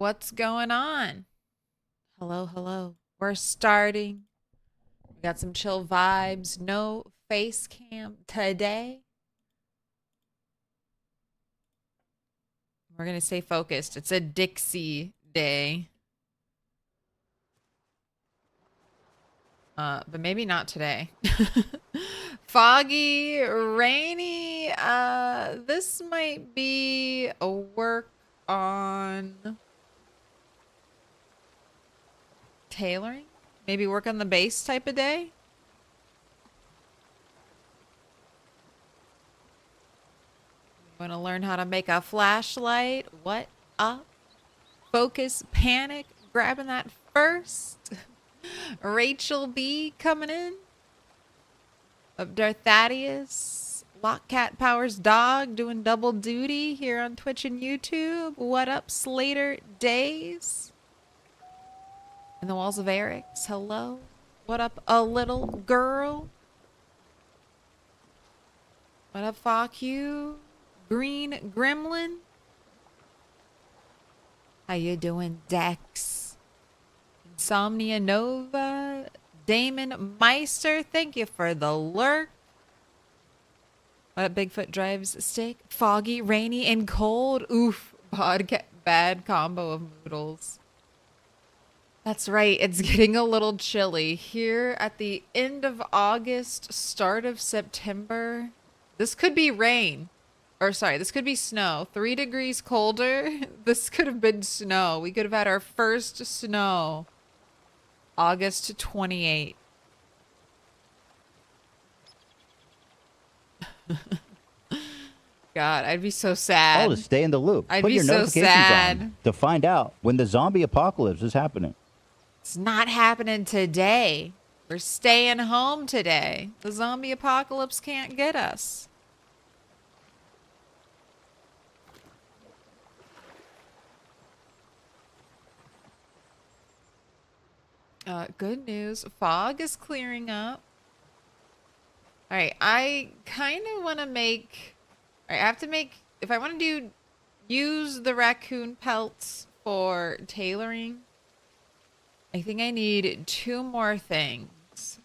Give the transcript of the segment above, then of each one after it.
What's going on? Hello, hello. We're starting. We got some chill vibes. No face cam today. We're going to stay focused. It's a Dixie day. But maybe not today. Foggy, rainy. This might be a work on tailoring. Maybe work on the base type of day. Want to learn how to make a flashlight? What up? Focus, panic, grabbing that first. Rachel B coming in. Up there, Thaddeus. Lockcat Powers Dog doing double duty here on Twitch and YouTube. What up, Slater Days? In the Walls of Eric's. Hello. What up, a little girl? What up, fuck you? Green Gremlin. How you doing, Dex? Insomnia Nova. Damon Meister, thank you for the lurk. What up, Bigfoot Drives Stick? Foggy, rainy, and cold. Oof, bad combo of noodles. That's right, it's getting a little chilly. Here at the end of August, start of September. This could be rain. Or sorry, this could be snow. 3 degrees colder. This could have been snow. We could have had our first snow. August 28th. God, I'd be so sad. Oh, to stay in the loop. I'd Put be your so notifications sad on to find out when the zombie apocalypse is happening. It's not happening today. We're staying home today. The zombie apocalypse can't get us. Good news. Fog is clearing up. All right, I kind of want to make... All right, I have to make... If I want to use the raccoon pelts for tailoring, I think I need 2 more things.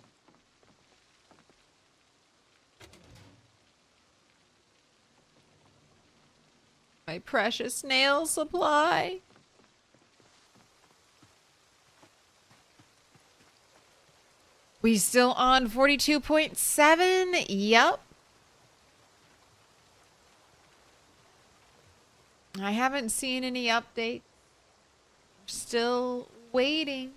My precious nail supply. We still on 42.7? Yup. I haven't seen any updates. Still waiting.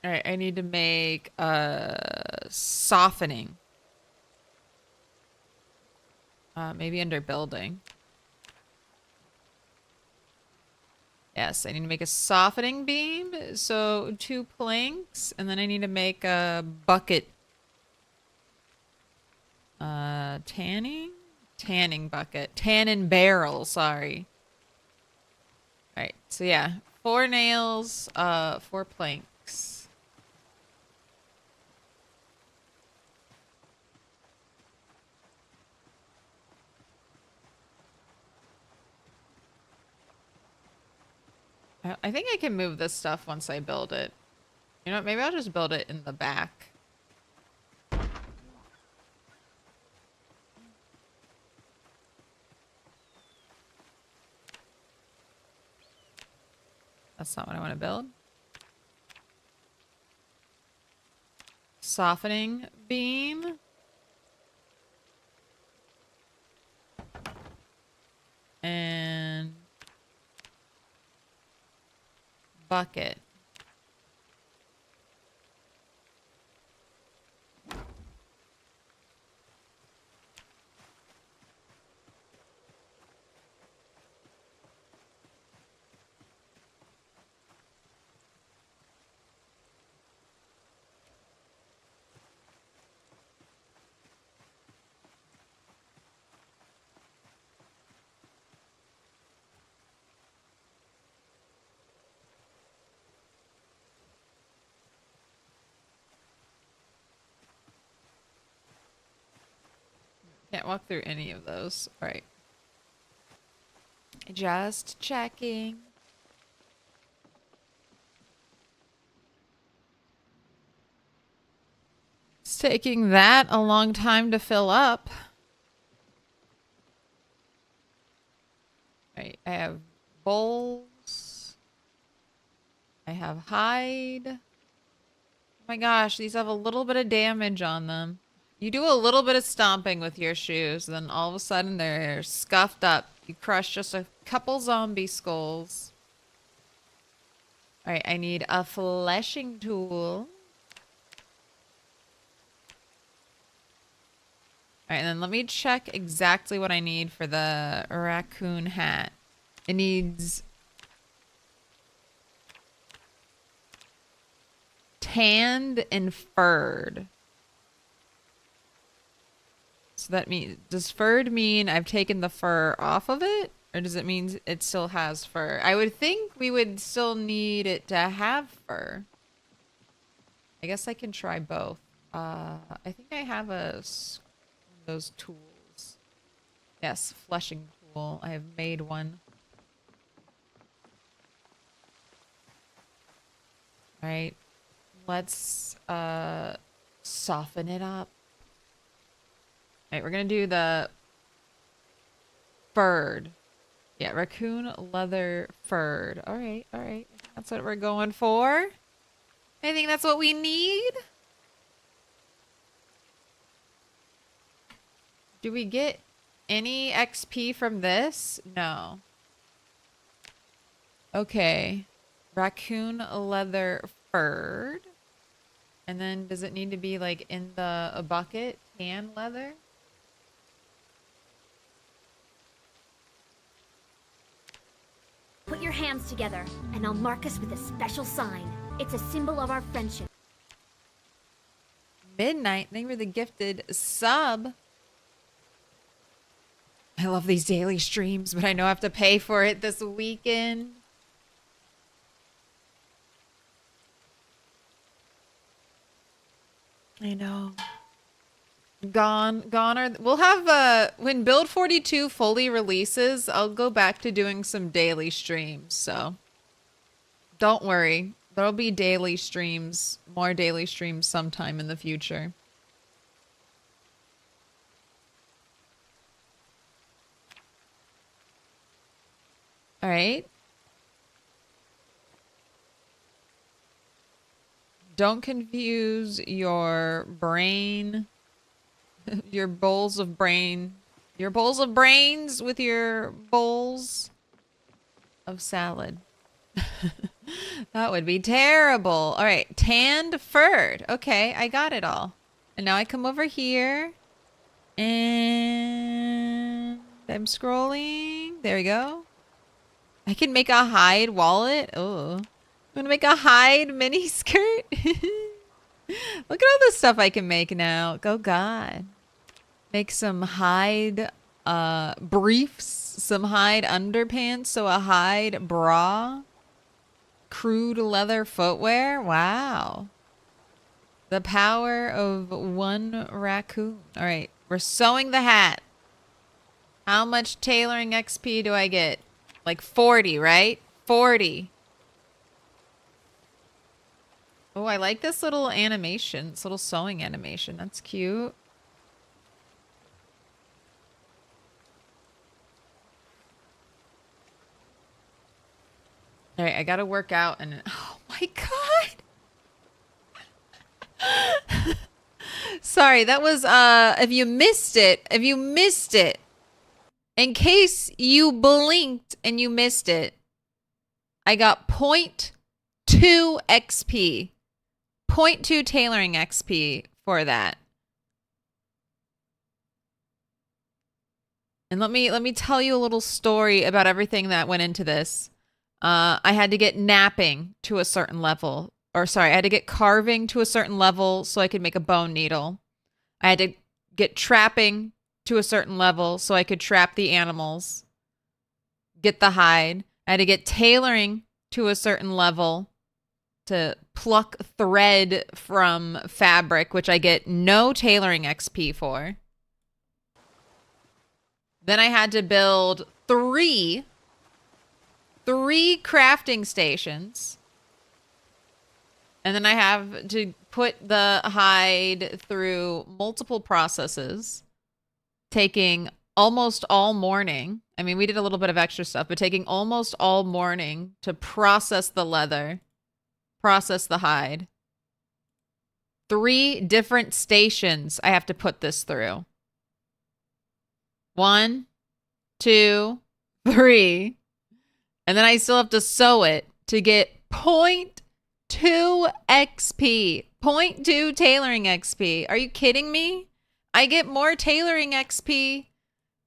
All right, I need to make softening. Maybe under building. Yes, I need to make a softening beam. So 2 planks, and then I need to make a bucket. Tanning bucket. Tannin barrel, sorry. All right, so yeah, 4 nails, 4 planks. I think I can move this stuff once I build it. You know what, maybe I'll just build it in the back. That's not what I want to build. Softening beam. And bucket. Can't walk through any of those. All right. Just checking. It's taking that a long time to fill up. Right, I have bowls. I have hide. Oh my gosh, these have a little bit of damage on them. You do a little bit of stomping with your shoes, then all of a sudden they're scuffed up. You crush just a couple zombie skulls. Alright, I need a fleshing tool. Alright, and then let me check exactly what I need for the raccoon hat. It needs tanned and furred. So that means, does furred mean I've taken the fur off of it? Or does it mean it still has fur? I would think we would still need it to have fur. I guess I can try both. I think I have one of those tools. Yes, fleshing tool. I have made one. Alright. Let's soften it up. Alright, we're gonna do the furred. Yeah, raccoon leather furred. Alright, alright. That's what we're going for. I think that's what we need. Do we get any XP from this? No. Okay. Raccoon leather furred. And then does it need to be like in a bucket? Tan leather? Put your hands together, and I'll mark us with a special sign. It's a symbol of our friendship. Midnight, thank you for the gifted sub. I love these daily streams, but I know I have to pay for it this weekend. I know. Gone are, we'll have, when Build 42 fully releases, I'll go back to doing some daily streams, so don't worry. There'll be daily streams, more daily streams sometime in the future. All right. Don't confuse your brain, your bowls of brains with your bowls of salad. That would be terrible. All right, tanned furred. Okay, I got it all. And now I come over here and I'm scrolling. There we go. I can make a hide wallet. Oh, I'm gonna make a hide mini skirt. Look at all the stuff I can make now. Oh God. Make some hide briefs, some hide underpants, so a hide bra. Crude leather footwear. Wow. The power of one raccoon. All right, we're sewing the hat. How much tailoring XP do I get? Like 40, right? 40. Oh, I like this little animation. This little sewing animation. That's cute. All right, I gotta work out and oh my God. Sorry, that was if you missed it, in case you blinked and you missed it, I got 0.2 XP. 0.2 tailoring XP for that. And let me tell you a little story about everything that went into this. I had to get napping to a certain level. Or sorry, I had to get carving to a certain level so I could make a bone needle. I had to get trapping to a certain level so I could trap the animals. Get the hide. I had to get tailoring to a certain level to pluck thread from fabric, which I get no tailoring XP for. Then I had to build 3 3 crafting stations. And then I have to put the hide through multiple processes, taking almost all morning. I mean, we did a little bit of extra stuff, but taking almost all morning to process the leather, process the hide. 3 different stations I have to put this through. 1, 2, 3. And then I still have to sew it to get 0.2 XP. 0.2 tailoring XP. Are you kidding me? I get more tailoring XP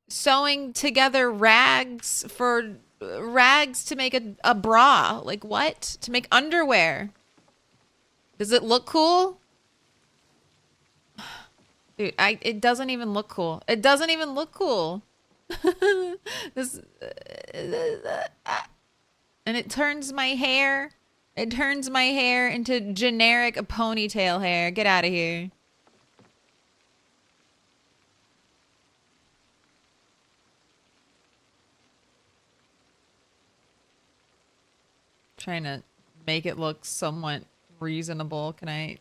sewing together rags to make a bra. Like what? To make underwear. Does it look cool? Dude, it doesn't even look cool. It doesn't even look cool. This and it turns my hair. It turns my hair into generic ponytail hair. Get out of here. Trying to make it look somewhat reasonable. Can I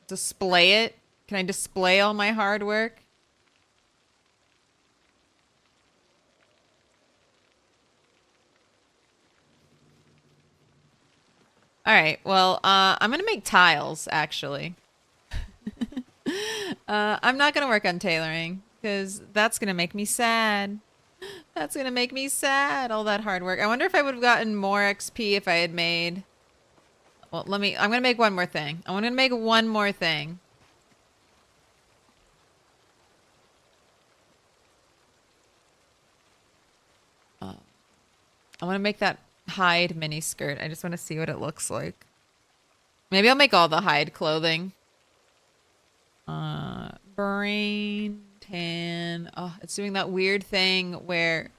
display it? Can I display all my hard work? All right. Well, I'm gonna make tiles actually. I'm not gonna work on tailoring because that's gonna make me sad. That's gonna make me sad. All that hard work. I wonder if I would have gotten more XP if I had made. Well, I'm gonna make one more thing. I'm gonna make one more thing. I want to make that hide mini skirt. I just want to see what it looks like. Maybe I'll make all the hide clothing. Brain tan. Oh, it's doing that weird thing where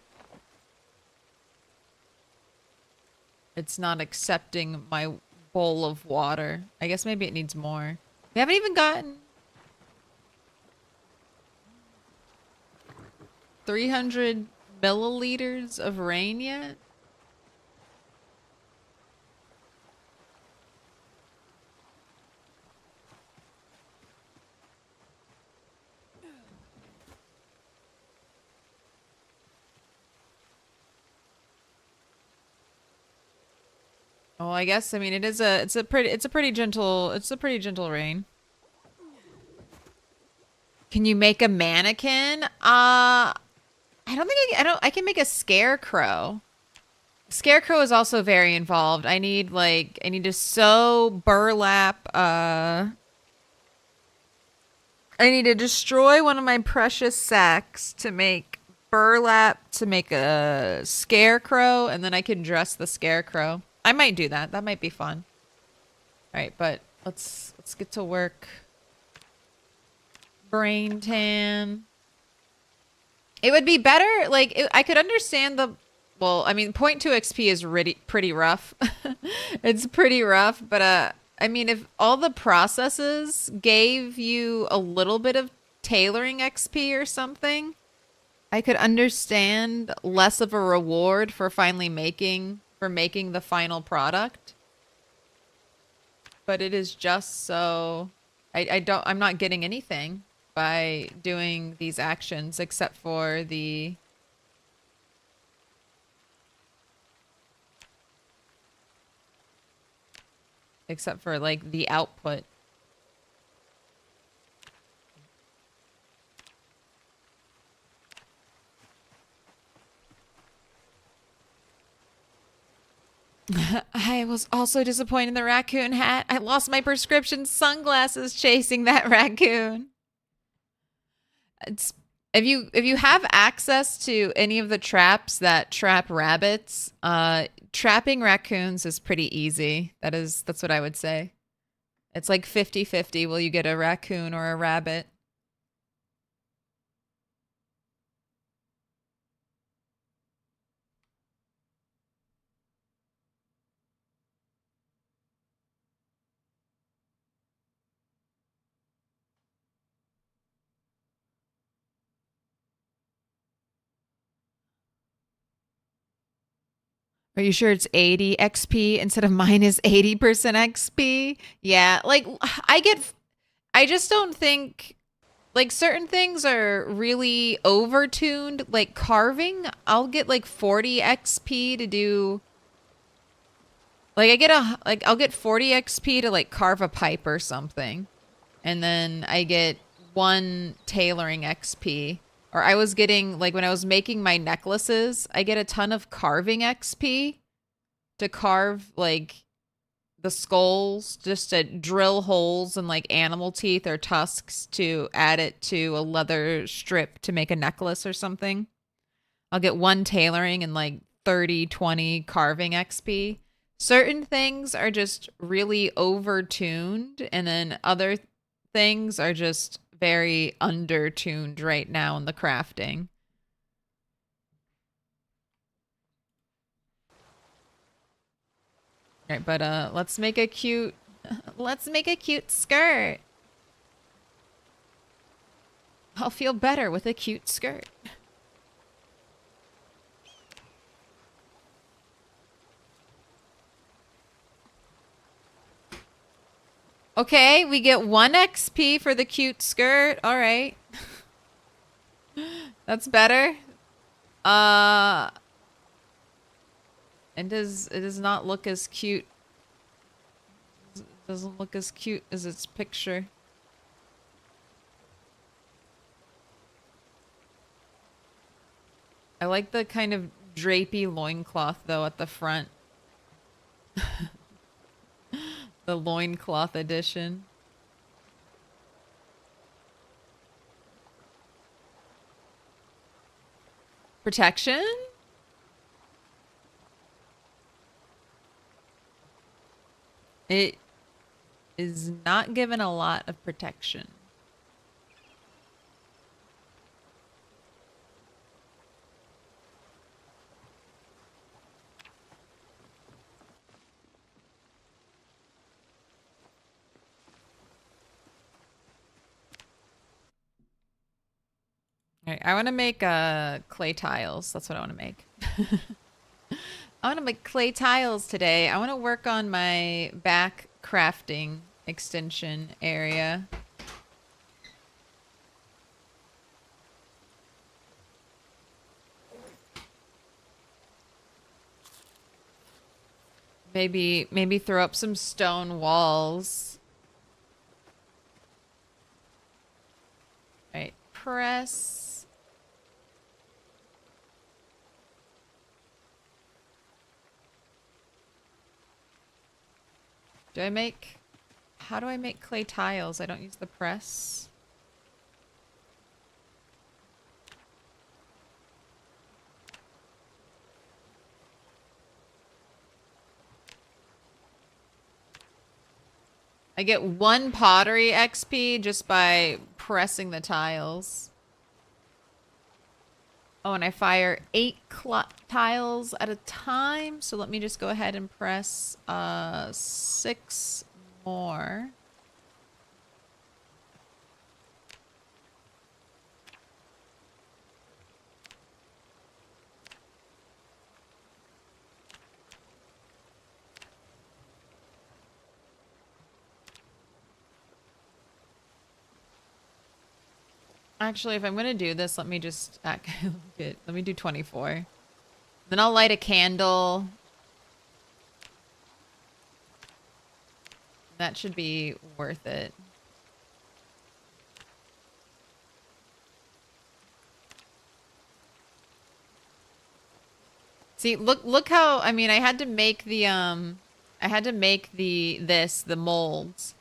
it's not accepting my bowl of water. I guess maybe it needs more. We haven't even gotten 300 milliliters of rain yet. Oh, I guess, I mean, it's a pretty gentle rain. Can you make a mannequin? I don't think I can make a scarecrow. Scarecrow is also very involved. I need to sew burlap, I need to destroy one of my precious sacks to make burlap to make a scarecrow, and then I can dress the scarecrow. I might do that. That might be fun. All right, but let's get to work. Brain tan. It would be better, like, I could understand the, well, I mean, 0.2 XP is really pretty rough. It's pretty rough, but, I mean, if all the processes gave you a little bit of tailoring XP or something, I could understand less of a reward for finally making the final product. But it is just so, I'm not getting anything by doing these actions except for like the output. I was also disappointed in the raccoon hat. I lost my prescription sunglasses chasing that raccoon. It's if you have access to any of the traps that trap rabbits, trapping raccoons is pretty easy. That's what I would say. It's like 50-50. Will you get a raccoon or a rabbit? Are you sure it's 80 XP instead of mine is 80% XP? Yeah, like I just don't think like certain things are really overtuned. Like carving, I'll get like 40 XP to do like I'll get 40 XP to like carve a pipe or something. And then I get 1 tailoring XP. Or I was getting like when I was making my necklaces, I get a ton of carving XP to carve like the skulls, just to drill holes in like animal teeth or tusks to add it to a leather strip to make a necklace or something. I'll get 1 tailoring and like 30, 20 carving XP. Certain things are just really overtuned, and then other things are just very undertuned right now in the crafting. All right, but let's make a cute skirt. I'll feel better with a cute skirt. Okay, we get 1 XP for the cute skirt. All right. That's better. It does not look as cute. It doesn't look as cute as its picture. I like the kind of drapey loincloth though at the front. The loincloth edition. Protection? It is not given a lot of protection. All right, I want to make clay tiles. That's what I want to make. I want to make clay tiles today. I want to work on my back crafting extension area. Maybe throw up some stone walls. All right, press. How do I make clay tiles? I don't use the press. I get 1 pottery XP just by pressing the tiles. Oh, and I fire 8 tiles at a time. So let me just go ahead and press 6 more. Actually, if I'm gonna do this, let me just let me do 24. Then I'll light a candle. That should be worth it. See, look how, I mean, I had to make the the molds.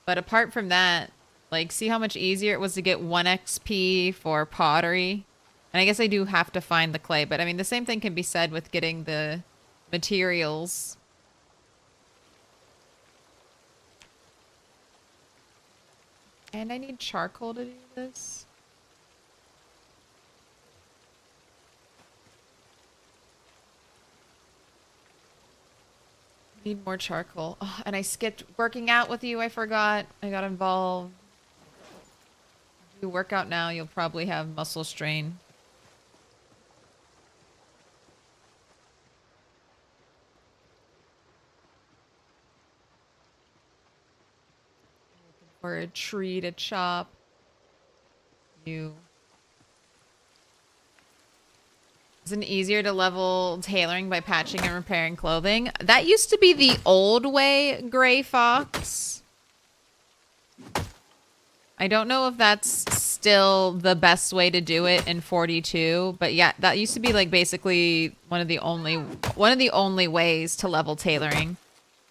But apart from that, like, see how much easier it was to get 1 XP for pottery? And I guess I do have to find the clay, but I mean, the same thing can be said with getting the materials. And I need charcoal to do this. Need more charcoal. Oh, and I skipped working out with you. I forgot. I got involved. If you work out now, you'll probably have muscle strain. or a tree to chop. Isn't it easier to level tailoring by patching and repairing clothing? That used to be the old way, Gray Fox. I don't know if that's still the best way to do it in 42, but yeah, that used to be like basically one of the only ways to level tailoring.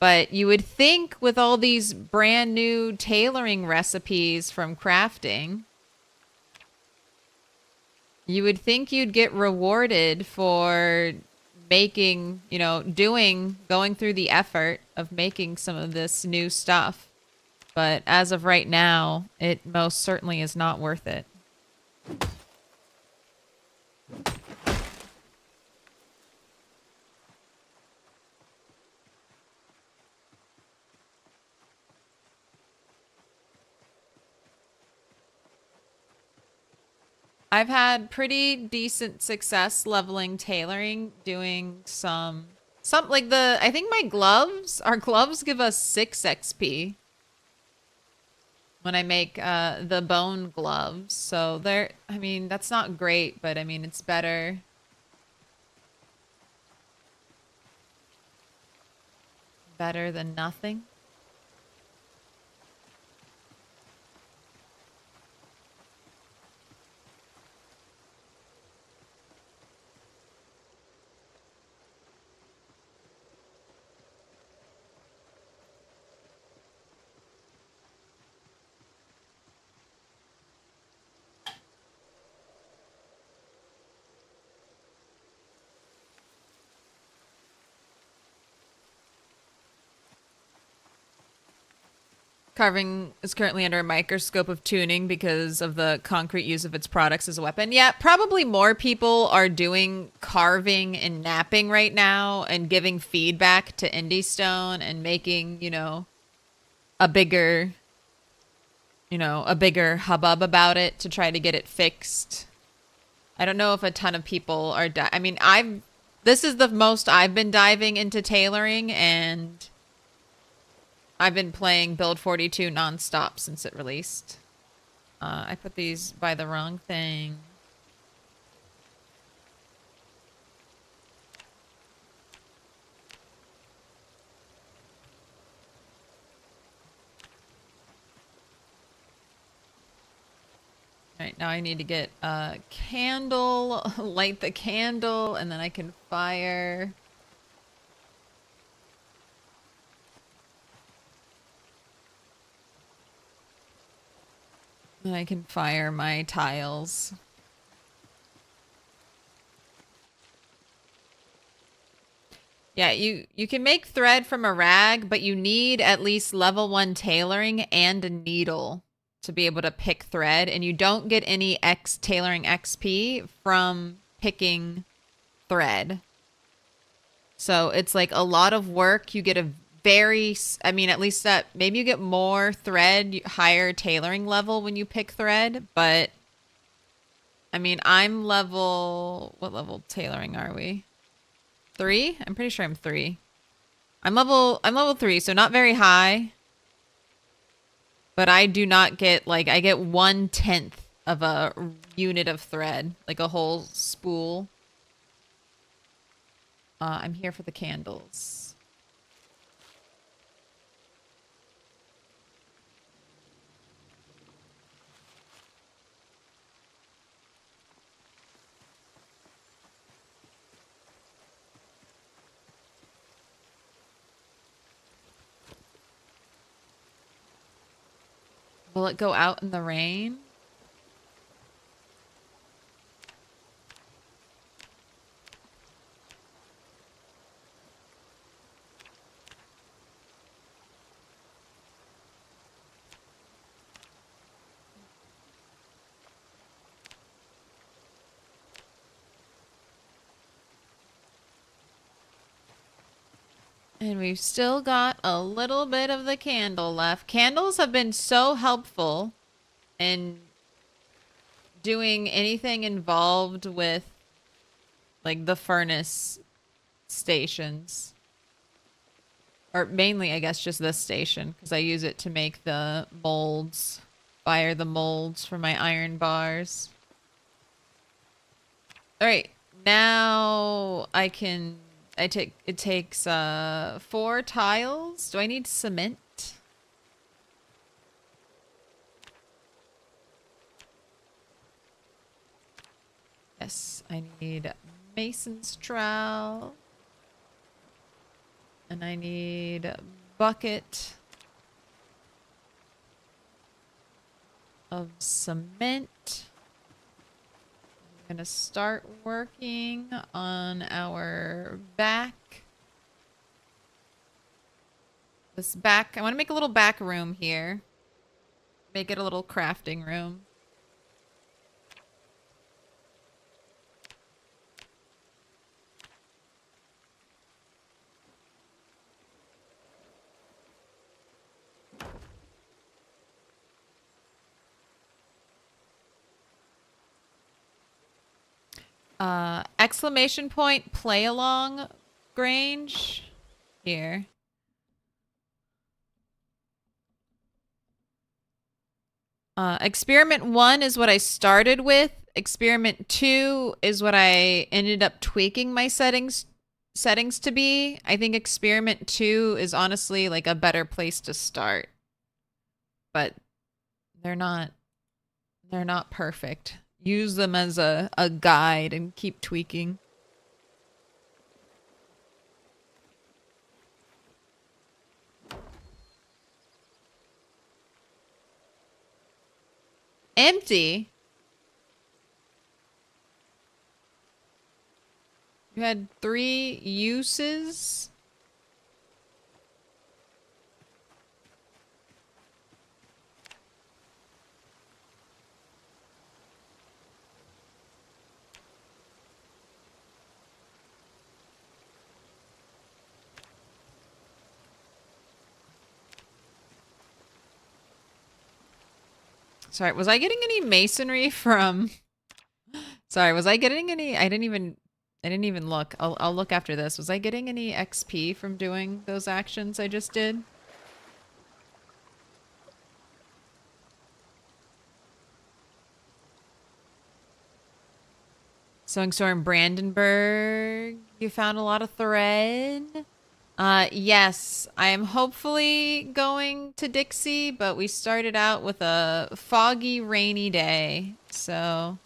But you would think with all these brand new tailoring recipes from crafting, you would think you'd get rewarded for making, you know, going through the effort of making some of this new stuff. But as of right now, it most certainly is not worth it. I've had pretty decent success leveling tailoring, doing some like I think our gloves give us 6 XP when I make the bone gloves. So I mean, that's not great, but I mean, it's better. Better than nothing. Carving is currently under a microscope of tuning because of the concrete use of its products as a weapon. Yeah, probably more people are doing carving and napping right now and giving feedback to Indie Stone and making, you know, a bigger hubbub about it to try to get it fixed. I don't know if a ton of people are I mean, this is the most I've been diving into tailoring, and I've been playing Build 42 nonstop since it released. I put these by the wrong thing. All right, now I need to get a candle, light the candle, and then I can fire. Then I can fire my tiles. Yeah, you can make thread from a rag, but you need at least level 1 tailoring and a needle to be able to pick thread, and you don't get any tailoring XP from picking thread. So it's like a lot of work. You get a I mean, at least that maybe you get more thread, higher tailoring level when you pick thread, but I mean, what level tailoring are we? 3? I'm pretty sure I'm 3. I'm level 3, so not very high. But I do not get, like, I get 1/10 of a unit of thread, like a whole spool. I'm here for the candles. Will it go out in the rain? And we've still got a little bit of the candle left. Candles have been so helpful in doing anything involved with, like, the furnace stations. Or mainly, I guess, just this station, because I use it to make the molds. Fire the molds for my iron bars. Alright, now I can... It takes 4 tiles. Do I need cement? Yes, I need mason's trowel. And I need a bucket of cement. I'm gonna start working on our back. This back, I want to make a little back room here. Make it a little crafting room. Exclamation point, play along, Grange. Here. Experiment 1 is what I started with. Experiment 2 is what I ended up tweaking my settings to be. I think experiment 2 is honestly like a better place to start. But they're not perfect. Use them as a guide and keep tweaking. Empty? You had 3 uses? Sorry, was I getting any masonry from... Sorry, was I getting any... I didn't even look. I'll look after this. Was I getting any XP from doing those actions I just did? Sewing store in Brandenburg. You found a lot of thread. Yes, I am hopefully going to Dixie, but we started out with a foggy, rainy day, so...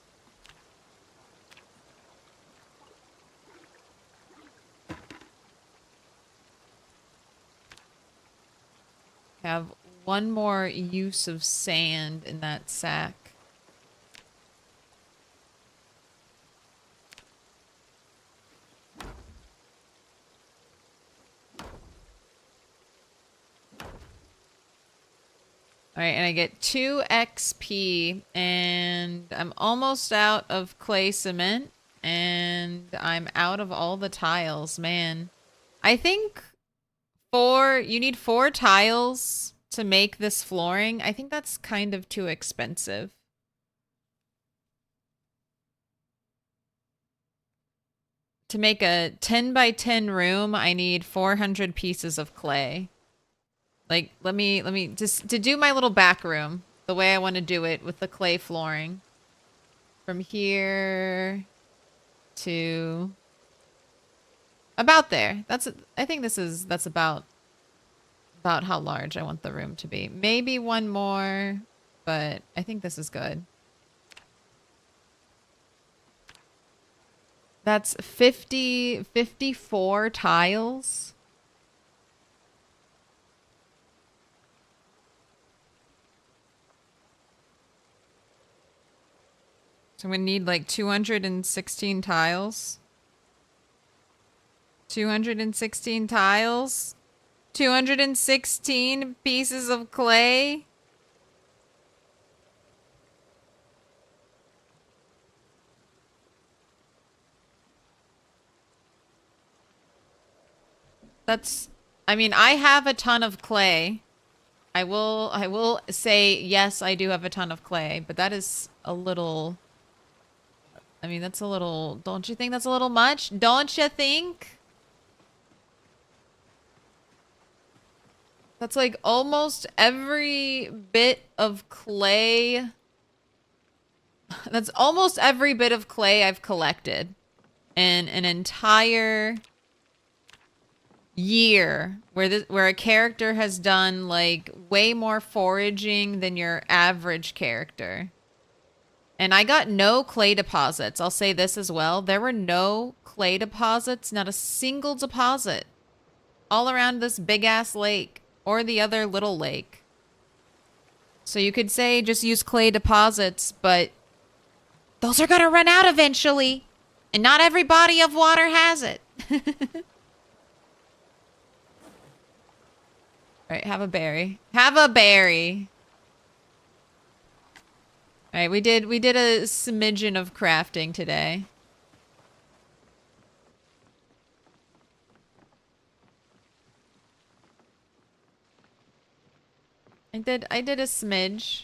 Have one more use of sand in that sack. Alright, and I get 2 XP, and I'm almost out of clay cement, and I'm out of all the tiles, man. I think you need 4 tiles to make this flooring. I think that's kind of too expensive. To make a 10 by 10 room, I need 400 pieces of clay. Like, let me just, to do my little back room, the way I want to do it with the clay flooring. From here to about there. I think that's about how large I want the room to be. Maybe one more, but I think this is good. That's 54 tiles. So we need like 216 tiles. 216 tiles. 216 pieces of clay. I mean, I have a ton of clay. I will say, yes, I do have a ton of clay, but that is a little... I mean, that's a little... Don't you think that's a little much? Don't you think? That's like almost every bit of clay. That's almost every bit of clay I've collected in an entire year where a character has done like way more foraging than your average character. And I got no clay deposits. I'll say this as well. There were no clay deposits, not a single deposit all around this big ass lake or the other little lake. So you could say just use clay deposits, but those are gonna run out eventually. And not every body of water has it. Alright, have a berry. Have a berry. Alright, we did a smidgen of crafting today. I did a smidge.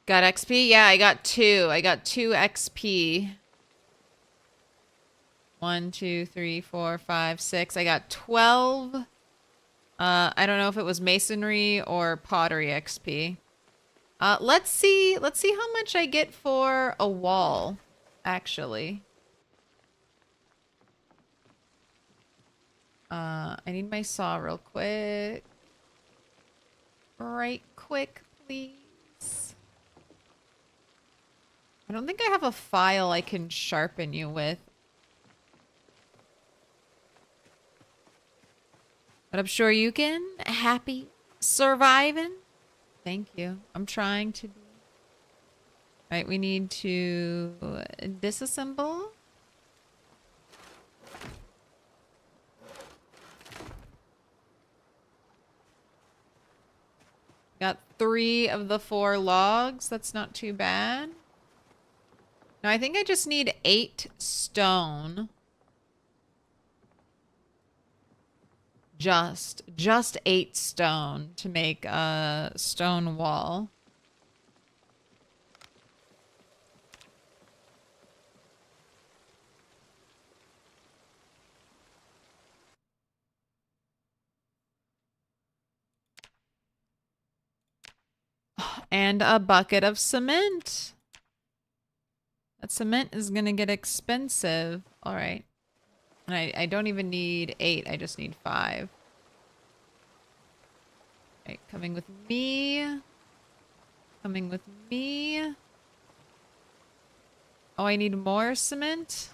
Got XP? Yeah, I got 2. I got 2 XP. 1, 2, 3, 4, 5, 6. I got 12. I don't know if it was masonry or pottery XP. Let's see how much I get for a wall, actually. I need my saw real quick. Right quick, please. I don't think I have a file I can sharpen you with. But I'm sure you can. Happy surviving. Thank you. I'm trying to be. Alright, we need to disassemble. Got 3 of the 4 logs. That's not too bad. Now, I think I just need 8 stone. Just 8 stone to make a stone wall. And a bucket of cement. That cement is gonna get expensive. All right. And I don't even need 8. I just need 5. All right, coming with me. Coming with me. Oh, I need more cement.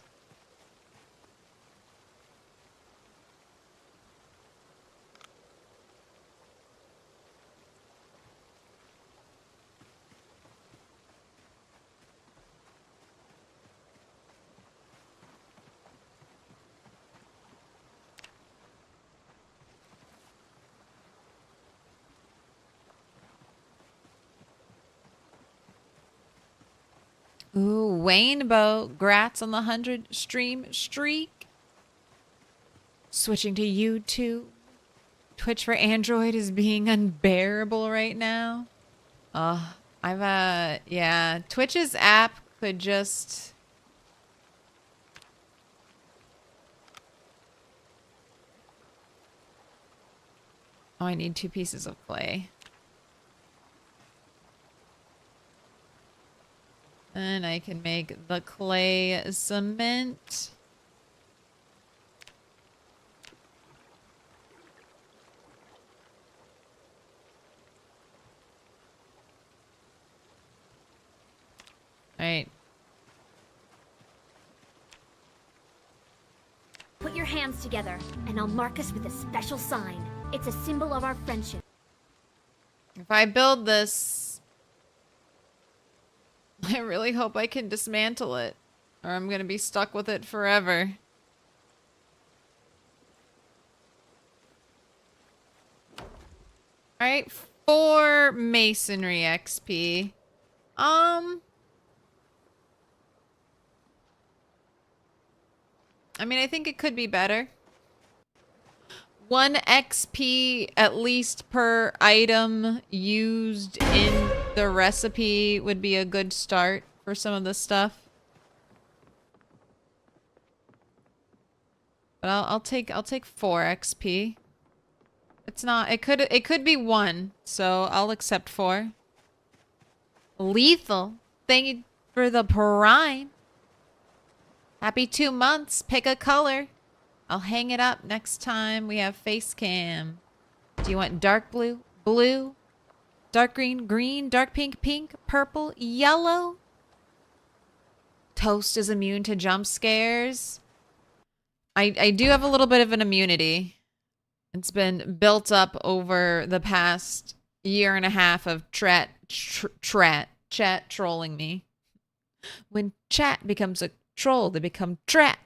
Ooh, Waynbo. Grats on the 100 stream streak. Switching to YouTube. Twitch for Android is being unbearable right now. Yeah, Twitch's app could just... Oh, I need 2 pieces of clay. Then I can make the clay cement. Alright. Put your hands together, and I'll mark us with a special sign. It's a symbol of our friendship. If I build this, I really hope I can dismantle it, or I'm gonna be stuck with it forever. Alright, 4 masonry XP. I mean, I think it could be better. 1 XP at least per item used in the recipe would be a good start for some of this stuff. But I'll take 4 XP. It's not, it could be 1, so I'll accept 4. Lethal, thank you for the prime. Happy 2 months, pick a color. I'll hang it up next time we have face cam. Do you want dark blue, blue, dark green, green, dark pink, pink, purple, yellow? Toast is immune to jump scares. I do have a little bit of an immunity. It's been built up over the past year and a half of chat trolling me. When chat becomes a troll, they become trat.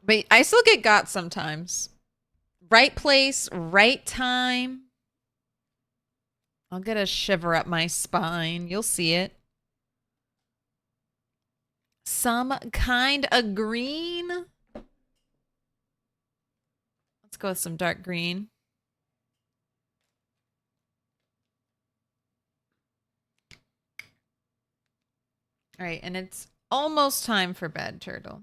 But I still get got sometimes. Right place, right time. I'll get a shiver up my spine. You'll see it. Some kind of green. Let's go with some dark green. All right, and it's almost time for bed, Turtle.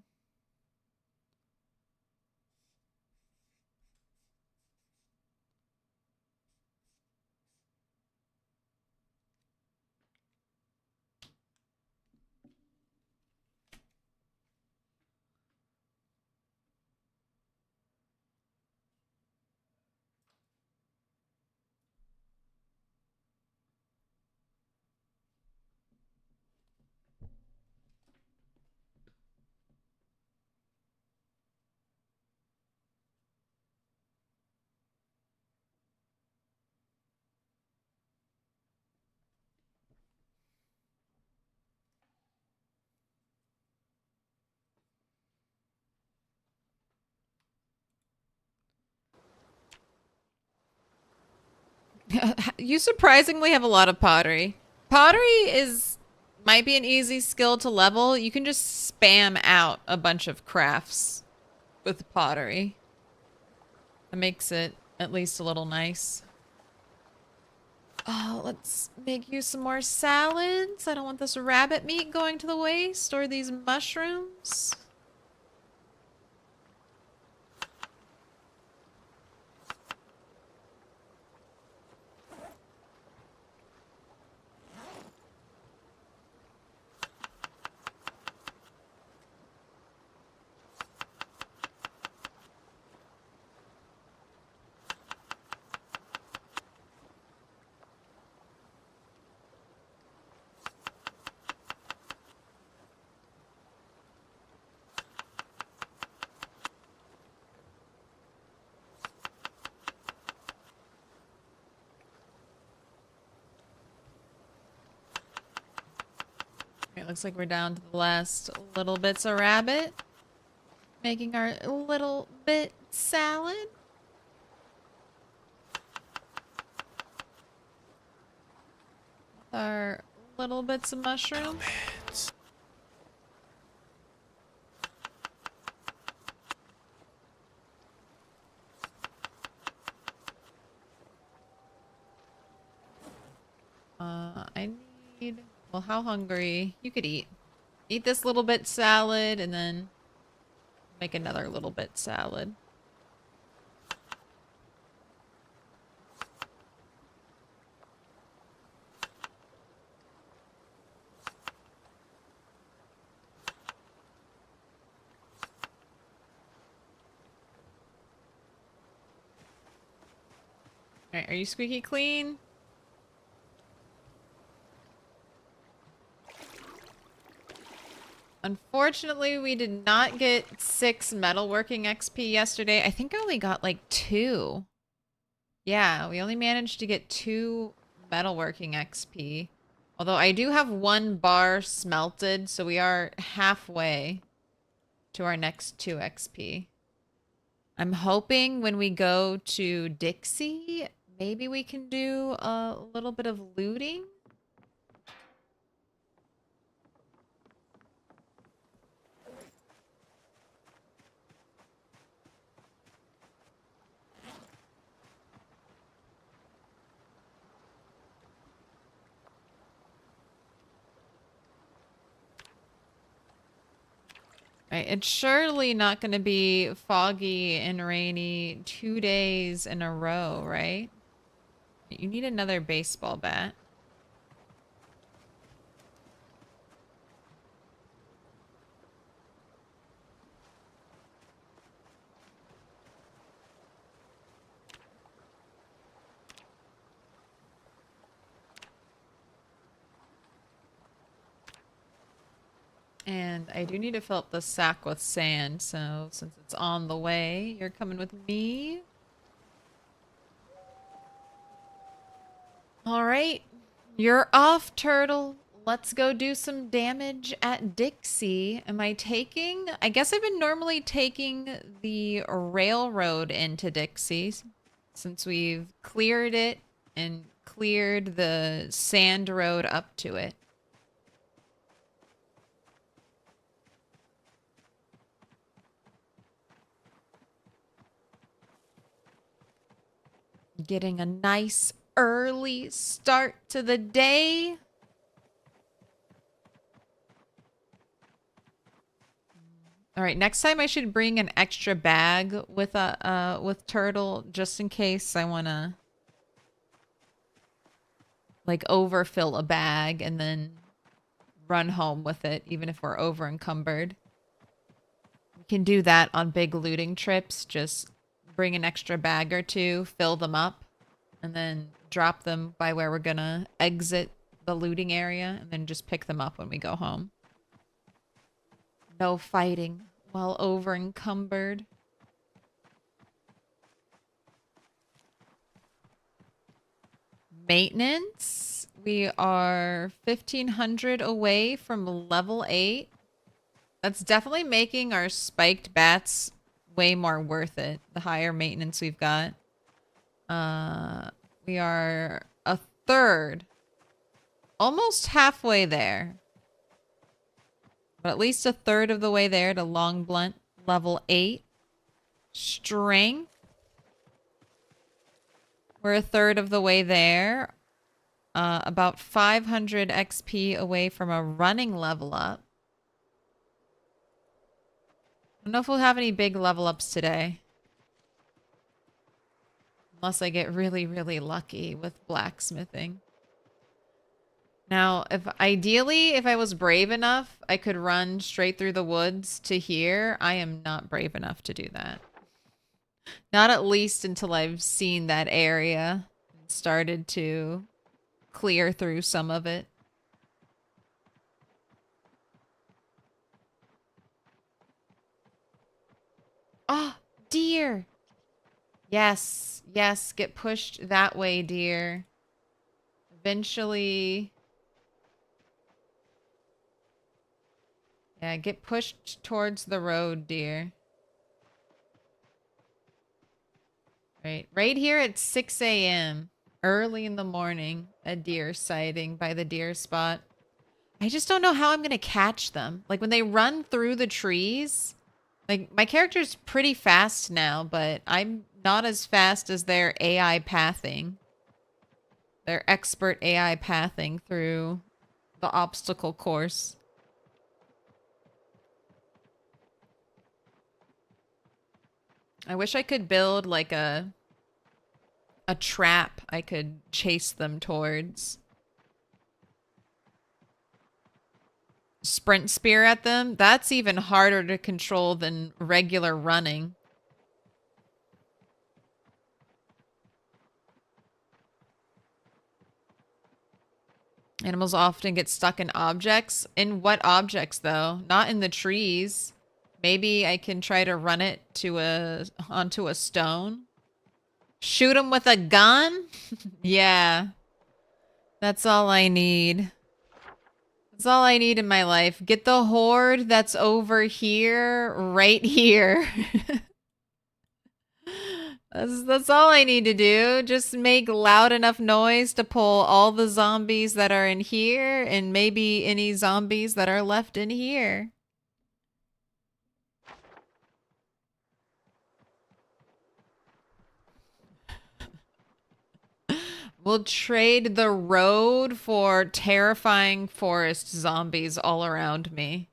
You surprisingly have a lot of pottery. Pottery might be an easy skill to level. You can just spam out a bunch of crafts with pottery. That makes it at least a little nice. Oh, let's make you some more salads. I don't want this rabbit meat going to the waste or these mushrooms. It looks like we're down to the last little bits of rabbit. Making our little bit salad. Our little bits of mushroom. I need... Well, how hungry? You could eat. Eat this little bit salad and then make another little bit salad. Alright, are you squeaky clean? Unfortunately, we did not get 6 metalworking XP yesterday. I think I only got like 2. Yeah, we only managed to get 2 metalworking XP. Although I do have 1 bar smelted, so we are halfway to our next 2 XP. I'm hoping when we go to Dixie, Maybe we can do a little bit of looting. Right, it's surely not going to be foggy and rainy 2 days in a row, right? You need another baseball bat. And I do need to fill up the sack with sand, so since it's on the way, you're coming with me. All right, you're off, Turtle. Let's go do some damage at Dixie. Am I taking? I guess I've been normally taking the railroad into Dixie since we've cleared it and cleared the sand road up to it. Getting a nice early start to the day. All right, next time I should bring an extra bag with with Turtle just in case I want to like overfill a bag and then run home with it even if we're over encumbered. We can do that on big looting trips, just bring an extra bag or two, fill them up, and then drop them by where we're gonna exit the looting area, and then just pick them up when we go home. No fighting while over encumbered. Maintenance. We are 1,500 away from level 8. That's definitely making our spiked bats way more worth it, the higher maintenance we've got. We are a third, almost halfway there. But at least a third of the way there to long blunt level 8. Strength. We're a third of the way there. About 500 XP away from a running level up. I don't know if we'll have any big level ups today. Unless I get really, really lucky with blacksmithing. Now, ideally, if I was brave enough, I could run straight through the woods to here. I am not brave enough to do that. Not at least until I've seen that area and started to clear through some of it. Oh, deer. Yes, yes, get pushed that way, deer. Eventually. Yeah, get pushed towards the road, deer. Right here at 6 a.m. Early in the morning, a deer sighting by the deer spot. I just don't know how I'm going to catch them. Like when they run through the trees, like my character's pretty fast now, but I'm not as fast as their AI pathing. Their expert AI pathing through the obstacle course. I wish I could build like a trap I could chase them towards. Sprint spear at them? That's even harder to control than regular running. Animals often get stuck in objects. In what objects though? Not in the trees. Maybe I can try to run it to onto a stone. Shoot him with a gun? Yeah. That's all I need. That's all I need in my life. Get the horde that's over here, right here. That's all I need to do. Just make loud enough noise to pull all the zombies that are in here and maybe any zombies that are left in here. We'll trade the road for terrifying forest zombies all around me.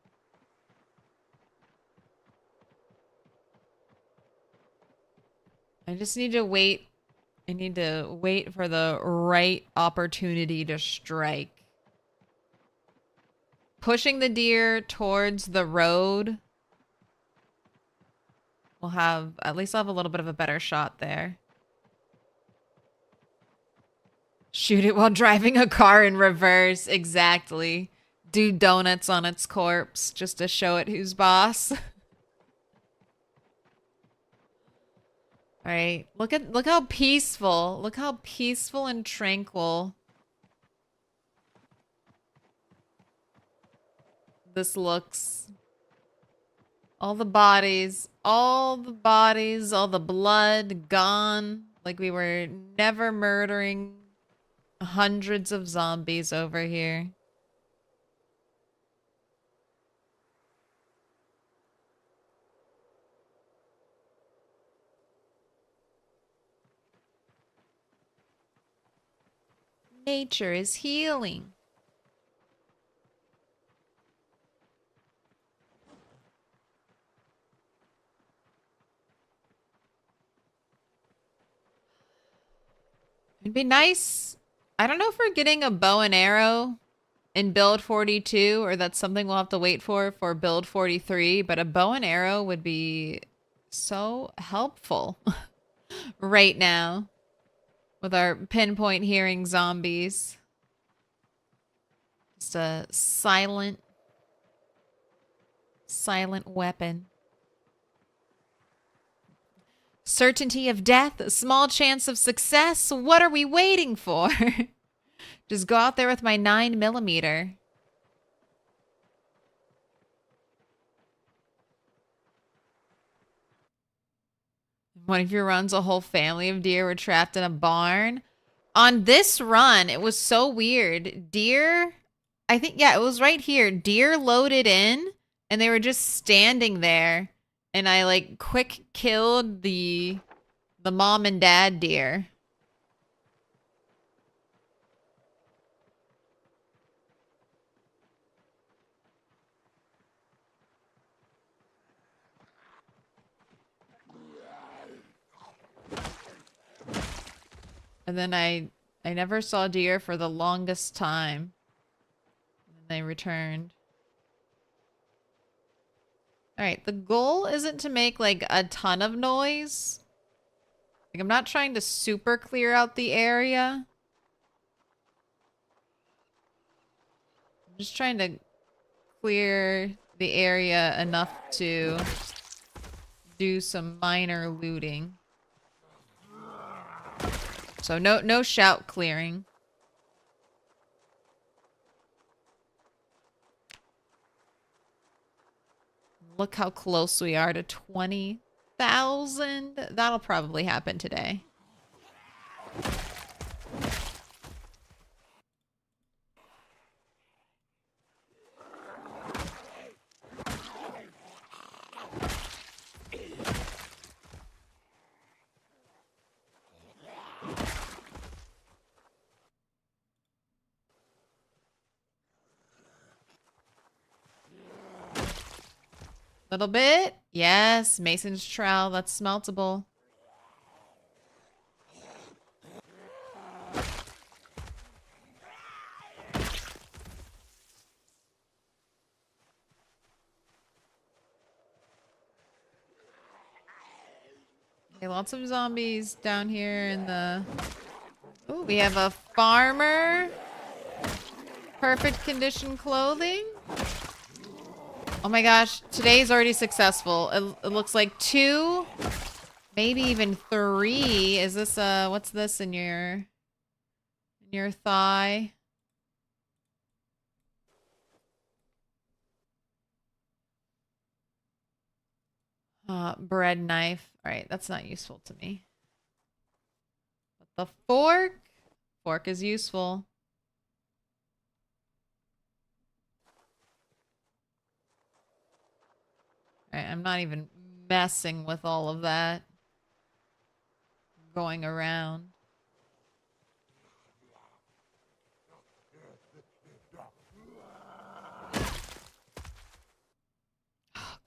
I just need to wait. I need to wait for the right opportunity to strike. Pushing the deer towards the road. We'll have, at least I'll have a little bit of a better shot there. Shoot it while driving a car in reverse. Exactly. Do donuts on its corpse just to show it who's boss. All right. Look how peaceful. Look how peaceful and tranquil this looks. All the bodies, all the bodies, all the blood gone. Like we were never murdering hundreds of zombies over here. Nature is healing. It'd be nice. I don't know if we're getting a bow and arrow in build 42 or that's something we'll have to wait for build 43, but a bow and arrow would be so helpful right now with our pinpoint hearing zombies. Just a silent weapon. Certainty of death, a small chance of success. What are we waiting for? Just go out there with my 9mm. One of your runs, a whole family of deer were trapped in a barn. On this run, it was so weird. Deer, I think, yeah, it was right here. Deer loaded in, and they were just standing there. And I, like, quick killed the mom and dad deer. And then I never saw deer for the longest time. And they returned. Alright, the goal isn't to make like a ton of noise. Like I'm not trying to super clear out the area. I'm just trying to clear the area enough to do some minor looting. So no shout clearing. Look how close we are to 20,000. That'll probably happen today. Little bit. Yes, Mason's trowel. That's smeltable. Okay, lots of zombies down here in the... Ooh, we have a farmer. Perfect condition clothing. Oh my gosh, today's already successful. It looks like 2, maybe even 3. Is this what's this in your thigh? Bread knife. All right, that's not useful to me. The fork. Fork is useful. Alright, I'm not even messing with all of that going around.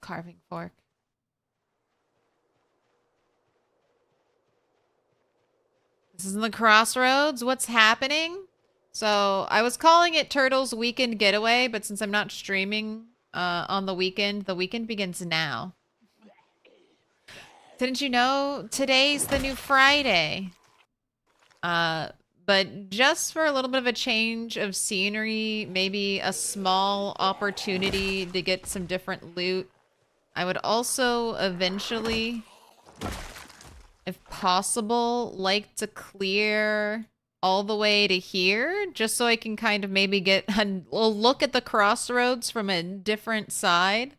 Carving fork. This is in the crossroads. What's happening? So I was calling it Turtle's Weekend Getaway, but since I'm not streaming on the weekend begins now. Didn't you know today's the new Friday? But just for a little bit of a change of scenery, maybe a small opportunity to get some different loot. I would also eventually, if possible, like to clear all the way to here, just so I can kind of maybe get a look at the crossroads from a different side.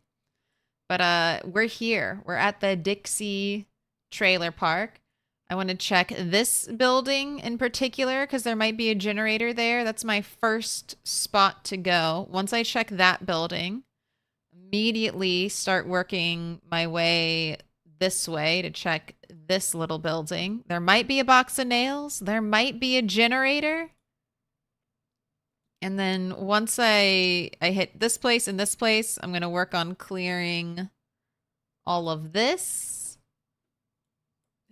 But we're here. We're at the Dixie trailer park. I want to check this building in particular because there might be a generator there. That's my first spot to go. Once I check that building, immediately start working my way this way to check this little building. There might be a box of nails. There might be a generator. And then once I hit this place and this place, I'm going to work on clearing all of this.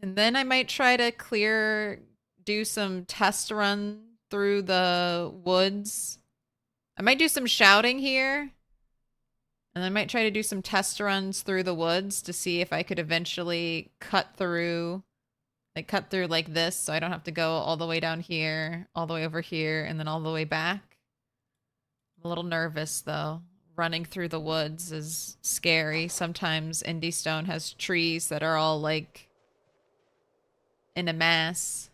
And then I might try to do some test run through the woods. I might do some shouting here. And I might try to do some test runs through the woods to see if I could eventually cut through like this, so I don't have to go all the way down here, all the way over here, and then all the way back. I'm a little nervous, though. Running through the woods is scary. Sometimes Indie Stone has trees that are all, like, in a mass.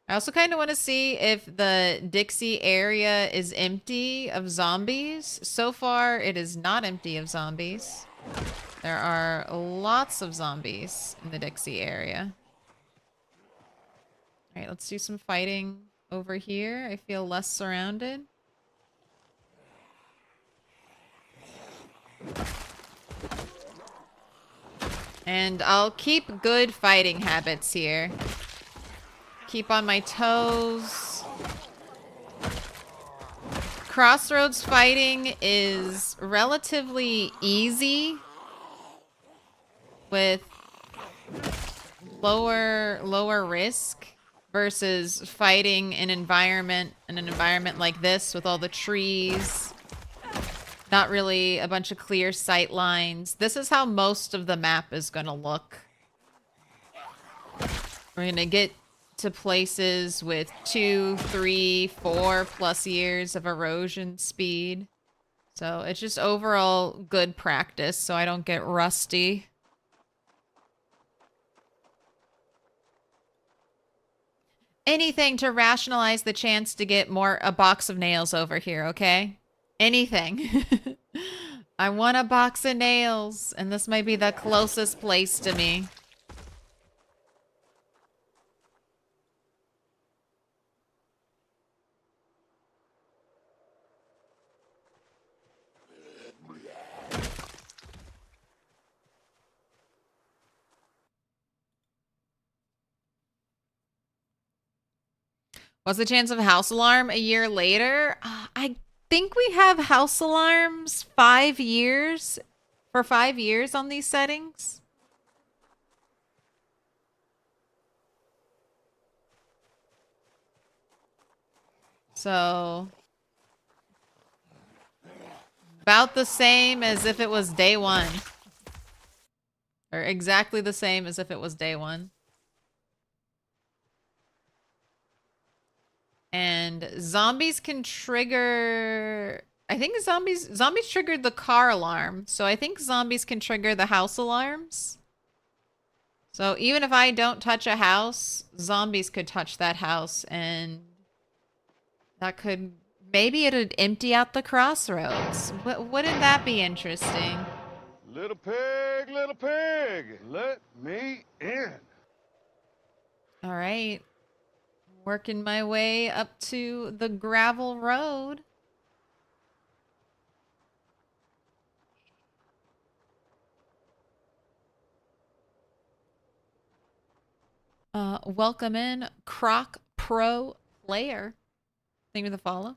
I also kind of want to see if the Dixie area is empty of zombies. So far, it is not empty of zombies. There are lots of zombies in the Dixie area. All right, let's do some fighting over here. I feel less surrounded. And I'll keep good fighting habits here. Keep on my toes. Crossroads fighting is relatively easy with lower risk versus fighting in an environment like this with all the trees. Not really a bunch of clear sight lines. This is how most of the map is going to look. We're going to get to places with 2, 3, 4+ years of erosion speed. So it's just overall good practice so I don't get rusty. Anything to rationalize the chance to get a box of nails over here, okay? Anything. I want a box of nails, and this might be the closest place to me. What's the chance of house alarm a year later? I think we have house alarms 5 years. For 5 years on these settings. So about the same as if it was day one. Or exactly the same as if it was day one. And zombies can trigger... I think zombies triggered the car alarm. So I think zombies can trigger the house alarms. So even if I don't touch a house, zombies could touch that house. And that could... maybe it'd empty out the crossroads. Wouldn't that be interesting? Little pig, let me in. All right. Working my way up to the gravel road. Welcome in Croc Pro Player. Thank you for the follow.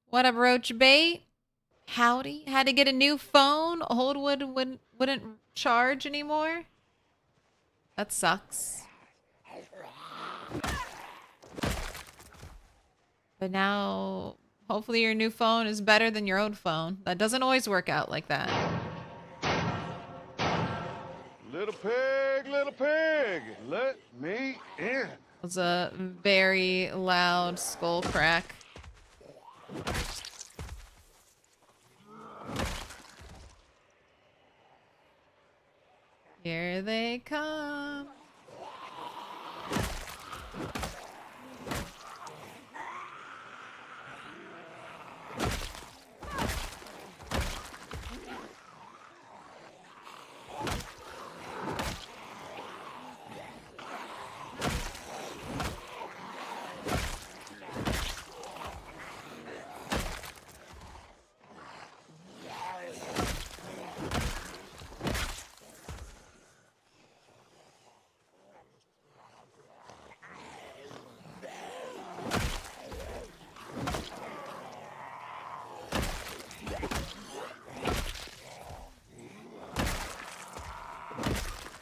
What up, Roach Bait? Howdy. Had to get a new phone. Old wouldn't charge anymore. That sucks. But now, hopefully your new phone is better than your old phone. That doesn't always work out like that. Little pig, let me in. It was a very loud skull crack. Here they come.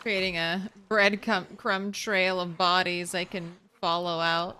Creating a breadcrumb trail of bodies I can follow out.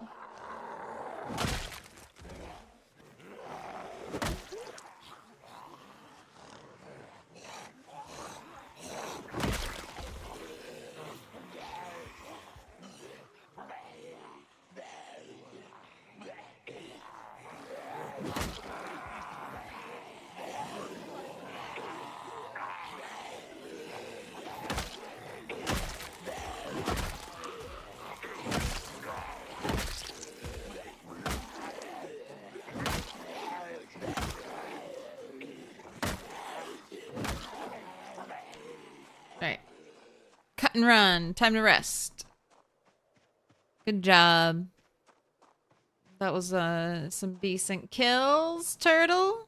Alright. Cut and run. Time to rest. Good job. That was some decent kills, turtle.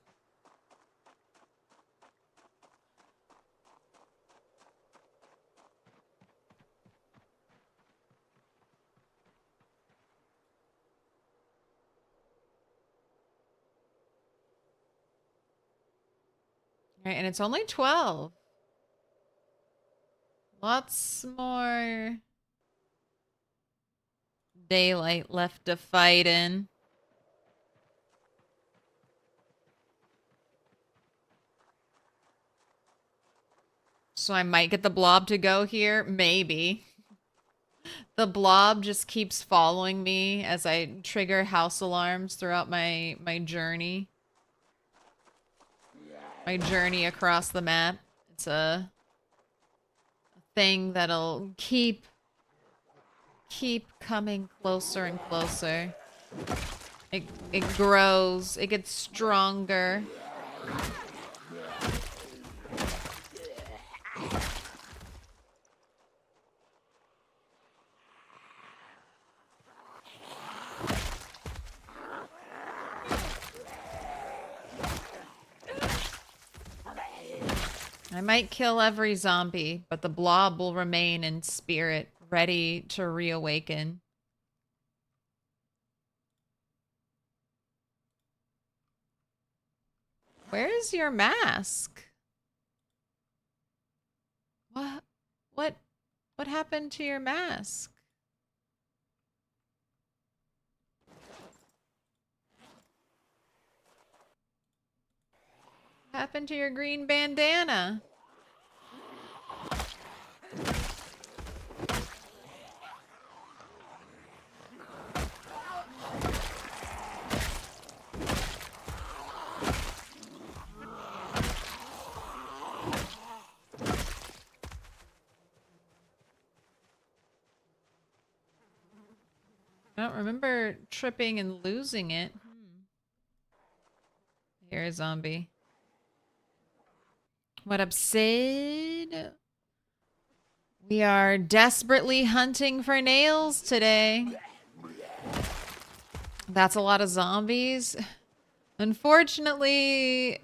Alright, and it's only 12. Lots more daylight left to fight in. So I might get the blob to go here. Maybe. The blob just keeps following me as I trigger house alarms throughout my journey. My journey across the map. It's a thing that'll keep coming closer and closer. It grows. It gets stronger. I might kill every zombie, but the blob will remain in spirit, ready to reawaken. Where's your mask? What happened to your mask? What happened to your green bandana? I don't remember tripping and losing it. Here, a zombie. What up, Sid? We are desperately hunting for nails today. That's a lot of zombies. Unfortunately,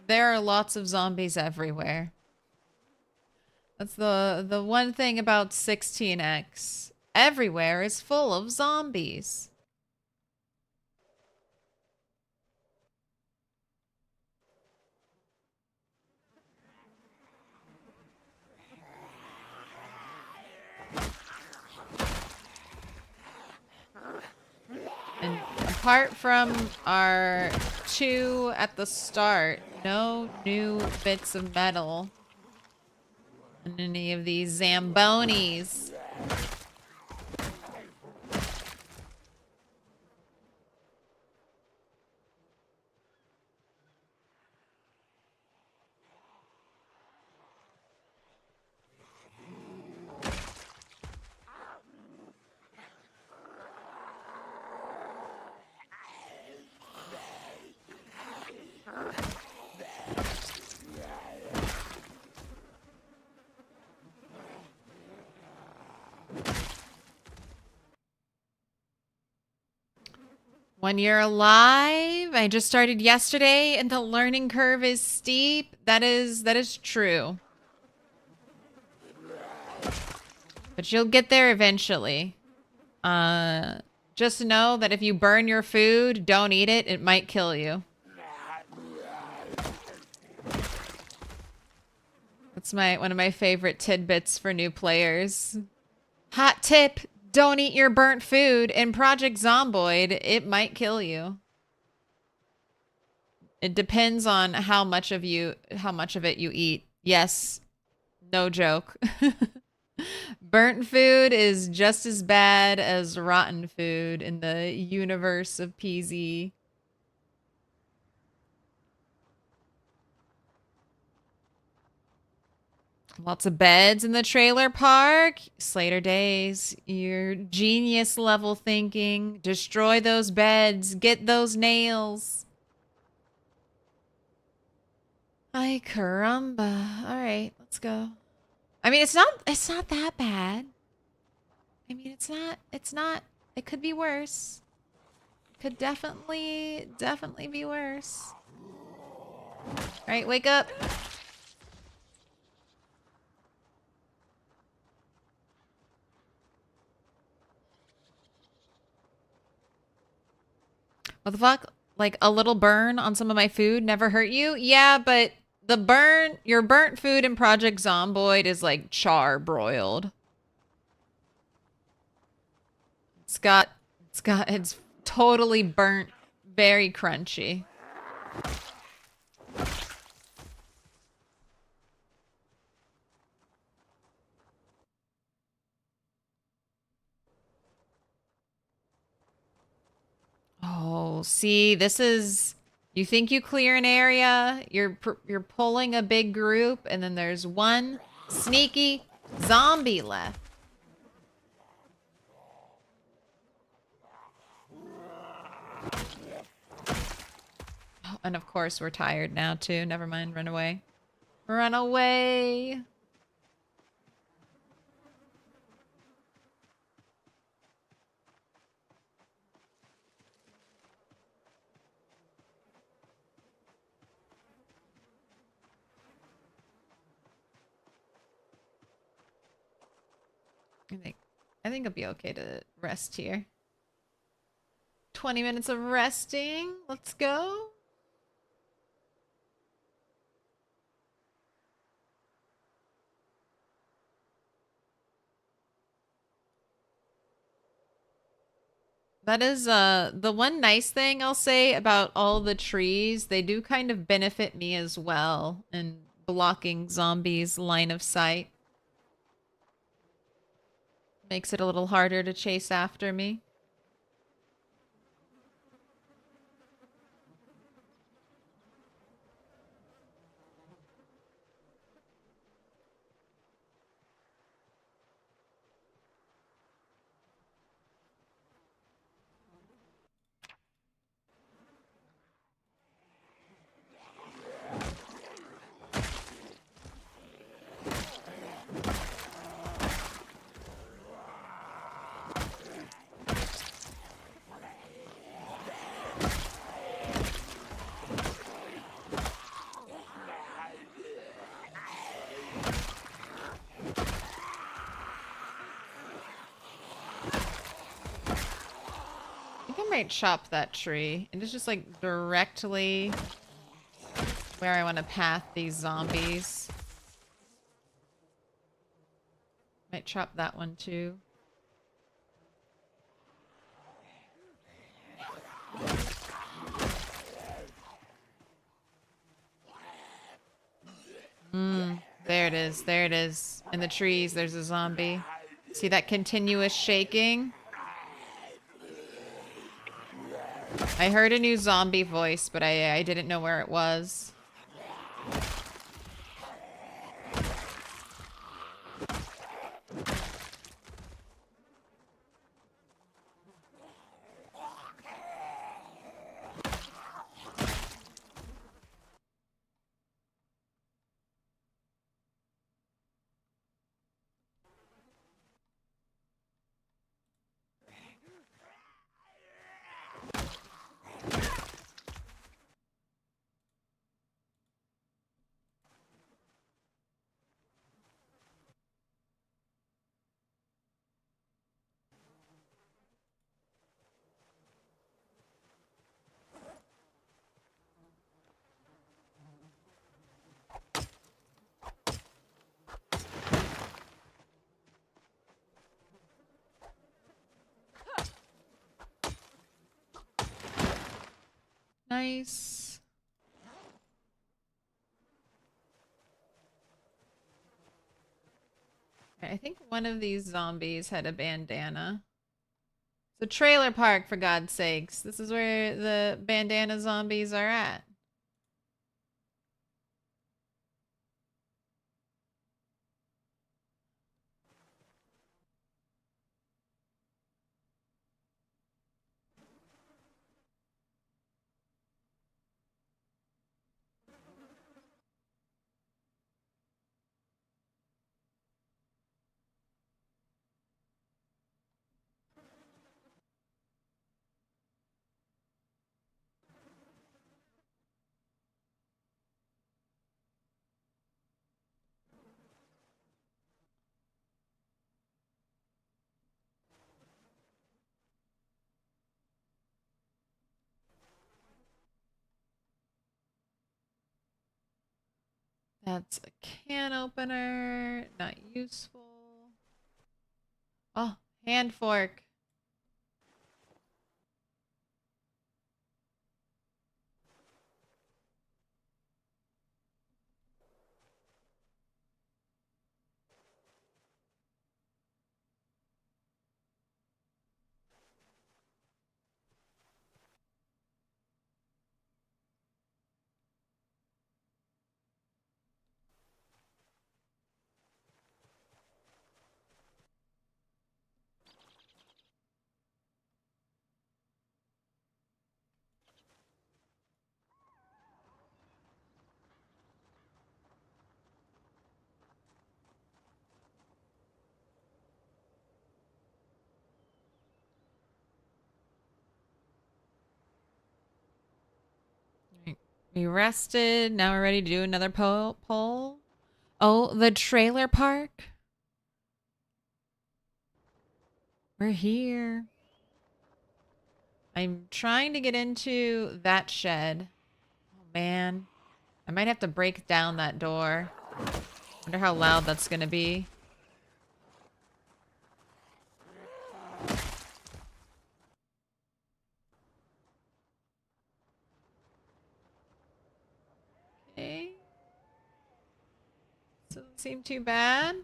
there are lots of zombies everywhere. That's the one thing about 16x. Everywhere is full of zombies. And apart from our 2 at the start, no new bits of metal in any of these Zambonis. When you're alive, I just started yesterday and the learning curve is steep. That is true. But you'll get there eventually. Just know that if you burn your food, don't eat it. It might kill you. That's one of my favorite tidbits for new players. Hot tip. Don't eat your burnt food. In Project Zomboid, it might kill you. It depends on how much of it you eat. Yes, no joke. Burnt food is just as bad as rotten food in the universe of PZ. Lots of beds in the trailer park. Slater Days, your genius level thinking. Destroy those beds. Get those nails. Ay, caramba. All right, let's go. I mean, it's not that bad. I mean, it's not, it could be worse. Could definitely be worse. All right, wake up. What the fuck? Like a little burn on some of my food never hurt you? Yeah, but your burnt food in Project Zomboid is like char broiled. It's totally burnt, very crunchy. Oh, see, this is, you think you clear an area, you're pulling a big group, and then there's one sneaky zombie left. Oh, and of course, we're tired now, too. Never mind, run away. Run away! I think it'll be okay to rest here. 20 minutes of resting. Let's go. That is the one nice thing I'll say about all the trees. They do kind of benefit me as well in blocking zombies' line of sight. Makes it a little harder to chase after me. might chop that tree. And it's just like directly where I want to path these zombies. Might chop that one too. There it is. There it is. In the trees, there's a zombie. See that continuous shaking? I heard a new zombie voice, but I didn't know where it was. Nice. I think one of these zombies had a bandana. It's a trailer park, for God's sakes. This is where the bandana zombies are at. That's a can opener. Not useful. Oh, hand fork. We rested. Now we're ready to do another poll. Oh, the trailer park. We're here. I'm trying to get into that shed. Oh, man. I might have to break down that door. Wonder how loud that's gonna be. Okay. Doesn't seem too bad.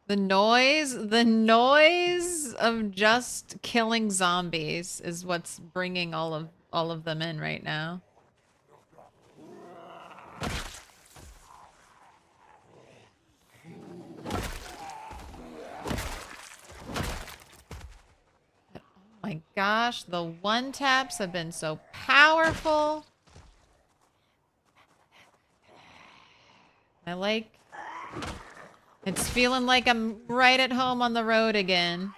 The noise of just killing zombies is what's bringing all of them in right now. Oh my gosh, the one taps have been so powerful. I like... It's feeling like I'm right at home on the road again.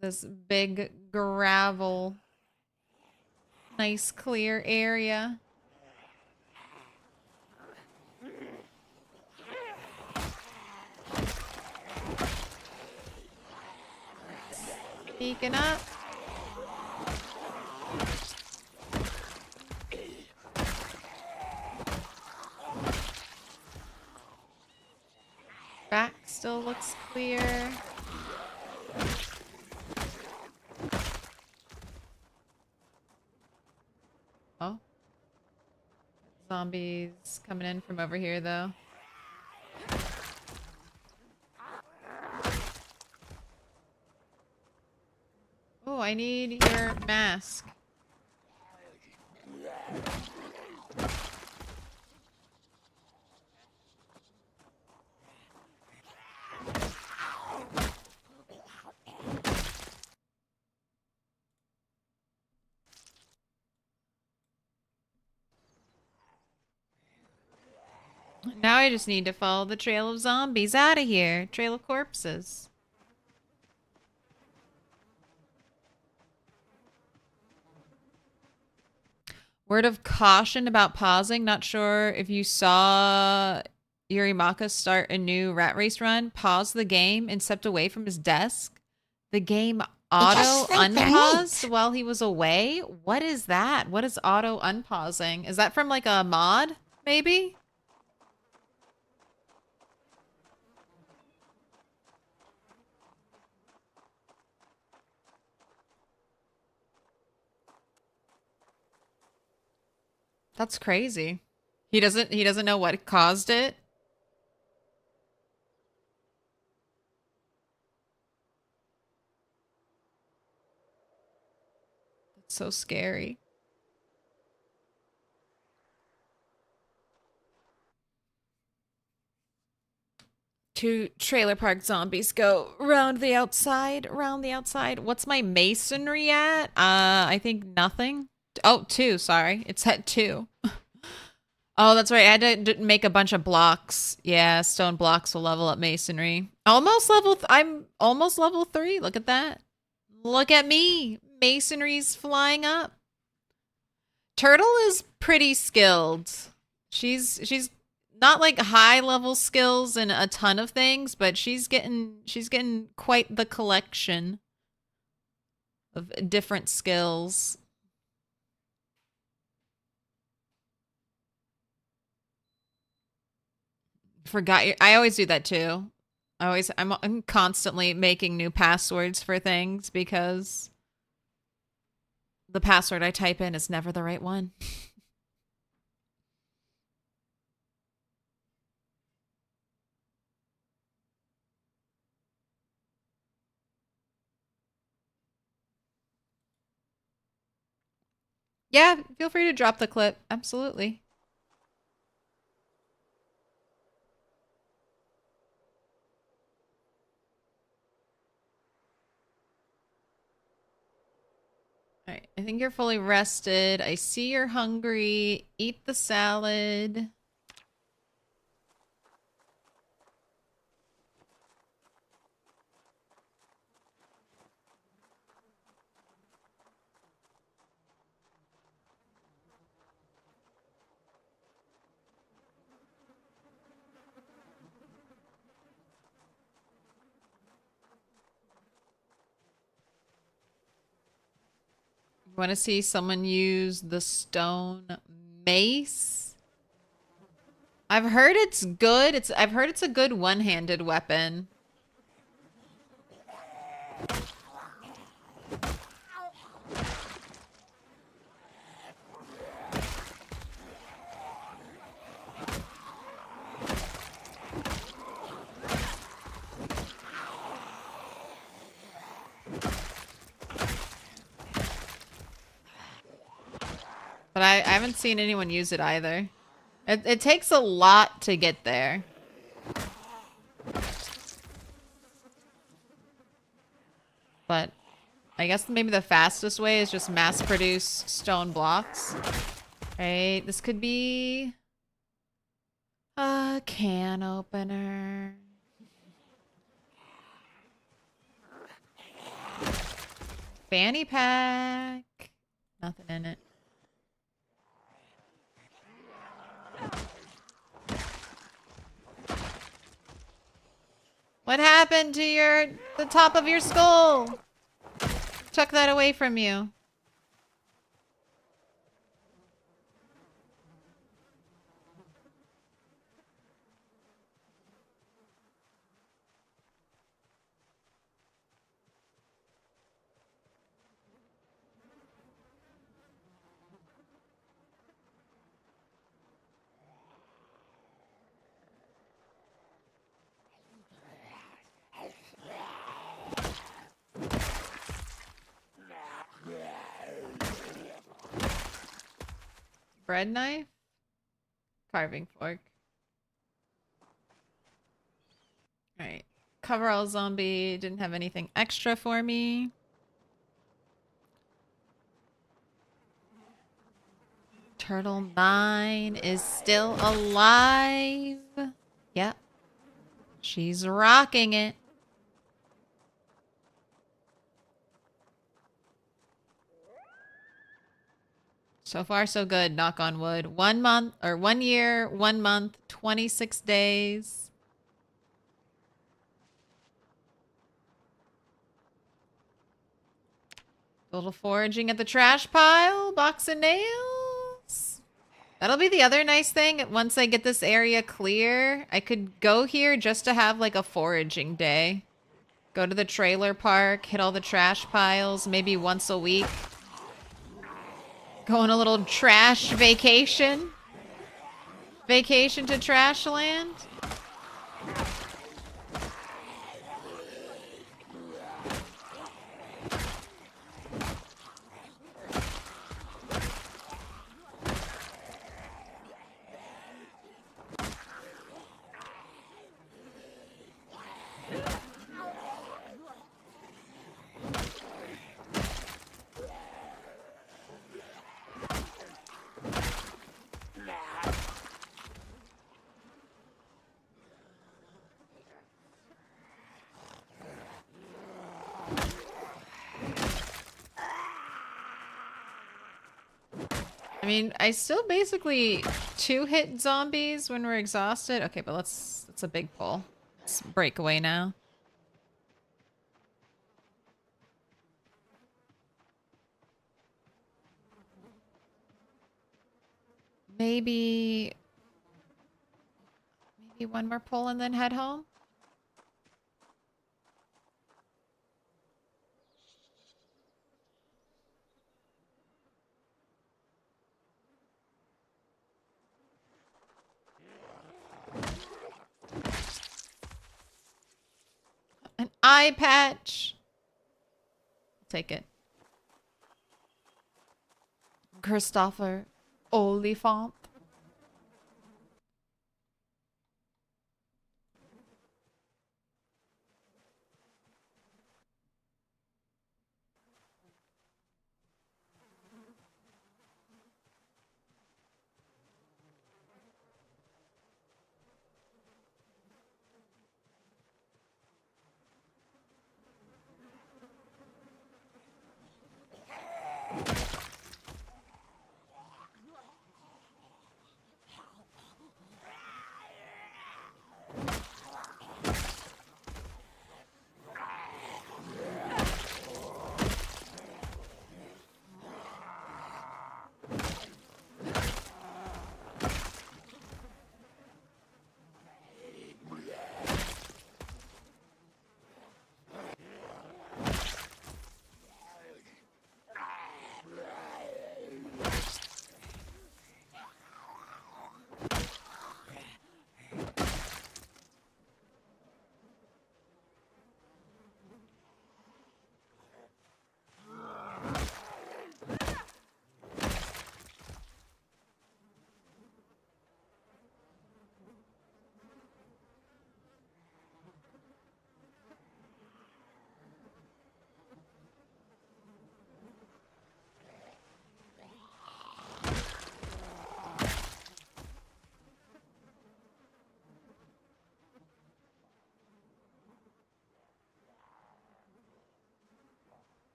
This big gravel. Nice clear area. Sneaking up. Back still looks clear. Oh. Zombies coming in from over here, though. Oh, I need your mask. Now I just need to follow the trail of zombies out of here. Trail of corpses. Word of caution about pausing. Not sure if you saw Yurimaka start a new rat race run. Pause the game and stepped away from his desk. The game auto unpaused while he was away. What is that? What is auto unpausing? Is that from like a mod? Maybe? That's crazy. He doesn't know what caused it. That's so scary. Two trailer park zombies go round the outside, What's my masonry at? I think nothing. Oh, 2, sorry. It's at 2. Oh, that's right. I had to make a bunch of blocks. Yeah, stone blocks will level up masonry. I'm almost level 3. Look at that. Look at me. Masonry's flying up. Turtle is pretty skilled. She's not like high level skills in a ton of things, but she's getting quite the collection of different skills. I always do that too. I'm constantly making new passwords for things because the password I type in is never the right one. Yeah, feel free to drop the clip. Absolutely. All right, I think you're fully rested. I see you're hungry. Eat the salad. Want to see someone use the stone mace? I've heard it's good. I've heard it's a good one-handed weapon. But I haven't seen anyone use it either. It takes a lot to get there. But I guess maybe the fastest way is just mass produce stone blocks. Right, this could be A can opener. Fanny pack. Nothing in it. What happened to the top of your skull? Took that away from you. Bread knife? Carving fork. Alright. Coverall zombie didn't have anything extra for me. Turtle 9 is still alive. Yep. She's rocking it. So far, so good. Knock on wood. 1 month, or 1 year, 1 month, 26 days. A little foraging at the trash pile. Box of nails. That'll be the other nice thing. Once I get this area clear, I could go here just to have like a foraging day. Go to the trailer park, hit all the trash piles, maybe once a week. Go on a little trash vacation. Vacation to Trashland. I mean, I still basically 2-hit zombies when we're exhausted. Okay, but that's a big pull. Let's break away now. Maybe one more pull and then head home. An eye patch. Take it. Christopher Oliphant.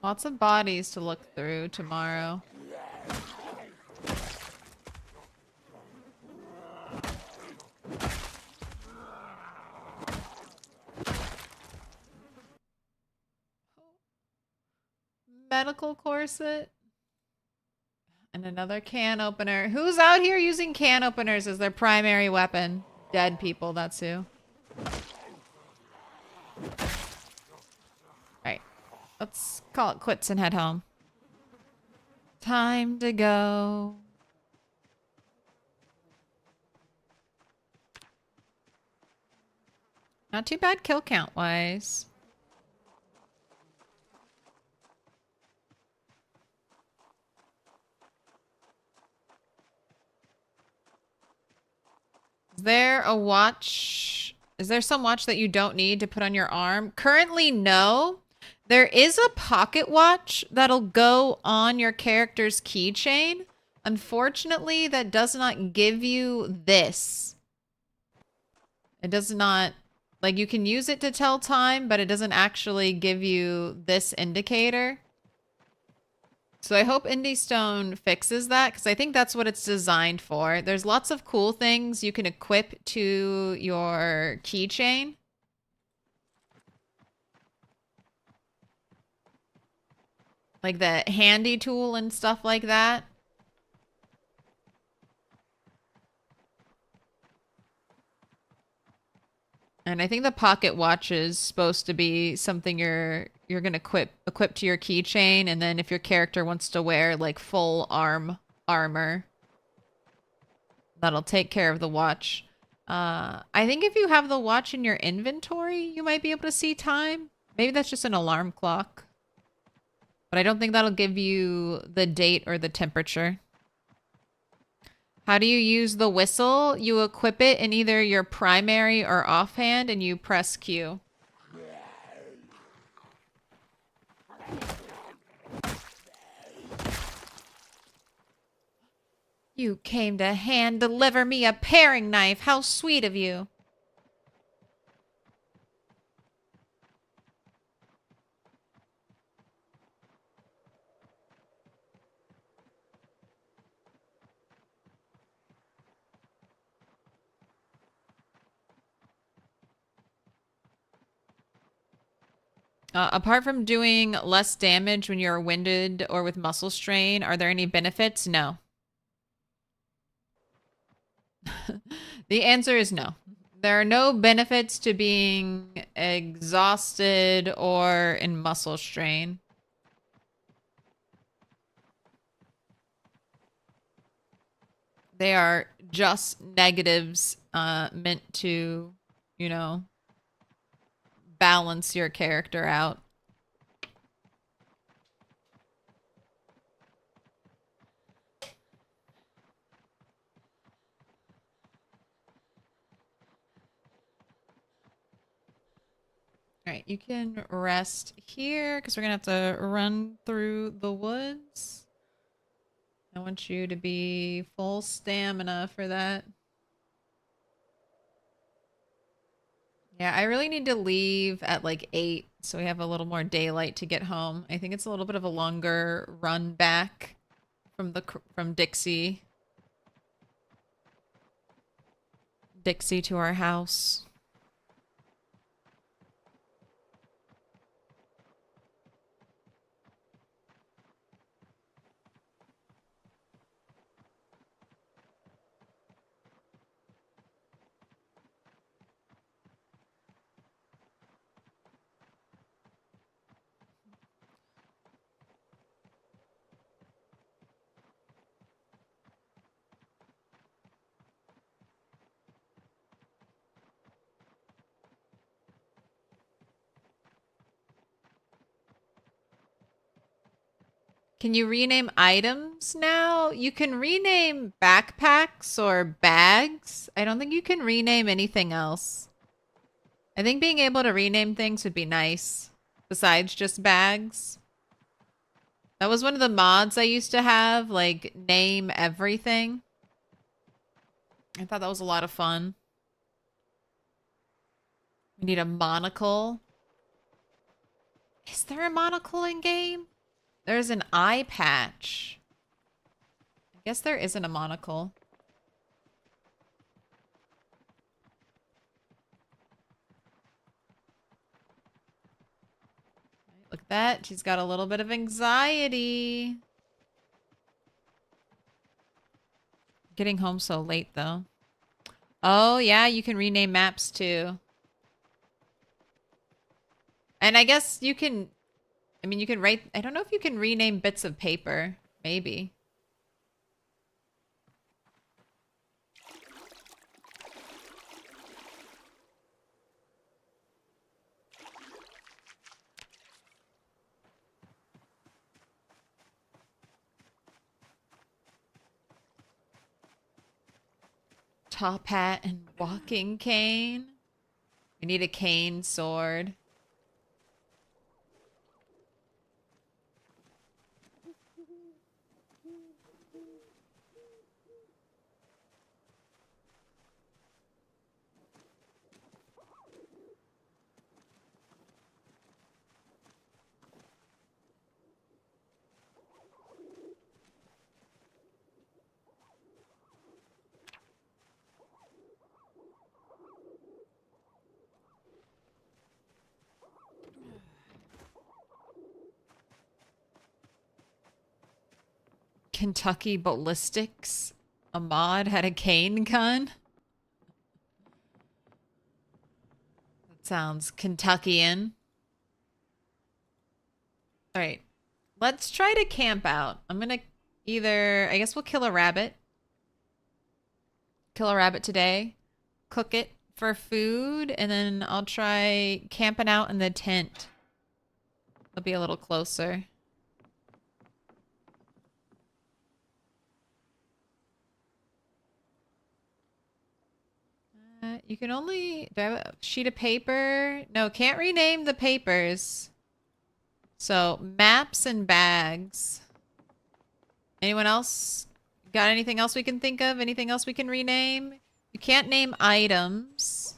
Lots of bodies to look through tomorrow. Medical corset. And another can opener. Who's out here using can openers as their primary weapon? Dead people, that's who. Right. Let's call it quits and head home. Time to go. Not too bad kill count wise. Is there a watch? Is there some watch that you don't need to put on your arm? Currently, no. There is a pocket watch that'll go on your character's keychain. Unfortunately, that does not give you this. It does not, like, you can use it to tell time, but it doesn't actually give you this indicator. So I hope Indie Stone fixes that, because I think that's what it's designed for. There's lots of cool things you can equip to your keychain. Like the handy tool and stuff like that. And I think the pocket watch is supposed to be something you're gonna equip to your keychain, and then if your character wants to wear like full armor, that'll take care of the watch. I think if you have the watch in your inventory, you might be able to see time. Maybe that's just an alarm clock. But I don't think that'll give you the date or the temperature. How do you use the whistle? You equip it in either your primary or offhand, and you press Q. You came to hand deliver me a paring knife. How sweet of you. Apart from doing less damage when you're winded or with muscle strain, are there any benefits? No. The answer is no. There are no benefits to being exhausted or in muscle strain. They are just negatives meant to, you know, balance your character out. All right, you can rest here because we're gonna have to run through the woods. I want you to be full stamina for that. Yeah, I really need to leave at like 8 so we have a little more daylight to get home. I think it's a little bit of a longer run back from Dixie to our house. Can you rename items now? You can rename backpacks or bags. I don't think you can rename anything else. I think being able to rename things would be nice, besides just bags. That was one of the mods I used to have, like, name everything. I thought that was a lot of fun. We need a monocle. Is there a monocle in game? There's an eye patch. I guess there isn't a monocle. Look at that. She's got a little bit of anxiety. Getting home so late, though. Oh, yeah, you can rename maps, too. And I guess you can... I mean, you can write... I don't know if you can rename bits of paper. Maybe. Top hat and walking cane. We need a cane sword. Kentucky ballistics. Ahmad had a cane gun. That sounds Kentuckian. All right. Let's try to camp out. I'm going to either... I guess we'll kill a rabbit. Kill a rabbit today. Cook it for food. And then I'll try camping out in the tent. It'll be a little closer. You can only... Do I have a sheet of paper? No, can't rename the papers. So, maps and bags. Anyone else? Got anything else we can think of? Anything else we can rename? You can't name items.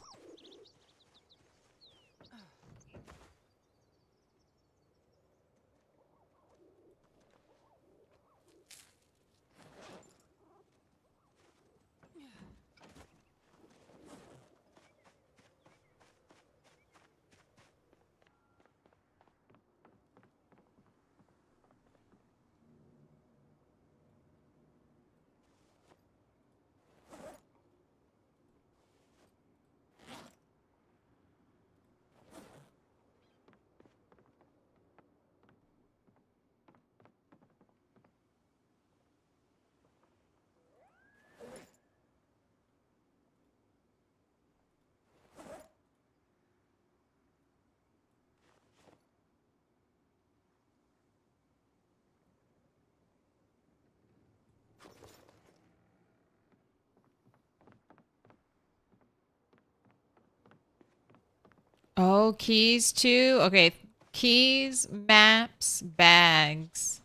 Oh, keys too? Okay. Keys, maps, bags.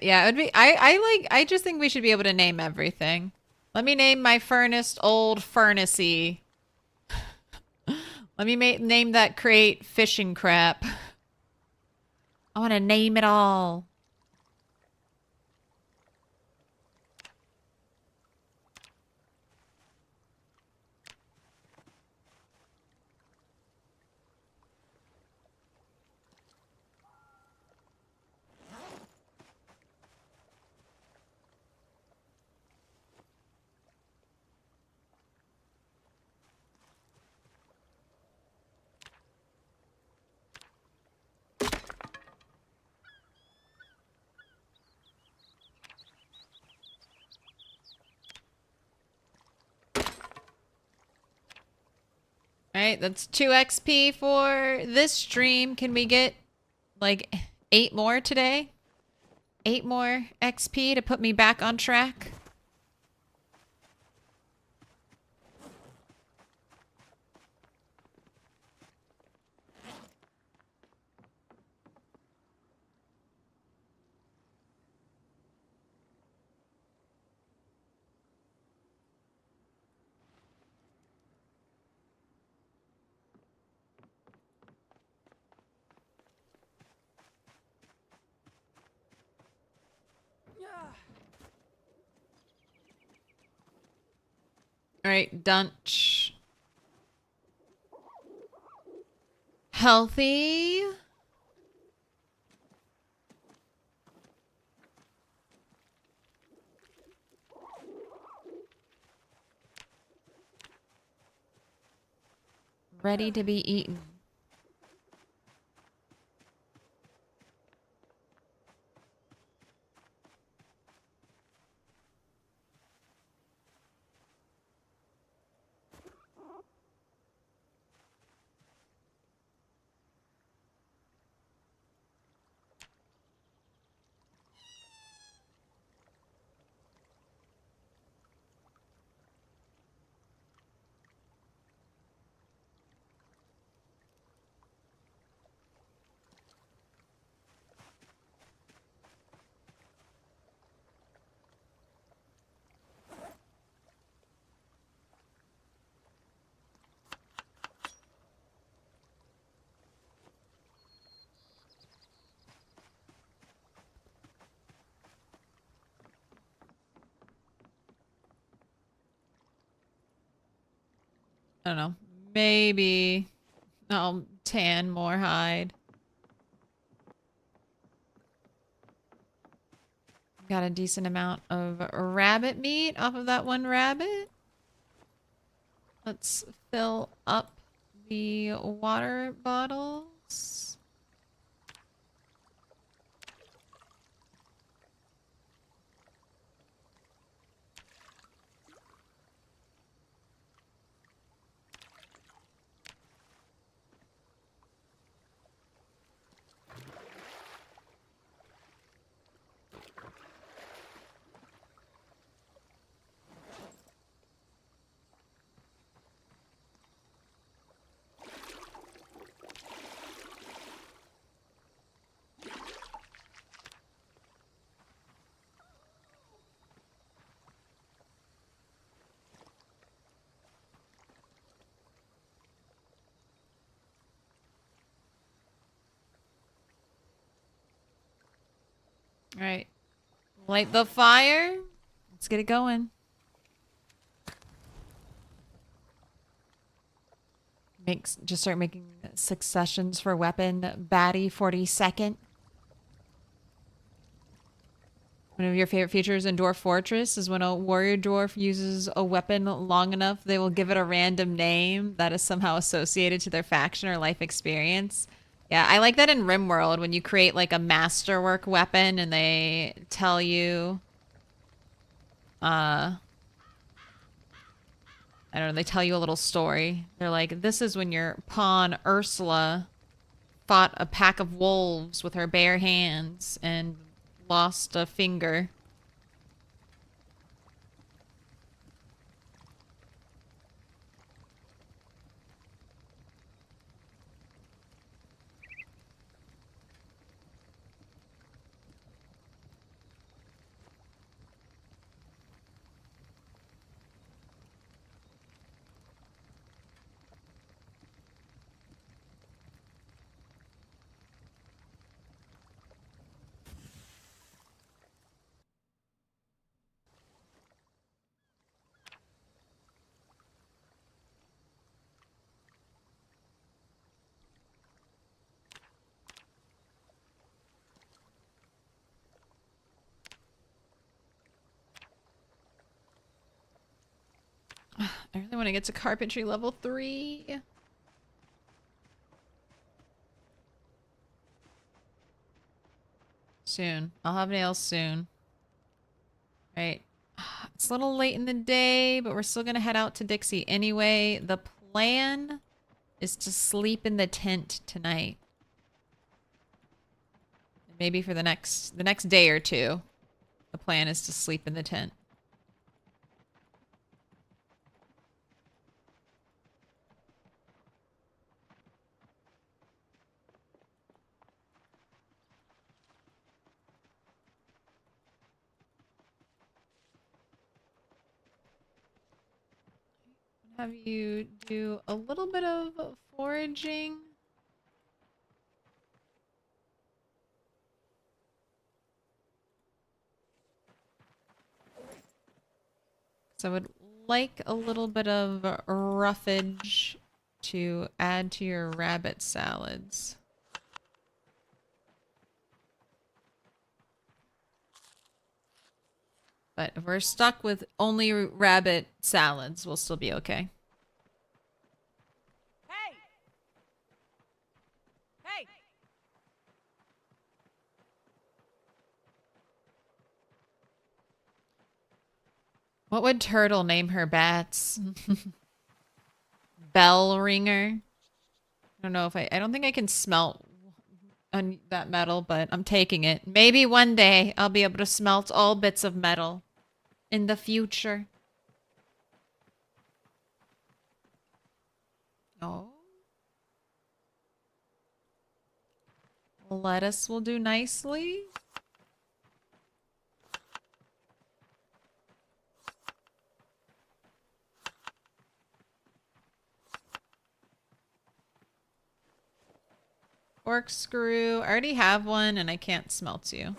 Yeah, it would be... I just think we should be able to name everything. Let me name my furnace Old Furnacey. Let me name that crate Fishing Crap. I want to name it all. Alright, that's 2 XP for this stream. Can we get, like, 8 more today? 8 more XP to put me back on track. All right, Dunch. Healthy. Ready to be eaten. I don't know. Maybe I'll tan more hide. Got a decent amount of rabbit meat off of that one rabbit. Let's fill up the water bottles. All right. Light the fire. Let's get it going. Just start making successions for weapon. B42.7. One of your favorite features in Dwarf Fortress is when a warrior dwarf uses a weapon long enough, they will give it a random name that is somehow associated to their faction or life experience. Yeah, I like that in RimWorld when you create like a masterwork weapon and they tell you, I don't know, they tell you a little story. They're like, this is when your pawn Ursula fought a pack of wolves with her bare hands and lost a finger. I really want to get to carpentry level 3. Soon. I'll have nails soon. Right. It's a little late in the day, but we're still going to head out to Dixie anyway. The plan is to sleep in the tent tonight. maybe for the next day or two. The plan is to sleep in the tent. Have you do a little bit of foraging. So I would like a little bit of roughage to add to your rabbit salads. But if we're stuck with only rabbit salads, we'll still be okay. Hey! Hey! What would Turtle name her bats? Bell ringer. I don't know if I don't think I can smelt on that metal, but I'm taking it. Maybe one day I'll be able to smelt all bits of metal in the future. Oh. Lettuce will do nicely. Corkscrew. I already have one and I can't smelt you.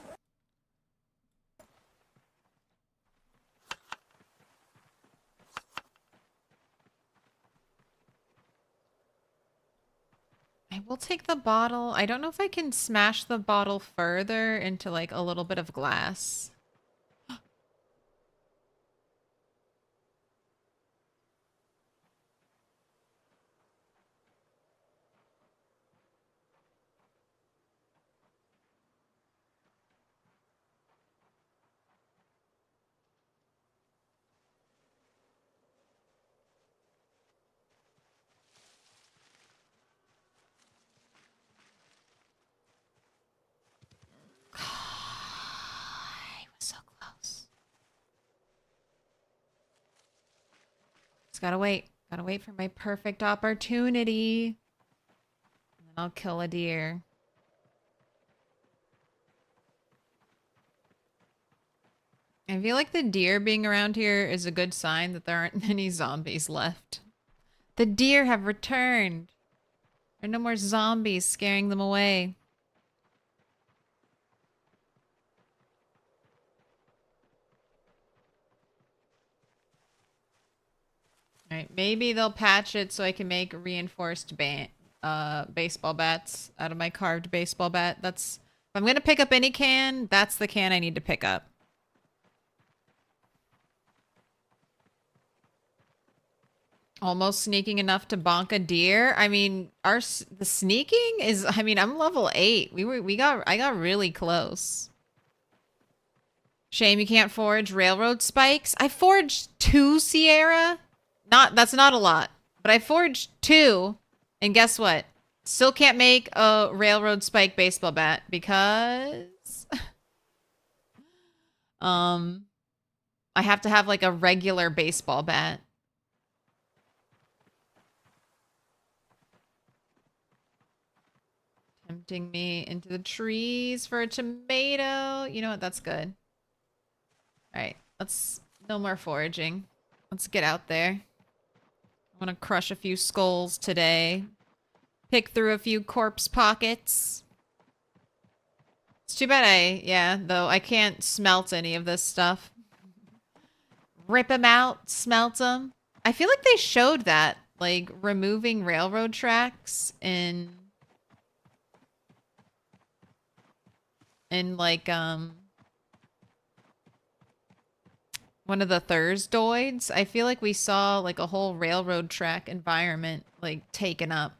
I will take the bottle. I don't know if I can smash the bottle further into like a little bit of glass. I was so close. Just gotta wait. Gotta wait for my perfect opportunity. And then I'll kill a deer. I feel like the deer being around here is a good sign that there aren't any zombies left. The deer have returned. There are no more zombies scaring them away. Alright, maybe they'll patch it so I can make reinforced baseball bats out of my carved baseball bat. That's... If I'm gonna pick up any can, that's the can I need to pick up. Almost sneaking enough to bonk a deer. I mean, the sneaking is... I mean, I'm level 8. I got really close. Shame you can't forge railroad spikes. I forged 2, Sierra. That's not a lot, but I forged 2, and guess what? Still can't make a railroad spike baseball bat because I have to have like a regular baseball bat. Tempting me into the trees for a tomato. You know what? That's good. All right, no more foraging. Let's get out there. I want to crush a few skulls today. Pick through a few corpse pockets. It's too bad though I can't smelt any of this stuff. Rip them out, smelt them. I feel like they showed that, like removing railroad tracks in like one of the Thursdoids. I feel like we saw like a whole railroad track environment like taken up.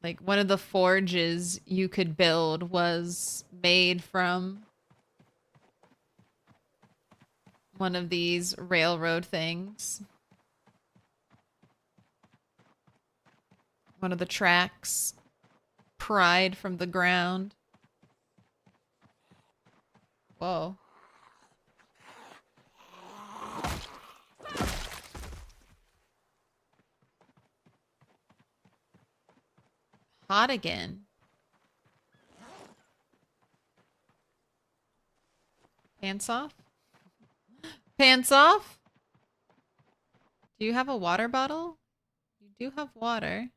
Like one of the forges you could build was made from one of these railroad things. One of the tracks. cried from the ground. Whoa. Hot again. Pants off? Pants off? Do you have a water bottle? You do have water.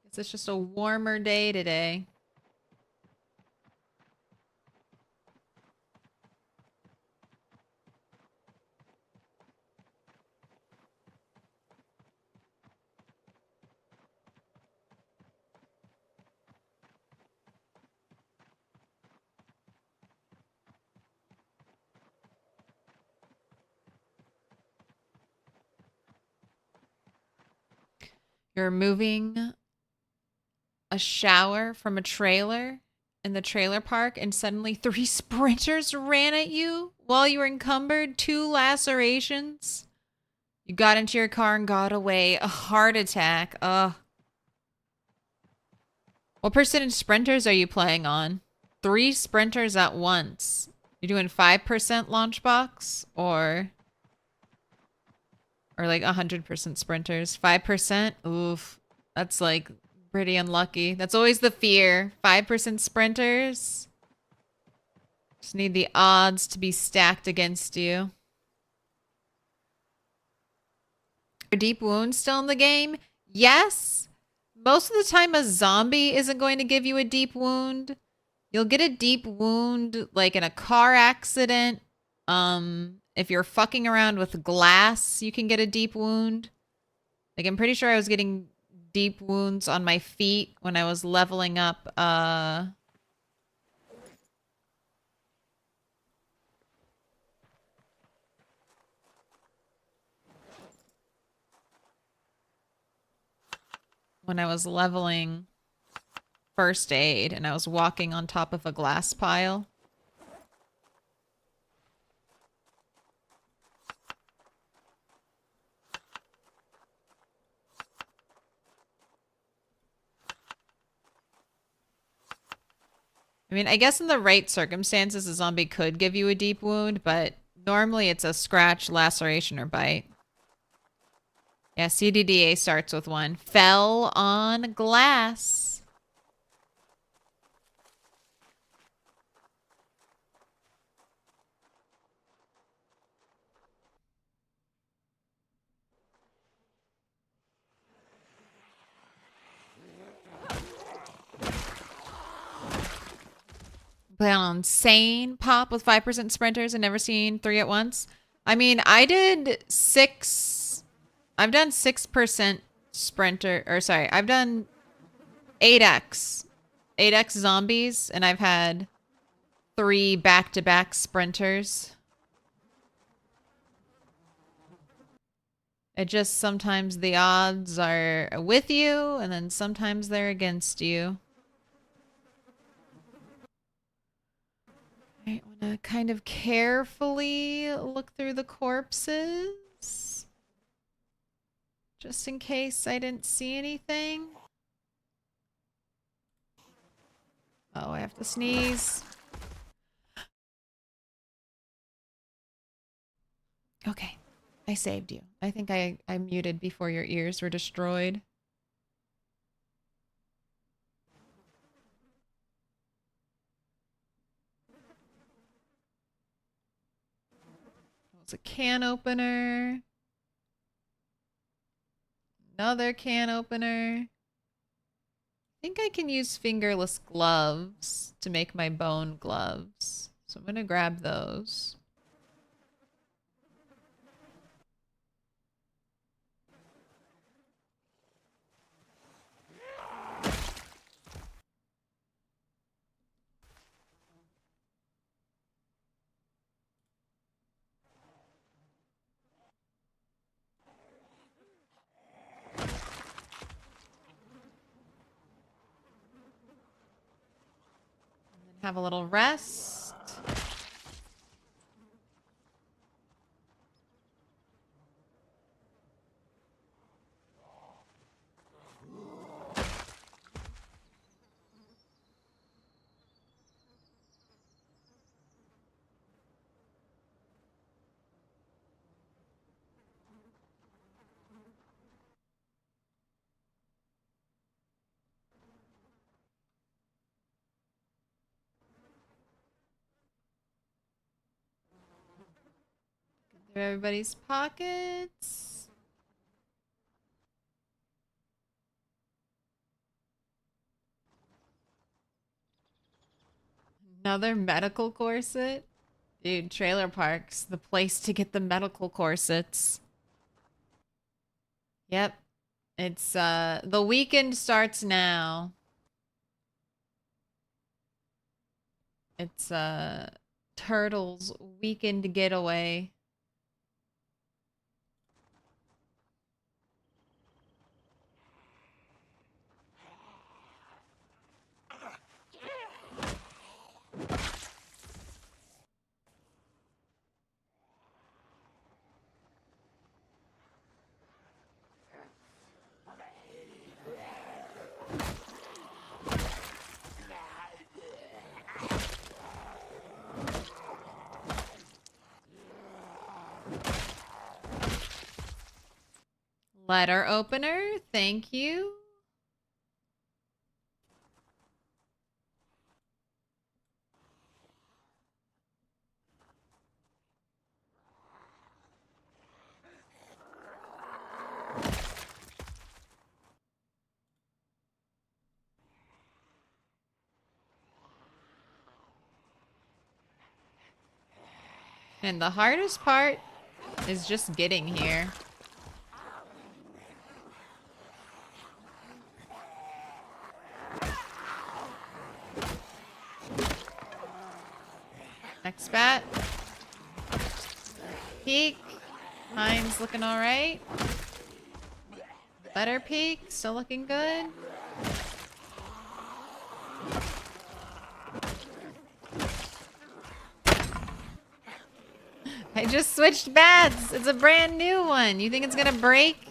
Guess it's just a warmer day today. You're moving a shower from a trailer in the trailer park and suddenly 3 sprinters ran at you while you were encumbered, 2 lacerations. You got into your car and got away. A heart attack. Ugh. What percentage sprinters are you playing on? 3 sprinters at once. You're doing 5% launch box or like 100% sprinters. 5%? Oof. That's like pretty unlucky. That's always the fear. 5% sprinters. Just need the odds to be stacked against you. Are deep wounds still in the game? Yes. Most of the time a zombie isn't going to give you a deep wound. You'll get a deep wound like in a car accident. If you're fucking around with glass, you can get a deep wound. Like I'm pretty sure I was getting deep wounds on my feet when I was leveling up when I was leveling first aid and I was walking on top of a glass pile. I mean, I guess in the right circumstances, a zombie could give you a deep wound, but normally it's a scratch, laceration, or bite. Yeah, CDDA starts with 1. Fell on glass. Play on insane pop with 5% sprinters and never seen 3 at once. I mean, I did 6. I've done 6% sprinter, or sorry, I've done 8x. 8x zombies, and I've had 3 back-to-back sprinters. It just sometimes the odds are with you, and then sometimes they're against you. I want to kind of carefully look through the corpses. Just in case I didn't see anything. Oh, I have to sneeze. Okay. I saved you. I think I muted before your ears were destroyed. It's a can opener. Another can opener. I think I can use fingerless gloves to make my bone gloves. So I'm gonna grab those. Have a little rest. Through everybody's pockets. Another medical corset? Dude, trailer parks, the place to get the medical corsets. Yep. It's, the weekend starts now. It's, Turtle's weekend getaway. Letter opener, thank you. And the hardest part is just getting here. Next bat. Peek. Mine's looking alright. Better peek. Still looking good. I just switched bats. It's a brand new one. You think it's gonna break?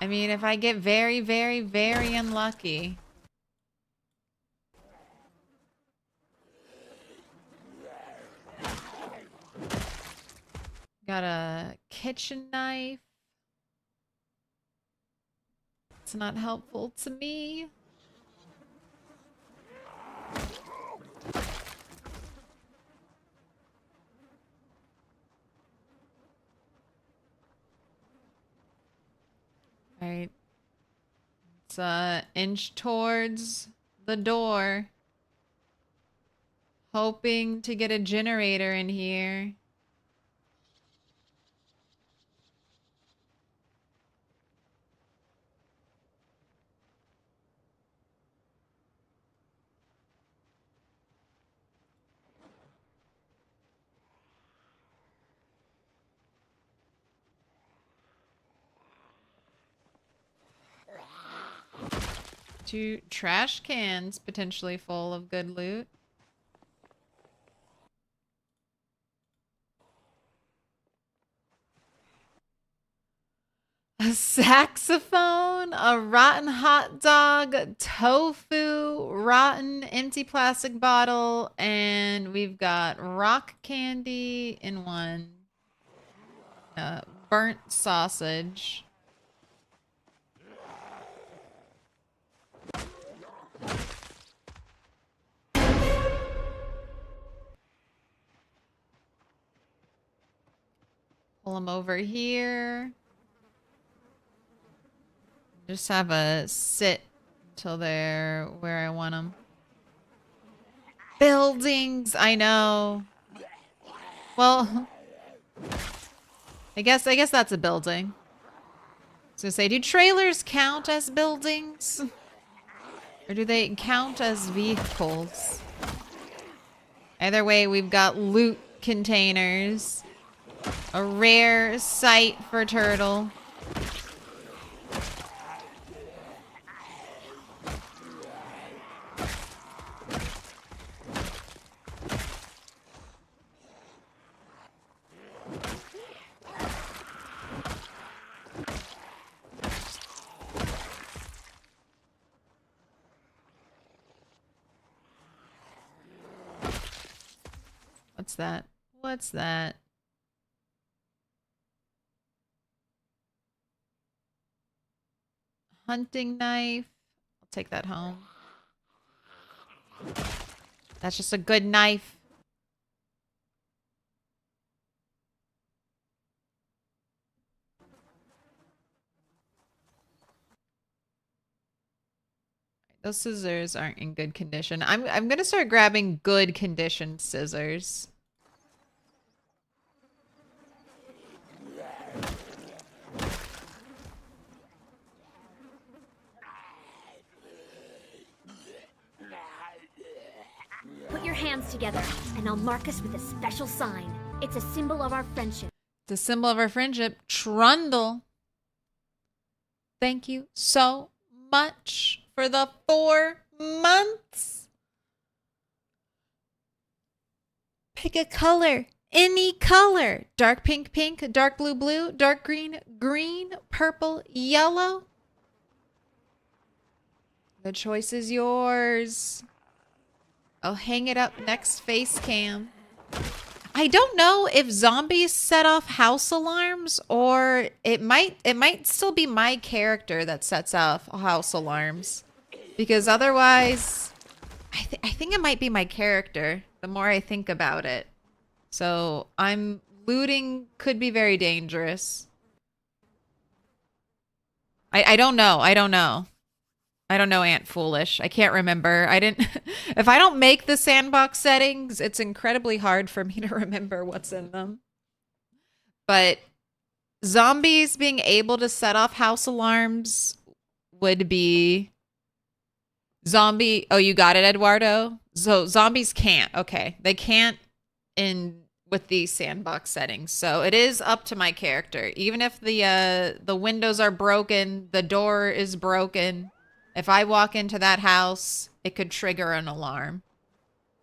I mean, if I get very, very, very unlucky. Got a kitchen knife. It's not helpful to me. Alright. Let's inch towards the door. Hoping to get a generator in here. Two trash cans potentially full of good loot. A saxophone, a rotten hot dog, tofu, rotten empty plastic bottle, and we've got rock candy in one. Burnt sausage. Pull them over here. Just have a sit until they're where I want them. Buildings, I know. Well, I guess that's a building. I was gonna say, do trailers count as buildings? Or do they count as vehicles? Either way, we've got loot containers. A rare sight for Turtle. What's that? What's that? Hunting knife. I'll take that home. That's just a good knife. Those scissors aren't in good condition. I'm gonna start grabbing good condition scissors. Put your hands together, and I'll mark us with a special sign. It's a symbol of our friendship. The symbol of our friendship, Trundle. Thank you so much for the 4 months. Pick a color, any color. Dark pink, pink, dark blue, blue, dark green, green, purple, yellow. The choice is yours. I'll hang it up next face cam. I don't know if zombies set off house alarms, or it might still be my character that sets off house alarms, because otherwise I think it might be my character the more I think about it. So looting could be very dangerous. I don't know. I don't know, Aunt Foolish. I can't remember. If I don't make the sandbox settings, it's incredibly hard for me to remember what's in them. But zombies being able to set off house alarms would be oh, you got it, Eduardo? So zombies can't. Okay. They can't with these sandbox settings. So it is up to my character. Even if the windows are broken, the door is broken, if I walk into that house, it could trigger an alarm.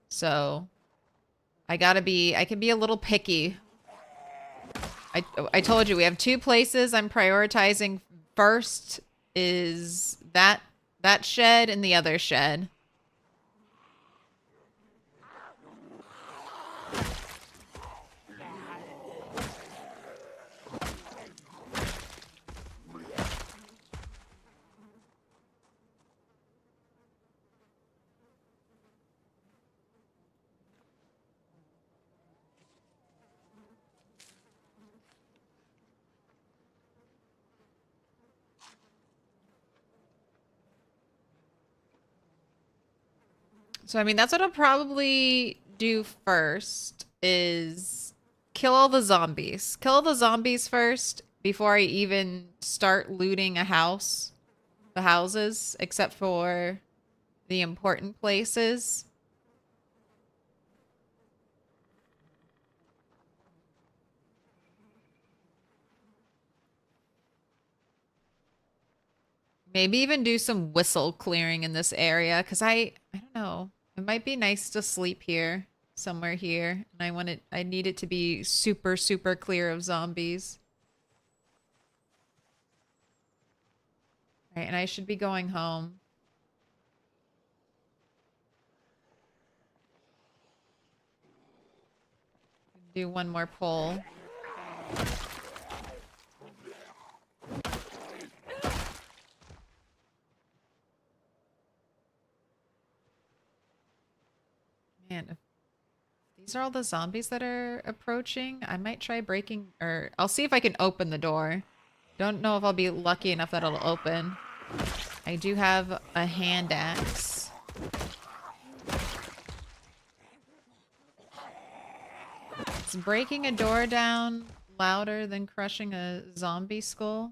So I can be a little picky. I told you we have 2 places I'm prioritizing. First is that shed and the other shed. So, I mean, that's what I'll probably do first, is kill all the zombies. Kill all the zombies first before I even start looting the houses, except for the important places. Maybe even do some whistle clearing in this area, because I don't know. It might be nice to sleep here, somewhere here. And I need it to be super, super clear of zombies. Right, and I should be going home. Do one more pull. Man, if these are all the zombies that are approaching, I might try breaking, or I'll see if I can open the door. Don't know if I'll be lucky enough that it'll open. I do have a hand axe. Is breaking a door down louder than crushing a zombie skull?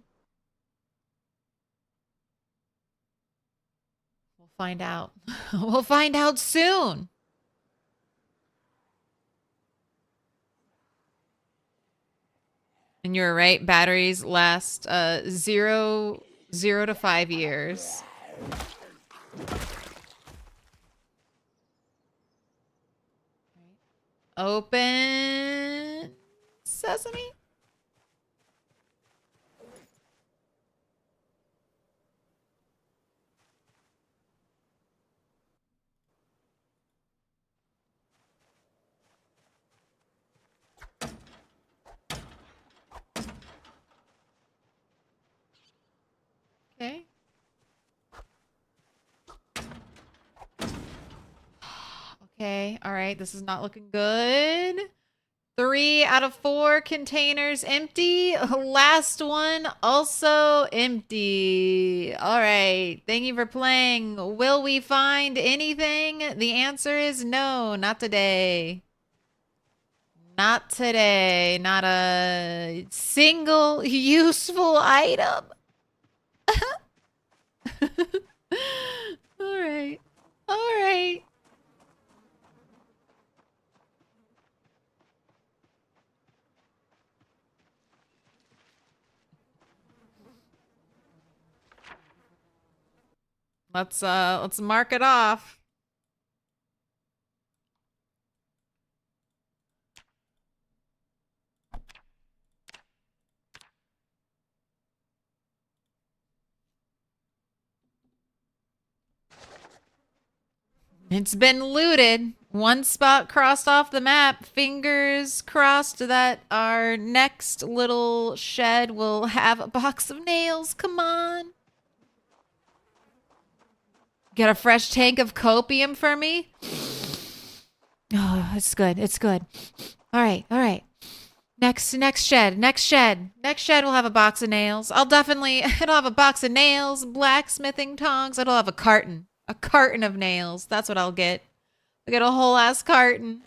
We'll find out. We'll find out soon. And you're right, batteries last 0 to 5 years. Open sesame. Okay. Okay, all right, this is not looking good. 3 out of 4 containers empty. Last one also empty. All right. Thank you for playing. Will we find anything? The answer is no, not today. Not today. Not a single useful item. All right. All right. Let's mark it off. It's been looted. One spot crossed off the map. Fingers crossed that our next little shed will have a box of nails. Come on. Get a fresh tank of copium for me? Oh, it's good. It's good. All right. All right. Next shed. Next shed will have a box of nails. It'll have a box of nails, blacksmithing tongs. It'll have a carton of nails. That's what I'll get. I'll get a whole ass carton.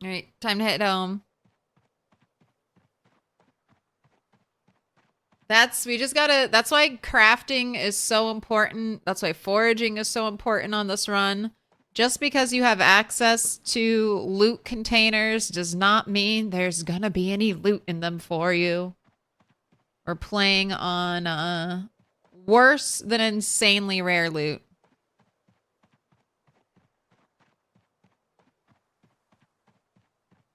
All right, time to head home. That's why crafting is so important. That's why foraging is so important on this run. Just because you have access to loot containers does not mean there's gonna be any loot in them for you. We're playing on worse than insanely rare loot.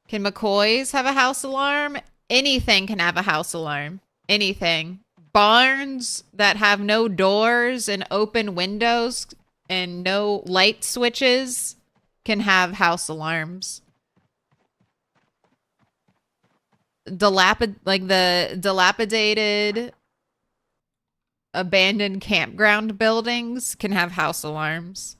Can McCoys have a house alarm? Anything can have a house alarm. Anything. Barns that have no doors and open windows and no light switches can have house alarms. The dilapidated abandoned campground buildings can have house alarms.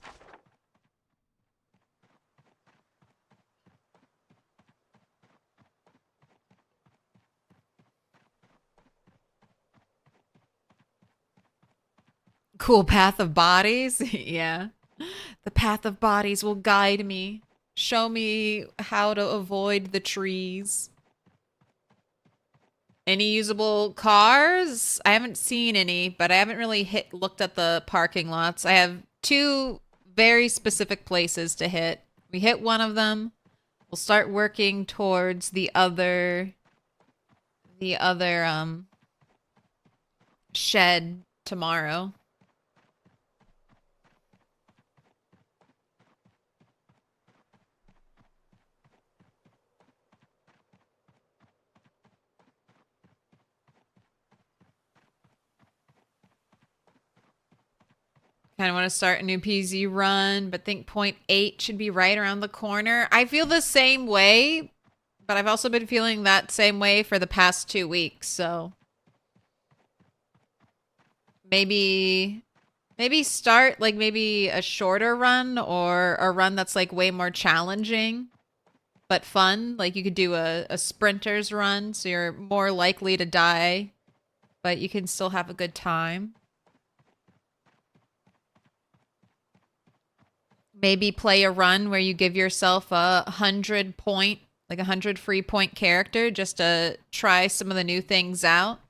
Cool path of bodies. Yeah. The path of bodies will guide me. Show me how to avoid the trees. Any usable cars? I haven't seen any, but I haven't really looked at the parking lots. I have 2 very specific places to hit. We hit one of them. We'll start working towards the other shed tomorrow. Kind of want to start a new PZ run, but think 0.8 should be right around the corner. I feel the same way, but I've also been feeling that same way for the past 2 weeks, so maybe start like maybe a shorter run or a run that's like way more challenging but fun. Like you could do a sprinter's run, so you're more likely to die, but you can still have a good time. Maybe play a run where you give yourself a 100 free point character just to try some of the new things out.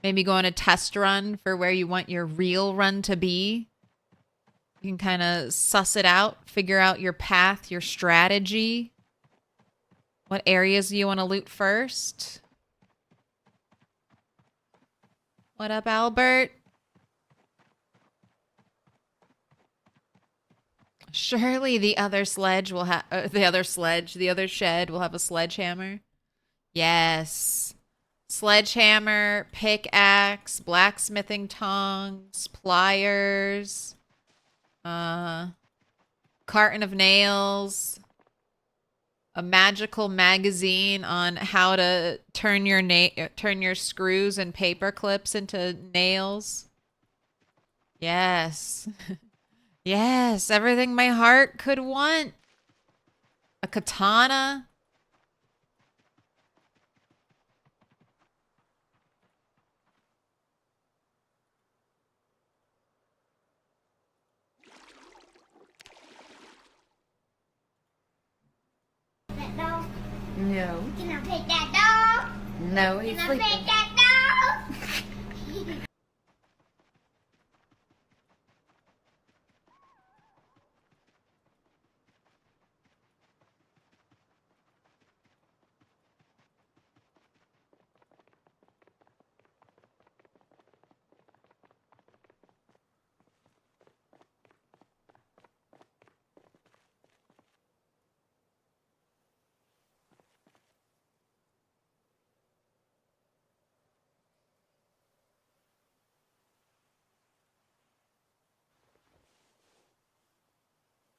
Maybe go on a test run for where you want your real run to be. You can kind of suss it out, figure out your path, your strategy. What areas do you want to loot first? What up, Albert? Surely the other shed will have a sledgehammer. Yes. Sledgehammer, pickaxe, blacksmithing tongs, pliers, carton of nails, a magical magazine on how to turn your screws and paper clips into nails. Yes. Yes, everything my heart could want. A katana. That dog? No. Can I pet that dog? No, he's Can I sleeping. pet that dog?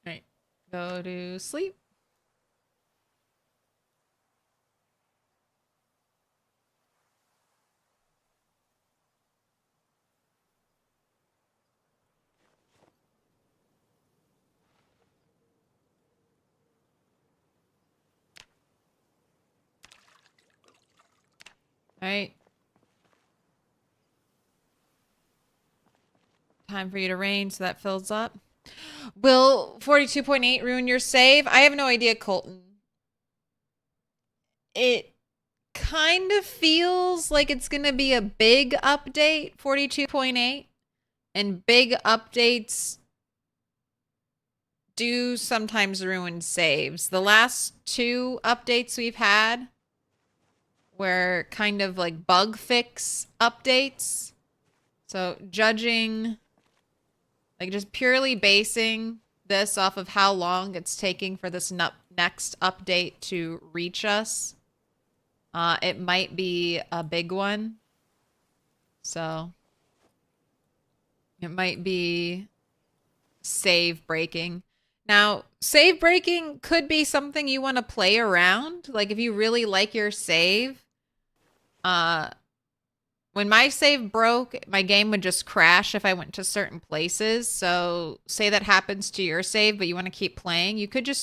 Right. Go to sleep. All right. Time for you to rain so that fills up. Will 42.8 ruin your save? I have no idea, Colton. It kind of feels like it's going to be a big update, 42.8. And big updates do sometimes ruin saves. The last two updates we've had were kind of like bug fix updates. So judging, like just purely basing this off of how long it's taking for this next update to reach us, it might be a big one. So it might be save breaking. Now, save breaking could be something you want to play around. Like if you really like your save, when my save broke, my game would just crash if I went to certain places. So say that happens to your save, but you want to keep playing, you could just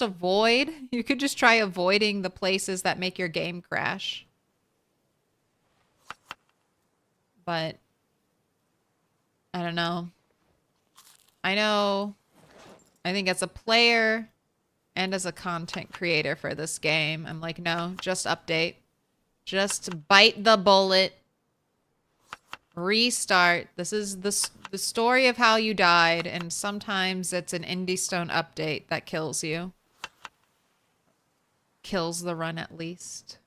try avoiding the places that make your game crash. But I don't know. I think as a player and as a content creator for this game, I'm like, no, just update. Just bite the bullet. Restart. This is the story of how you died, and sometimes it's an Indie Stone update that kills you. Kills the run at least.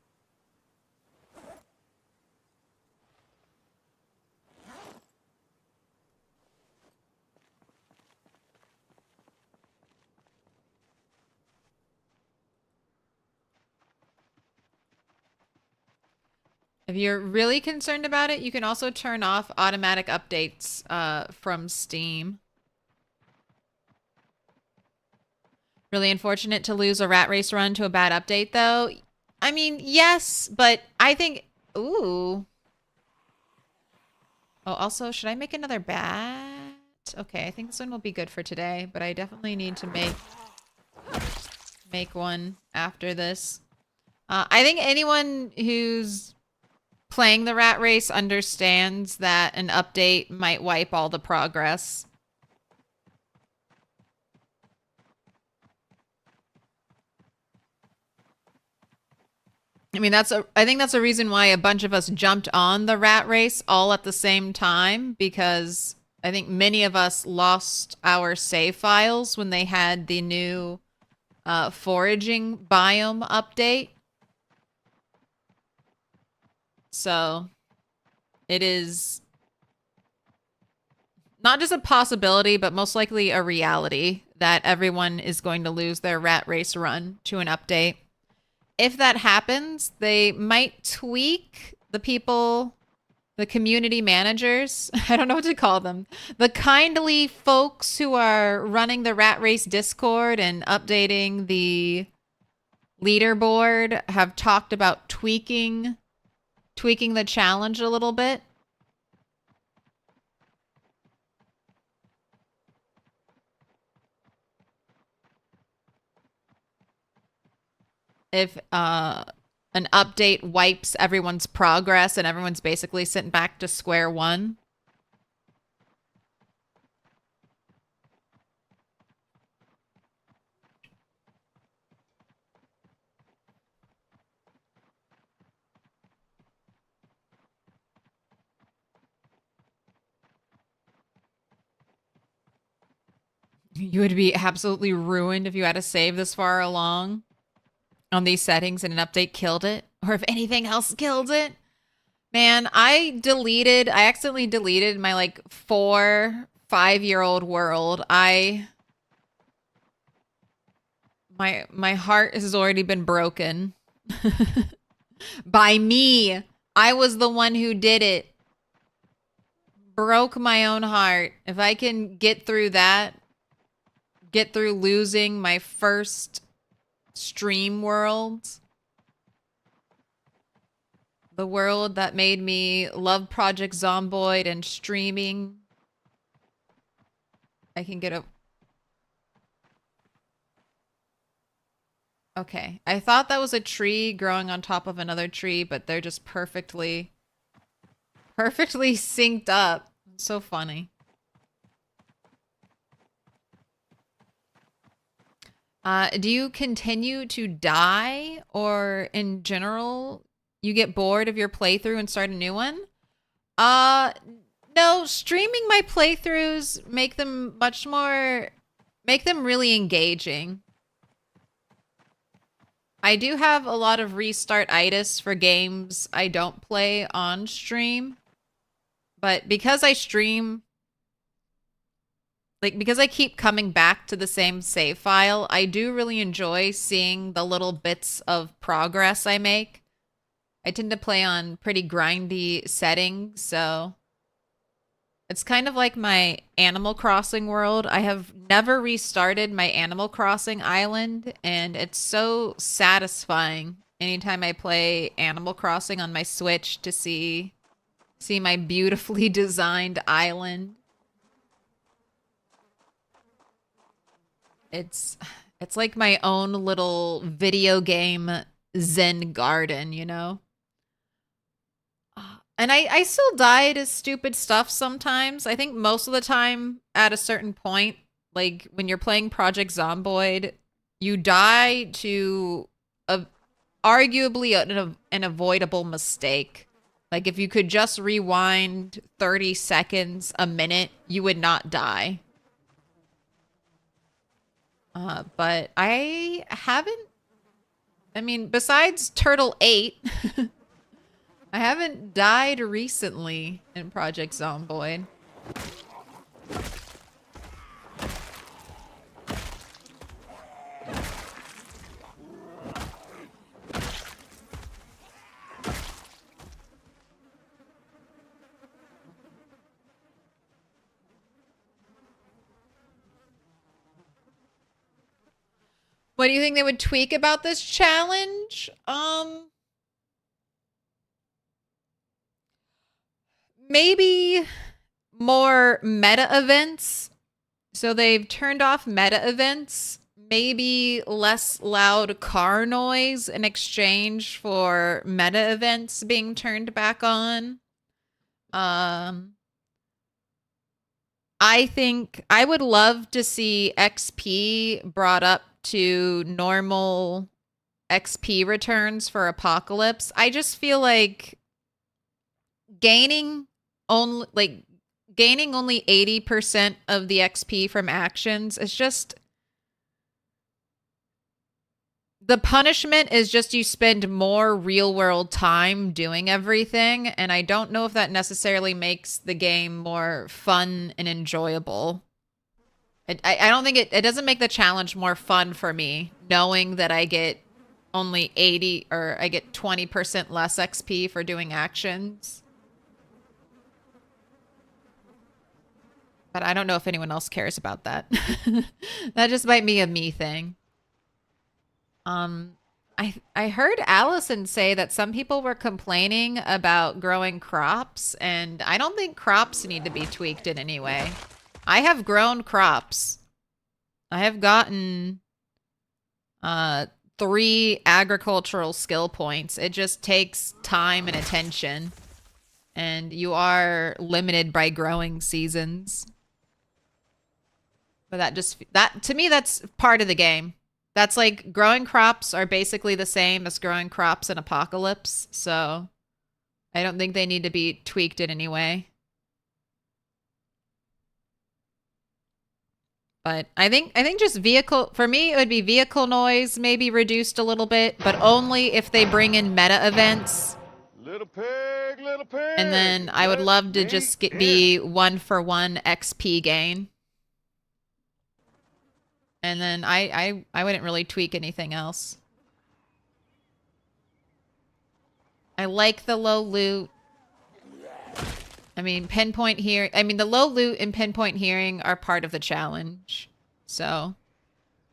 If you're really concerned about it, you can also turn off automatic updates from Steam. Really unfortunate to lose a rat race run to a bad update, though. I mean, yes, but I think... Ooh. Oh, also, should I make another bat? Okay, I think this one will be good for today, but I definitely need to make one after this. I think anyone who's playing the rat race understands that an update might wipe all the progress. I mean, I think that's a reason why a bunch of us jumped on the rat race all at the same time, because I think many of us lost our save files when they had the new foraging biome update. So it is not just a possibility, but most likely a reality that everyone is going to lose their rat race run to an update. If that happens, they might tweak the people, the community managers. I don't know what to call them. The kindly folks who are running the rat race Discord and updating the leaderboard have talked about tweaking the challenge a little bit. If an update wipes everyone's progress and everyone's basically sent back to square one. You would be absolutely ruined if you had to save this far along on these settings and an update killed it, or if anything else killed it. Man, I accidentally deleted my like 4-5-year-old world. My heart has already been broken by me. I was the one who did it. Broke my own heart. If I can get through that, get through losing my first stream world, the world that made me love Project Zomboid and streaming, I can get a... Okay, I thought that was a tree growing on top of another tree, but they're just perfectly synced up. It's so funny. Do you continue to die, or in general, you get bored of your playthrough and start a new one? No, streaming my playthroughs make them really engaging. I do have a lot of restart-itis for games I don't play on stream, but because I stream, like, because I keep coming back to the same save file, I do really enjoy seeing the little bits of progress I make. I tend to play on pretty grindy settings, so it's kind of like my Animal Crossing world. I have never restarted my Animal Crossing island, and it's so satisfying anytime I play Animal Crossing on my Switch to see my beautifully designed island. It's like my own little video game Zen garden, you know? And I still die to stupid stuff sometimes. I think most of the time at a certain point, like when you're playing Project Zomboid, you die to arguably an avoidable mistake. Like if you could just rewind 30 seconds a minute, you would not die. But I haven't, I mean, besides Turtle 8, I haven't died recently in Project Zomboid. What do you think they would tweak about this challenge? Maybe more meta events. So they've turned off meta events. Maybe less loud car noise in exchange for meta events being turned back on. I think I would love to see XP brought up to normal XP returns for Apocalypse. I just feel like gaining only 80% of the XP from actions is just, the punishment is just you spend more real world time doing everything, and I don't know if that necessarily makes the game more fun and enjoyable. I don't think it doesn't make the challenge more fun for me, knowing that I get only 80 or I get 20% less XP for doing actions. But I don't know if anyone else cares about that. That just might be a me thing. I heard Allison say that some people were complaining about growing crops, and I don't think crops need to be tweaked in any way. I have grown crops. I have gotten 3 agricultural skill points. It just takes time and attention. And you are limited by growing seasons. But that to me, that's part of the game. That's like growing crops are basically the same as growing crops in Apocalypse. So I don't think they need to be tweaked in any way. But I think just vehicle, for me, it would be vehicle noise maybe reduced a little bit, but only if they bring in meta events. Little pig, little pig. And then I would love to just be 1-for-1 XP gain. And then I wouldn't really tweak anything else. I like the low loot. I mean, pinpoint here. I mean, the low loot and pinpoint hearing are part of the challenge. So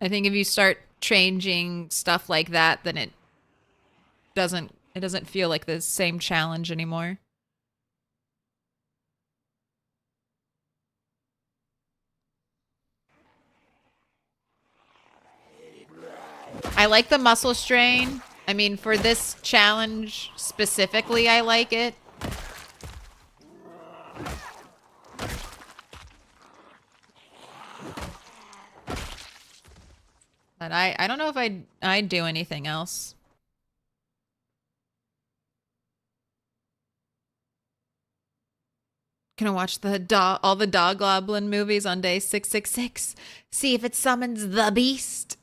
I think if you start changing stuff like that, then it doesn't feel like the same challenge anymore. I like the muscle strain. I mean, for this challenge specifically, I like it. But I don't know if I'd do anything else. Gonna watch all the Dog Goblin movies on day 666. See if it summons the beast.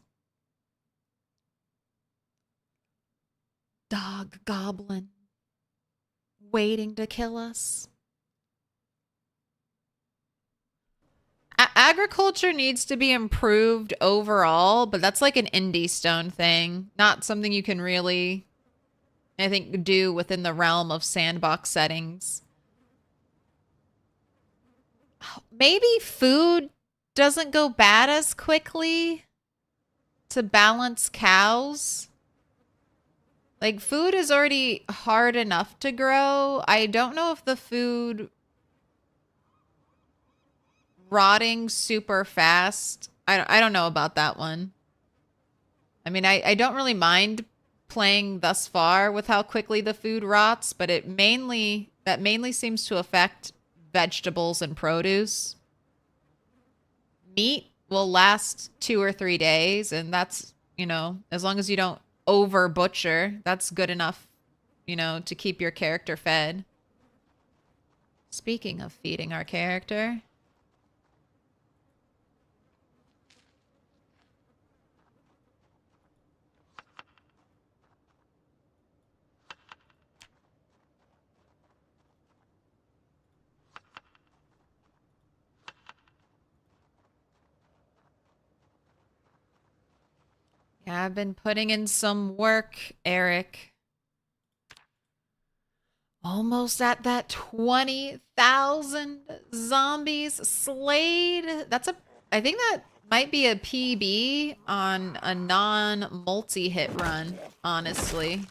Dog Goblin. Waiting to kill us. Agriculture needs to be improved overall, but that's like an indie stone thing. Not something you can really, I think, do within the realm of sandbox settings. Maybe food doesn't go bad as quickly to balance cows. Like, food is already hard enough to grow. I don't know if the food rotting super fast. I don't know about that one. I mean, I don't really mind playing thus far with how quickly the food rots, but that mainly seems to affect vegetables and produce. Meat will last 2 or 3 days, and that's, you know, as long as you don't over butcher, that's good enough, you know, to keep your character fed. Speaking of feeding our character, yeah, I've been putting in some work, Eric. Almost at that 20,000 zombies slayed. I think that might be a PB on a non-multi-hit run, honestly.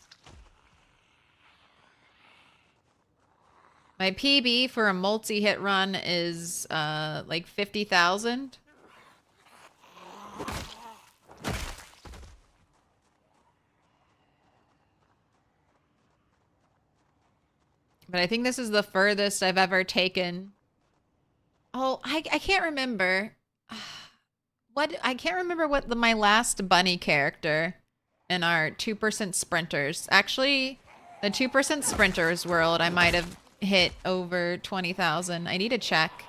My PB for a multi-hit run is like 50,000. But I think this is the furthest I've ever taken. Oh, I can't remember. I can't remember what my last bunny character in our 2% sprinters. Actually, the 2% sprinters world, I might have hit over 20,000. I need to check.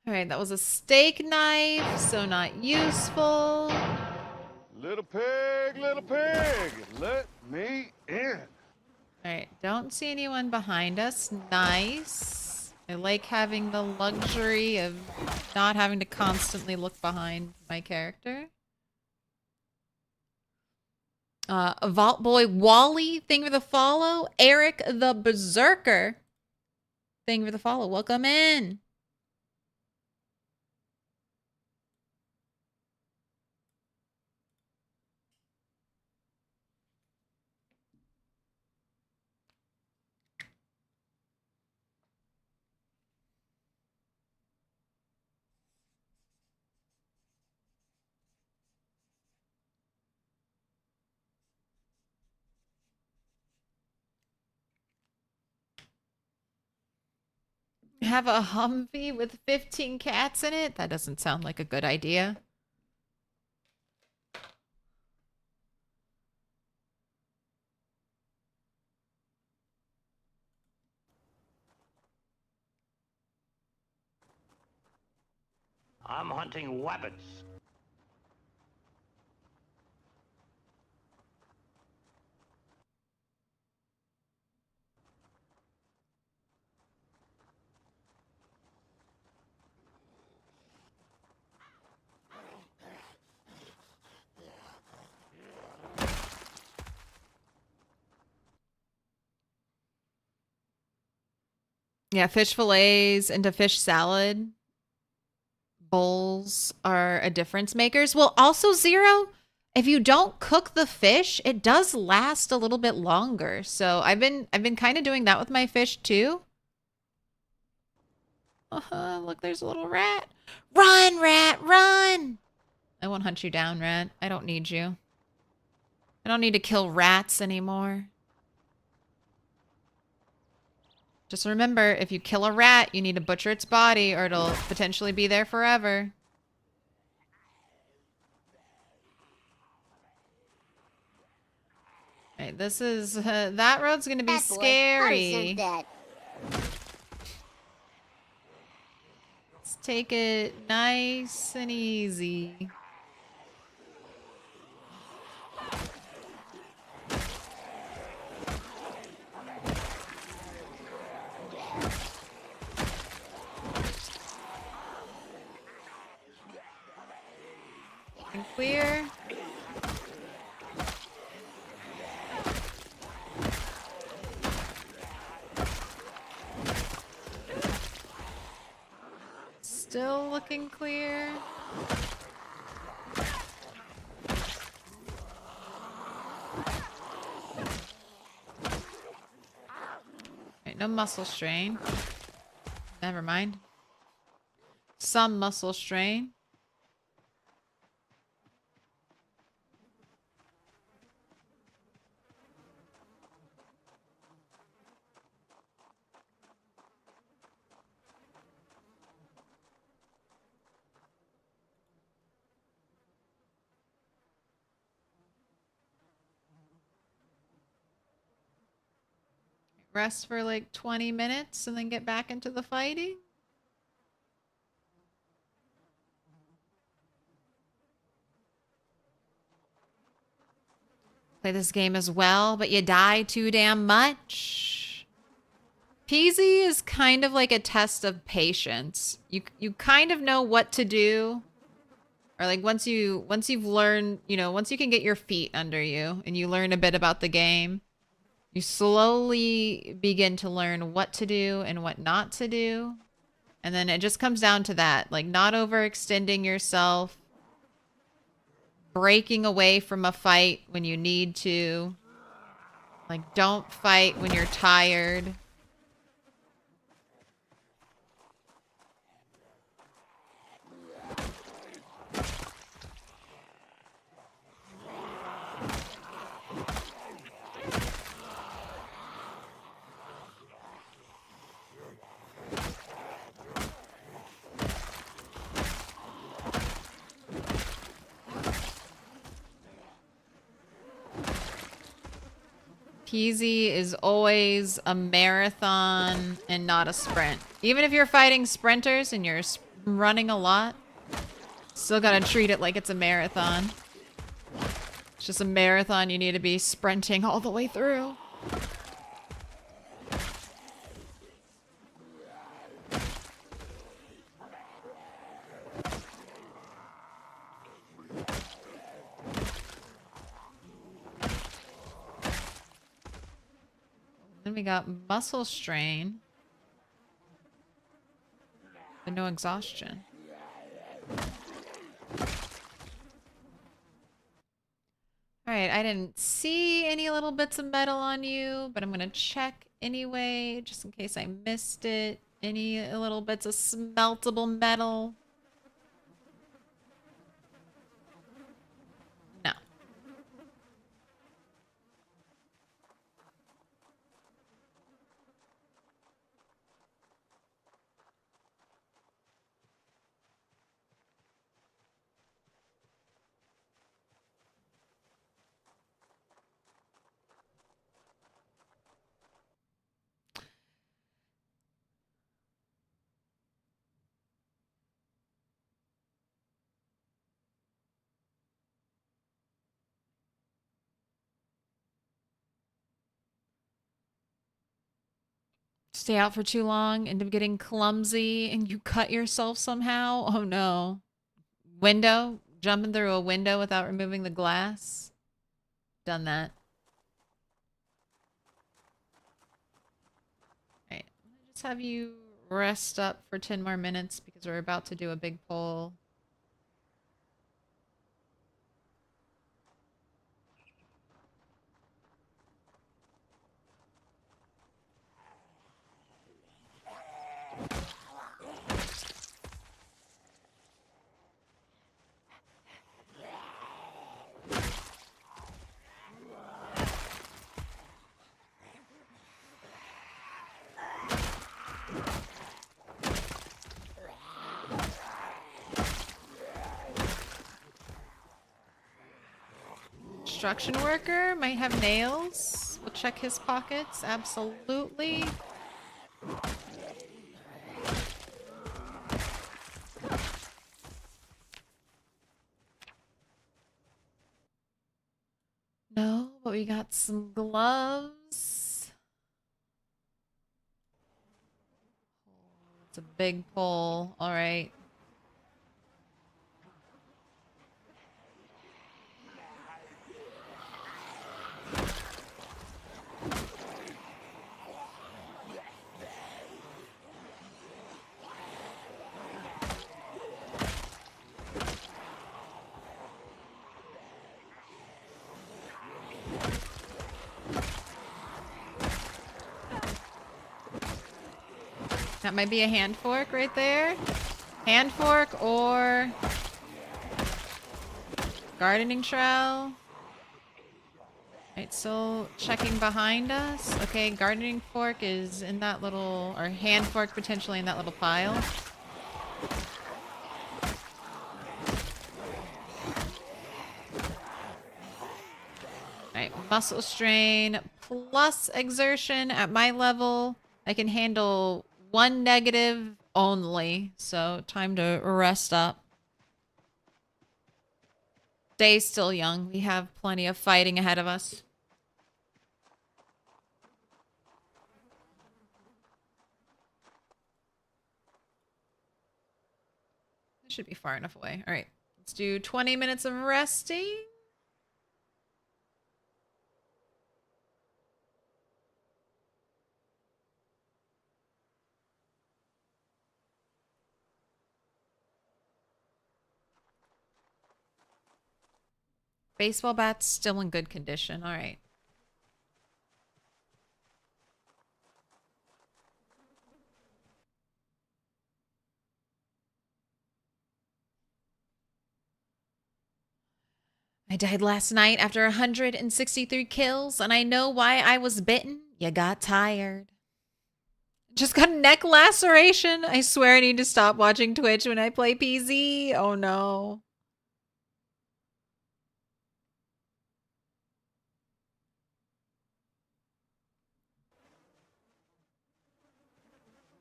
All right, that was a steak knife, so not useful. Little pig, let me in. All right, don't see anyone behind us. Nice. I like having the luxury of not having to constantly look behind my character. Vault Boy Wally, thank you for the follow. Eric the Berserker, thank you for the follow. Welcome in. Have a Humvee with 15 cats in it? That doesn't sound like a good idea. I'm hunting wabbits. Yeah, fish fillets into fish salad bowls are a difference makers. Well, also Zero, if you don't cook the fish, it does last a little bit longer. So I've been kind of doing that with my fish too. Look, there's a little rat. Run, rat, run! I won't hunt you down, rat. I don't need you. I don't need to kill rats anymore. Just remember, if you kill a rat, you need to butcher its body or it'll potentially be there forever. Alright, this is... that road's gonna be scary. Let's take it nice and easy. And clear. Still looking clear. Right, no muscle strain. Never mind. Some muscle strain. Rest for like 20 minutes and then get back into the fighting. Play this game as well, but you die too damn much. Peasy is kind of like a test of patience. You kind of know what to do. Or like once you've learned, you know, once you can get your feet under you and you learn a bit about the game, you slowly begin to learn what to do and what not to do. And then it just comes down to that, like not overextending yourself, breaking away from a fight when you need to. Like don't fight when you're tired. Peasy is always a marathon and not a sprint. Even if you're fighting sprinters and you're running a lot, still gotta treat it like it's a marathon. It's just a marathon you need to be sprinting all the way through. Then we got muscle strain. But no exhaustion. Alright, I didn't see any little bits of metal on you, but I'm gonna check anyway, just in case I missed it. Any little bits of smeltable metal? No. Stay out for too long, end up getting clumsy, and you cut yourself somehow? Oh no. Window? Jumping through a window without removing the glass? Done that. Alright, just have you rest up for 10 more minutes because we're about to do a big poll. Construction worker might have nails. We'll check his pockets. Absolutely. No, but we got some gloves. It's a big pull. All right. That might be a hand fork right there. Hand fork or gardening trowel. Right, still checking behind us. Okay, gardening fork is in that little, or hand fork potentially in that little pile. Alright, muscle strain plus exertion at my level. I can handle 1 negative only, so time to rest up. Day's still young. We have plenty of fighting ahead of us. This should be far enough away. All right, let's do 20 minutes of resting. Baseball bat's still in good condition. All right. I died last night after 163 kills, and I know why I was bitten. You got tired. Just got a neck laceration. I swear I need to stop watching Twitch when I play PZ. Oh no.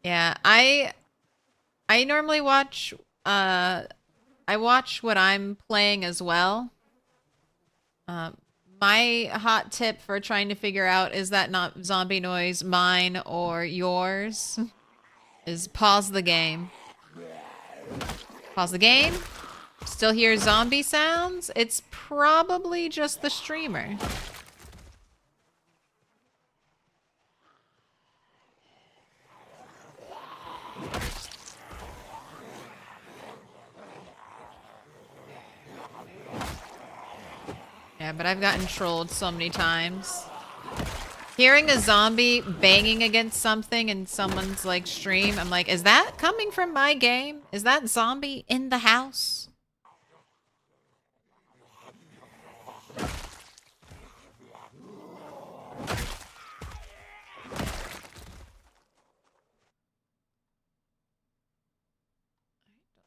Yeah, I normally watch I watch what I'm playing as well. My hot tip for trying to figure out is that not zombie noise mine or yours is pause the game. Pause the game. Still hear zombie sounds? It's probably just the streamer. Yeah, but I've gotten trolled so many times. Hearing a zombie banging against something in someone's like stream, I'm like, is that coming from my game? Is that zombie in the house?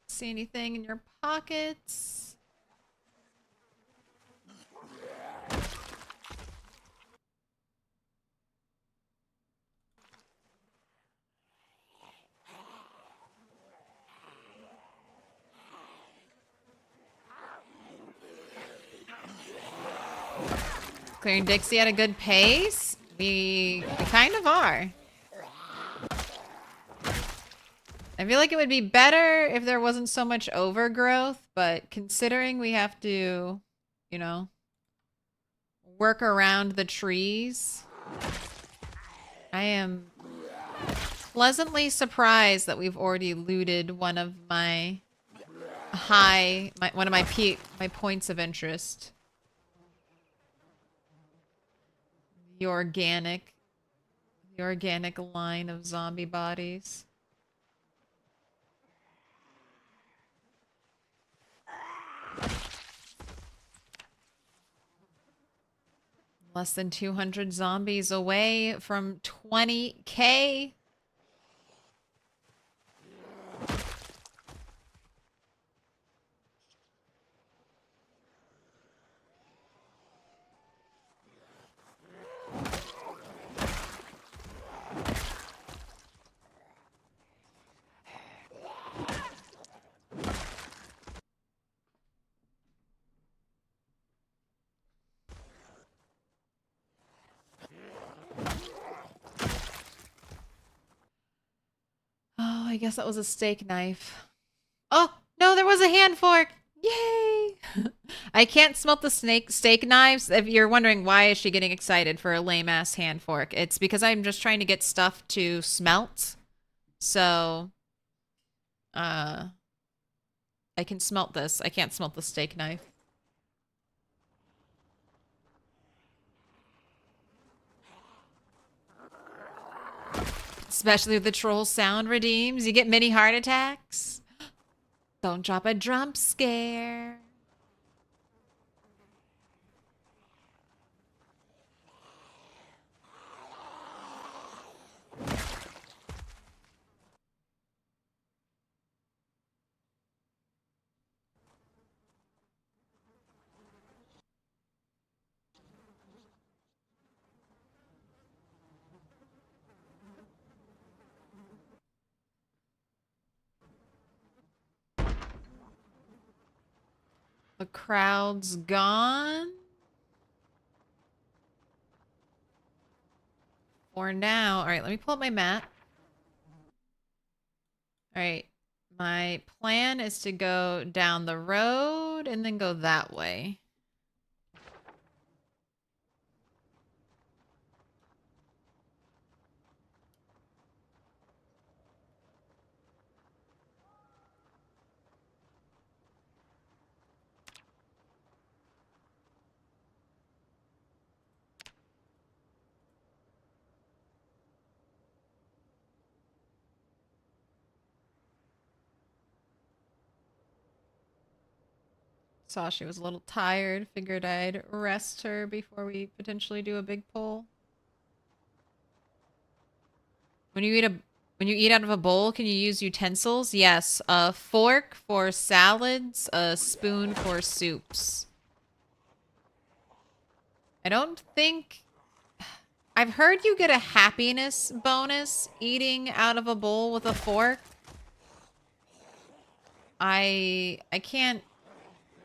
See anything in your pockets? Clearing Dixie at a good pace? We kind of are. I feel like it would be better if there wasn't so much overgrowth, but considering we have to, you know, work around the trees, I am pleasantly surprised that we've already looted one of my my points of interest. The organic line of zombie bodies. Less than 200 zombies away from 20K. Oh, I guess that was a steak knife. Oh, no, there was a hand fork. Yay! I can't smelt the steak knives. If you're wondering why is she getting excited for a lame-ass hand fork, it's because I'm just trying to get stuff to smelt. So, I can smelt this. I can't smelt the steak knife. Especially with the troll sound redeems. You get mini heart attacks. Don't drop a jump scare. The crowd's gone. For now. All right, let me pull up my map. All right. My plan is to go down the road and then go that way. Saw she was a little tired. Figured I'd rest her before we potentially do a big pull. When you eat out of a bowl, can you use utensils? Yes. A fork for salads, a spoon for soups. I don't think... I've heard you get a happiness bonus eating out of a bowl with a fork. I can't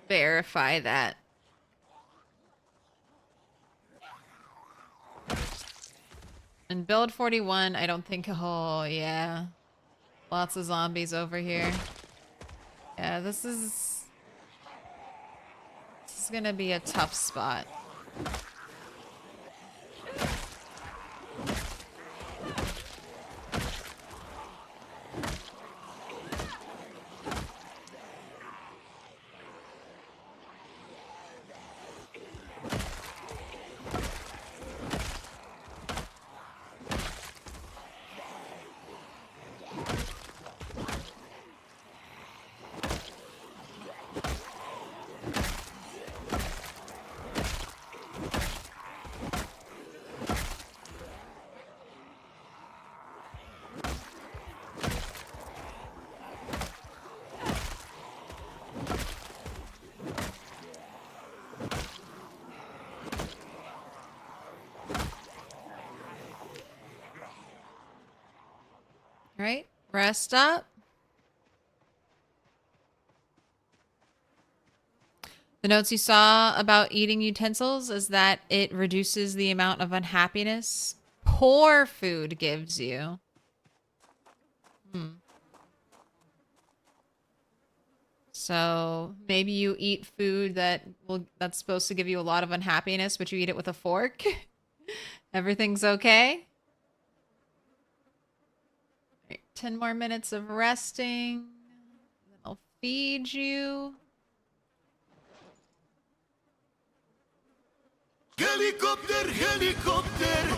verify that. And build 41, I don't think... Oh, yeah. Lots of zombies over here. Yeah, this is gonna be a tough spot. All right, rest up. The notes you saw about eating utensils is that it reduces the amount of unhappiness poor food gives you. So maybe you eat food that's supposed to give you a lot of unhappiness, but you eat it with a fork. Everything's okay. Right, 10 more minutes of resting. Then I'll feed you. Helicopter, helicopter.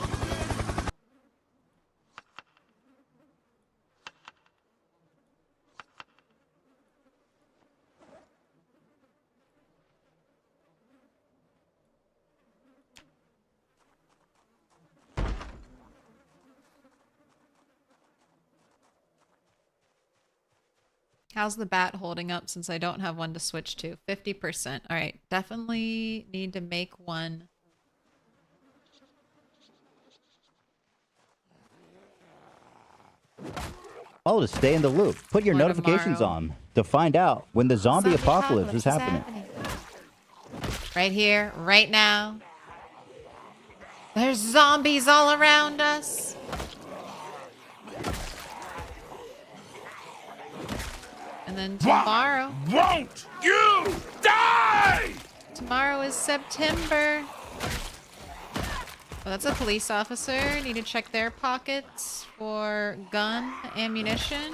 How's the bat holding up since I don't have one to switch to? 50%. All right, definitely need to make one. Oh, to stay in the loop, put your For notifications tomorrow. on to find out when the zombie apocalypse is happening. Right here, right now. There's zombies all around us. And then tomorrow. Won't you die? Tomorrow is September. Well, that's a police officer. Need to check their pockets for gun ammunition.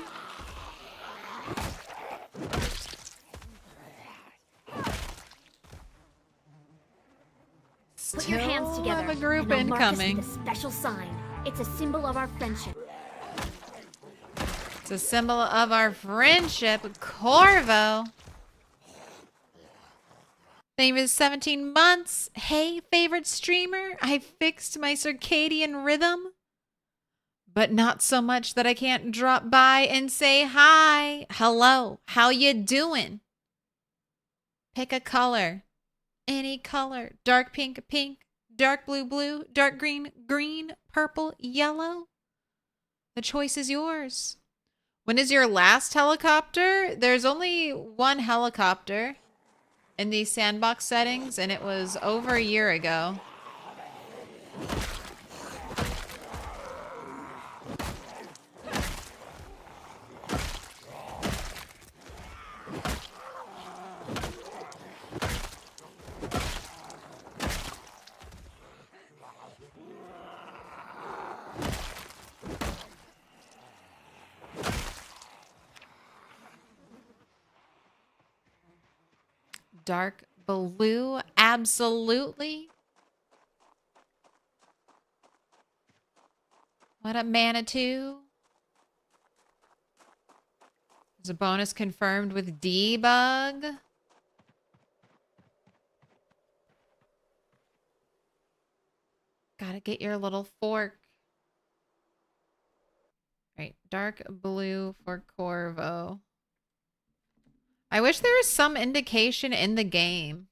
Put your hands Still together. have a group and I'll mark us incoming. with a special sign. It's a symbol of our friendship. It's a symbol of our friendship. Corvo. Name is 17 months. Hey, favorite streamer. I fixed my circadian rhythm. But not so much that I can't drop by and say hi. Hello. How you doing? Pick a color. Any color. Dark pink, pink. Dark blue, blue. Dark green, green. Purple, yellow. The choice is yours. When is your last helicopter? There's only one helicopter in these sandbox settings, and it was over a year ago. Dark blue, absolutely. What up, Manitou? There's a bonus confirmed with debug. Gotta get your little fork. Right, dark blue for Corvo. I wish there was some indication in the game.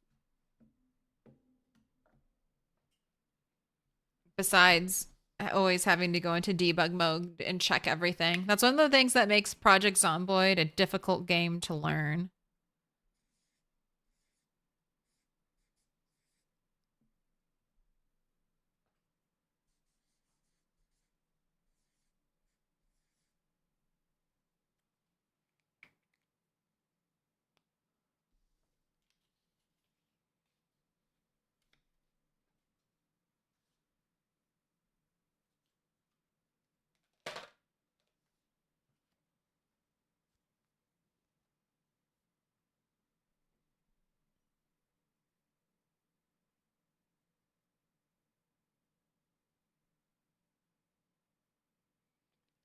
Besides always having to go into debug mode and check everything. That's one of the things that makes Project Zomboid a difficult game to learn.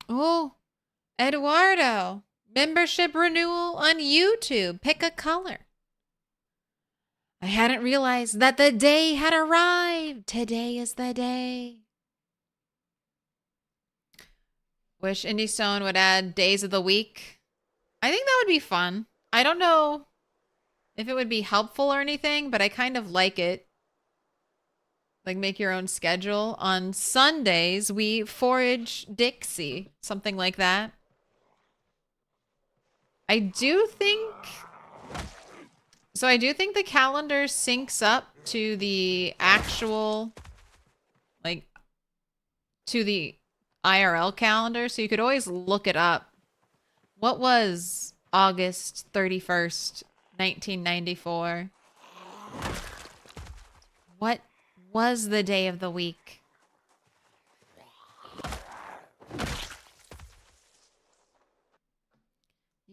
Oh, Eduardo. Membership renewal on YouTube. Pick a color. I hadn't realized that the day had arrived. Today is the day. Wish Indie Stone would add days of the week. I think that would be fun. I don't know if it would be helpful or anything, but I kind of like it. Like, make your own schedule. On Sundays, we forage Dixie. Something like that. I do think... So I do think the calendar syncs up to the actual... Like, to the IRL calendar. So you could always look it up. What was August 31st, 1994? What was the day of the week?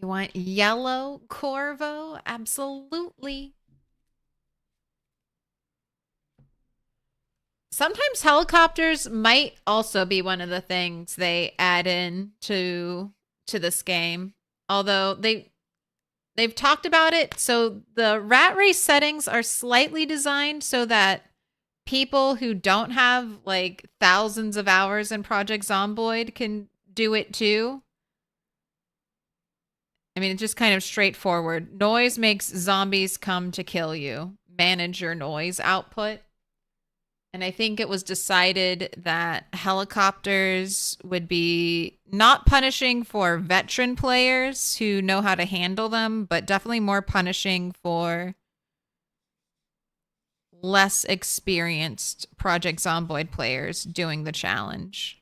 You want yellow Corvo? Absolutely. Sometimes helicopters might also be one of the things they add in to this game. Although they've talked about it. So the rat race settings are slightly designed so that people who don't have like thousands of hours in Project Zomboid can do it too. I mean, it's just kind of straightforward. Noise makes zombies come to kill you. Manage your noise output. And I think it was decided that helicopters would be not punishing for veteran players who know how to handle them, but definitely more punishing for less experienced Project Zomboid players doing the challenge.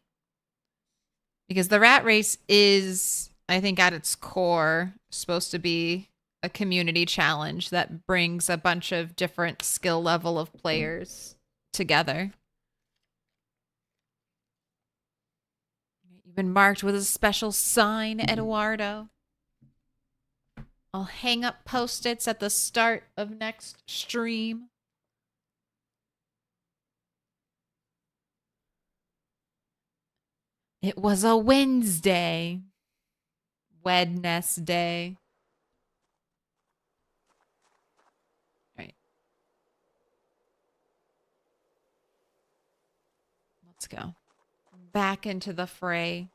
Because the rat race is, I think at its core, supposed to be a community challenge that brings a bunch of different skill level of players together. You've been marked with a special sign, Eduardo. I'll hang up post-its at the start of next stream. It was a Wednesday. Wednesday. All right. Let's go. Back into the fray.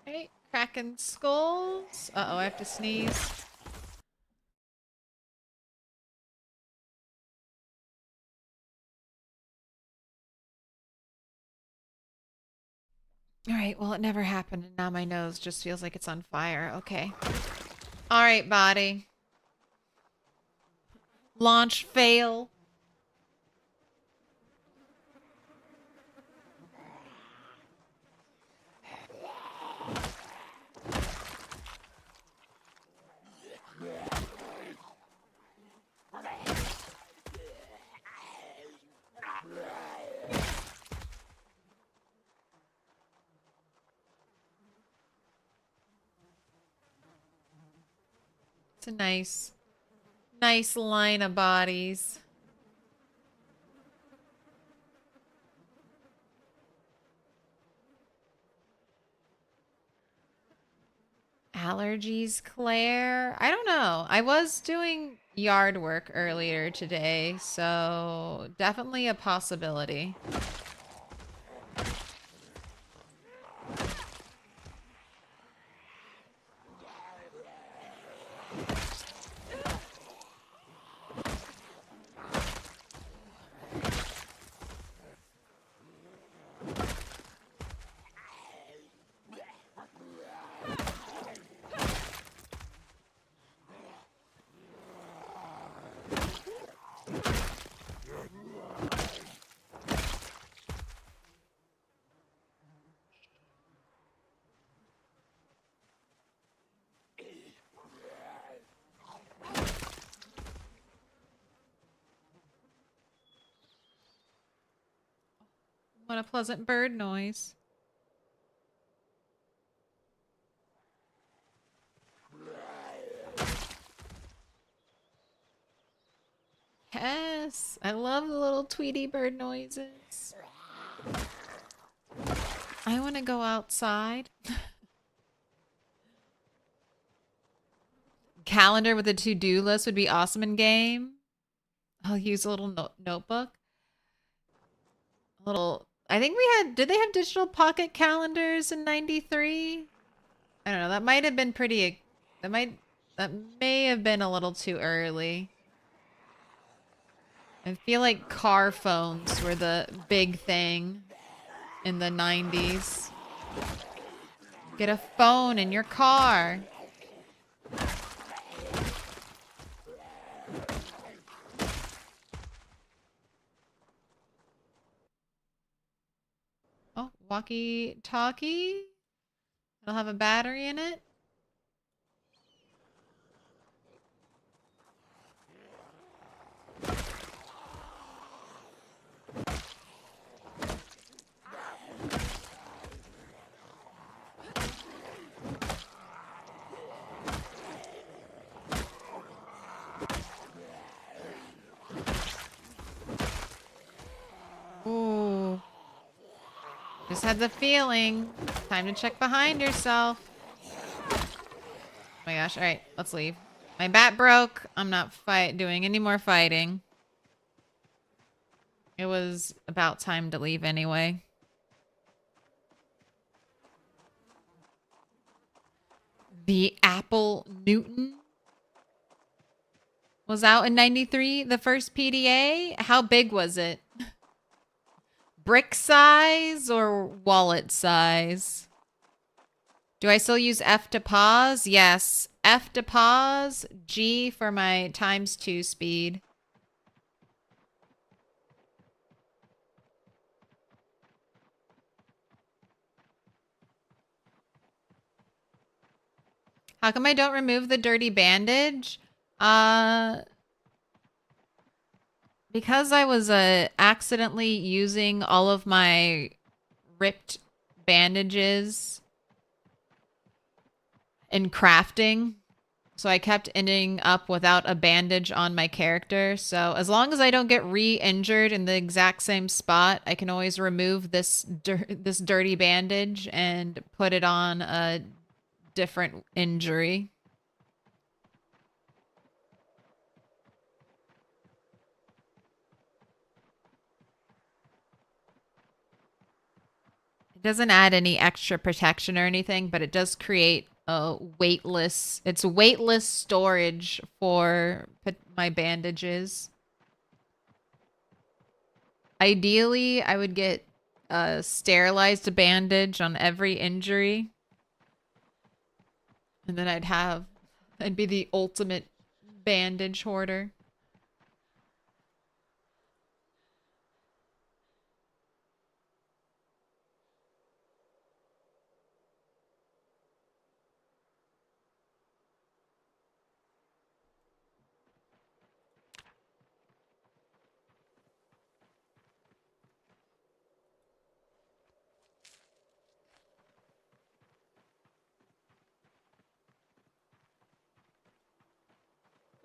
Right, cracking skulls. Uh-oh, I have to sneeze. All right, well, it never happened, and now my nose just feels like it's on fire. Okay. All right, body. Launch fail. It's a nice line of bodies. Allergies, Claire? I don't know. I was doing yard work earlier today, so definitely a possibility. What a pleasant bird noise. Yes. I love the little Tweety bird noises. I want to go outside. Calendar with a to-do list would be awesome in game. I'll use a little notebook. A little. I think we had. Did they have digital pocket calendars in '93? I don't know. That might have been pretty. That may have been a little too early. I feel like car phones were the big thing in the 90s. Get a phone in your car. Oh, walkie-talkie. It'll have a battery in it. Ooh. Just had the feeling. Time to check behind yourself. Oh my gosh. All right, let's leave. My bat broke. I'm not doing any more fighting. It was about time to leave anyway. The Apple Newton was out in '93. The first PDA. How big was it? Brick size or wallet size? Do I still use F to pause? Yes. F to pause, G for my ×2 speed. How come I don't remove the dirty bandage? Because I was accidentally using all of my ripped bandages in crafting. So I kept ending up without a bandage on my character. So as long as I don't get re-injured in the exact same spot, I can always remove this dirty bandage and put it on a different injury. It doesn't add any extra protection or anything, but it does create a weightless. It's weightless storage for my bandages. Ideally, I would get a sterilized bandage on every injury. And then I'd be the ultimate bandage hoarder.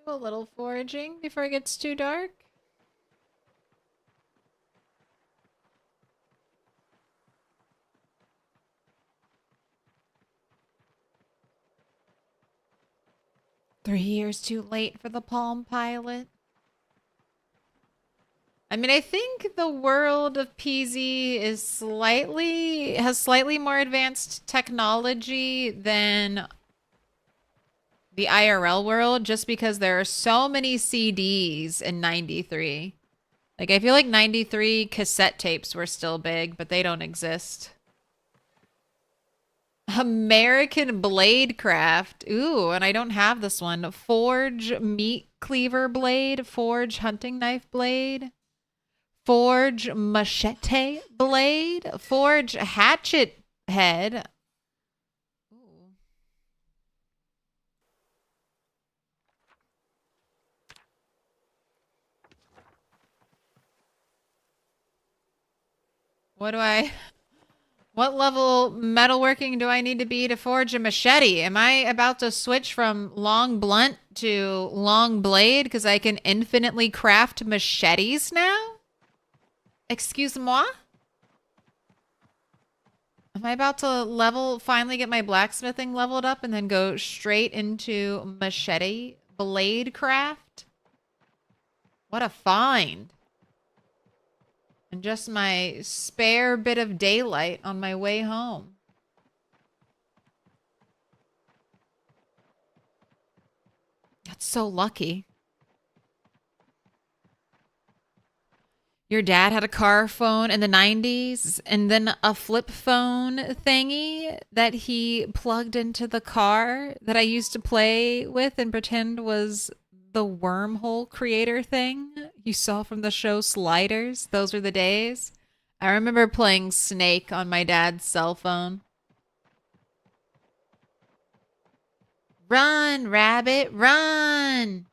Do a little foraging before it gets too dark. Three years too late for the Palm Pilot. I mean, I think the world of PZ has slightly more advanced technology than the IRL world, just because there are so many CDs in '93. Like, I feel like '93 cassette tapes were still big, but they don't exist. American Blade Craft. Ooh, and I don't have this one. Forge Meat Cleaver Blade. Forge Hunting Knife Blade. Forge Machete Blade. Forge Hatchet Head. Ooh. What What level metalworking do I need to be to forge a machete? Am I about to switch from long blunt to long blade because I can infinitely craft machetes now? Excuse-moi? Am I about to finally get my blacksmithing leveled up and then go straight into machete blade craft? What a find. And just my spare bit of daylight on my way home. That's so lucky. Your dad had a car phone in the 90s and then a flip phone thingy that he plugged into the car that I used to play with and pretend was the wormhole creator thing you saw from the show Sliders. Those were the days. I remember playing Snake on my dad's cell phone. Run, rabbit, run!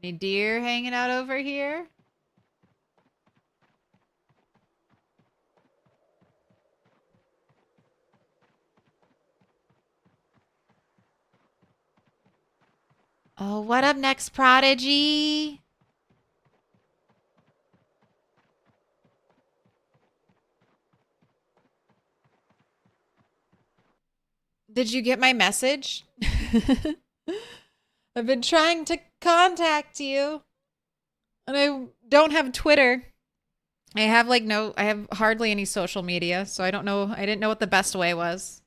Any deer hanging out over here? Oh, what up next, Prodigy? Did you get my message? I've been trying to contact you. And I don't have Twitter. I have I have hardly any social media, so I don't know. I didn't know what the best way was.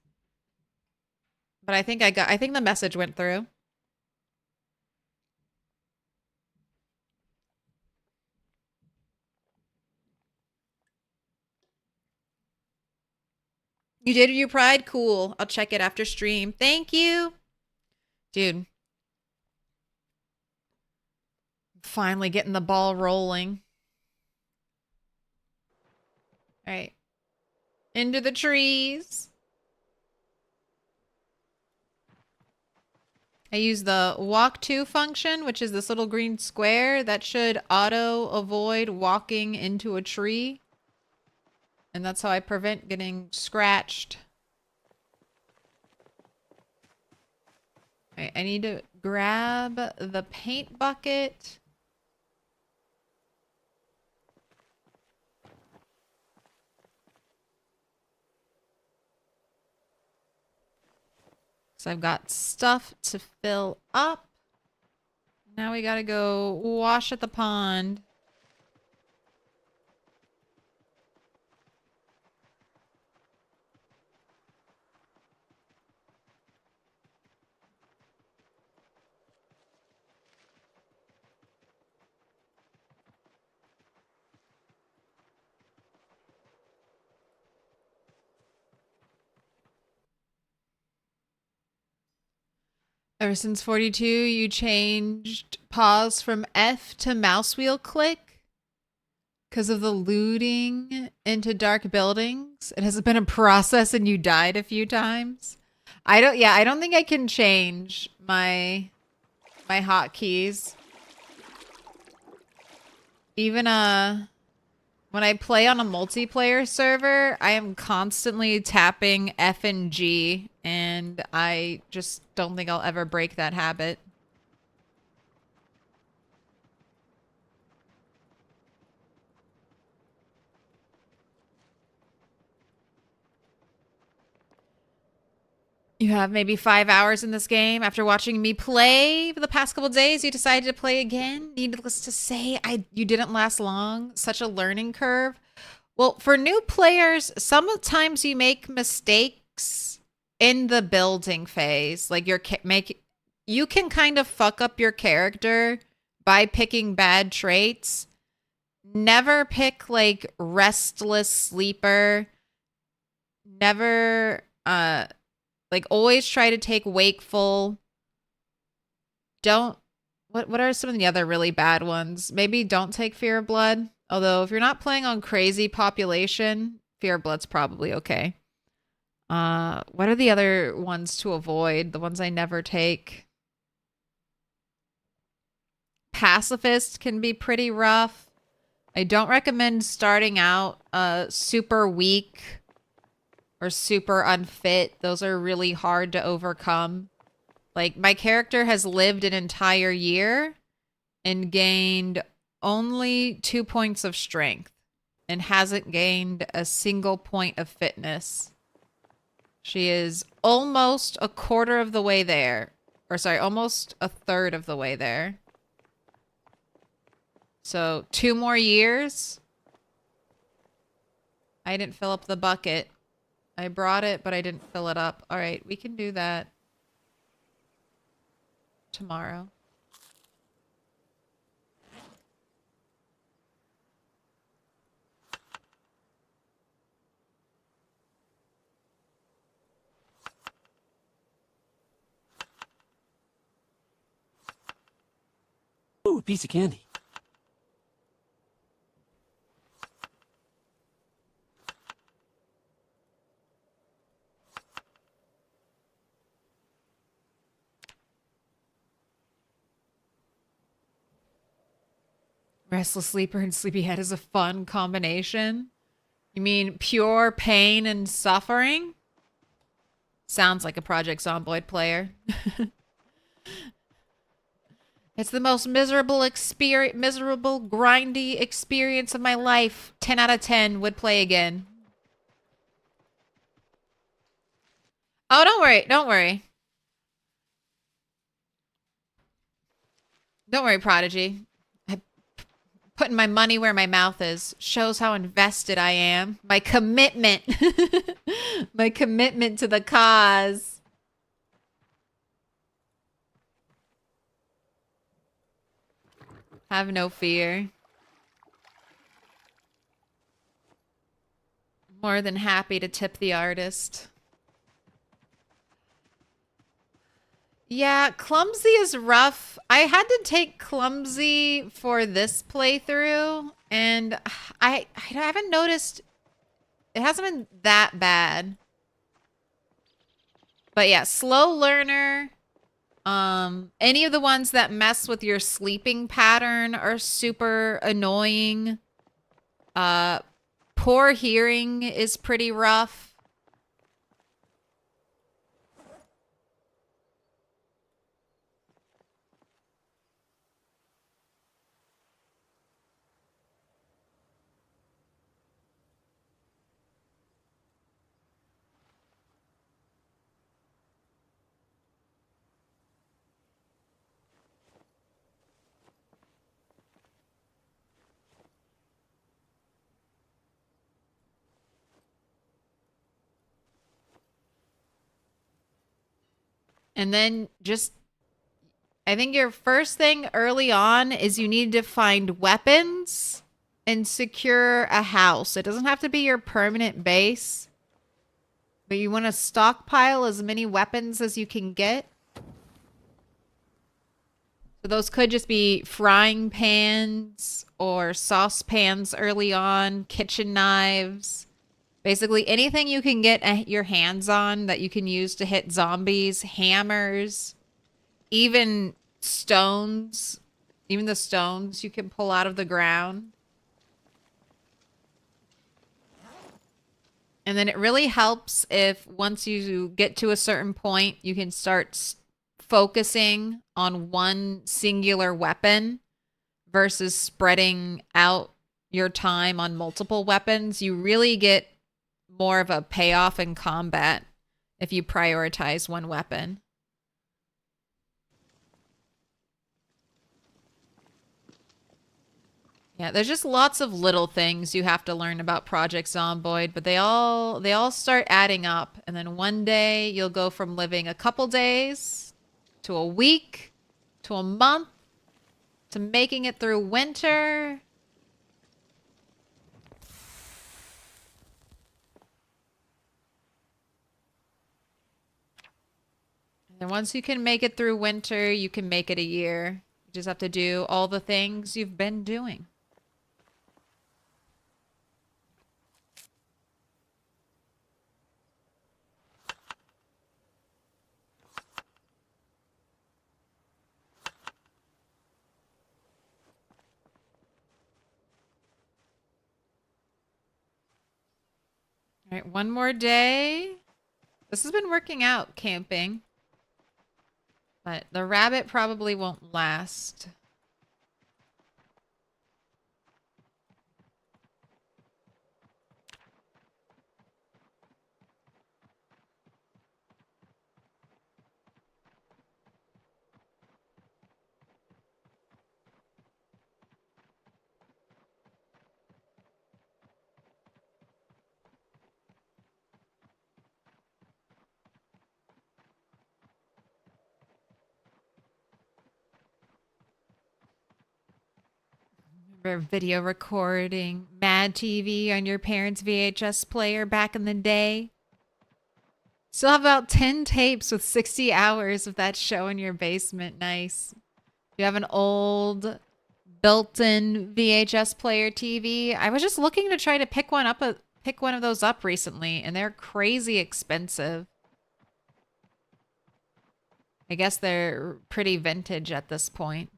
But I think I think the message went through. You did your pride? Cool. I'll check it after stream. Thank you. Dude. Finally getting the ball rolling. All right. Into the trees. I use the walk to function, which is this little green square that should auto avoid walking into a tree. And that's how I prevent getting scratched. All right, I need to grab the paint bucket. So I've got stuff to fill up. Now we gotta go wash at the pond. Ever since 42, you changed pause from F to mouse wheel click because of the looting into dark buildings. It has been a process and you died a few times. I don't think I can change my hotkeys. Even when I play on a multiplayer server, I am constantly tapping F and G, and I just don't think I'll ever break that habit. You have maybe 5 hours in this game. After watching me play for the past couple days, you decided to play again. Needless to say, you didn't last long. Such a learning curve. Well, for new players, sometimes you make mistakes in the building phase. Like you can kind of fuck up your character by picking bad traits. Never pick like restless sleeper. Never like always try to take wakeful. Don't what are some of the other really bad ones? Maybe don't take fear of blood. Although if you're not playing on crazy population, fear of blood's probably okay. What are the other ones to avoid? The ones I never take. Pacifist can be pretty rough. I don't recommend starting out super weak or super unfit. Those are really hard to overcome. Like, my character has lived an entire year and gained only 2 points of strength and hasn't gained a single point of fitness. She is almost a quarter of the way there. Or sorry, almost a third of the way there. So 2 more years. I didn't fill up the bucket. I brought it, but I didn't fill it up. All right, we can do that tomorrow. Ooh, a piece of candy. Restless Sleeper and Sleepyhead is a fun combination. You mean pure pain and suffering? Sounds like a Project Zomboid player. It's the most miserable grindy experience of my life. 10 out of 10 would play again. Oh, don't worry. Don't worry. Don't worry, Prodigy. I'm putting my money where my mouth is. Shows how invested I am. My commitment. My commitment to the cause. Have no fear. More than happy to tip the artist. Yeah, Clumsy is rough. I had to take Clumsy for this playthrough, and I haven't noticed... It hasn't been that bad. But yeah, Slow Learner... any of the ones that mess with your sleeping pattern are super annoying. Poor hearing is pretty rough. And then just, I think your first thing early on is you need to find weapons and secure a house. It doesn't have to be your permanent base, but you want to stockpile as many weapons as you can get. So those could just be frying pans or saucepans early on, kitchen knives. Basically, anything you can get your hands on that you can use to hit zombies, hammers, even stones. Even the stones you can pull out of the ground. And then it really helps if once you get to a certain point, you can start focusing on one singular weapon versus spreading out your time on multiple weapons. You really get more of a payoff in combat if you prioritize one weapon. Yeah, there's just lots of little things you have to learn about Project Zomboid, but they all start adding up, and then one day you'll go from living a couple days to a week to a month to making it through winter. And once you can make it through winter, you can make it a year. You just have to do all the things you've been doing. All right, one more day. This has been working out, camping. But the rabbit probably won't last. Remember video recording Mad TV on your parents' VHS player back in the day? Still have about 10 tapes with 60 hours of that show in your basement. Nice. You have an old built-in VHS player TV. I was just looking to try to pick one of those up recently, and they're crazy expensive. I guess they're pretty vintage at this point.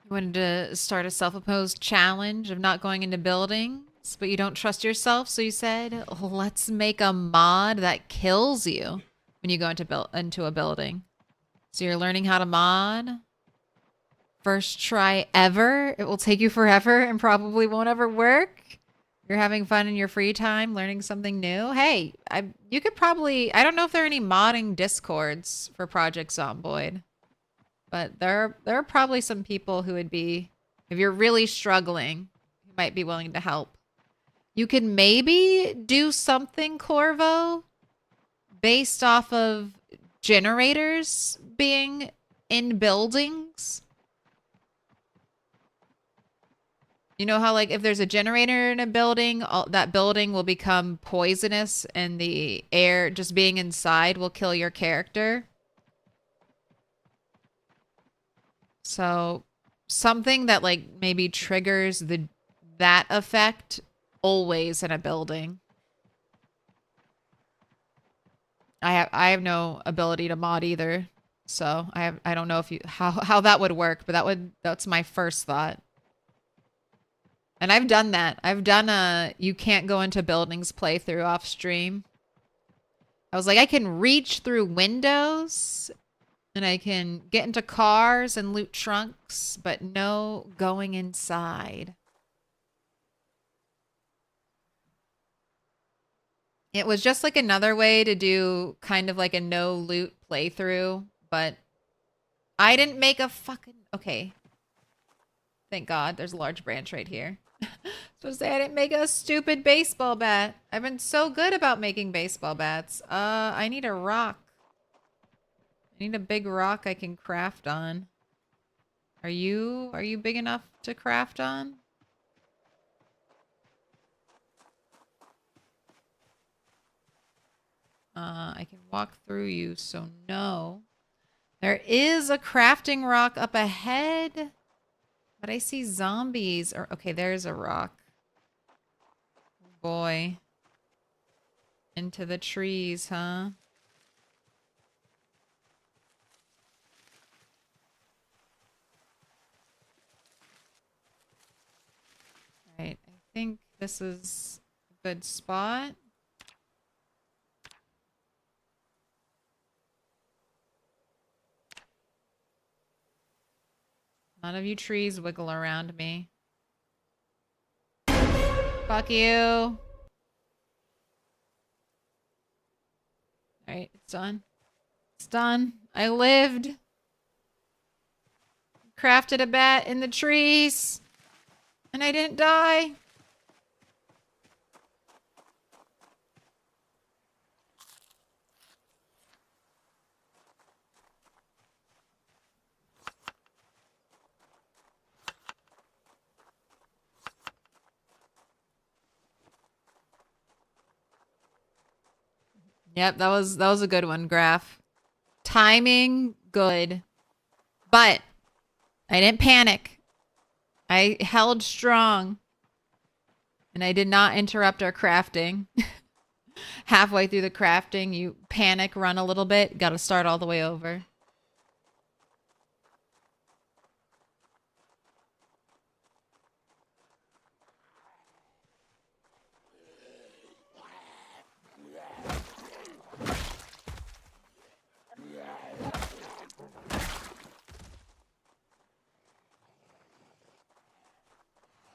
You wanted to start a self-imposed challenge of not going into buildings, but you don't trust yourself, so you said, let's make a mod that kills you when you go into a building. So you're learning how to mod. First try ever. It will take you forever and probably won't ever work. You're having fun in your free time, learning something new. Hey, you could probably... I don't know if there are any modding discords for Project Zomboid. But there are probably some people who would be, if you're really struggling, who might be willing to help. You could maybe do something, Corvo, based off of generators being in buildings. You know how, like, if there's a generator in a building, that building will become poisonous and the air just being inside will kill your character? So something that like maybe triggers that effect always in a building. I have no ability to mod either, so I don't know if how that would work, but that's my first thought. And I've done that. I've done a you can't go into buildings playthrough off stream. I was like, I can reach through windows. And I can get into cars and loot trunks, but no going inside. It was just like another way to do kind of like a no loot playthrough, but I didn't make a fucking... Okay. Thank God, there's a large branch right here. So to say I didn't make a stupid baseball bat. I've been so good about making baseball bats. I need a rock. I need a big rock I can craft on. Are you big enough to craft on? I can walk through you, so no. There is a crafting rock up ahead, but I see zombies. Okay, there's a rock. Boy. Into the trees, huh? Right, I think this is a good spot. None of you trees wiggle around me. Fuck you. Alright, it's done. It's done. I lived. Crafted a bat in the trees. And I didn't die. Yep, that was a good one, Graph. Timing, good. But I didn't panic. I held strong. And I did not interrupt our crafting. Halfway through the crafting, you panic, run a little bit, got to start all the way over.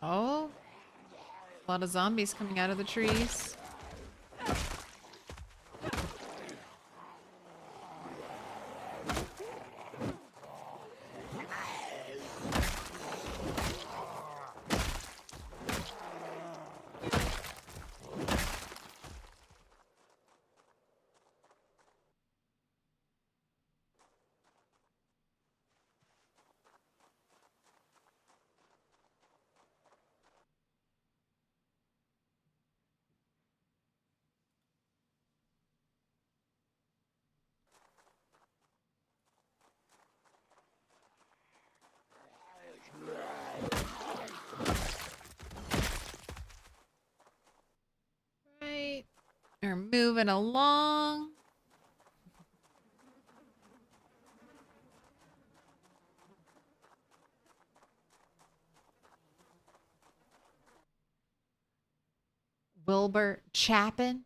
Oh, a lot of zombies coming out of the trees. Right. We're moving along. Wilbur Chapin.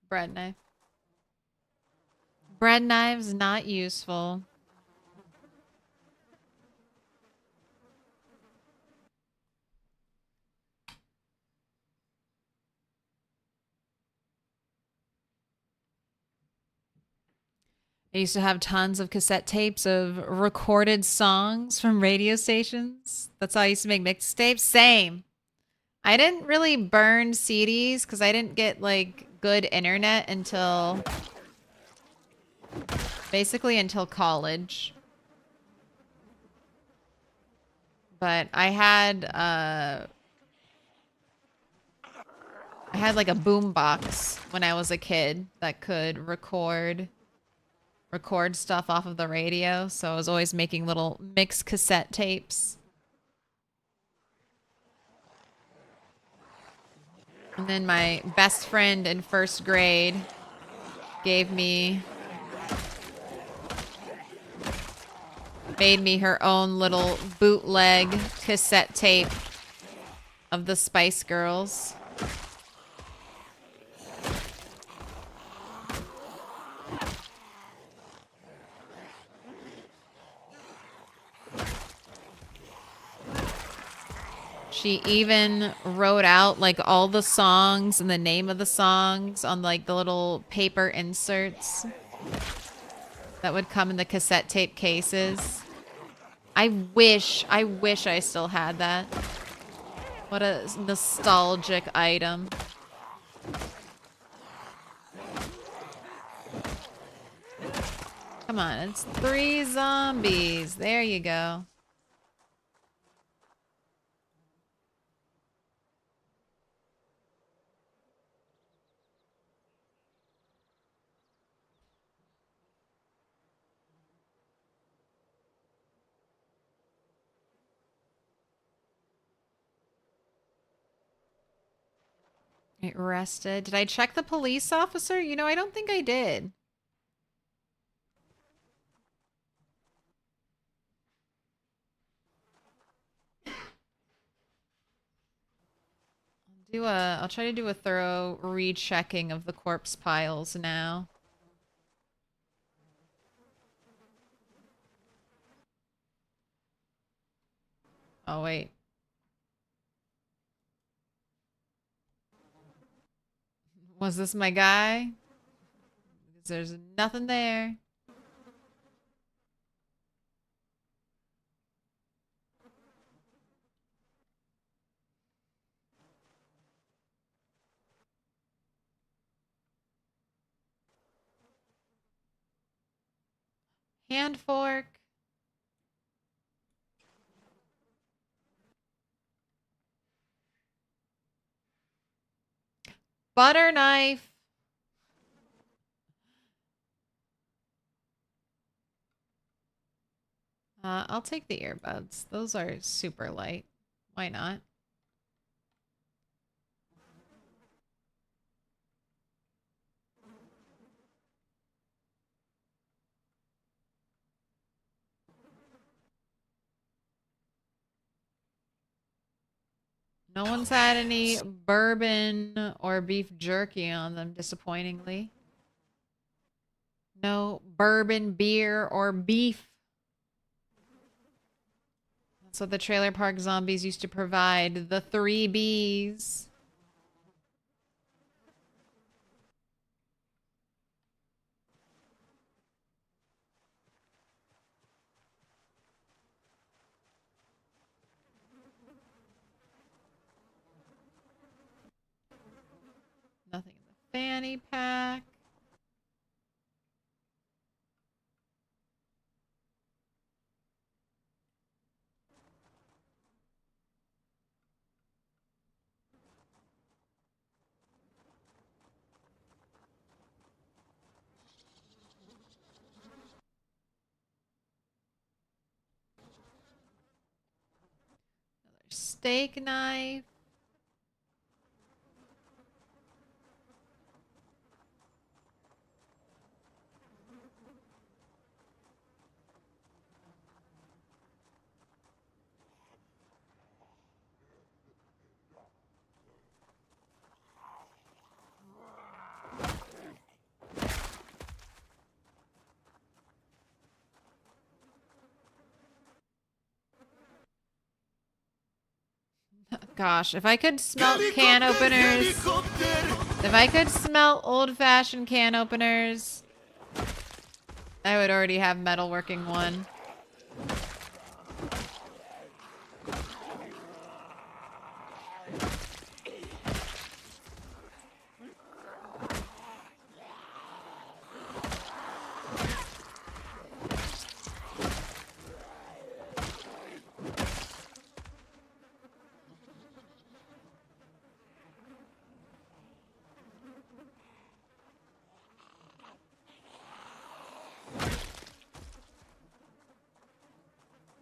Bread knife. Bread knives not useful. I used to have tons of cassette tapes of recorded songs from radio stations. That's how I used to make mixtapes. Same. I didn't really burn CDs because I didn't get like good internet until basically until college. But I had like a boom box when I was a kid that could record stuff off of the radio, so I was always making little mixed cassette tapes. And then my best friend in first grade made me her own little bootleg cassette tape of the Spice Girls. She even wrote out like all the songs and the name of the songs on like the little paper inserts that would come in the cassette tape cases. I wish I still had that. What a nostalgic item. Come on, it's 3 zombies. There you go. It rested. Did I check the police officer? You know, I don't think I did. I'll try to do a thorough rechecking of the corpse piles now. Oh, wait. Was this my guy? Because there's nothing there. Hand fork. butter knife. I'll take the earbuds. Those are super light. Why not? No one's had any bourbon or beef jerky on them, disappointingly. No bourbon, beer, or beef. That's what the trailer park zombies used to provide. The 3 Bs. Nothing in the fanny pack. Another steak knife. Gosh, if I could smell can openers, if I could smell old-fashioned can openers, I would already have metalworking one.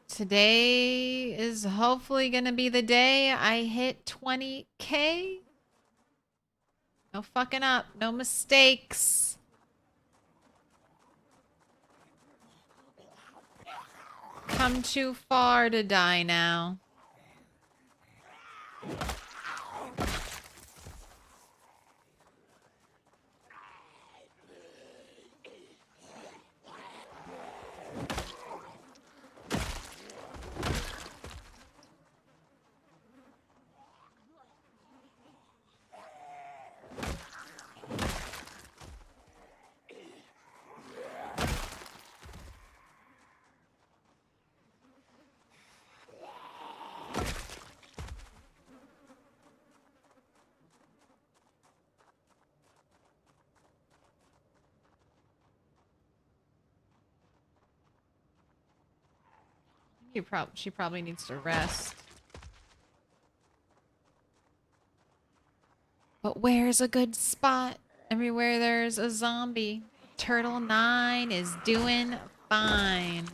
Today is hopefully gonna be the day I hit 20K. No fucking up, no mistakes. Come too far to die now. She probably needs to rest. But where's a good spot? Everywhere there's a zombie. Turtle 9 is doing fine.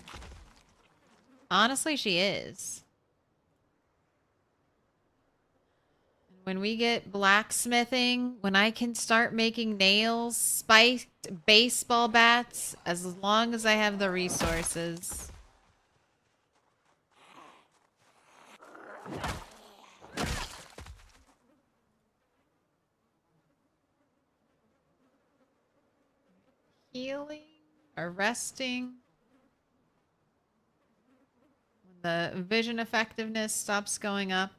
Honestly, she is. When we get blacksmithing, when I can start making nails, spiked baseball bats, as long as I have the resources. Healing or resting. When the vision effectiveness stops going up,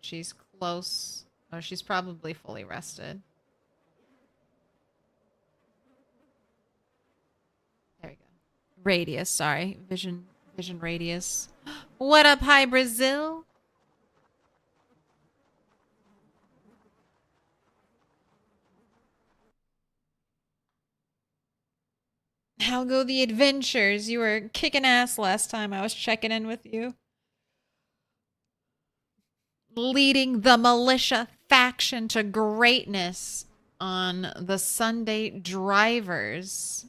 she's close. Oh, she's probably fully rested. There we go. Radius, sorry. Vision radius. What up, hi Brazil? How go the adventures? You were kicking ass last time I was checking in with you. Leading the militia faction to greatness. on the Sunday Drivers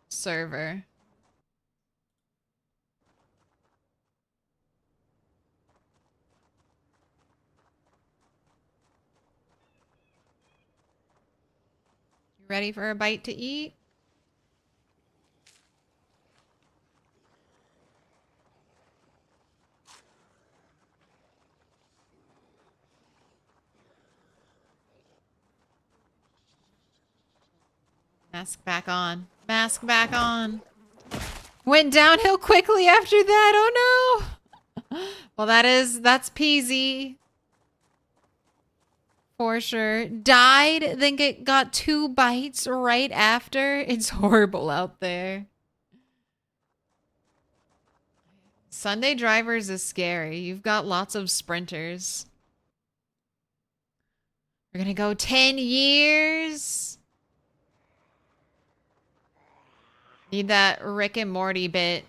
server. You ready for a bite to eat? Mask back on. Mask back on. Went downhill quickly after that. Oh no. Well, that's peasy. For sure. Died, then got 2 bites right after. It's horrible out there. Sunday Drivers is scary. You've got lots of sprinters. We're gonna go 10 years. Need that Rick and Morty bit.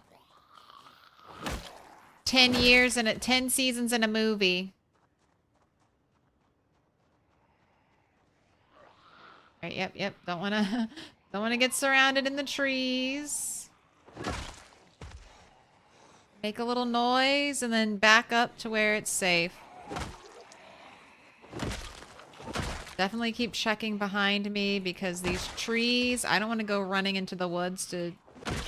10 years and 10 seasons in a movie. All right, yep. Don't wanna get surrounded in the trees. Make a little noise and then back up to where it's safe. Definitely keep checking behind me because these trees, I don't want to go running into the woods to...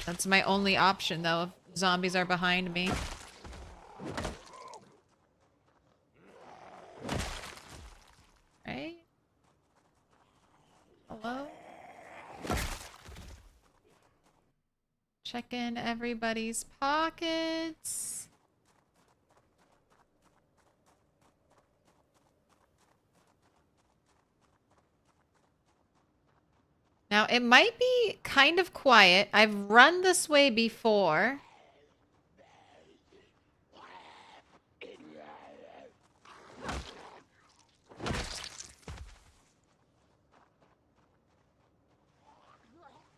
That's my only option though if zombies are behind me. Right? Hello? Check in everybody's pockets. Now, it might be kind of quiet. I've run this way before.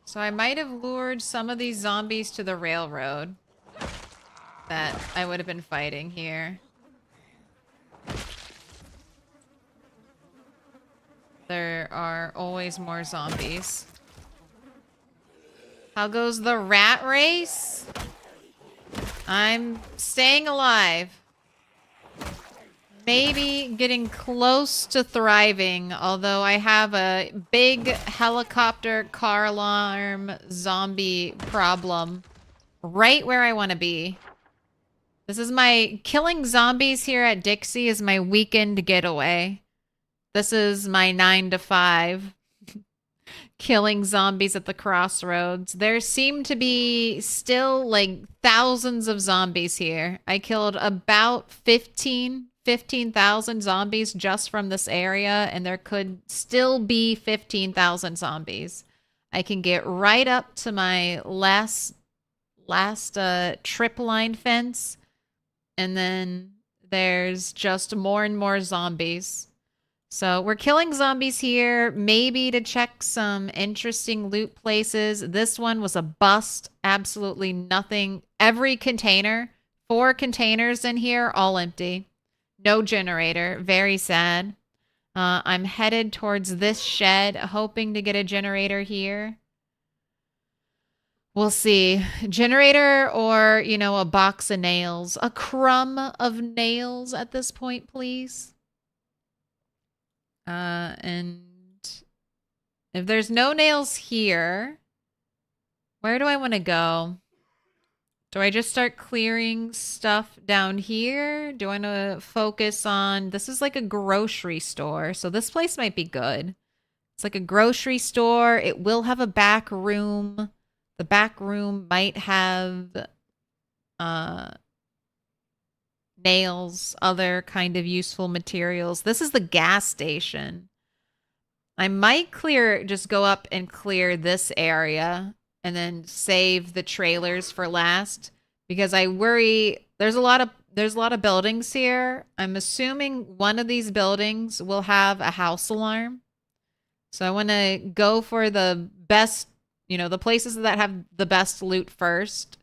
So I might have lured some of these zombies to the railroad that I would have been fighting here. There are always more zombies. How goes the rat race? I'm staying alive. Maybe getting close to thriving, although I have a big helicopter car alarm zombie problem right where I want to be. This is my killing zombies here at Dixie is my weekend getaway. This is my 9 to 5. Killing zombies at the crossroads. There seem to be still like thousands of zombies here. I killed about 15,000 zombies just from this area, and there could still be 15,000 zombies. I can get right up to my last trip line fence, and then there's just more and more zombies. So we're killing zombies here, maybe to check some interesting loot places. This one was a bust. Absolutely nothing. Every container, 4 containers in here, all empty. No generator. Very sad. I'm headed towards this shed, hoping to get a generator here. We'll see. Generator or, you know, a box of nails. A crumb of nails at this point, please. And if there's no nails here, where do I want to go? Do I just start clearing stuff down here? Do I want to focus on... This is like a grocery store, so this place might be good. It's like a grocery store. It will have a back room. The back room might have nails, other kind of useful materials. This is the gas station. I might just go up and clear this area and then save the trailers for last, because I worry there's a lot of buildings here. I'm assuming one of these buildings will have a house alarm. So I want to go for the best, you know, the places that have the best loot first.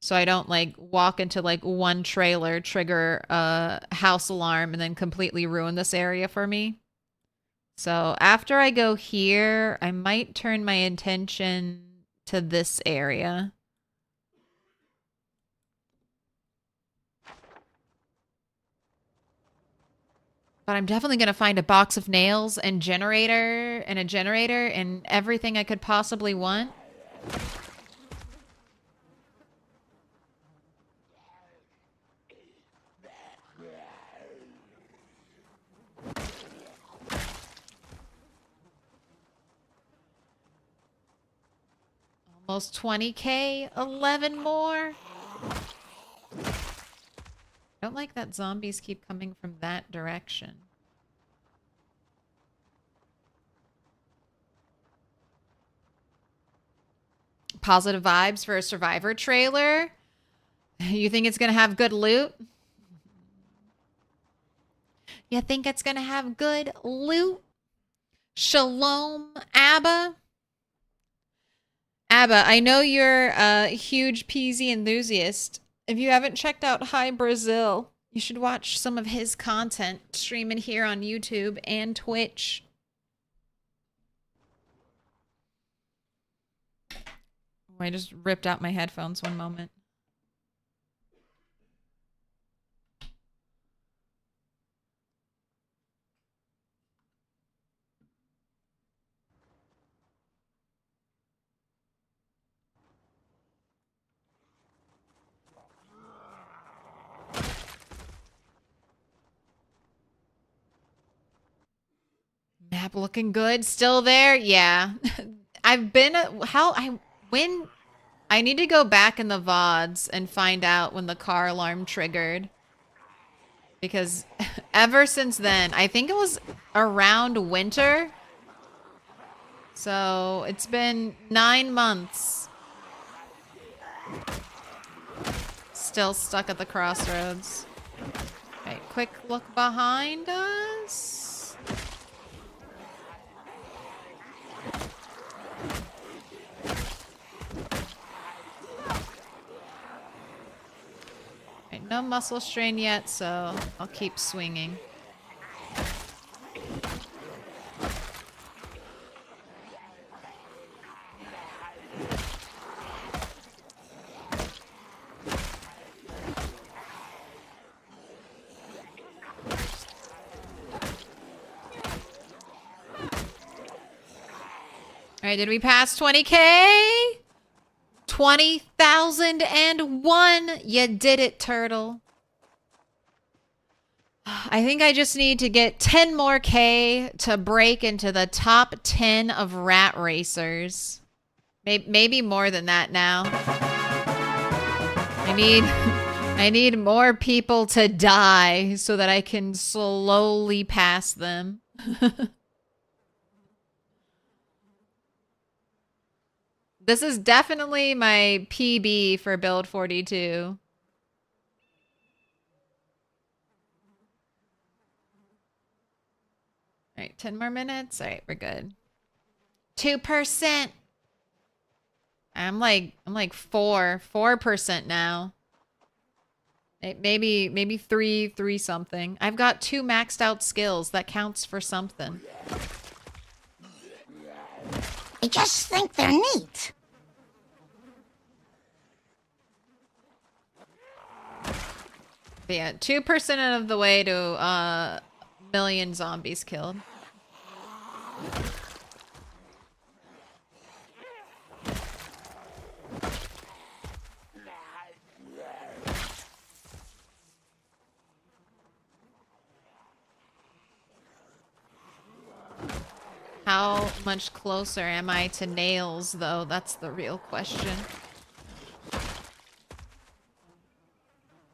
So I don't like walk into like one trailer, trigger a house alarm, and then completely ruin this area for me. So after I go here, I might turn my attention to this area. But I'm definitely going to find a box of nails and a generator and everything I could possibly want. Almost 20k, 11 more. I don't like that zombies keep coming from that direction. Positive vibes for a Survivor trailer. You think it's going to have good loot? You think it's going to have good loot? Shalom, Abba. Abba, I know you're a huge PZ enthusiast. If you haven't checked out Hi Brazil, you should watch some of his content streaming here on YouTube and Twitch. Oh, I just ripped out my headphones one moment. Map looking good. Still there? Yeah. I've been when I need to go back in the VODs and find out when the car alarm triggered. Because ever since then, I think it was around winter. So it's been 9 months. Still stuck at the crossroads. Okay, quick look behind us. Right, no muscle strain yet, so I'll keep swinging. All right, did we pass 20k? 20,001. You did it, turtle. I think I just need to get 10 more K to break into the top 10 of rat racers. Maybe more than that now. I need more people to die so that I can slowly pass them. This is definitely my PB for build 42. All right, 10 more minutes. All right, we're good. 2%. I'm like 4% now. Maybe three something. I've got 2 maxed out skills. That counts for something. I just think they're neat. But yeah, 2% of the way to a million zombies killed. How much closer am I to nails, though? That's the real question.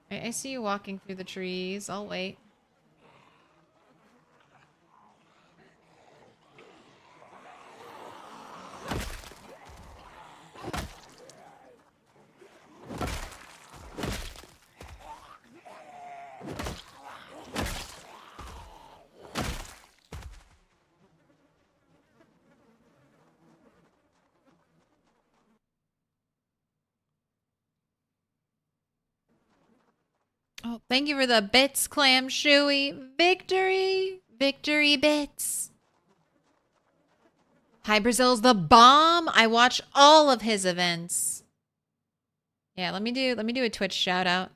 I see you walking through the trees. I'll wait. Oh, thank you for the bits, Clam Shoey. Victory! Victory bits. Hi Brazil's the bomb. I watch all of his events. Yeah, let me do a Twitch shout out.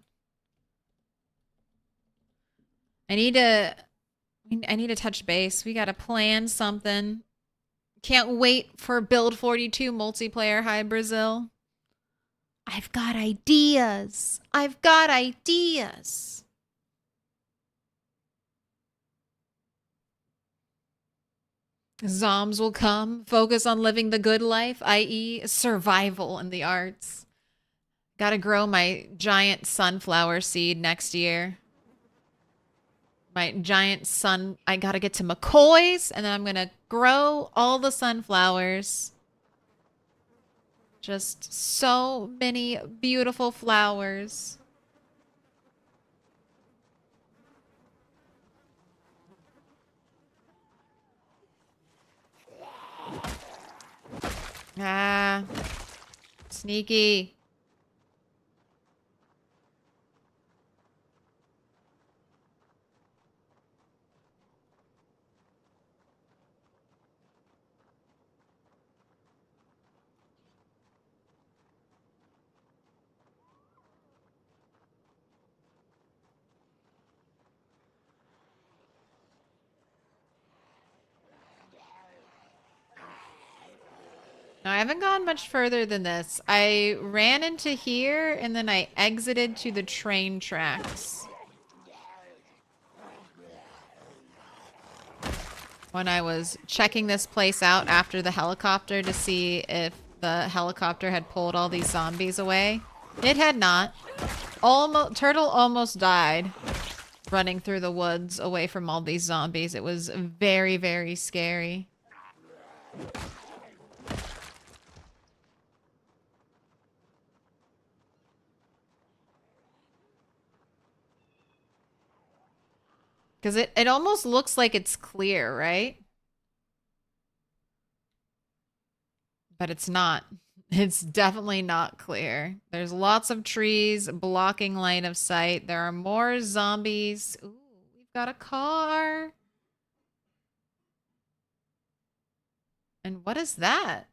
I need to touch base. We gotta plan something. Can't wait for Build 42 multiplayer. Hi Brazil. I've got ideas. I've got ideas. Zoms will come. Focus on living the good life, i.e. survival in the arts. Gotta grow my giant sunflower seed next year. My giant sun. I gotta get to McCoy's, and then I'm gonna grow all the sunflowers. Just so many beautiful flowers. Ah, sneaky. No, I haven't gone much further than this. I ran into here and then I exited to the train tracks. When I was checking this place out after the helicopter to see if the helicopter had pulled all these zombies away. It had not. Turtle almost died running through the woods away from all these zombies. It was very, very scary. Because it almost looks like it's clear, right? But it's not. It's definitely not clear. There's lots of trees blocking line of sight. There are more zombies. Ooh, we've got a car. And what is that?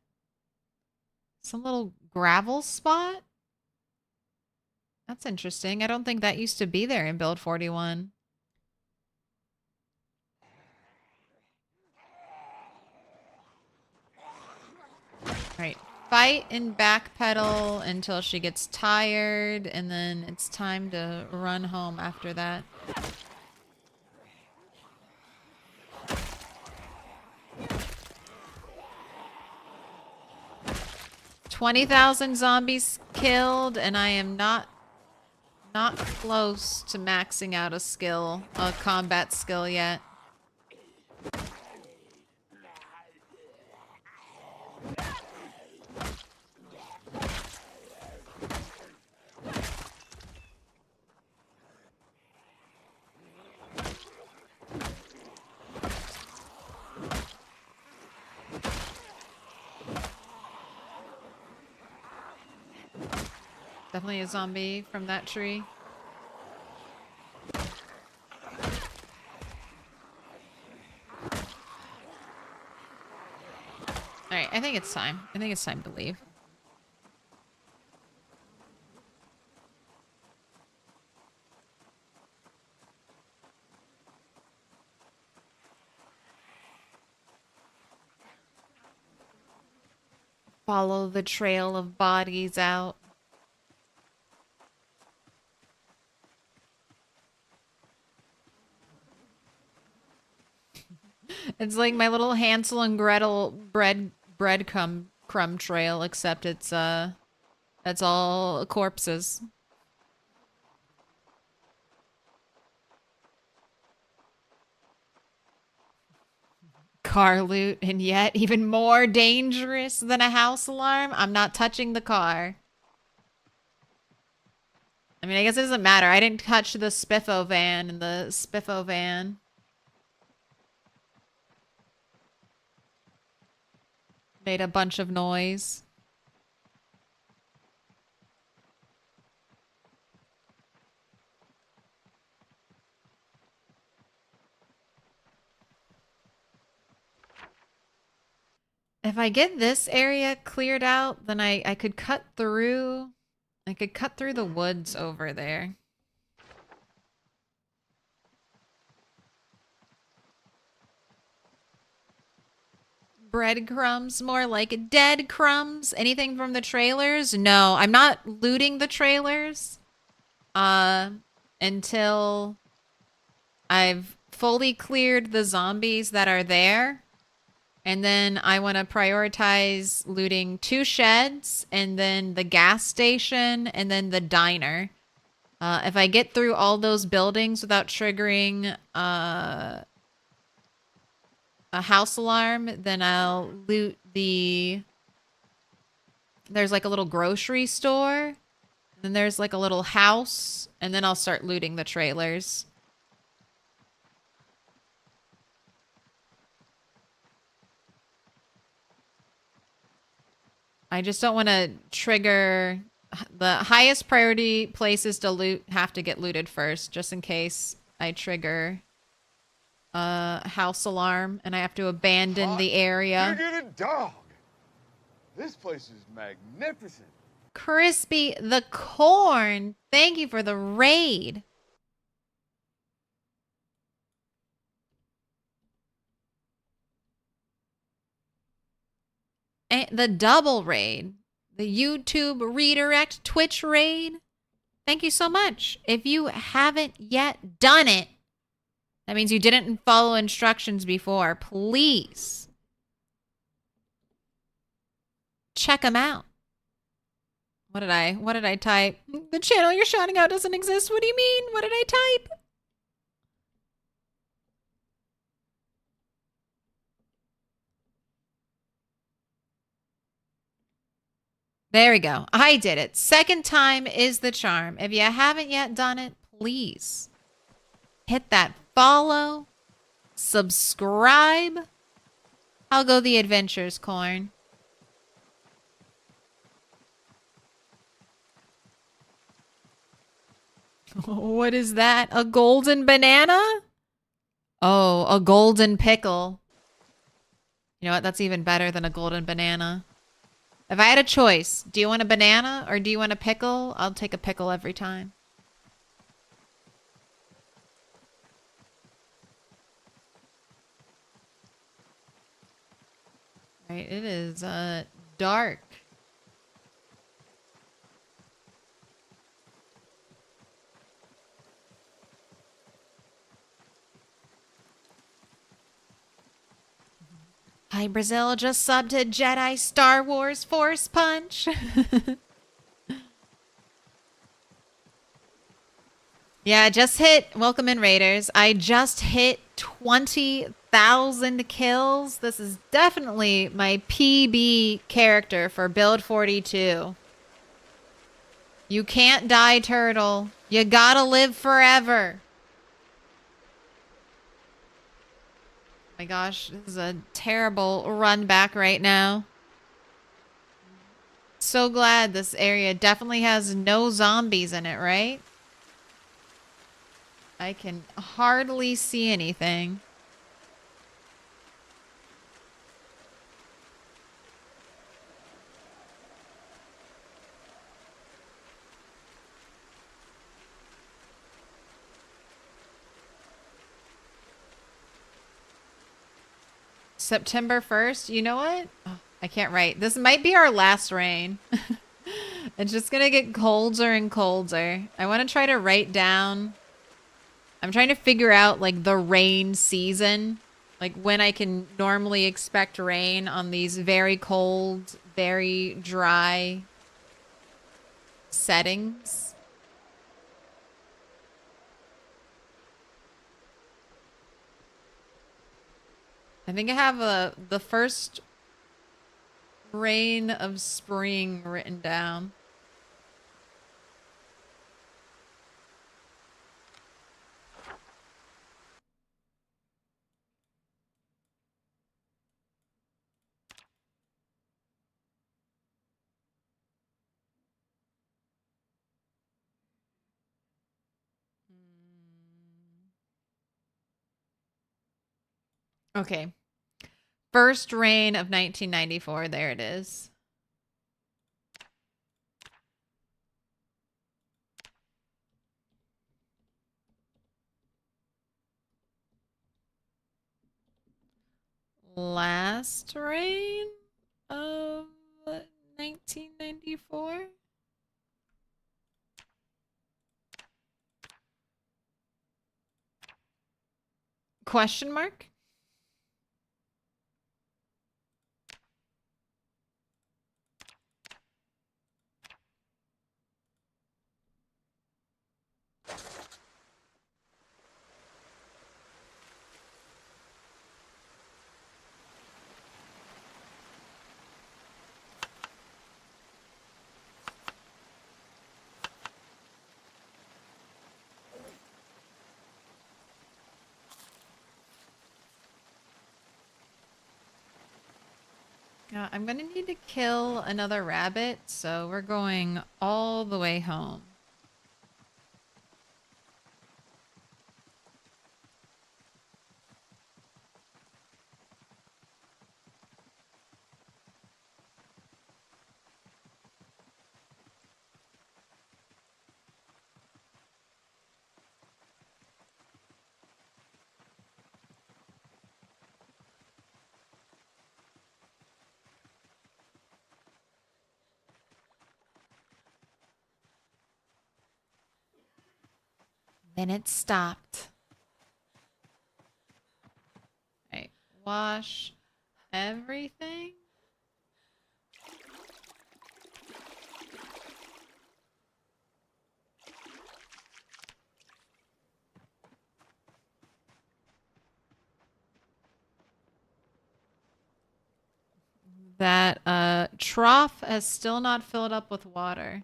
Some little gravel spot? That's interesting. I don't think that used to be there in Build 41. Right. Fight and backpedal until she gets tired, and then it's time to run home after that. $20,000 zombies killed, and I am not close to maxing out a combat skill yet. Definitely a zombie from that tree. Alright, I think it's time. I think it's time to leave. Follow the trail of bodies out. It's like my little Hansel and Gretel breadcrumb trail, except it's that's all corpses. Car loot, and yet even more dangerous than a house alarm. I'm not touching the car. I mean, I guess it doesn't matter. I didn't touch the Spiffo van, and the Spiffo van made a bunch of noise. If I get this area cleared out, then I could cut through. I could cut through the woods over there. Breadcrumbs, more like dead crumbs. Anything from the trailers? No, I'm not looting the trailers. Until I've fully cleared the zombies that are there. And then I want to prioritize looting 2 sheds and then the gas station and then the diner. If I get through all those buildings without triggering a house alarm, then I'll loot the... There's like a little grocery store. And then there's like a little house. And then I'll start looting the trailers. I just don't want to trigger... The highest priority places to loot have to get looted first, just in case I trigger a house alarm and I have to abandon the area. You get a dog. This place is magnificent. Crispy the Corn, thank you for the raid. And the double raid. The YouTube redirect Twitch raid. Thank you so much. If you haven't yet done it, that means you didn't follow instructions before. Please check them out. What did I type? The channel you're shouting out doesn't exist. What do you mean? What did I type? There we go. I did it. Second time is the charm. If you haven't yet done it, please hit that follow, subscribe. I'll go the adventures, Corn. What is that? A golden banana? Oh, a golden pickle. You know what? That's even better than a golden banana. If I had a choice, do you want a banana or do you want a pickle? I'll take a pickle every time. Right, it is dark. Hi, Brazil just subbed to Jedi Star Wars Force Punch. Yeah, just hit, welcome in Raiders. I just hit 20,000 kills. This is definitely my PB character for build 42. You can't die, turtle. You gotta live forever. My gosh, this is a terrible run back right now. So glad this area definitely has no zombies in it, right? I can hardly see anything. September 1st. You know what? Oh, I can't write. This might be our last rain. It's just gonna get colder and colder. I want to try to write down. I'm trying to figure out like the rain season. Like when I can normally expect rain on these very cold, very dry settings. I think I have the first rain of spring written down. Okay. first rain of 1994. There it is. Last rain of 1994. Question mark? I'm gonna need to kill another rabbit, so we're going all the way home. Then it stopped. Right, wash everything. That trough has still not filled up with water.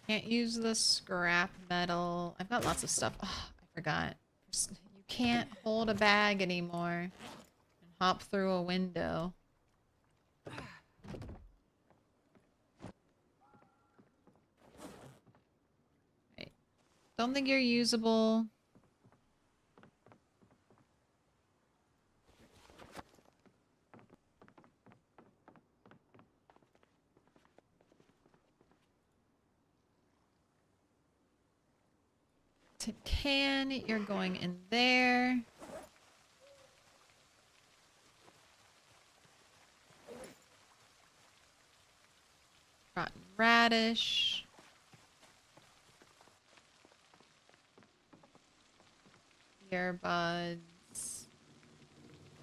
Can't use the scrap metal. I've got lots of stuff. Oh, I forgot. You can't hold a bag anymore and hop through a window. Right. Don't think you're usable. Tin can, you're going in there. Rotten radish. Earbuds.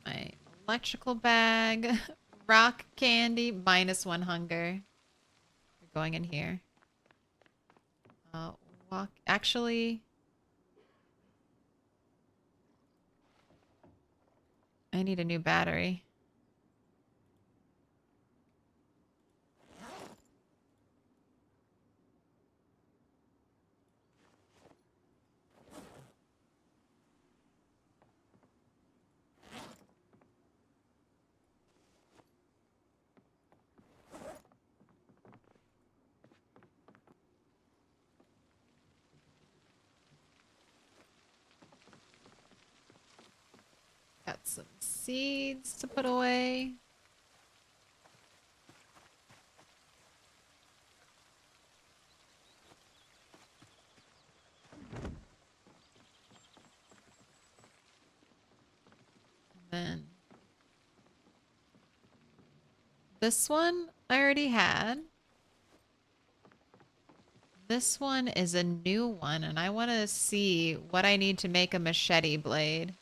My electrical bag. Rock candy. -1 hunger. You're going in here. Walk. Actually, I need a new battery. Got some seeds to put away. Then this one I already had. This one is a new one, and I want to see what I need to make a machete blade.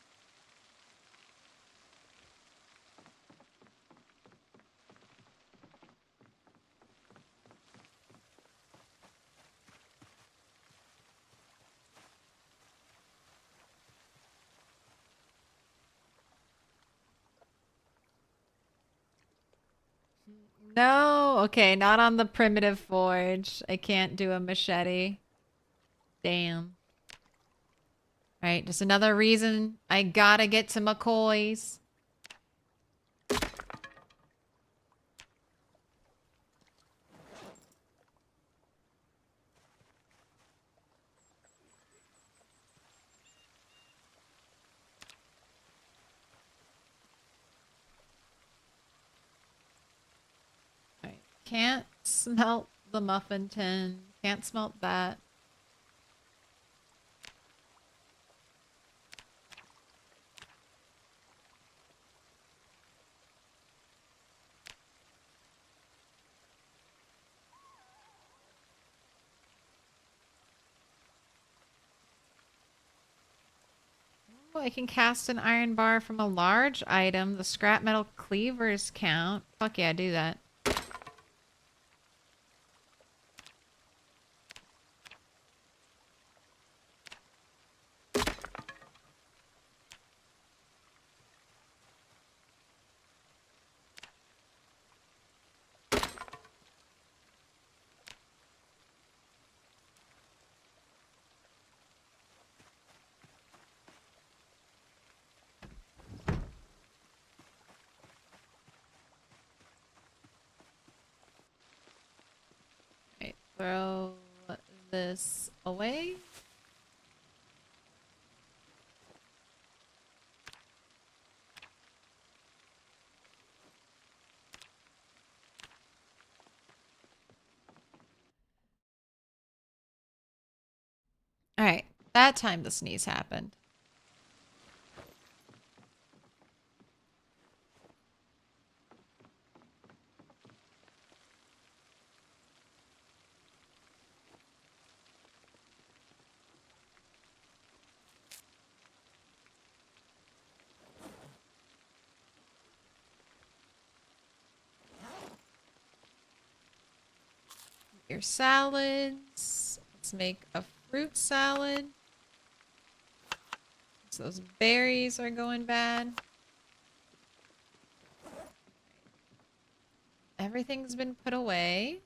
No, okay, not on the primitive forge. I can't do a machete. Damn. Right, just another reason I gotta get to McCoy's. Right, can't smelt the muffin tin. Can't smelt that. Oh, I can cast an iron bar from a large item. The scrap metal cleavers count. Fuck yeah, do that. Right, throw this away. Alright, that time the sneeze happened. Your salads. Let's make a fruit salad. So those berries are going bad. Everything's been put away.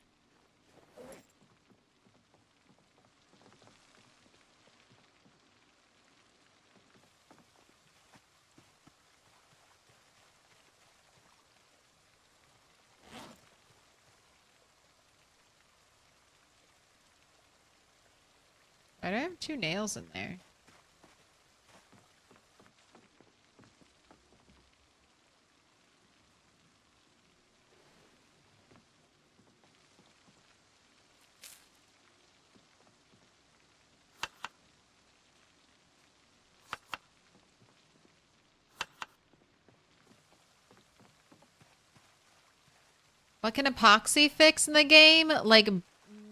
Why do I have 2 nails in there? What can epoxy fix in the game? Like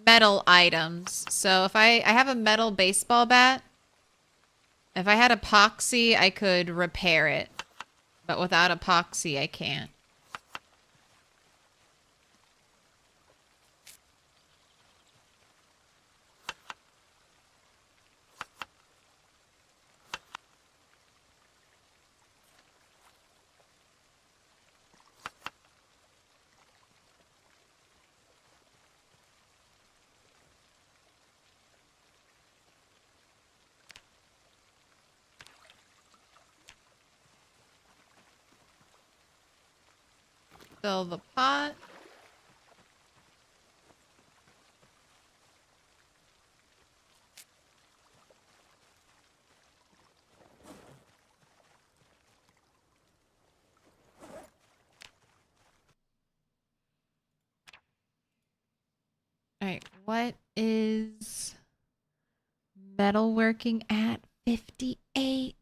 metal items. So if I have a metal baseball bat. If I had epoxy, I could repair it. But without epoxy, I can't. Fill the pot. Alright, what is metalworking at 58?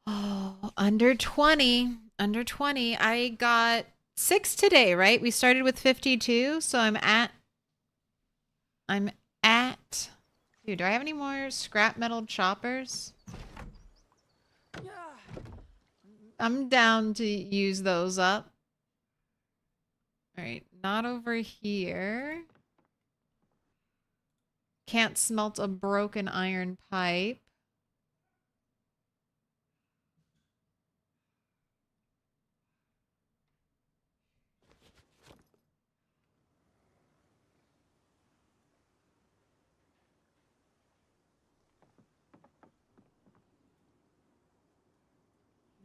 Oh, under 20. Under 20. I got 6 today, right? We started with 52, so I'm at... Dude, do I have any more scrap metal choppers? I'm down to use those up. Alright, not over here. Can't smelt a broken iron pipe.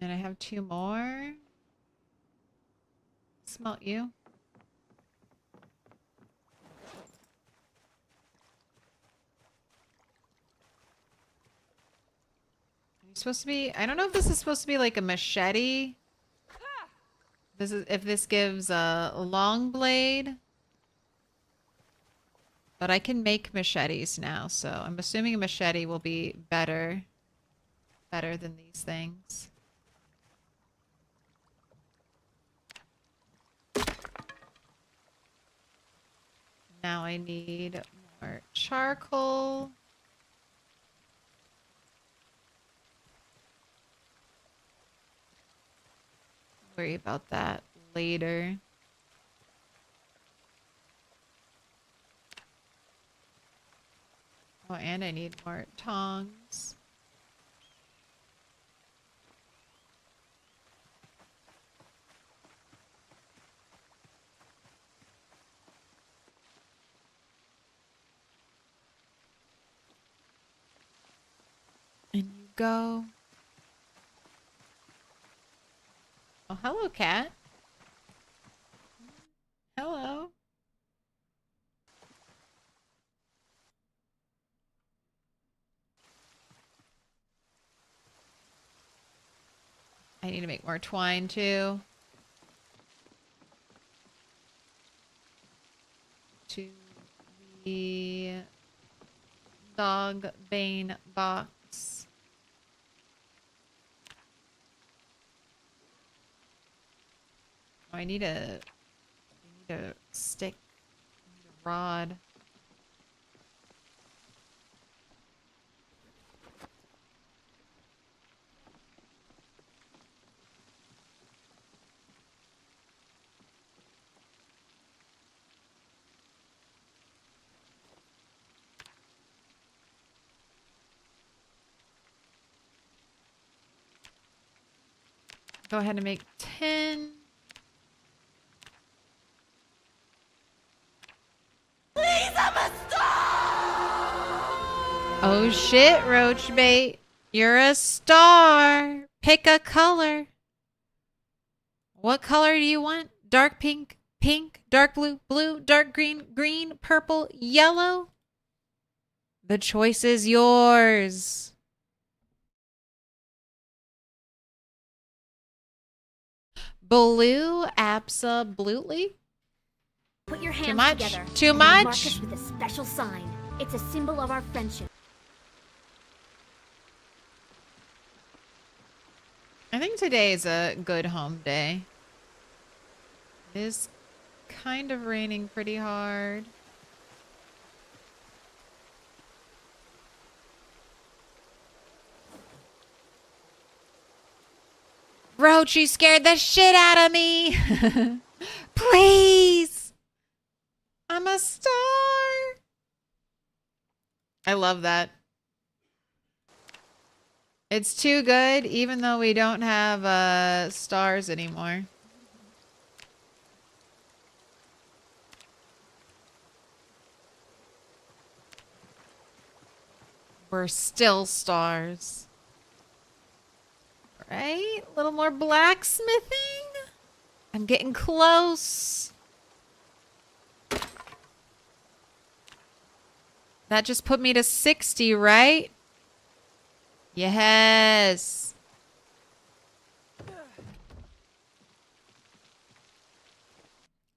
And I have 2 more. Smelt you. It's supposed to be, I don't know if this is supposed to be like a machete. This is if this gives a long blade. But I can make machetes now, so I'm assuming a machete will be better than these things. Now I need more charcoal. Worry about that later. Oh, and I need more tongs. And you go. Oh, hello, cat. Hello. I need to make more twine too. To the dog bane box. Oh, I need a stick. I need a rod. Go ahead and make 10. Please, I'm a star! Oh shit, roach bait. You're a star. Pick a color. What color do you want? Dark pink, pink, dark blue, blue, dark green, green, purple, yellow? The choice is yours. Blue, absolutely. Put your hands much? together. Too and I'll mark much? us with a special sign. It's a symbol of our friendship. I think today is a good home day. It is kind of raining pretty hard. Roach, you scared the shit out of me. Please. I'm a star. I love that. It's too good, even though we don't have stars anymore. We're still stars. Right? A little more blacksmithing. I'm getting close. That just put me to 60, right? Yes.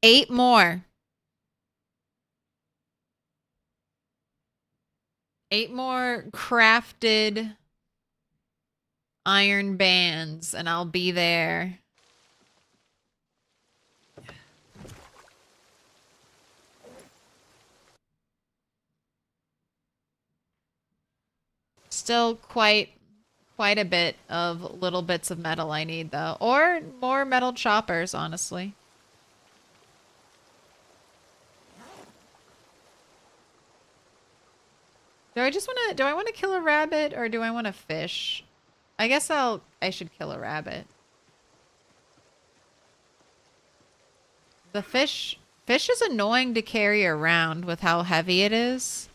Eight more. 8 more crafted iron bands, and I'll be there. Still quite a bit of little bits of metal I need, though. Or more metal choppers, honestly. Do I want to kill a rabbit, or do I want to fish? I guess I should kill a rabbit. The fish is annoying to carry around with how heavy it is.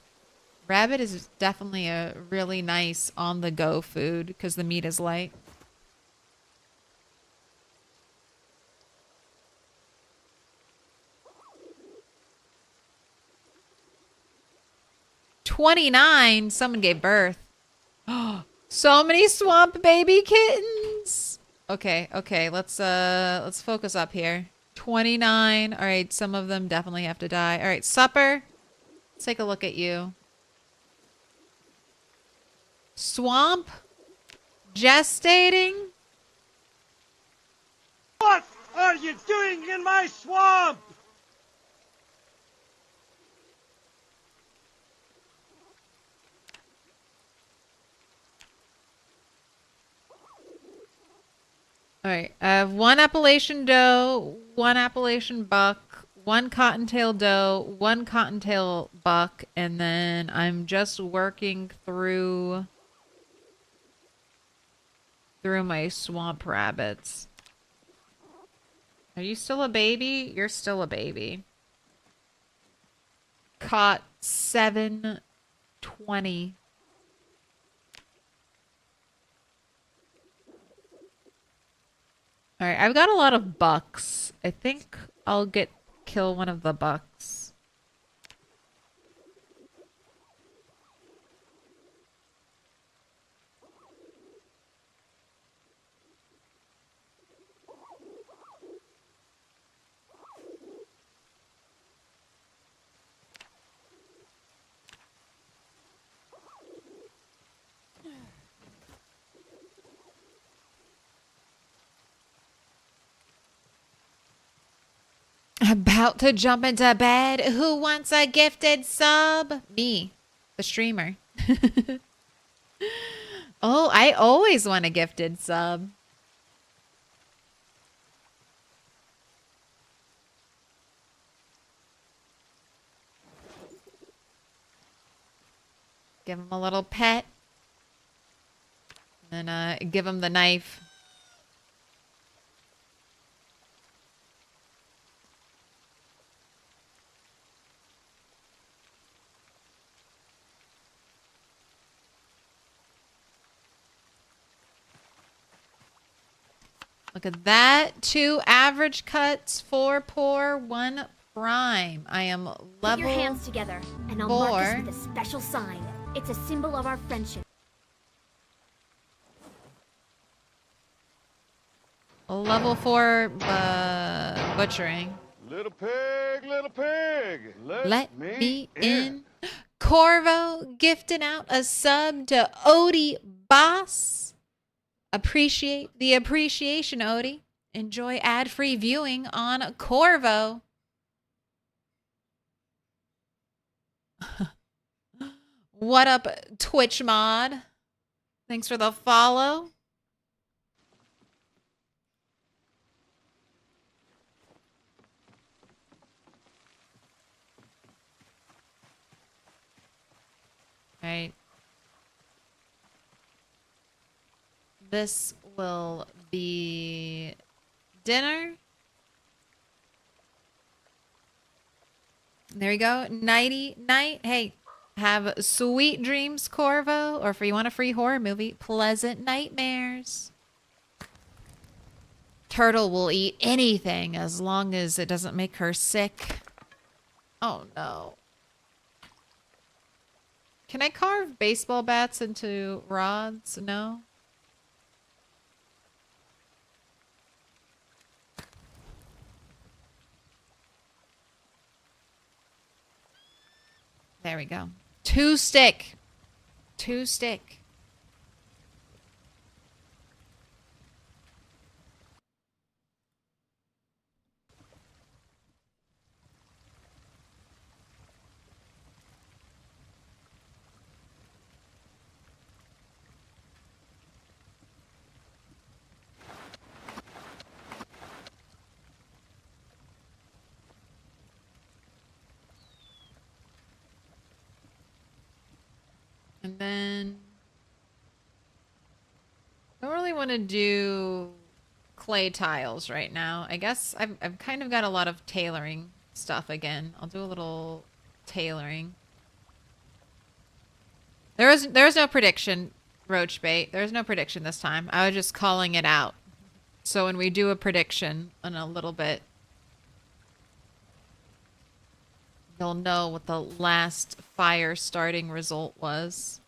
Rabbit is definitely a really nice on-the-go food because the meat is light. 29. Someone gave birth. So many swamp baby kittens. Okay, okay. Let's focus up here. 29. All right, some of them definitely have to die. All right, supper. Let's take a look at you. Swamp? Gestating? What are you doing in my swamp? All right, I have one Appalachian doe, one Appalachian buck, one cottontail doe, one cottontail buck, and then I'm just working through my swamp rabbits. Are you still a baby? You're still a baby. Caught 720. All right, I've got a lot of bucks. I think I'll kill one of the bucks. About to jump into bed. Who wants a gifted sub? Me, the streamer. Oh, I always want a gifted sub. Give him a little pet. And then give him the knife. Look at that. 2 average cuts, 4 poor, 1 prime. I am level Put your hands together, and I'll 4. mark us with a special sign. It's a symbol of our friendship. Level 4 butchering. Little pig, Let me in. Corvo gifting out a sub to Odie Boss. Appreciate the appreciation, Odie. Enjoy ad-free viewing on Corvo. What up, Twitch mod? Thanks for the follow. Right. This will be dinner. There we go. Nighty night. Hey, have sweet dreams, Corvo. Or if you want a free horror movie, pleasant nightmares. Turtle will eat anything as long as it doesn't make her sick. Oh no. Can I carve baseball bats into rods? No? There we go. 2 stick. 2 stick. And then I don't really want to do clay tiles right now. I guess I've kind of got a lot of tailoring stuff again. I'll do a little tailoring. There was no prediction, Roach Bait. There's no prediction this time. I was just calling it out. So when we do a prediction in a little bit, You'll know what the last fire starting result was.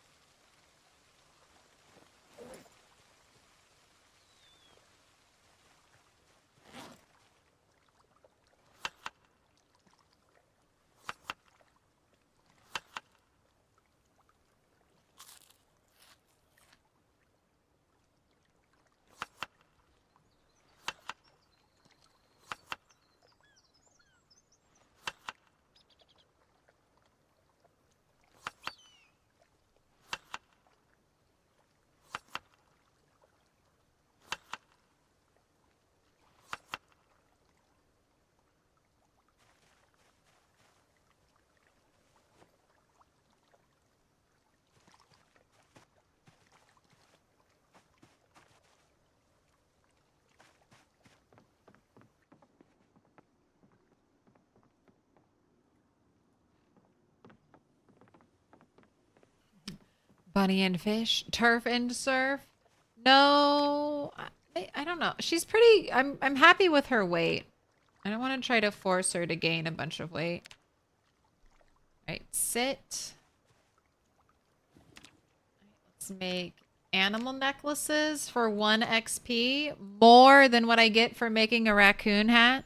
Bunny and fish, turf and surf. No, I don't know. She's pretty. I'm happy with her weight. I don't want to try to force her to gain a bunch of weight. All right, sit. Let's make animal necklaces for 1 XP, more than what I get for making a raccoon hat.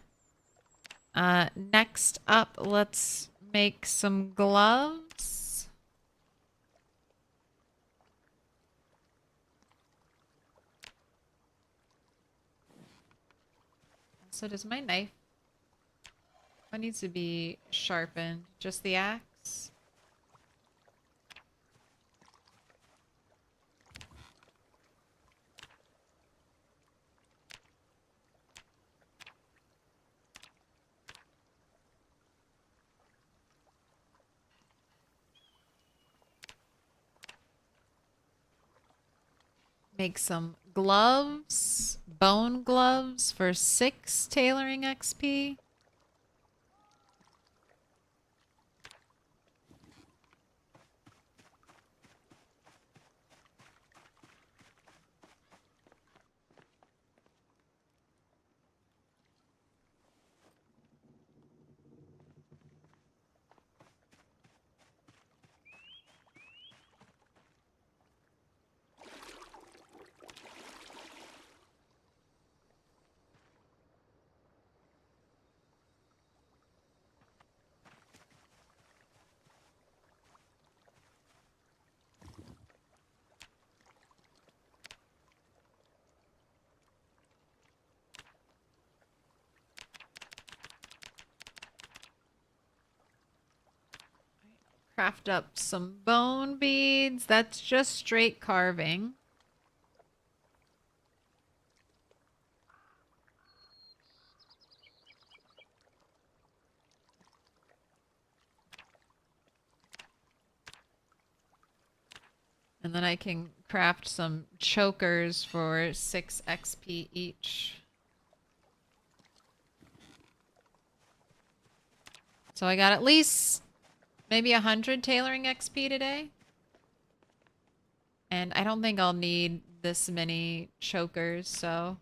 Next up, let's make some gloves. So does my knife. What needs to be sharpened? Just the axe? Make some gloves, bone gloves for 6 tailoring XP. Craft up some bone beads. That's just straight carving. And then I can craft some chokers for 6 XP each. So I got at least maybe 100 tailoring XP today. And I don't think I'll need this many chokers, so...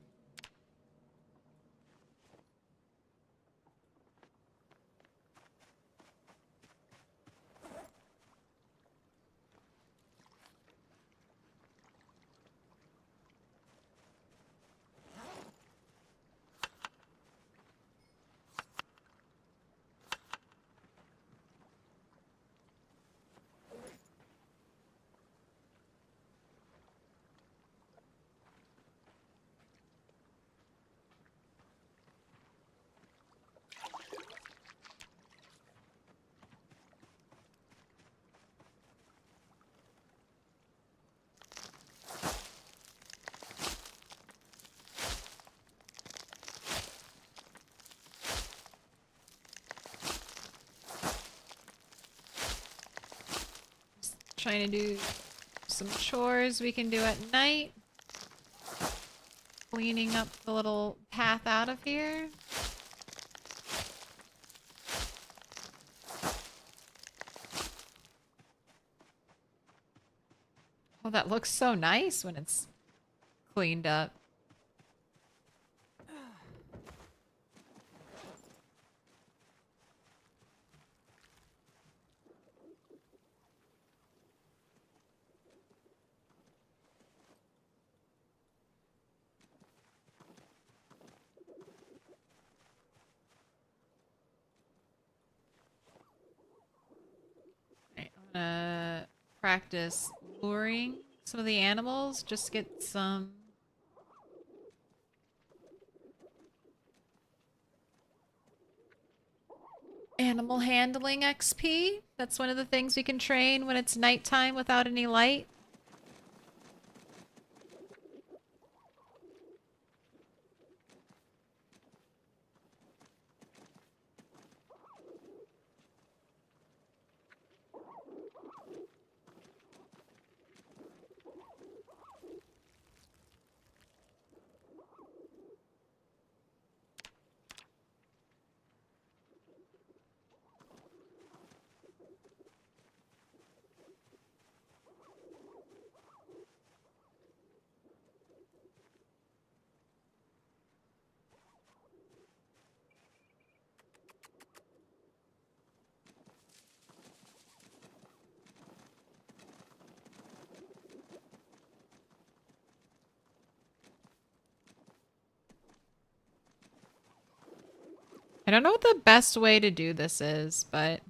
Trying to do some chores we can do at night. Cleaning up the little path out of here. Oh, that looks so nice when it's cleaned up. practice luring some of the animals. Just get some animal handling XP. That's one of the things we can train when it's nighttime without any light. I don't know what the best way to do this is, but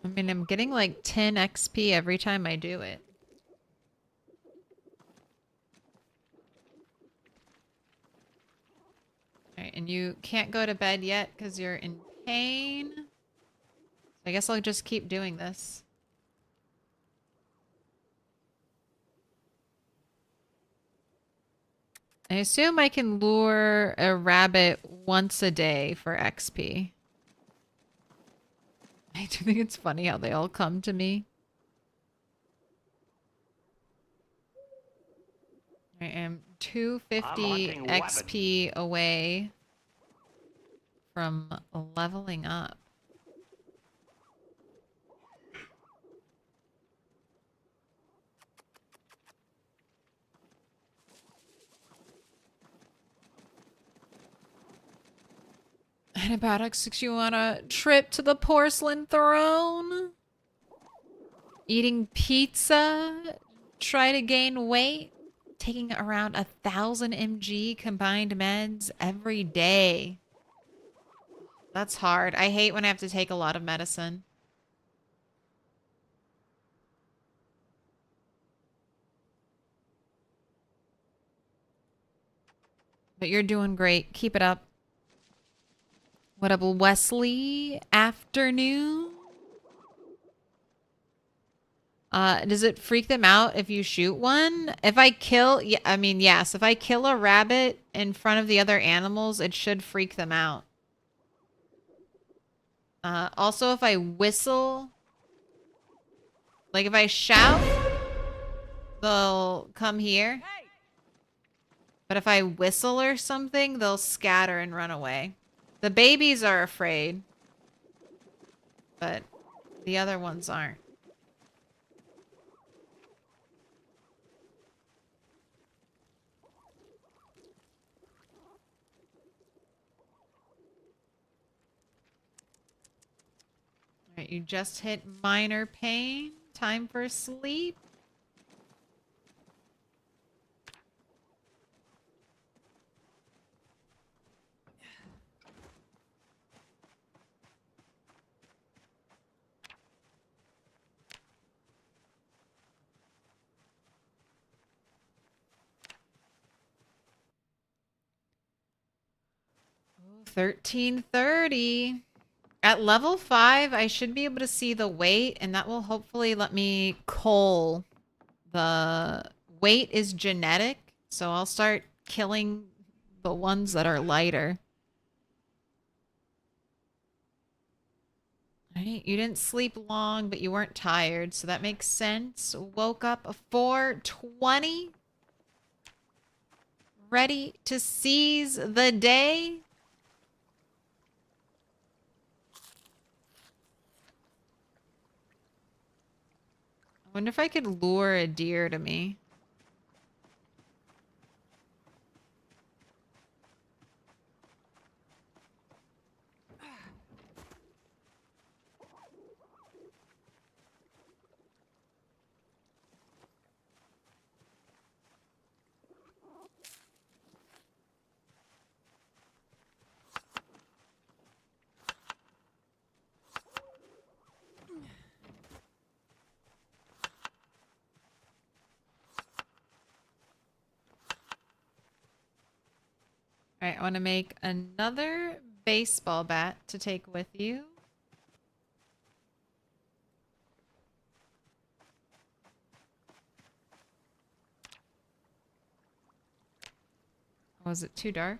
I mean, I'm getting like 10 XP every time I do it. Alright, and you can't go to bed yet because you're in pain. So I guess I'll just keep doing this. I assume I can lure a rabbit once a day for XP. I do think it's funny how they all come to me. I am 250 XP away from leveling up. Antibiotics, you want a trip to the porcelain throne? Eating pizza? Try to gain weight? Taking around 1,000 mg combined meds every day. That's hard. I hate when I have to take a lot of medicine. But you're doing great. Keep it up. What up, Wesley? Afternoon? Does it freak them out if you shoot one? If I kill... Yeah, I mean, yes. If I kill a rabbit in front of the other animals, it should freak them out. Also, if I whistle... Like, if I shout, they'll come here. But if I whistle or something, they'll scatter and run away. The babies are afraid. But the other ones aren't. Alright, you just hit minor pain. Time for sleep. Ooh, 1330. At level 5, I should be able to see the weight, and that will hopefully let me cull. The weight is genetic, so I'll start killing the ones that are lighter. Alright, you didn't sleep long, but you weren't tired, so that makes sense. Woke up 4:20. Ready to seize the day. I wonder if I could lure a deer to me. All right, I want to make another baseball bat to take with you. Was it too dark?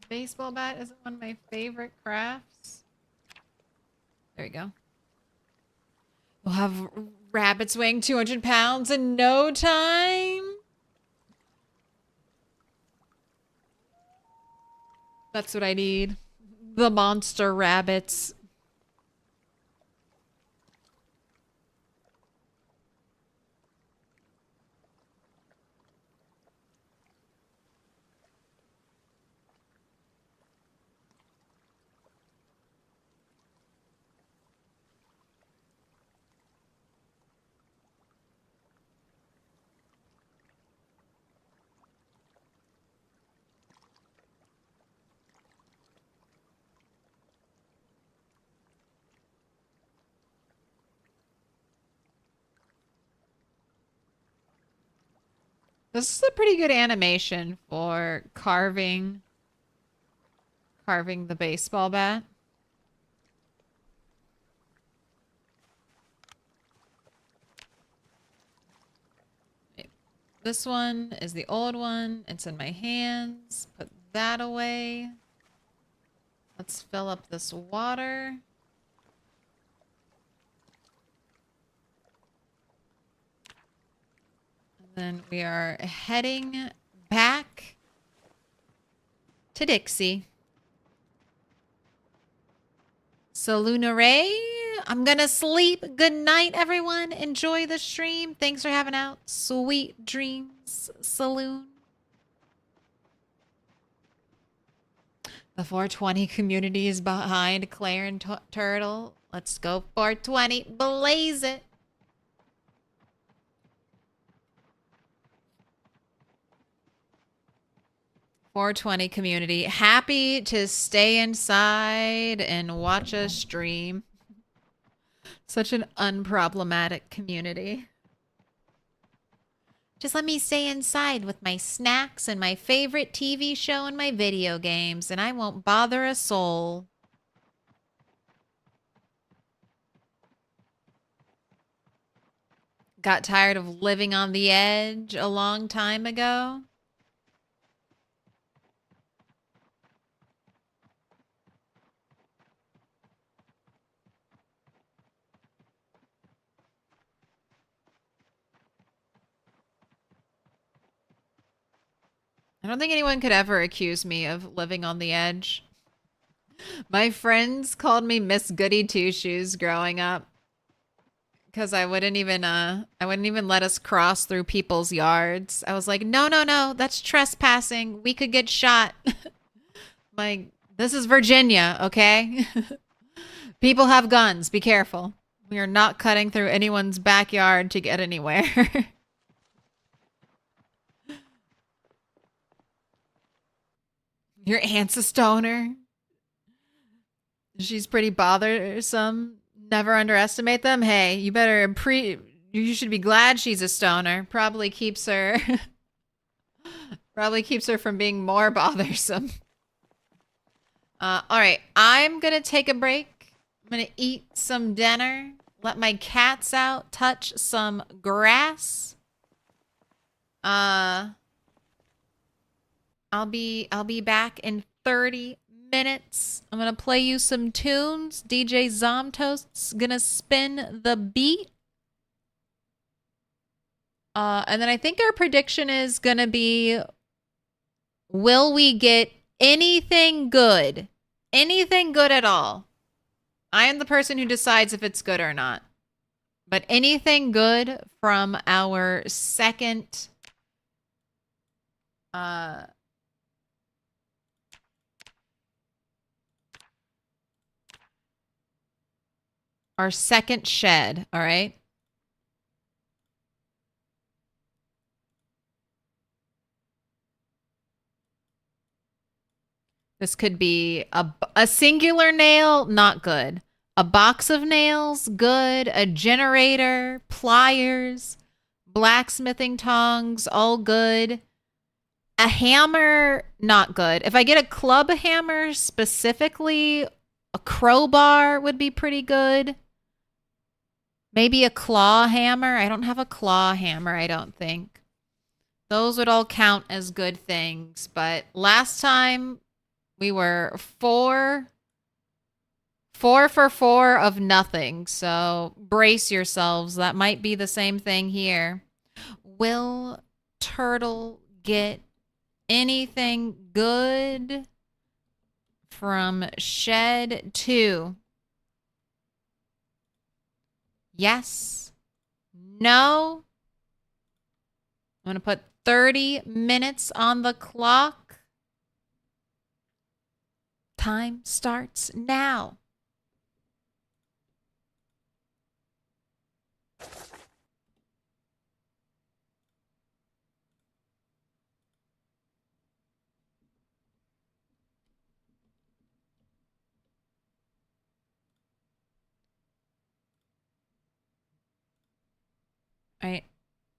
Baseball bat isn't one of my favorite crafts. There we go. We'll have rabbits weighing 200 pounds in no time. That's what I need. The monster rabbits. This is a pretty good animation for carving the baseball bat. This one is the old one. It's in my hands. Put that away. Let's fill up this water. Then we are heading back to Dixie. Salunare, I'm gonna sleep. Good night, everyone. Enjoy the stream. Thanks for having out. Sweet dreams, Saloon. The 420 community is behind Claire and Turtle. Let's go 420. Blaze it. .420 community. Happy to stay inside and watch us stream. Such an unproblematic community. Just let me stay inside with my snacks and my favorite TV show and my video games, and I won't bother a soul. Got tired of living on the edge a long time ago. I don't think anyone could ever accuse me of living on the edge. My friends called me Miss Goody Two Shoes growing up because I wouldn't even let us cross through people's yards. I was like, no, that's trespassing. We could get shot. Like, this is Virginia, okay? People have guns. Be careful. We are not cutting through anyone's backyard to get anywhere. Your aunt's a stoner. She's pretty bothersome. Never underestimate them. Hey, you better you should be glad she's a stoner. Probably keeps her from being more bothersome. All right, I'm going to take a break. I'm going to eat some dinner, let my cats out, touch some grass. I'll be back in 30 minutes. I'm gonna play you some tunes. DJ Zomtoast's gonna spin the beat. And then I think our prediction is gonna be, will we get anything good? Anything good at all? I am the person who decides if it's good or not. But anything good from our second shed, all right? This could be a singular nail, not good. A box of nails, good. A generator, pliers, blacksmithing tongs, all good. A hammer, not good. If I get a club hammer specifically, a crowbar would be pretty good. Maybe a claw hammer. I don't have a claw hammer, I don't think. Those would all count as good things. But last time we were 4 for 4 of nothing. So brace yourselves. That might be the same thing here. Will Turtle get anything good from Shed 2? Yes. No. I'm going to put 30 minutes on the clock. Time starts now. All right.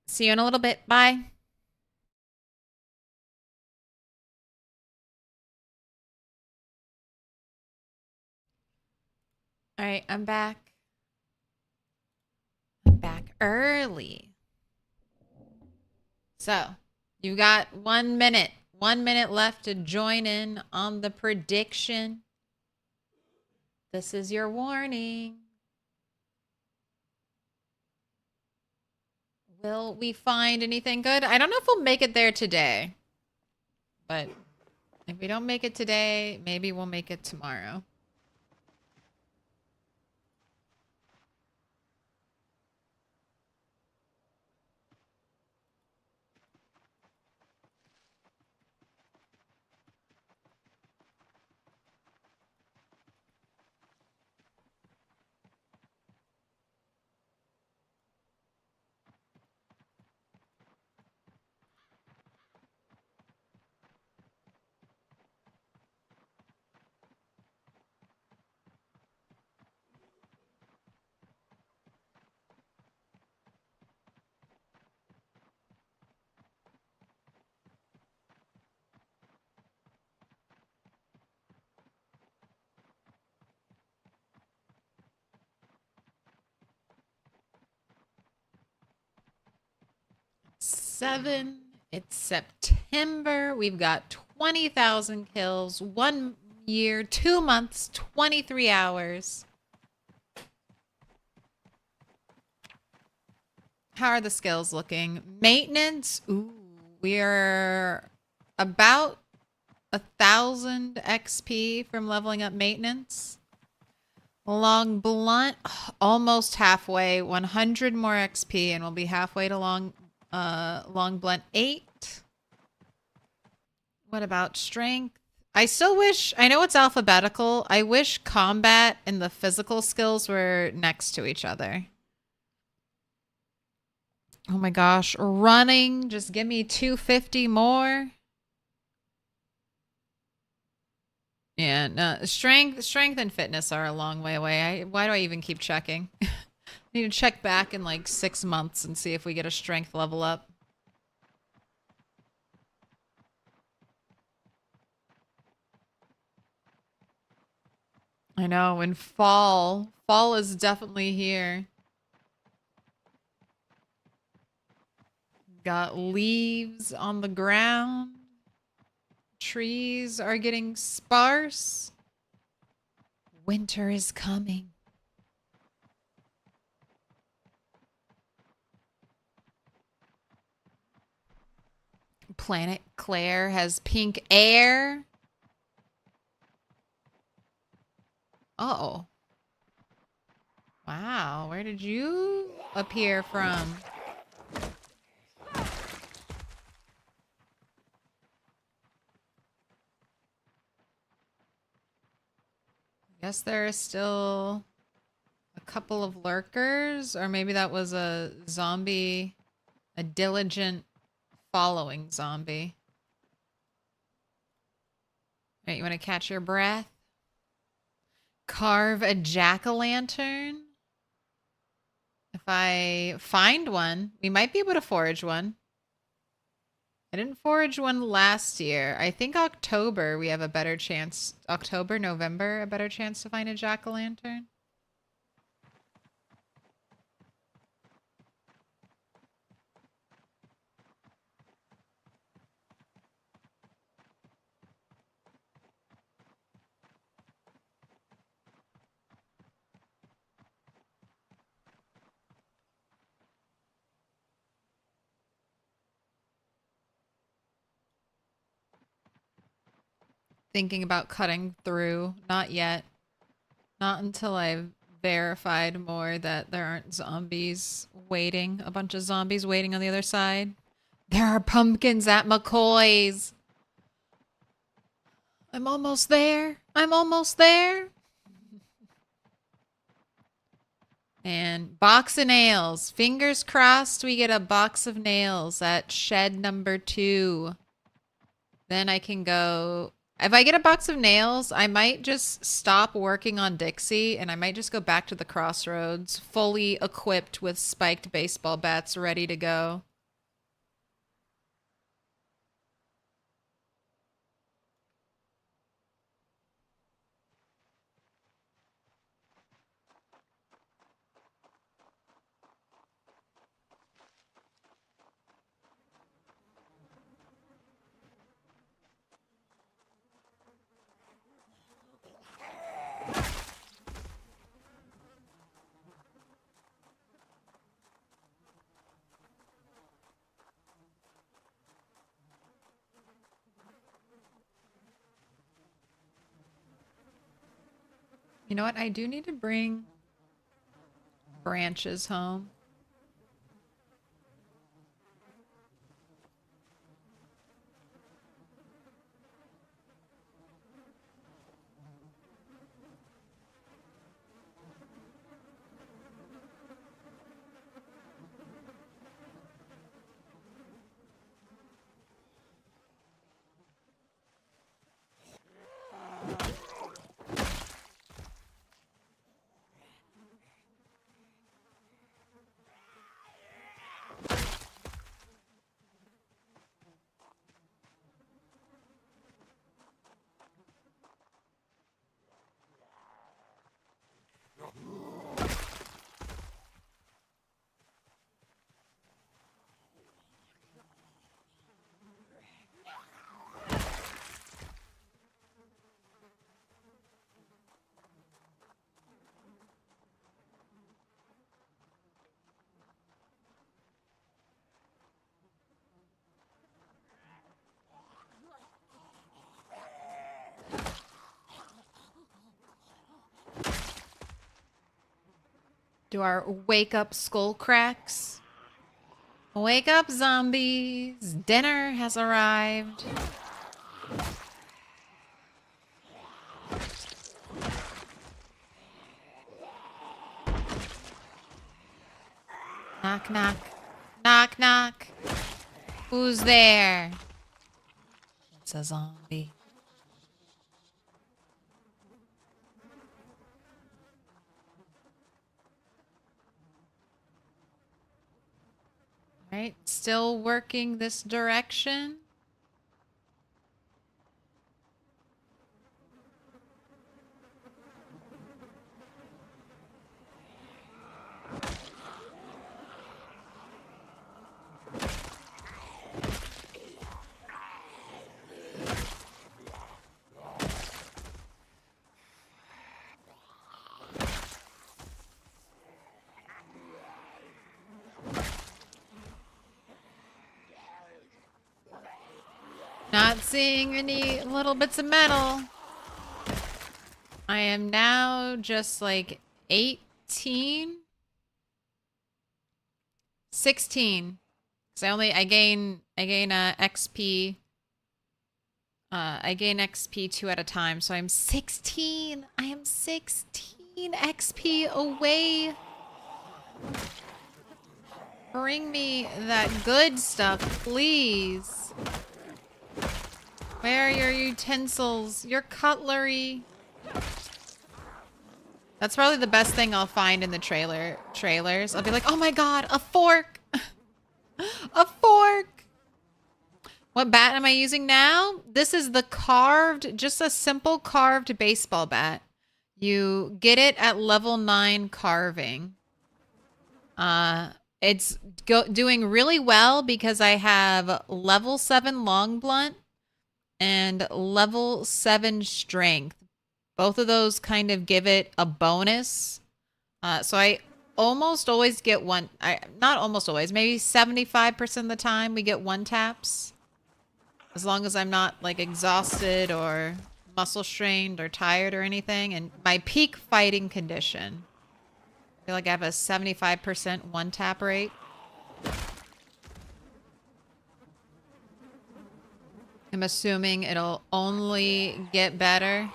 See you in a little bit. Bye. All right, I'm back. I'm back early. So, you got 1 minute. 1 minute left to join in on the prediction. This is your warning. Will we find anything good? I don't know if we'll make it there today. But if we don't make it today, maybe we'll make it tomorrow. It's September. We've got 20,000 kills, 1 year, 2 months, 23 hours. How are the skills looking? Maintenance. Ooh, we're about 1,000 XP from leveling up maintenance. Long blunt, almost halfway. 100 more XP, and we'll be halfway to long blunt 8. What about strength? I still wish, I know it's alphabetical. I wish combat and the physical skills were next to each other. Oh my gosh, running, just give me 250 more. Yeah, no, strength and fitness are a long way away. Why do I even keep checking? I need to check back in like 6 months and see if we get a strength level up. I know, and fall is definitely here. Got leaves on the ground. Trees are getting sparse. Winter is coming. Planet Claire has pink air. Uh-oh. Wow, where did you appear from? Guess there are still a couple of lurkers, or maybe that was a zombie, a diligent following zombie. Right, you want to catch your breath? Carve a jack-o'-lantern? If I find one, we might be able to forage one. I didn't forage one last year. I think October we have a better chance. October, November, a better chance to find a jack-o'-lantern. Thinking about cutting through. Not yet. Not until I've verified more that there aren't zombies waiting. A bunch of zombies waiting on the other side. There are pumpkins at McCoy's. I'm almost there. I'm almost there. And box of nails. Fingers crossed we get a box of nails at shed number 2. Then I can go... If I get a box of nails, I might just stop working on Dixie and I might just go back to the crossroads, fully equipped with spiked baseball bats ready to go. You know what? I do need to bring branches home. Do our wake up skull cracks. Wake up, zombies. Dinner has arrived. Knock, knock. Knock, knock. Who's there? It's a zombie. Right, still working this direction. Not seeing any little bits of metal. I am now just like 18, 16. Cause I gain XP. I gain XP 2 at a time, so I'm 16. I am 16 XP away. Bring me that good stuff, please. Where are your utensils? Your cutlery? That's probably the best thing I'll find in the trailers. I'll be like, oh my god, a fork! A fork! What bat am I using now? This is the carved, just a simple carved baseball bat. You get it at level 9 carving. It's doing really well because I have level 7 long blunt and level 7 strength. Both of those kind of give it a bonus. So I almost always get one. Not almost always. Maybe 75% of the time we get one taps. As long as I'm not like exhausted or muscle strained or tired or anything. And my peak fighting condition. I feel like I have a 75% one tap rate. I'm assuming it'll only get better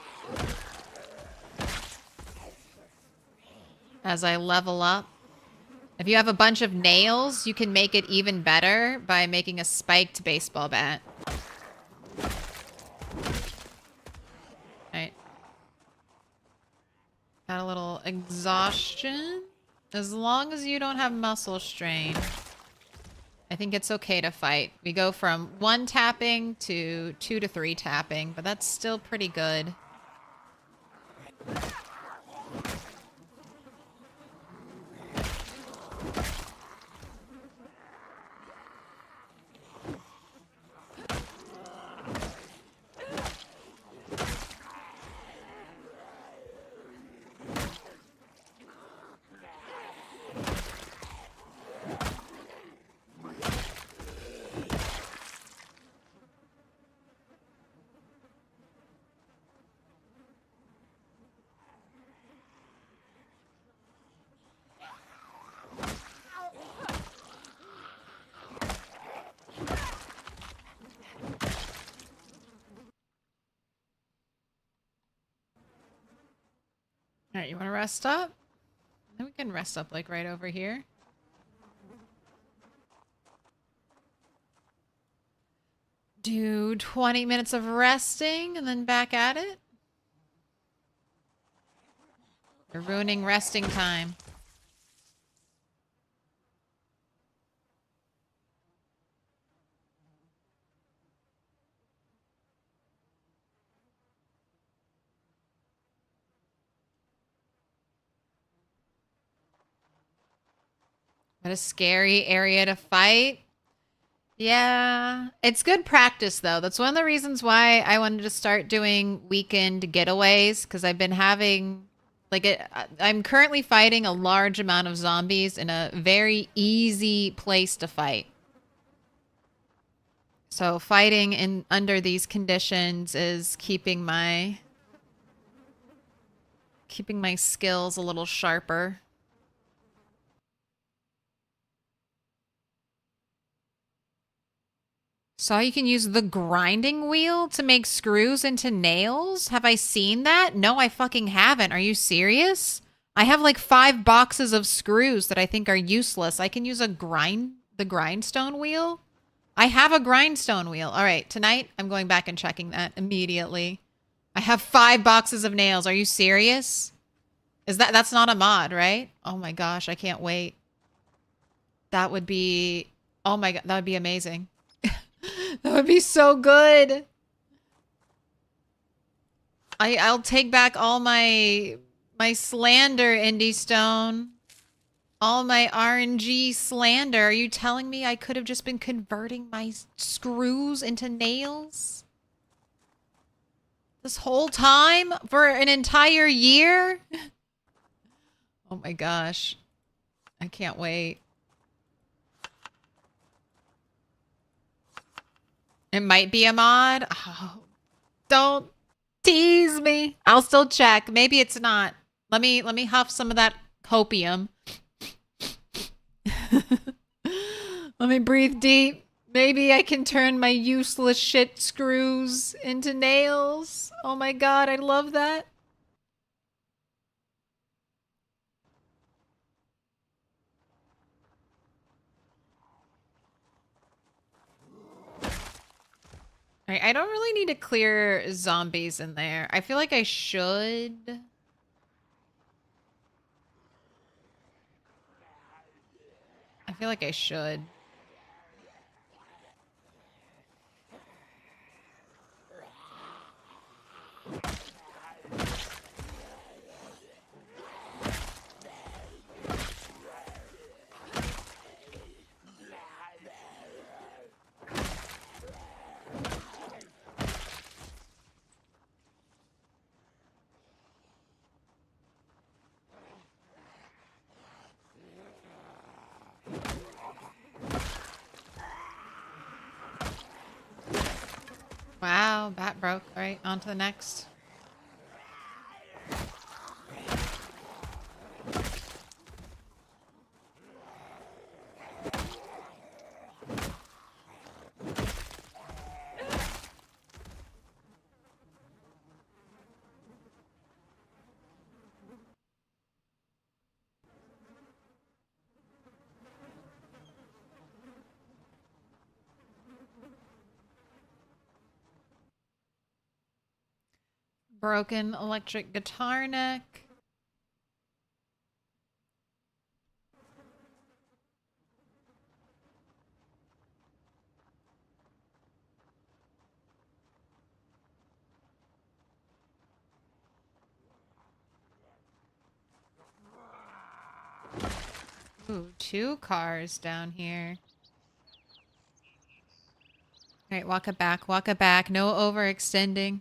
as I level up. If you have a bunch of nails, you can make it even better by making a spiked baseball bat. Alright. Got a little exhaustion. As long as you don't have muscle strain, I think it's okay to fight. We go from 1 tapping to 2 to 3 tapping, but that's still pretty good. Alright, you want to rest up? Then we can rest up like right over here. Do 20 minutes of resting and then back at it. You're ruining resting time. What a scary area to fight. Yeah, it's good practice though. That's one of the reasons why I wanted to start doing weekend getaways, because I've been having I'm currently fighting a large amount of zombies in a very easy place to fight. So fighting in under these conditions is keeping my skills a little sharper. Saw you can use the grinding wheel to make screws into nails? Have I seen that? No, I fucking haven't. Are you serious? I have like 5 boxes of screws that I think are useless. I can use the grindstone wheel? I have a grindstone wheel. All right, tonight I'm going back and checking that immediately. I have 5 boxes of nails. Are you serious? That's not a mod, right? Oh my gosh, I can't wait. That would be, oh my god, that would be amazing. That would be so good. I'll take back all my slander, Indie Stone. All my RNG slander. Are you telling me I could have just been converting my screws into nails? This whole time? For an entire year? Oh my gosh. I can't wait. It might be a mod. Oh, don't tease me. I'll still check. Maybe it's not. Let me huff some of that copium. Let me breathe deep. Maybe I can turn my useless shit screws into nails. Oh my god, I love that. Alright, I don't really need to clear zombies in there. I feel like I should. I feel like I should. Wow, bat broke. Alright, on to the next. Broken electric guitar neck. Ooh, 2 cars down here. Alright, walk it back, walk it back. No overextending.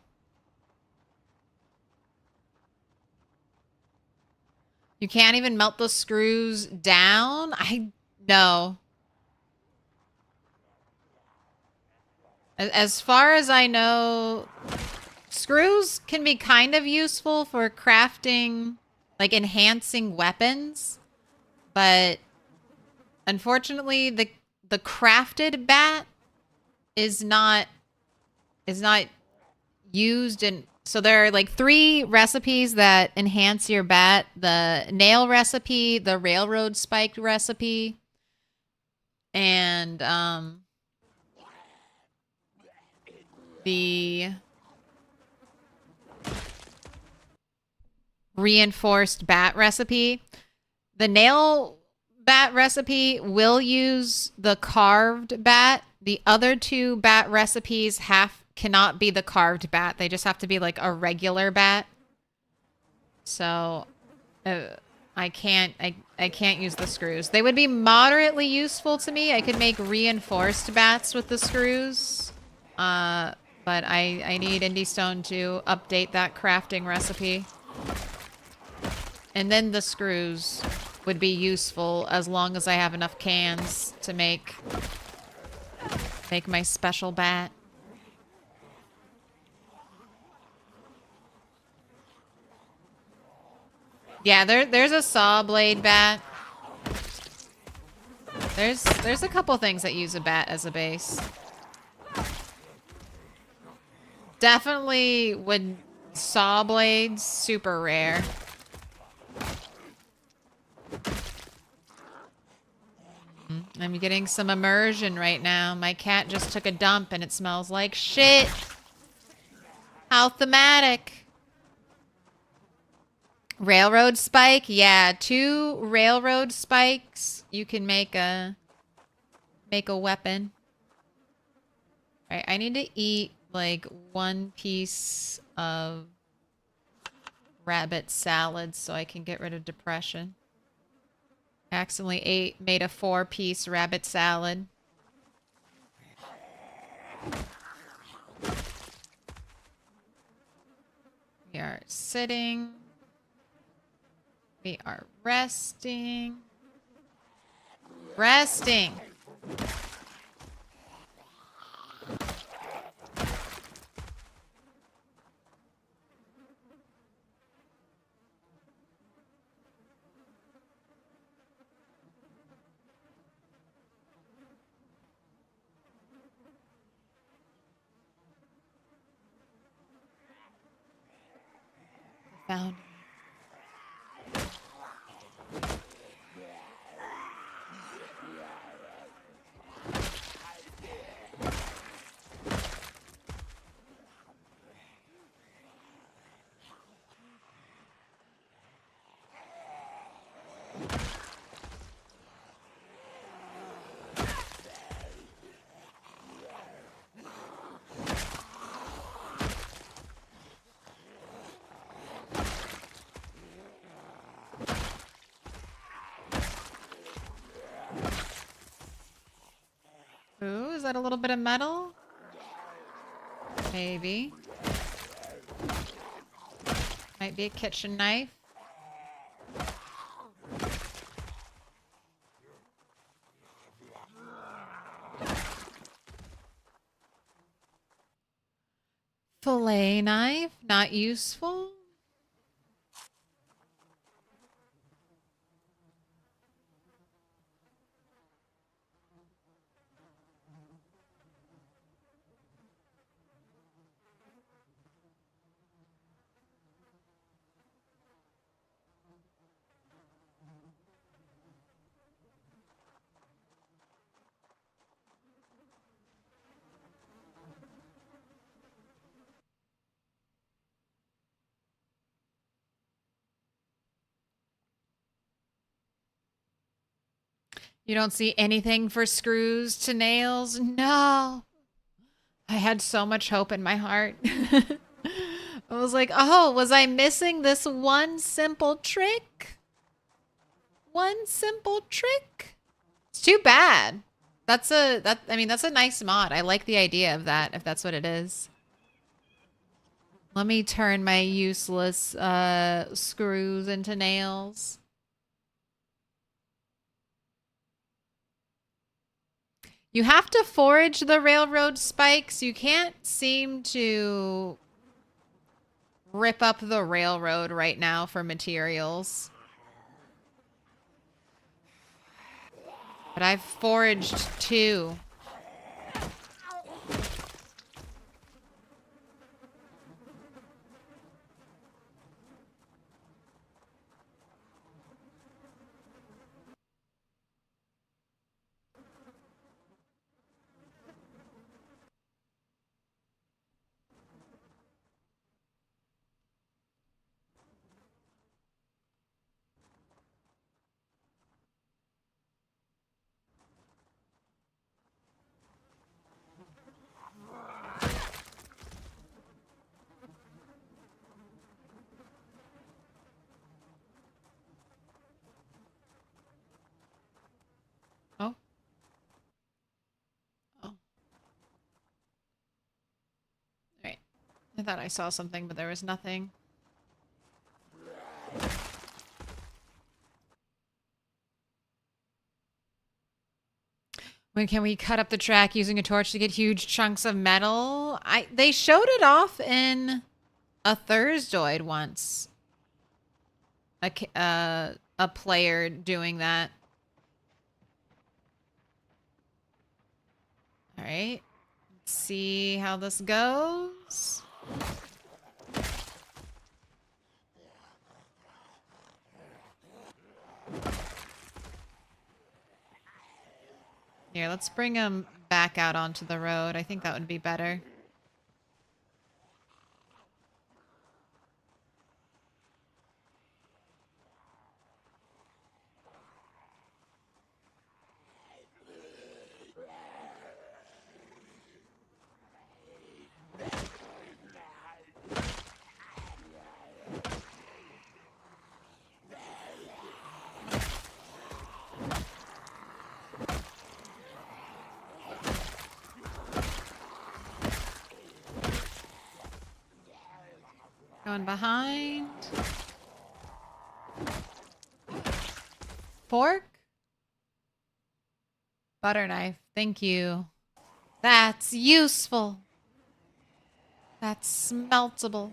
You can't even melt the screws down? No. As far as I know, screws can be kind of useful for crafting, like enhancing weapons. But unfortunately, the crafted bat is not used in. So there are like 3 recipes that enhance your bat: the nail recipe, the railroad spiked recipe, and the reinforced bat recipe. The nail bat recipe will use the carved bat. The other 2 bat recipes cannot be the carved bat. They just have to be like a regular bat. So I can't use the screws. They would be moderately useful to me. I could make reinforced bats with the screws. But I need Indie Stone to update that crafting recipe. And then the screws would be useful as long as I have enough cans to make my special bat. Yeah, there's a saw blade bat. There's a couple things that use a bat as a base. Definitely would saw blades, super rare. I'm getting some immersion right now. My cat just took a dump and it smells like shit. How thematic. Railroad spike? Yeah, 2 railroad spikes. You can make a weapon. Alright, I need to eat like 1 piece of rabbit salad so I can get rid of depression. Accidentally made a 4-piece rabbit salad. We are sitting. We are resting. Resting. Found. Ooh, is that a little bit of metal? Maybe. Might be a kitchen knife. Fillet knife, not useful. You don't see anything for screws to nails? No. I had so much hope in my heart. I was like, oh, was I missing this one simple trick? One simple trick? It's too bad. That's a nice mod. I like the idea of that, if that's what it is. Let me turn my useless screws into nails. You have to forage the railroad spikes. You can't seem to rip up the railroad right now for materials. But I've foraged 2. Oh. Oh. Alright. I thought I saw something, but there was nothing. When can we cut up the track using a torch to get huge chunks of metal? They showed it off in a Thursdoid once. A player doing that. All right. Let's see how this goes. Here, let's bring them back out onto the road. I think that would be better. Going behind. Fork? Butter knife. Thank you. That's useful. That's smeltable.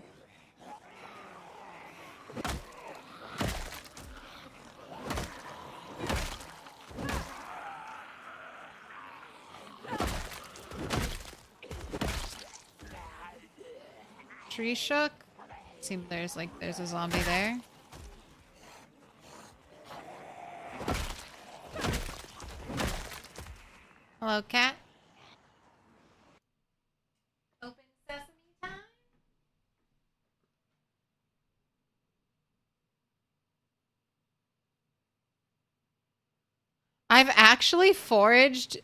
Tree shook. Seems there's a zombie there. Hello, cat. Open sesame time. I've actually foraged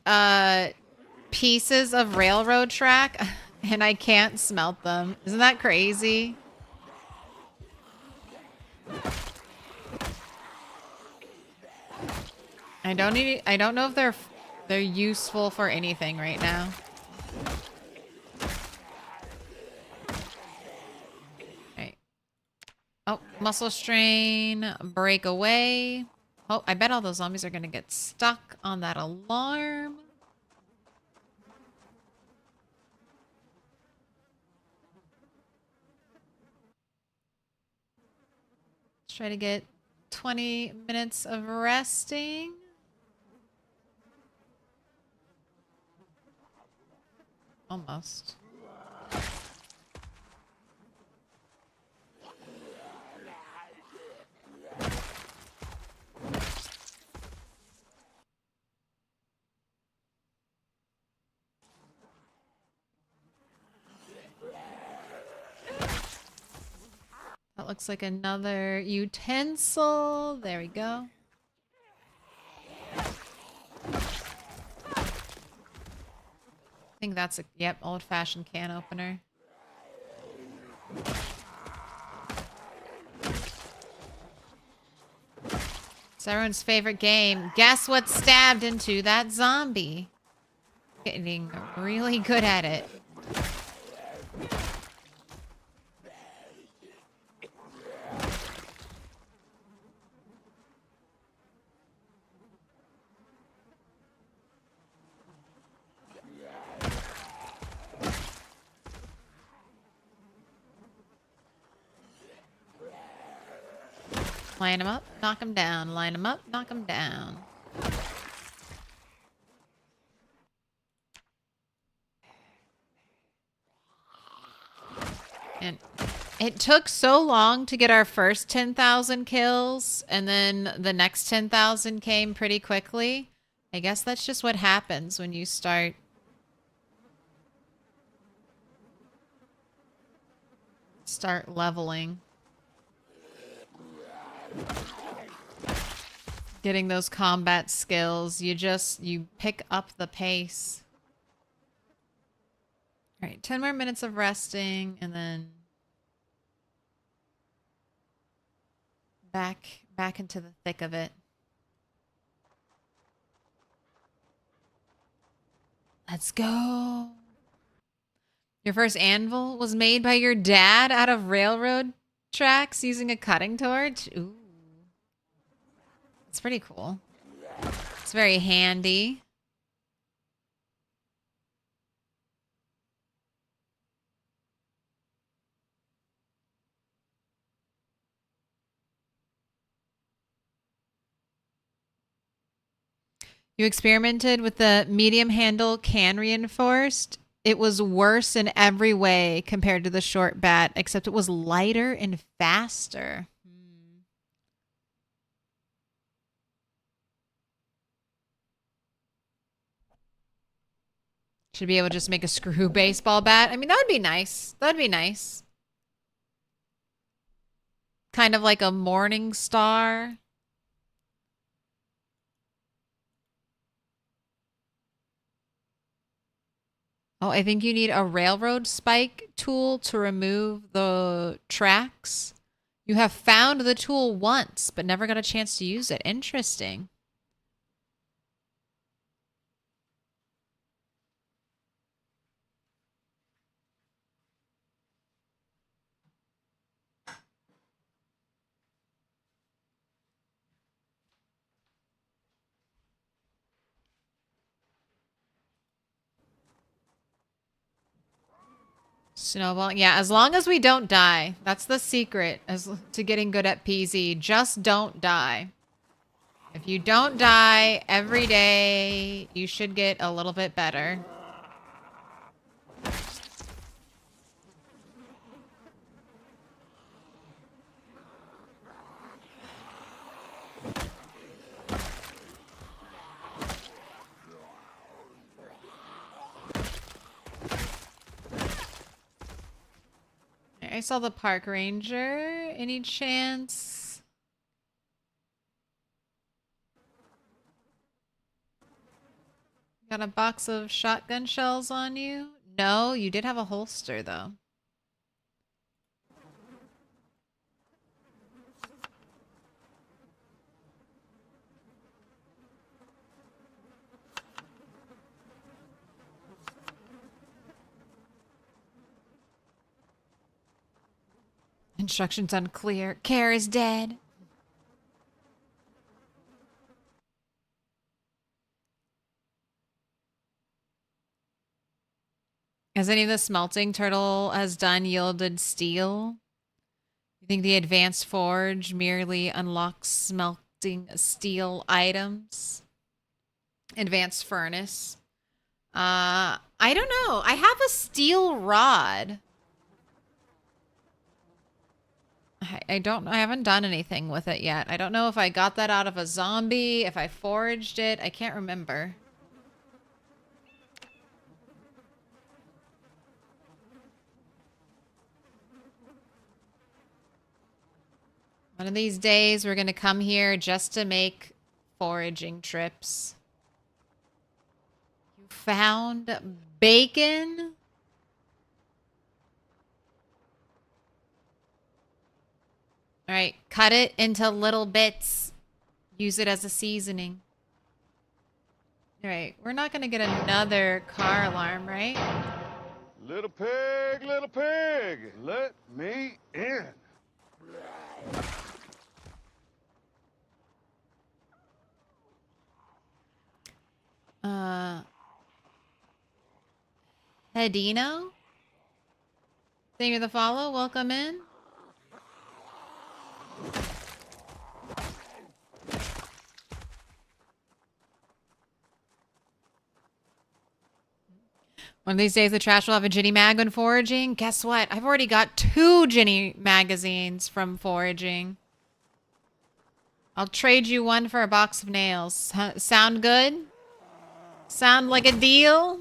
pieces of railroad track and I can't smelt them. Isn't that crazy? I don't know if they're They're useful for anything right now. Right. Oh, muscle strain, break away. Oh, I bet all those zombies are gonna get stuck on that alarm. Let's try to get 20 minutes of resting. Almost. That looks like another utensil. There we go. I think that's a, yep, old-fashioned can opener. It's everyone's favorite game. Guess what stabbed into that zombie? Getting really good at it. Line them up, knock them down. Line them up, knock them down. And it took so long to get our first 10,000 kills, and then the next 10,000 came pretty quickly. I guess that's just what happens when you start leveling. Getting those combat skills, you pick up the pace. All right, 10 more minutes of resting, and then back into the thick of it. Let's go. Your first anvil was made by your dad out of railroad tracks using a cutting torch? Ooh. It's pretty cool. It's very handy. You experimented with the medium handle can reinforced. It was worse in every way compared to the short bat, except it was lighter and faster. Should be able to just make a screw baseball bat. I mean, that would be nice. That would be nice. Kind of like a morning star. Oh, I think you need a railroad spike tool to remove the tracks. You have found the tool once, but never got a chance to use it. Interesting. Snowball. Yeah, as long as we don't die. That's the secret to getting good at PZ. Just don't die. If you don't die every day, you should get a little bit better. I saw the park ranger. Any chance? Got a box of shotgun shells on you? No, you did have a holster though. Instructions unclear. Care is dead. Has any of the smelting Turtle has done yielded steel? You think the advanced forge merely unlocks smelting steel items? Advanced furnace. I don't know. I have a steel rod. I haven't done anything with it yet. I don't know if I got that out of a zombie, if I foraged it. I can't remember. One of these days, we're going to come here just to make foraging trips. You found bacon? All right, cut it into little bits. Use it as a seasoning. All right, we're not going to get another car alarm, right? Little pig, let me in. Hedino? Thank you for the follow. Welcome in. One of these days, the trash will have a Ginny mag when foraging. Guess what? I've already got 2 Ginny magazines from foraging. I'll trade you one for a box of nails. Sound good? Sound like a deal?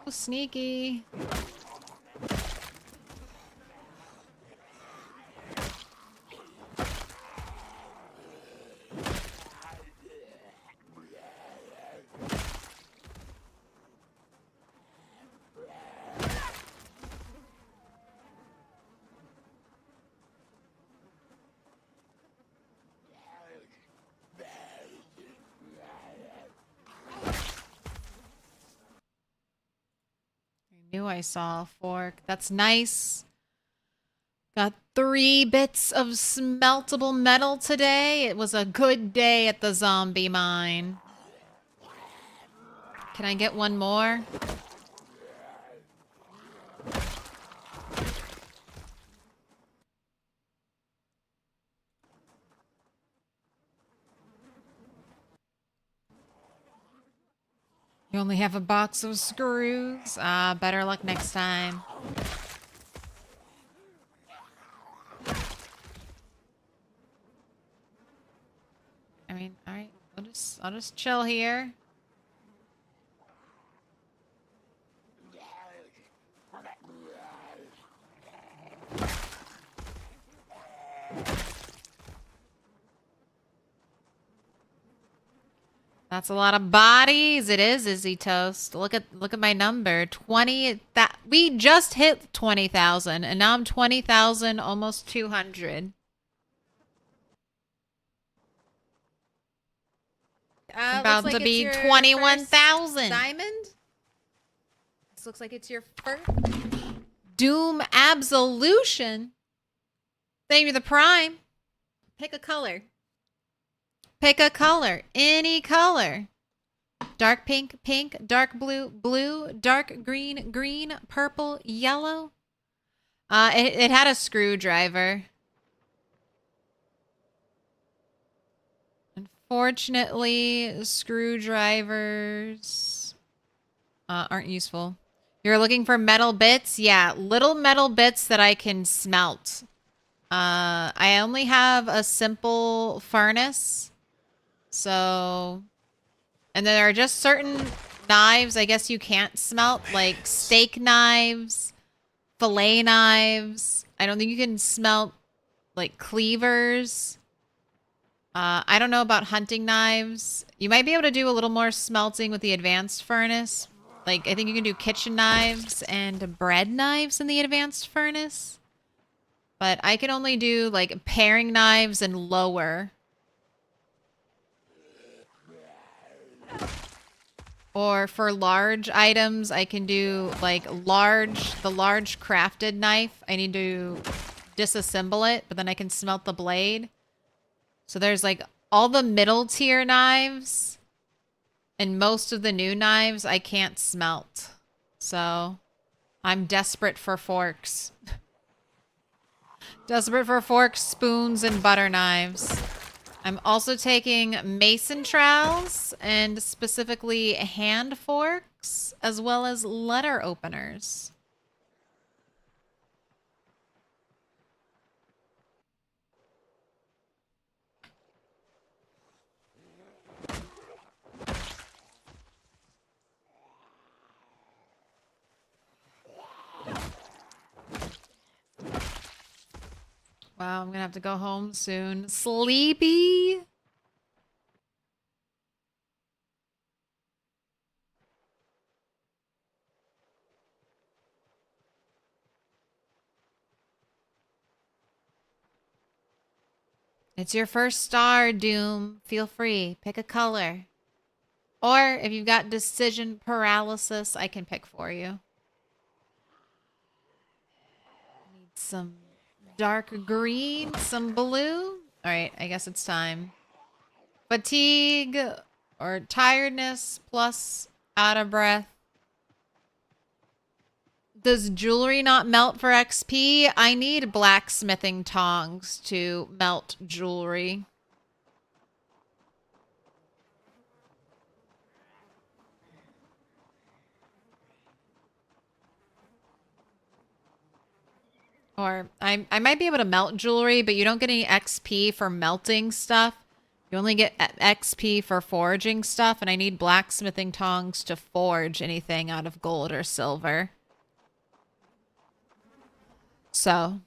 Oh, sneaky. Knew I saw a fork. That's nice. Got 3 bits of smeltable metal today. It was a good day at the zombie mine. Can I get one more? You only have a box of screws? Better luck next time. I mean, alright. I'll just chill here. That's a lot of bodies. It is, Izzy Toast. Look at my number. 20. That we just hit 20,000, and now I'm 20,000, almost 200. About to be 21,000. Diamond? This looks like it's your first. Doom Absolution. Thank you, the Prime. Pick a color. Pick a color. Any color. Dark pink, pink. Dark blue, blue. Dark green, green. Purple, yellow. It had a screwdriver. Unfortunately, screwdrivers aren't useful. You're looking for metal bits? Yeah, little metal bits that I can smelt. I only have a simple furnace. So, and there are just certain knives I guess you can't smelt, like steak knives, fillet knives. I don't think you can smelt like cleavers. I don't know about hunting knives. You might be able to do a little more smelting with the advanced furnace. Like, I think you can do kitchen knives and bread knives in the advanced furnace. But I can only do, like, paring knives and lower. Or for large items, I can do like the large crafted knife. I need to disassemble it, but then I can smelt the blade. So there's like all the middle tier knives and most of the new knives I can't smelt. So I'm desperate for forks. Desperate for forks, spoons, and butter knives. I'm also taking mason trowels and specifically hand forks, as well as letter openers. Wow, I'm gonna have to go home soon. Sleepy? It's your first star, Doom. Feel free. Pick a color. Or if you've got decision paralysis, I can pick for you. Need some dark green, some blue. All right, I guess it's time. Fatigue or tiredness plus out of breath. Does jewelry not melt for XP? I need blacksmithing tongs to melt jewelry. Or I might be able to melt jewelry, but you don't get any XP for melting stuff. You only get XP for forging stuff, and I need blacksmithing tongs to forge anything out of gold or silver. So,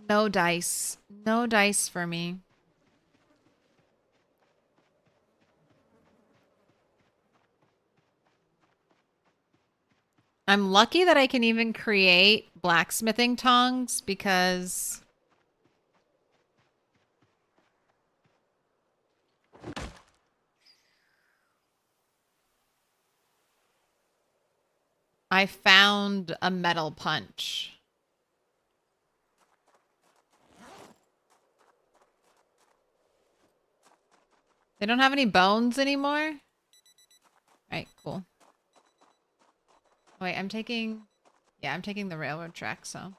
no dice. No dice for me. I'm lucky that I can even create blacksmithing tongs because I found a metal punch. They don't have any bones anymore? All right, cool. Wait, I'm taking the railroad track, so.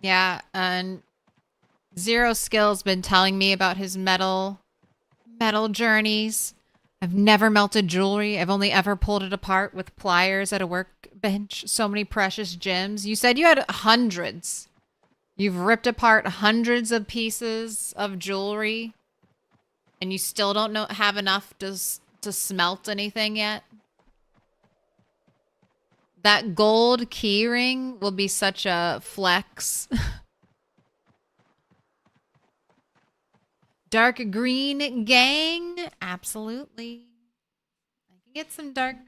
Yeah, and Zero Skill's been telling me about his metal journeys. I've never melted jewelry. I've only ever pulled it apart with pliers at a workbench. So many precious gems. You said you had hundreds. You've ripped apart hundreds of pieces of jewelry, and you still don't have enough to smelt anything yet? That gold key ring will be such a flex. Dark green gang? Absolutely. I can get some dark green.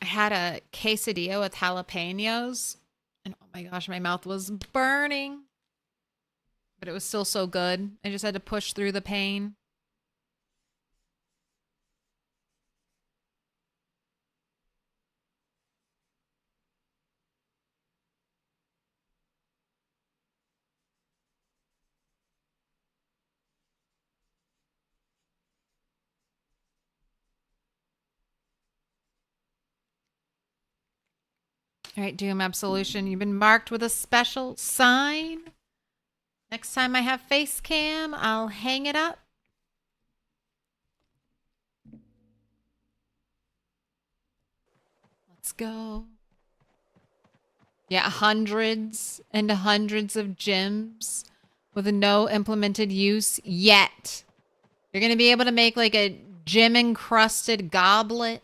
I had a quesadilla with jalapenos, and oh my gosh, my mouth was burning. But it was still so good. I just had to push through the pain. All right, Doom Absolution, you've been marked with a special sign. Next time I have face cam, I'll hang it up. Let's go. Yeah, hundreds and hundreds of gems with no implemented use yet. You're going to be able to make like a gem-encrusted goblet,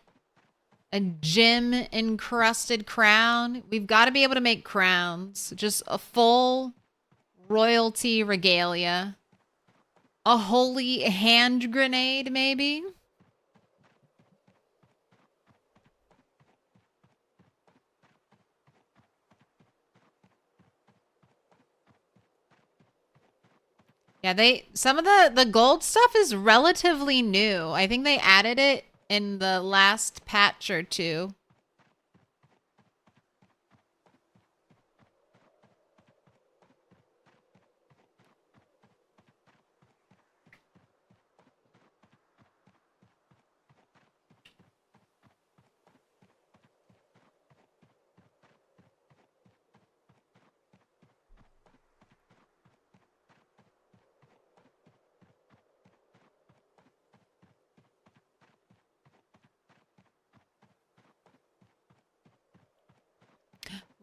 a gem-encrusted crown. We've got to be able to make crowns. Just a full royalty regalia. A holy hand grenade, maybe? Yeah, some of the gold stuff is relatively new. I think they added it in the last patch or two.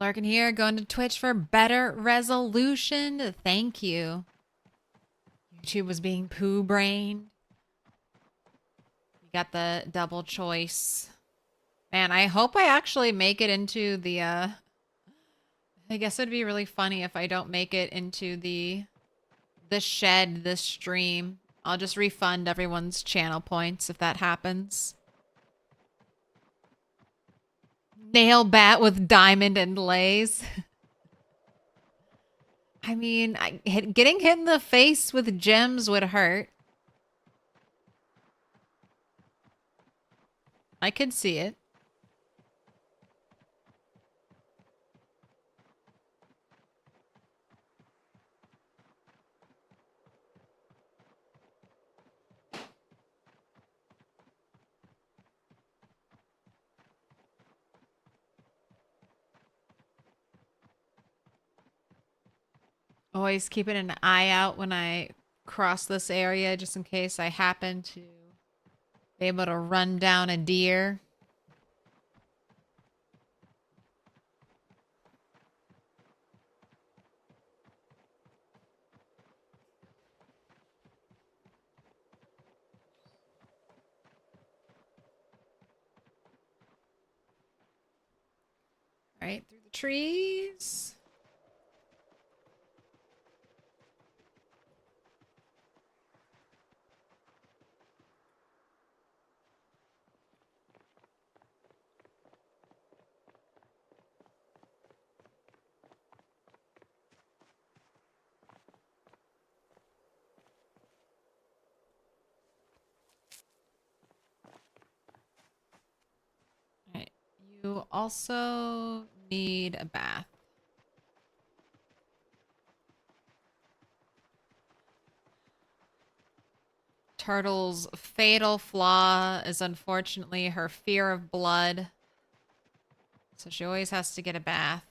Larkin here, going to Twitch for better resolution. Thank you. YouTube was being poo-brained. You got the double choice. Man, I hope I actually make it into the, I guess it'd be really funny if I don't make it into the shed this stream. I'll just refund everyone's channel points if that happens. Nail bat with diamond inlays. I mean, getting hit in the face with gems would hurt. I could see it. Always keeping an eye out when I cross this area just in case I happen to be able to run down a deer. Right through the trees. Right. You also need a bath. Turtle's fatal flaw is unfortunately her fear of blood. So she always has to get a bath.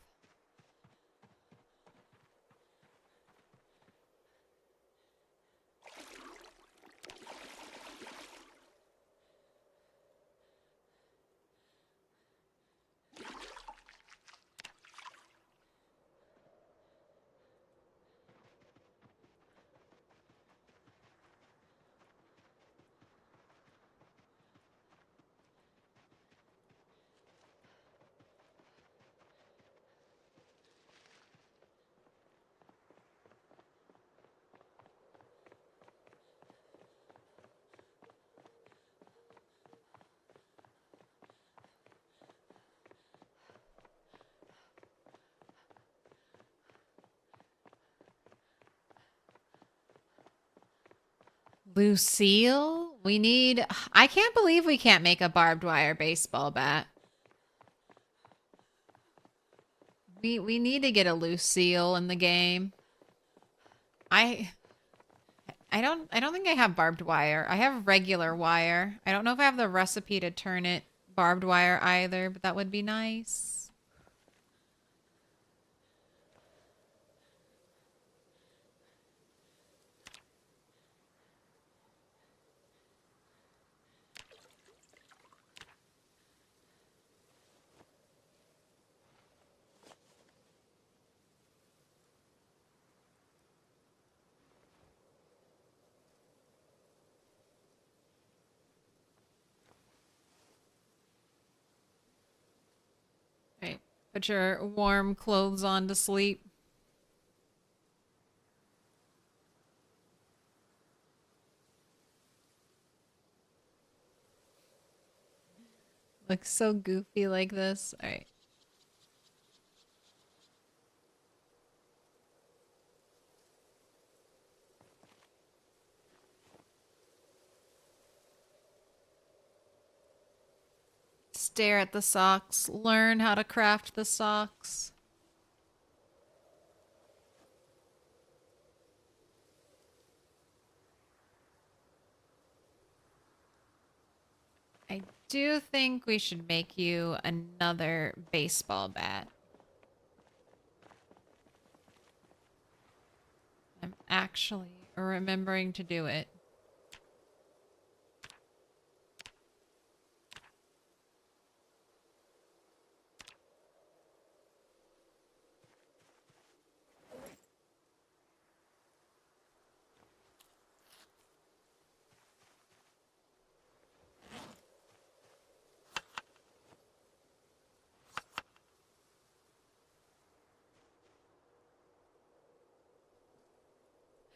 Lucille? We need... I can't believe we can't make a barbed wire baseball bat. We need to get a Lucille in the game. I don't think I have barbed wire. I have regular wire. I don't know if I have the recipe to turn it barbed wire either, but that would be nice. Right. Put your warm clothes on to sleep. Looks so goofy like this. All right. Stare at the socks. Learn how to craft the socks. I do think we should make you another baseball bat. I'm actually remembering to do it.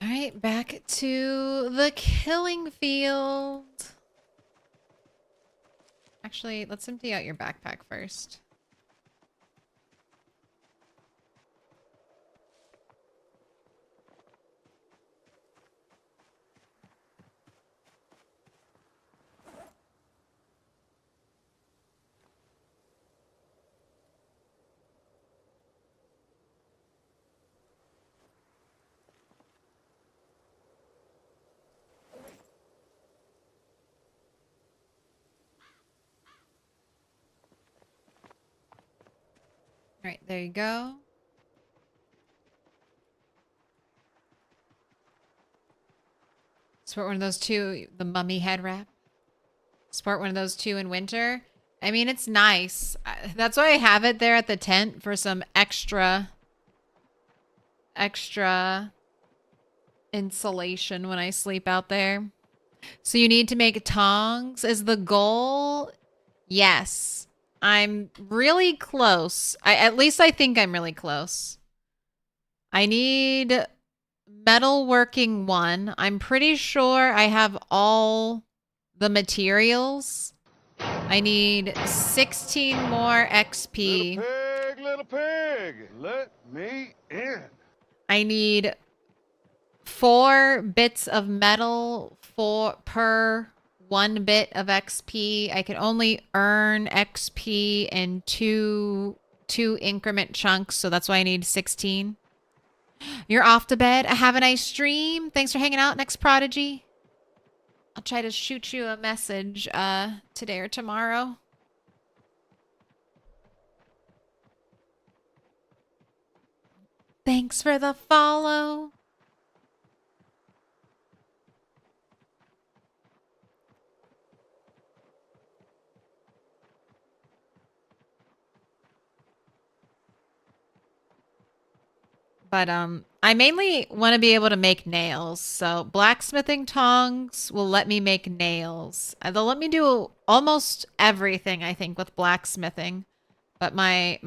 All right, back to the killing field. Actually, let's empty out your backpack first. All right, there you go. Sport one of those two, the mummy head wrap. Sport one of those two in winter. I mean, it's nice. That's why I have it there at the tent for some extra insulation when I sleep out there. So you need to make tongs as the goal? Yes. I'm really close. At least I think I'm really close. I need metalworking 1. I'm pretty sure I have all the materials. I need 16 more XP. Little pig, let me in. I need 4 bits of metal per 1 bit of XP. I can only earn XP in two increment chunks, so that's why I need 16. You're off to bed. Have a nice stream. Thanks for hanging out, Next Prodigy. I'll try to shoot you a message today or tomorrow. Thanks for the follow. But I mainly want to be able to make nails. So blacksmithing tongs will let me make nails. They'll let me do almost everything, I think, with blacksmithing. But my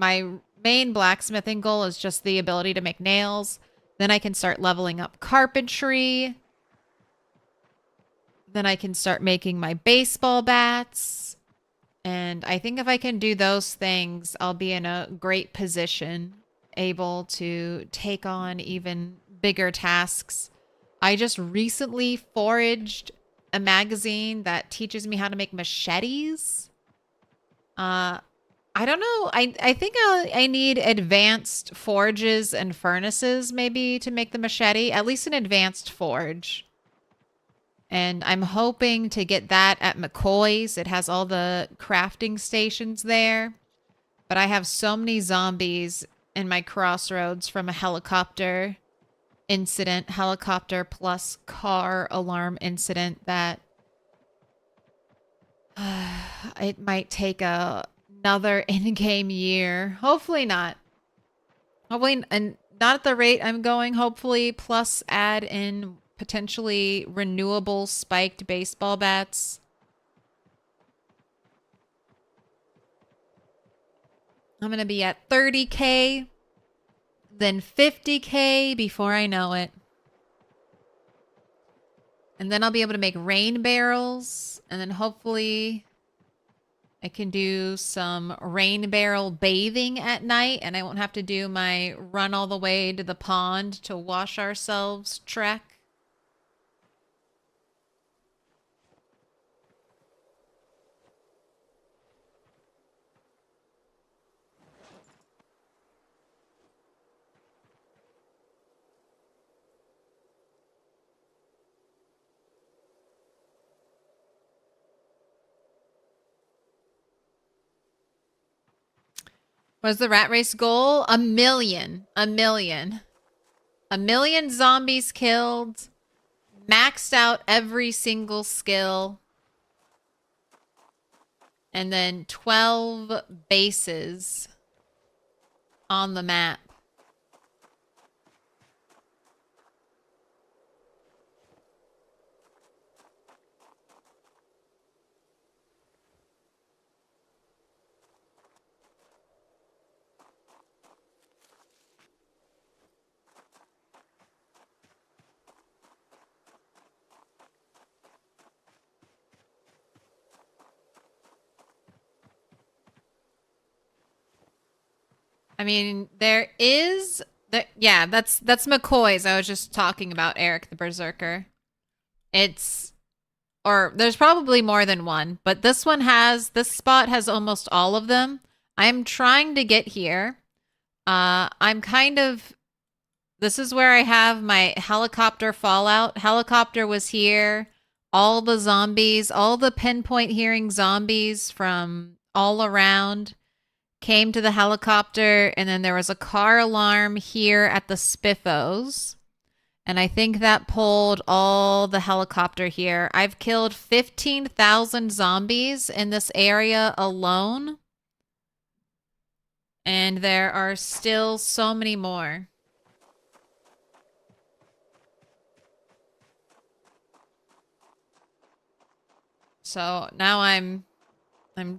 main blacksmithing goal is just the ability to make nails. Then I can start leveling up carpentry. Then I can start making my baseball bats. And I think if I can do those things, I'll be in a great position, able to take on even bigger tasks. I just recently foraged a magazine that teaches me how to make machetes. I don't know. I think I need advanced forges and furnaces maybe to make the machete, at least an advanced forge. And I'm hoping to get that at McCoy's. It has all the crafting stations there. But I have so many zombies in my crossroads from a helicopter incident, helicopter plus car alarm incident, that it might take another in-game year. Hopefully not. Hopefully, and not at the rate I'm going. Hopefully, plus add in potentially renewable spiked baseball bats. I'm going to be at 30K, then 50K before I know it. And then I'll be able to make rain barrels. And then hopefully I can do some rain barrel bathing at night, and I won't have to do my run all the way to the pond to wash ourselves trek. What's the rat race goal? 1,000,000. 1,000,000. 1,000,000 zombies killed. Maxed out every single skill. And then 12 bases on the map. I mean, there is yeah, that's McCoy's. I was just talking about Eric the Berserker. Or there's probably more than one, but this spot has almost all of them. I'm trying to get here. This is where I have my helicopter fallout. Helicopter was here. All the zombies, all the pinpoint hearing zombies from all around came to the helicopter, and then there was a car alarm here at the Spiffos. And I think that pulled all the helicopter here. I've killed 15,000 zombies in this area alone. And there are still so many more. So now I'm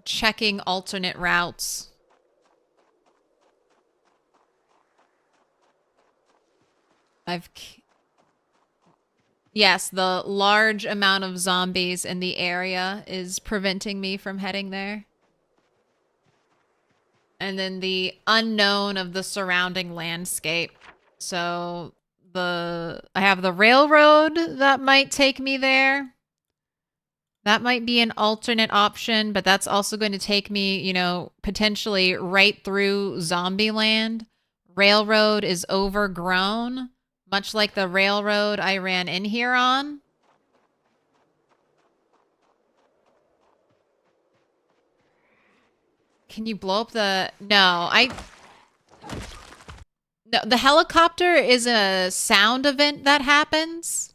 checking alternate routes. Yes, the large amount of zombies in the area is preventing me from heading there. And then the unknown of the surrounding landscape. So I have the railroad that might take me there. That might be an alternate option, but that's also going to take me, you know, potentially right through Zombieland. Railroad is overgrown. Much like the railroad I ran in here on. Can you blow up the... No, No, the helicopter is a sound event that happens.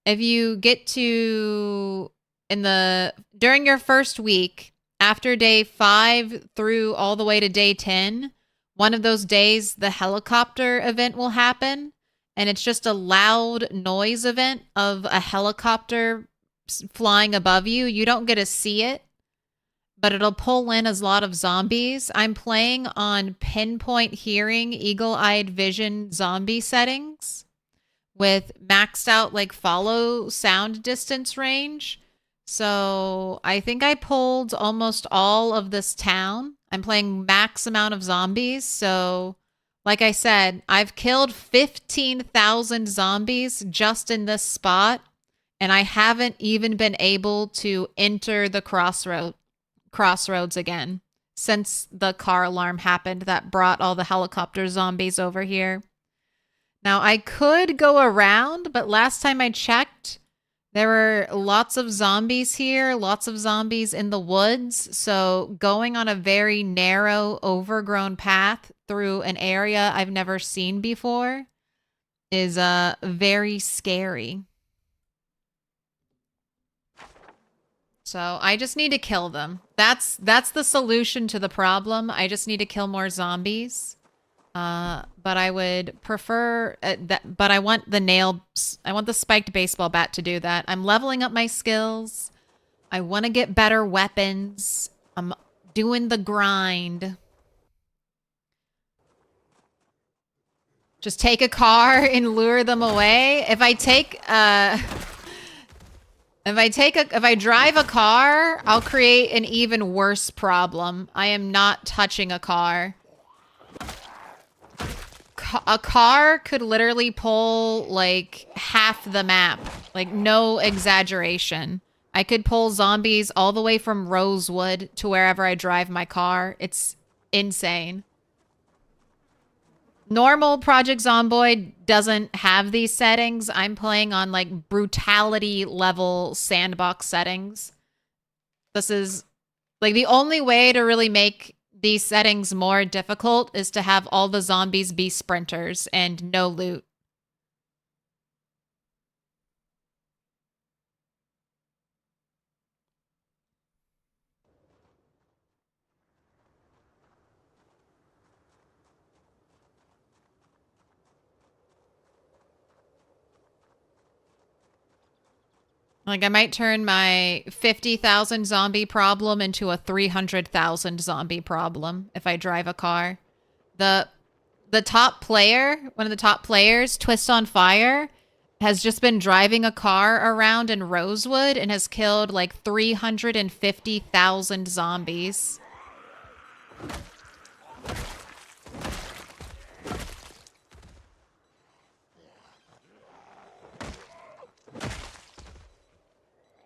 If you get to... During your first week, after day 5 through all the way to day 10... One of those days, the helicopter event will happen, and it's just a loud noise event of a helicopter flying above you. You don't get to see it, but it'll pull in a lot of zombies. I'm playing on pinpoint hearing, eagle-eyed vision zombie settings with maxed out like follow sound distance range. So I think I pulled almost all of this town. I'm playing max amount of zombies, so like I said, I've killed 15,000 zombies just in this spot, and I haven't even been able to enter the crossroads again since the car alarm happened that brought all the helicopter zombies over here. Now, I could go around, but last time I checked, there were lots of zombies here, lots of zombies in the woods, so going on a very narrow, overgrown path through an area I've never seen before is very scary. So I just need to kill them. That's the solution to the problem. I just need to kill more zombies. But I would prefer that. But I want the spiked baseball bat to do that. I'm leveling up my skills. I want to get better weapons. I'm doing the grind. Just take a car and lure them away. If I take If I drive a car, I'll create an even worse problem. I am not touching a car. A car could literally pull like half the map. Like no exaggeration. I could pull zombies all the way from Rosewood to wherever I drive my car. It's insane. Normal Project Zomboid doesn't have these settings. I'm playing on like brutality level sandbox settings. This is like the only way to really make these settings more difficult is to have all the zombies be sprinters and no loot. Like, I might turn my 50,000 zombie problem into a 300,000 zombie problem if I drive a car. The top player, one of the top players, Twist on Fire, has just been driving a car around in Rosewood and has killed like 350,000 zombies.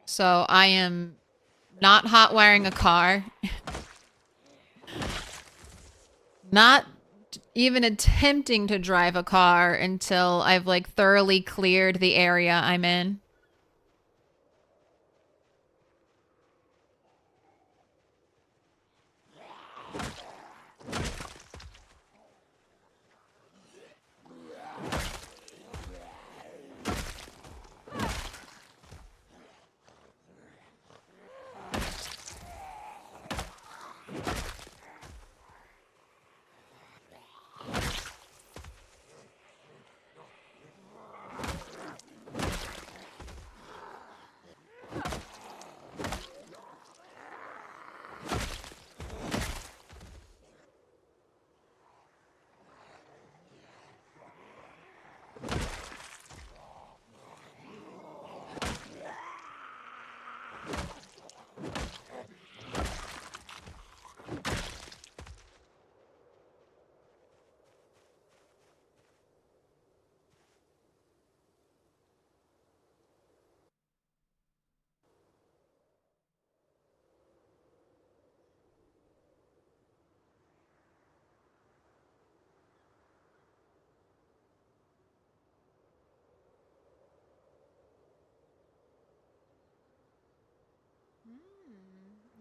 So I am not hot wiring a car. Not even attempting to drive a car until I've like thoroughly cleared the area I'm in.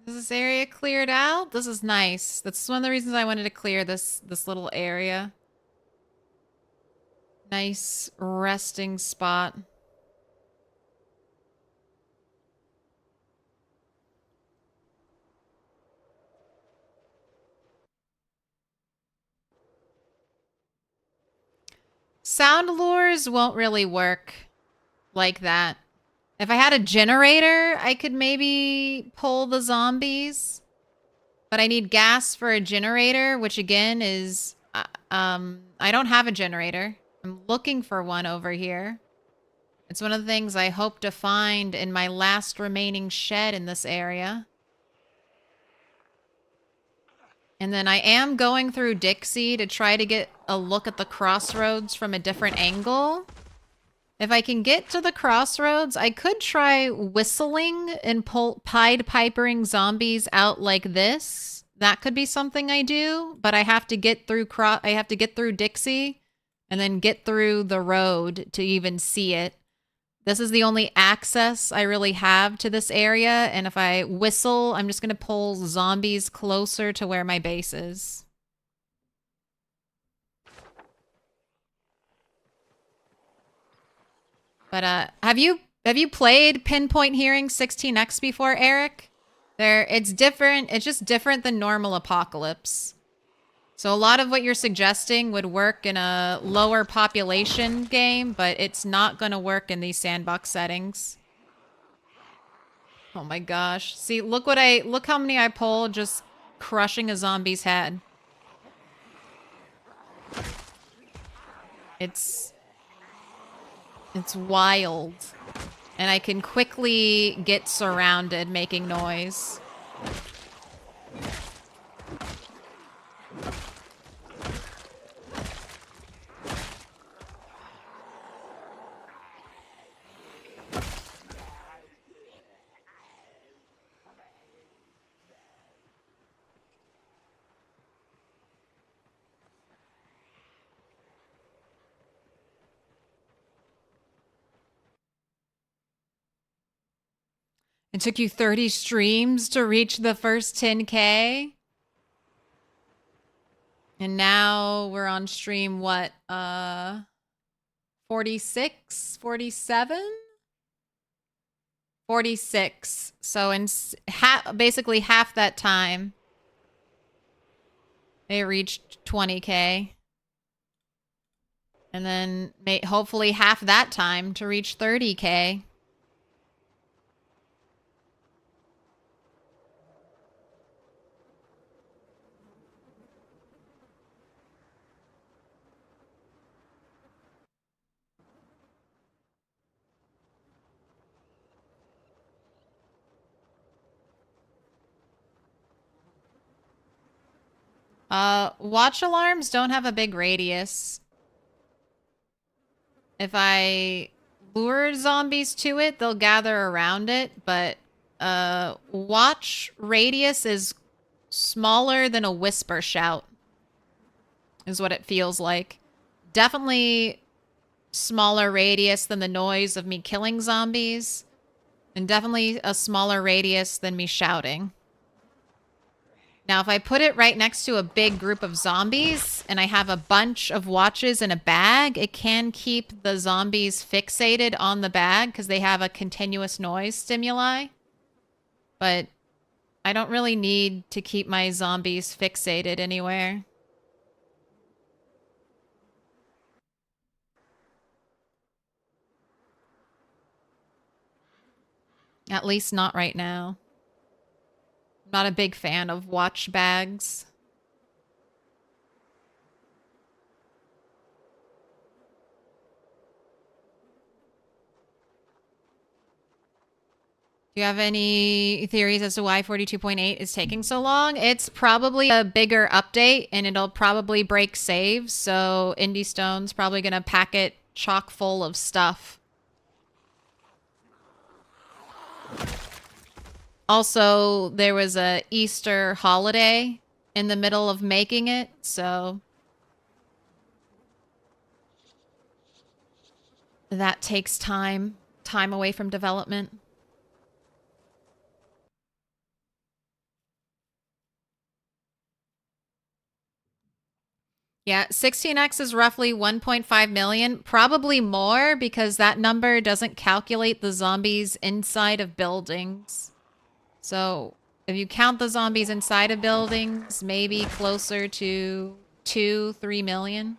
Is this area cleared out? This is nice. That's one of the reasons I wanted to clear this little area. Nice resting spot. Sound lures won't really work like that. If I had a generator, I could maybe pull the zombies. But I need gas for a generator, which again is... I don't have a generator. I'm looking for one over here. It's one of the things I hope to find in my last remaining shed in this area. And then I am going through Dixie to try to get a look at the crossroads from a different angle. If I can get to the crossroads, I could try whistling and Pied Pipering zombies out like this. That could be something I do, but I have to get through Dixie and then get through the road to even see it. This is the only access I really have to this area, and if I whistle, I'm just going to pull zombies closer to where my base is. But have you played Pinpoint Hearing 16X before, Eric? It's different. It's just different than normal Apocalypse. So a lot of what you're suggesting would work in a lower population game, but it's not going to work in these sandbox settings. Oh my gosh. See, look how many I pulled just crushing a zombie's head. It's wild. And I can quickly get surrounded making noise. It took you 30 streams to reach the first 10K? And now we're on stream, what, 46, 47? 46. So in basically half that time, they reached 20K. And then hopefully half that time to reach 30K. Watch alarms don't have a big radius. If I lure zombies to it, they'll gather around it, but watch radius is smaller than a whisper shout, is what it feels like. Definitely smaller radius than the noise of me killing zombies, and definitely a smaller radius than me shouting. Now, if I put it right next to a big group of zombies and I have a bunch of watches in a bag, it can keep the zombies fixated on the bag because they have a continuous noise stimuli. But I don't really need to keep my zombies fixated anywhere. At least not right now. Not a big fan of watch bags. Do you have any theories as to why 42.8 is taking so long? It's probably a bigger update and it'll probably break saves. So Indie Stone's probably going to pack it chock full of stuff. Also, there was a Easter holiday in the middle of making it, so that takes time away from development. Yeah, 16x is roughly 1.5 million, probably more because that number doesn't calculate the zombies inside of buildings. So if you count the zombies inside of buildings, maybe closer to 2-3 million.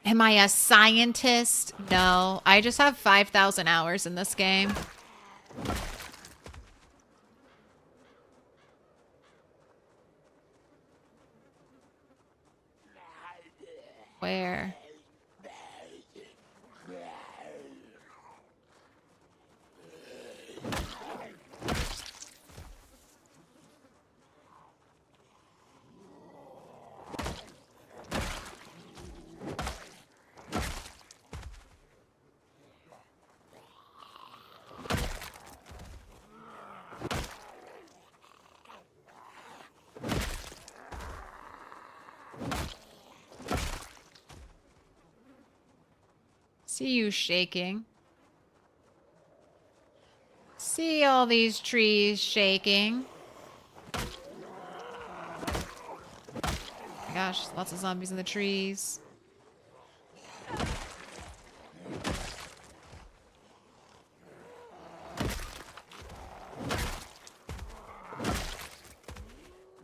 Am I a scientist? No, I just have 5,000 hours in this game. Where? See you shaking. See all these trees shaking. Oh my gosh, lots of zombies in the trees.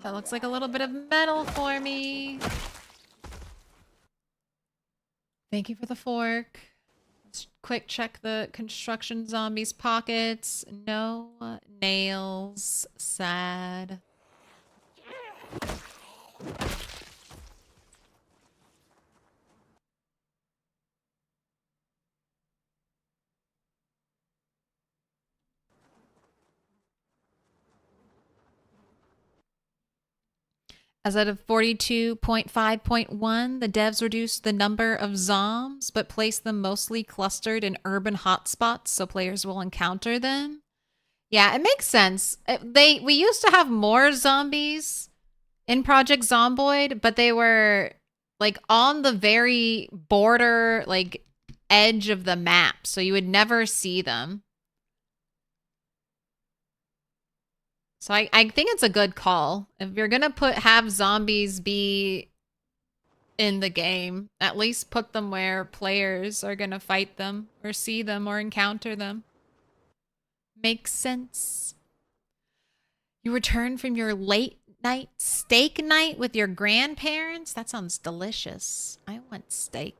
That looks like a little bit of metal for me. Thank you for the fork. Let's quick check the construction zombies pockets. No nails. Sad. As out of 42.5.1, the devs reduced the number of zombs, but placed them mostly clustered in urban hotspots so players will encounter them. Yeah, it makes sense. We used to have more zombies in Project Zomboid, but they were like on the very border, like edge of the map, so you would never see them. So I think it's a good call. If you're gonna have zombies be in the game, at least put them where players are gonna fight them or see them or encounter them. Makes sense. You return from your late night steak night with your grandparents? That sounds delicious. I want steak.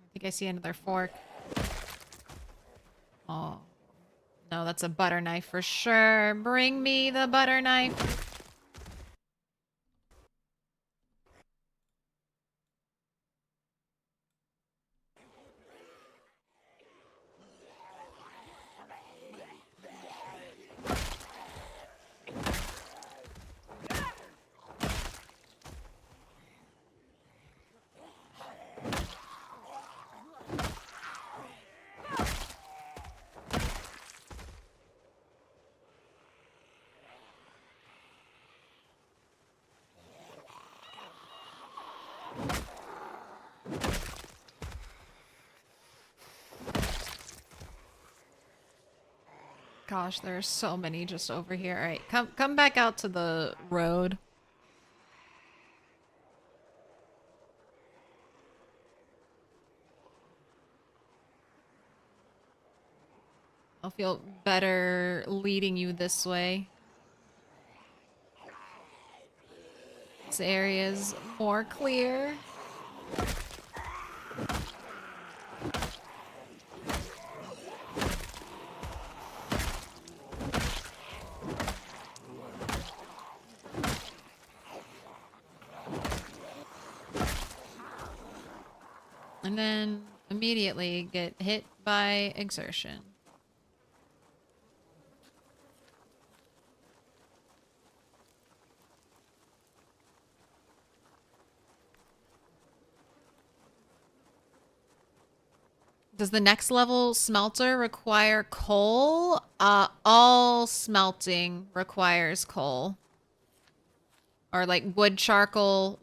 I think I see another fork. Oh. No, that's a butter knife for sure. Bring me the butter knife. Gosh, there are so many just over here. All right, come back out to the road. I'll feel better leading you this way. This area's more clear. And then immediately get hit by exertion. Does the next level smelter require coal? All smelting requires coal. Or like wood charcoal,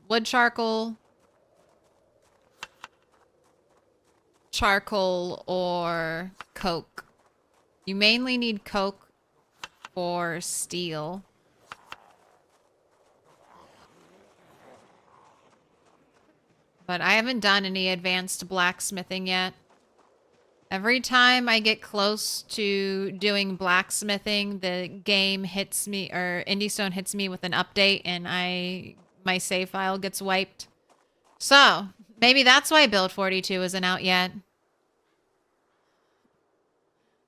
charcoal, or coke. You mainly need coke for steel. But I haven't done any advanced blacksmithing yet. Every time I get close to doing blacksmithing, the game hits me, or IndieStone hits me with an update, and my save file gets wiped. So, maybe that's why Build 42 isn't out yet.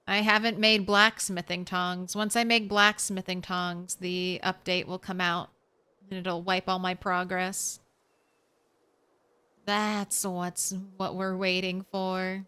I haven't made blacksmithing tongs. Once I make blacksmithing tongs, the update will come out, and it'll wipe all my progress. That's what we're waiting for.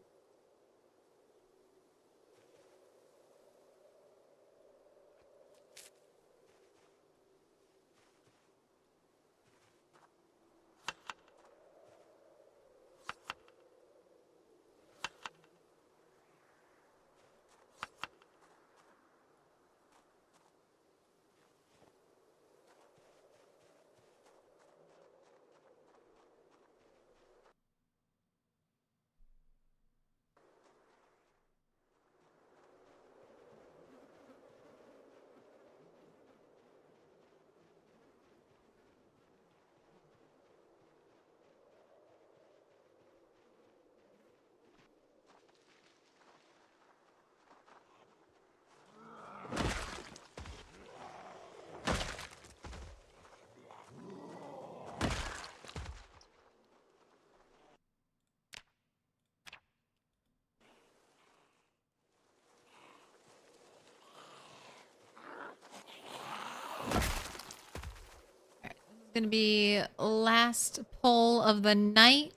gonna be last pull of the night.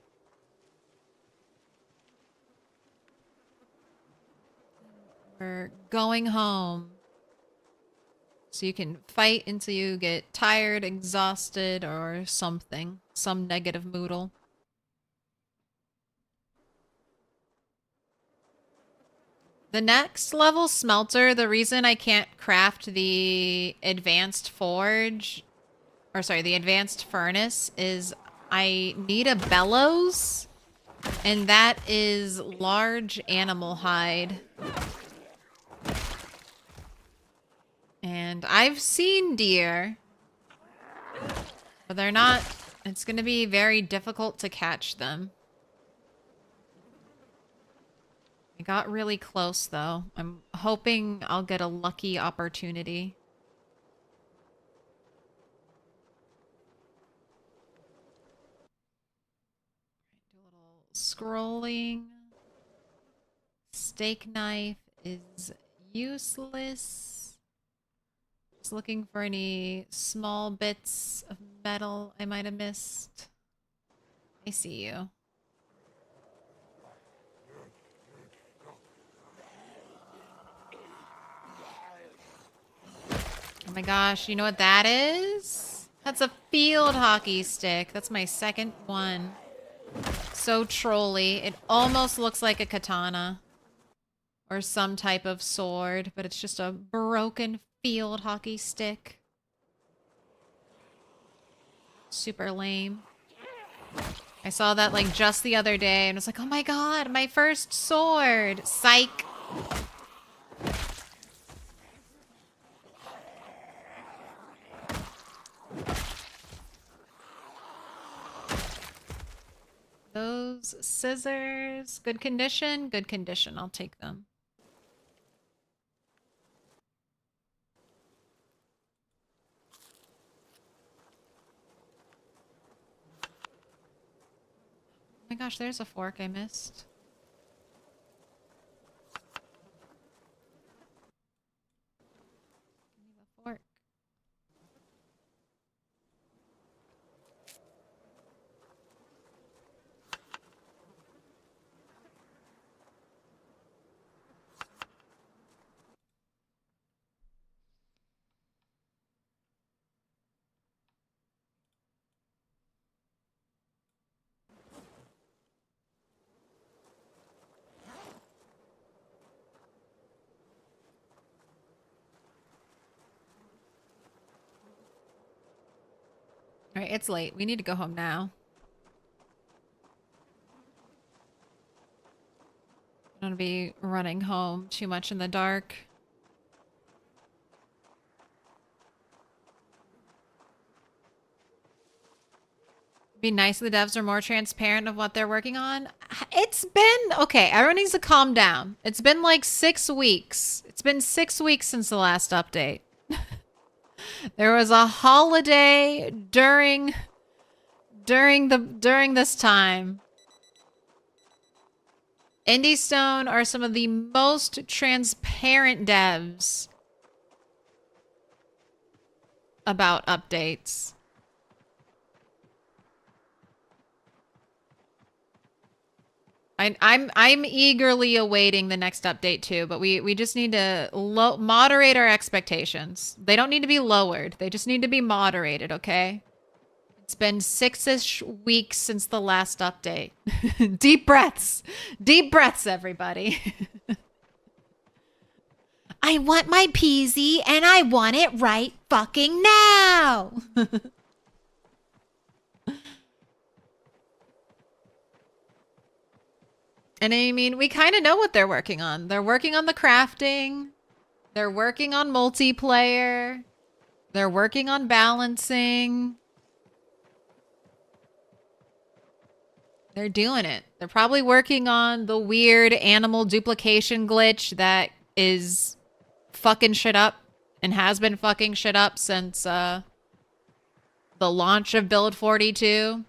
We're going home. So you can fight until you get tired, exhausted, or something. Some negative moodle. The next level smelter, the reason I can't craft the advanced forge, or sorry, the advanced furnace is I need a bellows, and that is large animal hide. And I've seen deer, but they're not, it's going to be very difficult to catch them. I got really close though. I'm hoping I'll get a lucky opportunity. Do a little scrolling. Steak knife is useless. Just looking for any small bits of metal I might have missed. I see you. Oh my gosh, you know what that is? That's a field hockey stick. That's my second one. So trolly. It almost looks like a katana. Or some type of sword, but it's just a broken field hockey stick. Super lame. I saw that like just the other day and was like, oh my god, my first sword. Psych. Those scissors, good condition, good condition. I'll take them. Oh my gosh, there's a fork I missed. Give me the fork. All right, it's late. We need to go home now. I don't want to be running home too much in the dark. Be nice if the devs are more transparent of what they're working on. It's been... Okay, everyone needs to calm down. It's been like 6 weeks. It's been 6 weeks since the last update. There was a holiday during this time. Indie Stone are some of the most transparent devs about updates. I'm eagerly awaiting the next update too, but we just need to moderate our expectations. They don't need to be lowered. They just need to be moderated, okay? It's been 6-ish weeks since the last update. Deep breaths. Deep breaths, everybody. I want my peasy and I want it right fucking now. And I mean, we kind of know what they're working on. They're working on the crafting. They're working on multiplayer. They're working on balancing. They're doing it. They're probably working on the weird animal duplication glitch that is fucking shit up and has been fucking shit up since the launch of Build 42.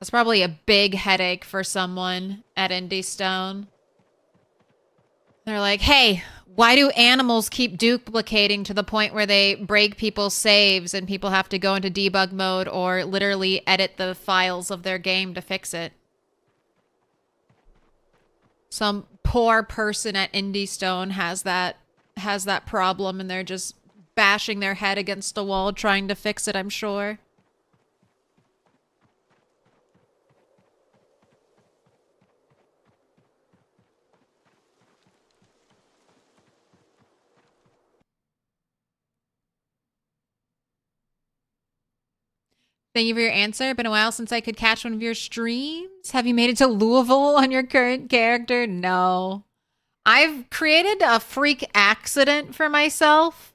That's probably a big headache for someone at Indie Stone. They're like, hey, Why do animals keep duplicating to the point where they break people's saves and people have to go into debug mode or literally edit the files of their game to fix it? Some poor person at Indie Stone has that problem and they're just bashing their head against a wall trying to fix it, I'm sure. Thank you for your answer. Been a while since I could catch one of your streams. Have you made it to Louisville on your current character? No. I've created a freak accident for myself.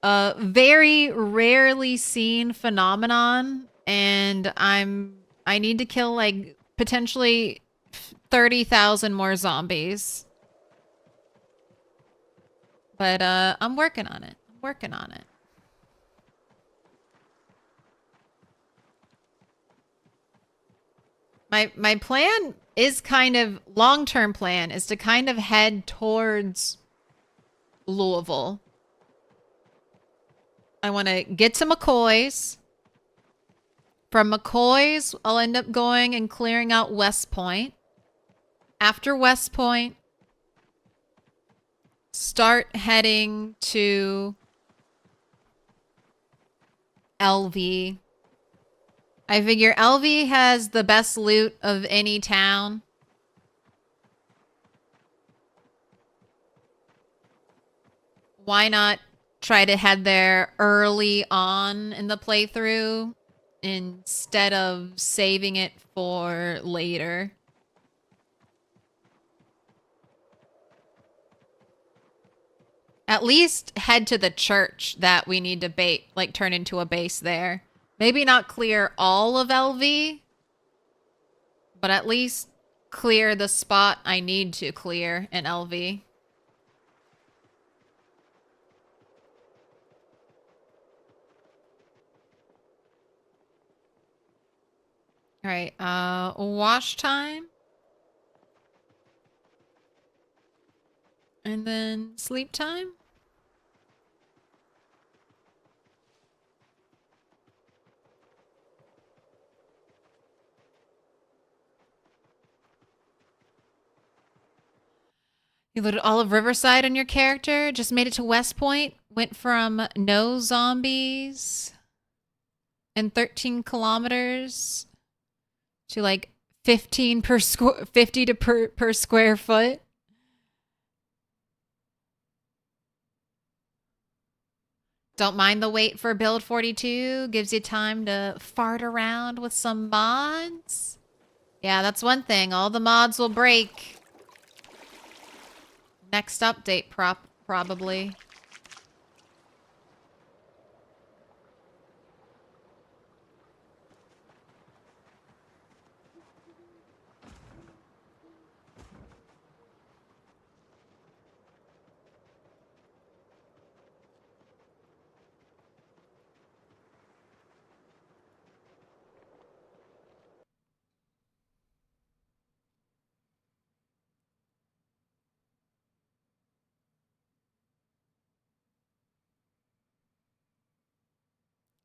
A very rarely seen phenomenon. And I need to kill like potentially 30,000 more zombies. But I'm working on it. I'm working on it. My plan is kind of, long-term plan is to kind of head towards Louisville. I want to get to McCoy's. From McCoy's, I'll end up going and clearing out West Point. After West Point, start heading to LV. I figure LV has the best loot of any town. Why not try to head there early on in the playthrough instead of saving it for later? At least head to the church that we need to turn into a base there. Maybe not clear all of LV, but at least clear the spot I need to clear in LV. All right, wash time. And then sleep time. You loaded all of Riverside on your character, just made it to West Point, went from no zombies and 13 kilometers to like 50 per square foot. Don't mind the wait for build 42. Gives you time to fart around with some mods. Yeah, that's one thing. All the mods will break. Next update, probably.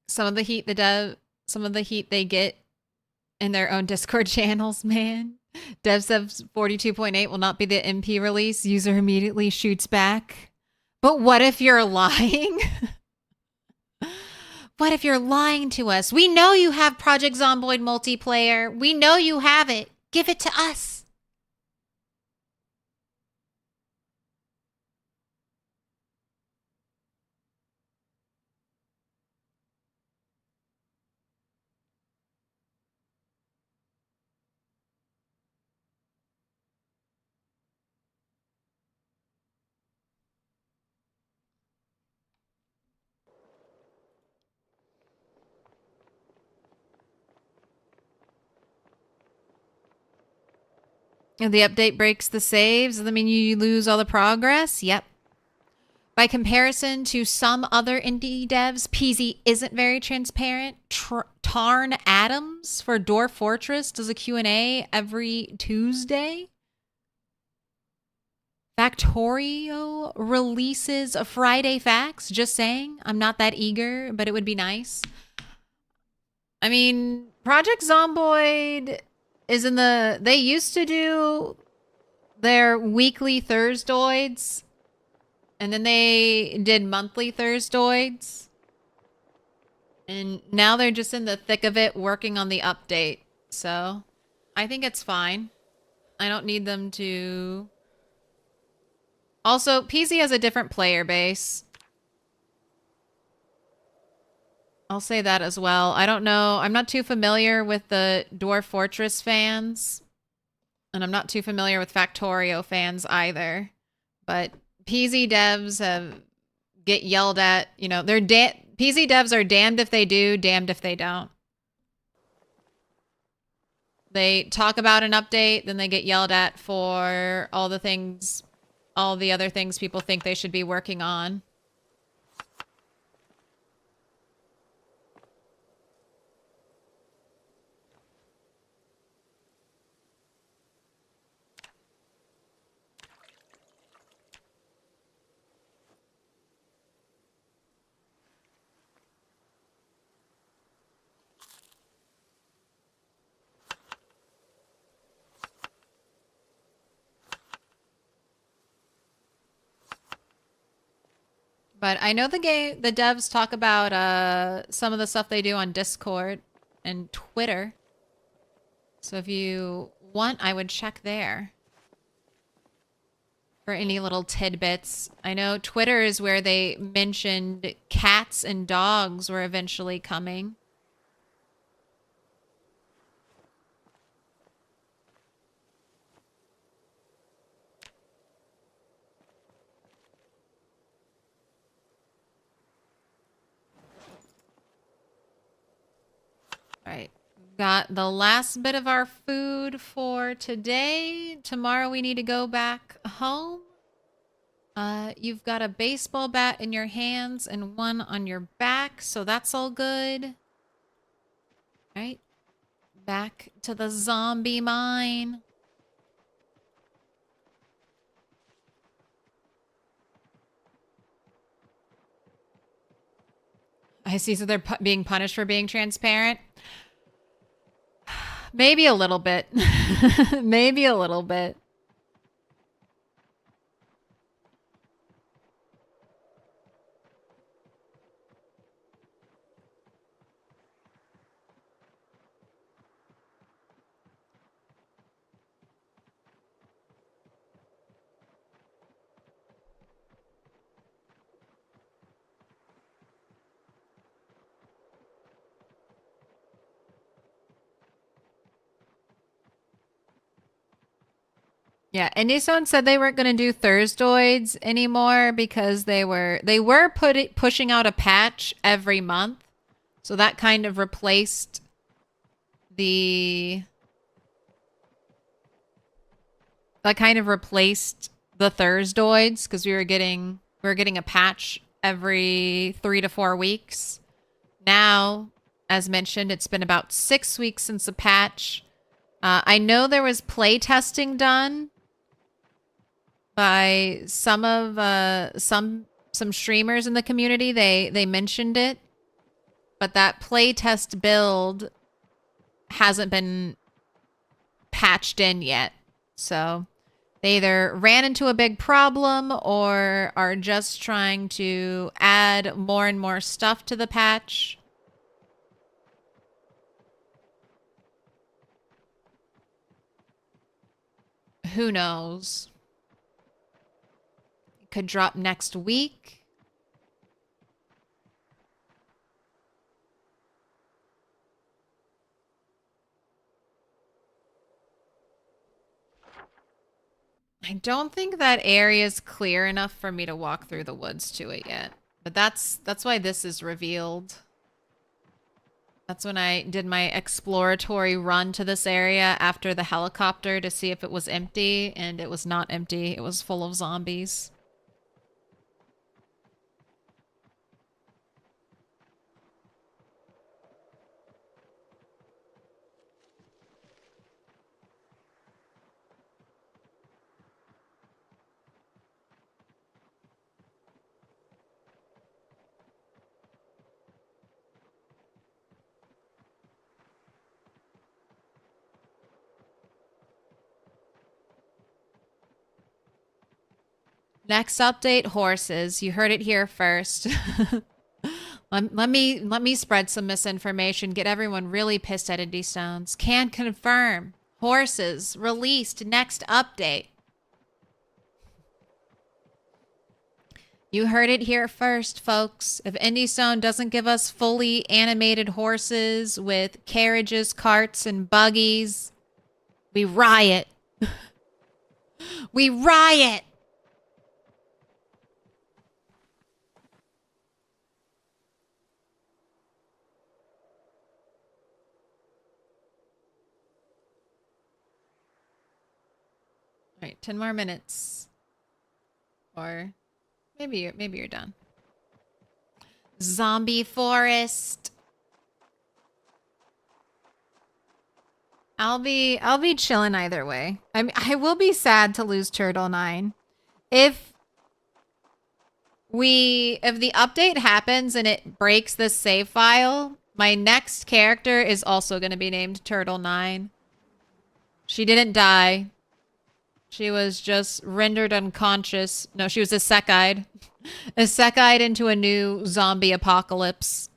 Some of the heat they get in their own Discord channels, man. DevSev's 42.8 will not be the MP release. User immediately shoots back. But what if you're lying? What if you're lying to us? We know you have Project Zomboid multiplayer. We know you have it. Give it to us. And the update breaks the saves. Does that mean you lose all the progress? Yep. By comparison to some other indie devs, PZ isn't very transparent. Tarn Adams for Dwarf Fortress does a Q&A every Tuesday. Factorio releases a Friday Facts. Just saying. I'm not that eager, but it would be nice. I mean, Project Zomboid is in the... They used to do their weekly Thursdoids. And then they did monthly Thursdoids. And now they're just in the thick of it working on the update. So, I think it's fine. I don't need them to... Also, PC has a different player base. I'll say that as well. I don't know. I'm not too familiar with the Dwarf Fortress fans. And I'm not too familiar with Factorio fans either. But PC devs get yelled at. You know, PC devs are damned if they do, damned if they don't. They talk about an update, then they get yelled at for all the other things people think they should be working on. But I know the devs talk about some of the stuff they do on Discord and Twitter. So if you want, I would check there for any little tidbits. I know Twitter is where they mentioned cats and dogs were eventually coming. All right. Got the last bit of our food for today. Tomorrow we need to go back home. You've got a baseball bat in your hands and one on your back, so that's all good. All right. Back to the zombie mine. I see, so they're being punished for being transparent. Maybe a little bit. Maybe a little bit. Yeah, and Nissan said they weren't going to do Thursdoids anymore because they were pushing out a patch every month. So that kind of replaced the Thursdoids because we were getting a patch every 3 to 4 weeks. Now, as mentioned, it's been about 6 weeks since a patch. I know there was play testing done by some streamers in the community. They mentioned it, but that playtest build hasn't been patched in yet. So they either ran into a big problem or are just trying to add more and more stuff to the patch. Who knows? Could drop next week. I don't think that area is clear enough for me to walk through the woods to it yet. But that's why this is revealed. That's when I did my exploratory run to this area after the helicopter to see if it was empty, and it was not empty. It was full of zombies. Next update, horses. You heard it here first. let me spread some misinformation. Get everyone really pissed at Indie Stones. Can confirm. Horses released next update. You heard it here first, folks. If Indie Stone doesn't give us fully animated horses with carriages, carts, and buggies, we riot. We riot. All right, 10 more minutes. Or maybe you're done. Zombie forest. I'll be chilling either way. I will be sad to lose Turtle 9. If the update happens and it breaks the save file, my next character is also going to be named Turtle 9. She didn't die. She was just rendered unconscious. No, she was isekai'd. Isekai'd into a new zombie apocalypse.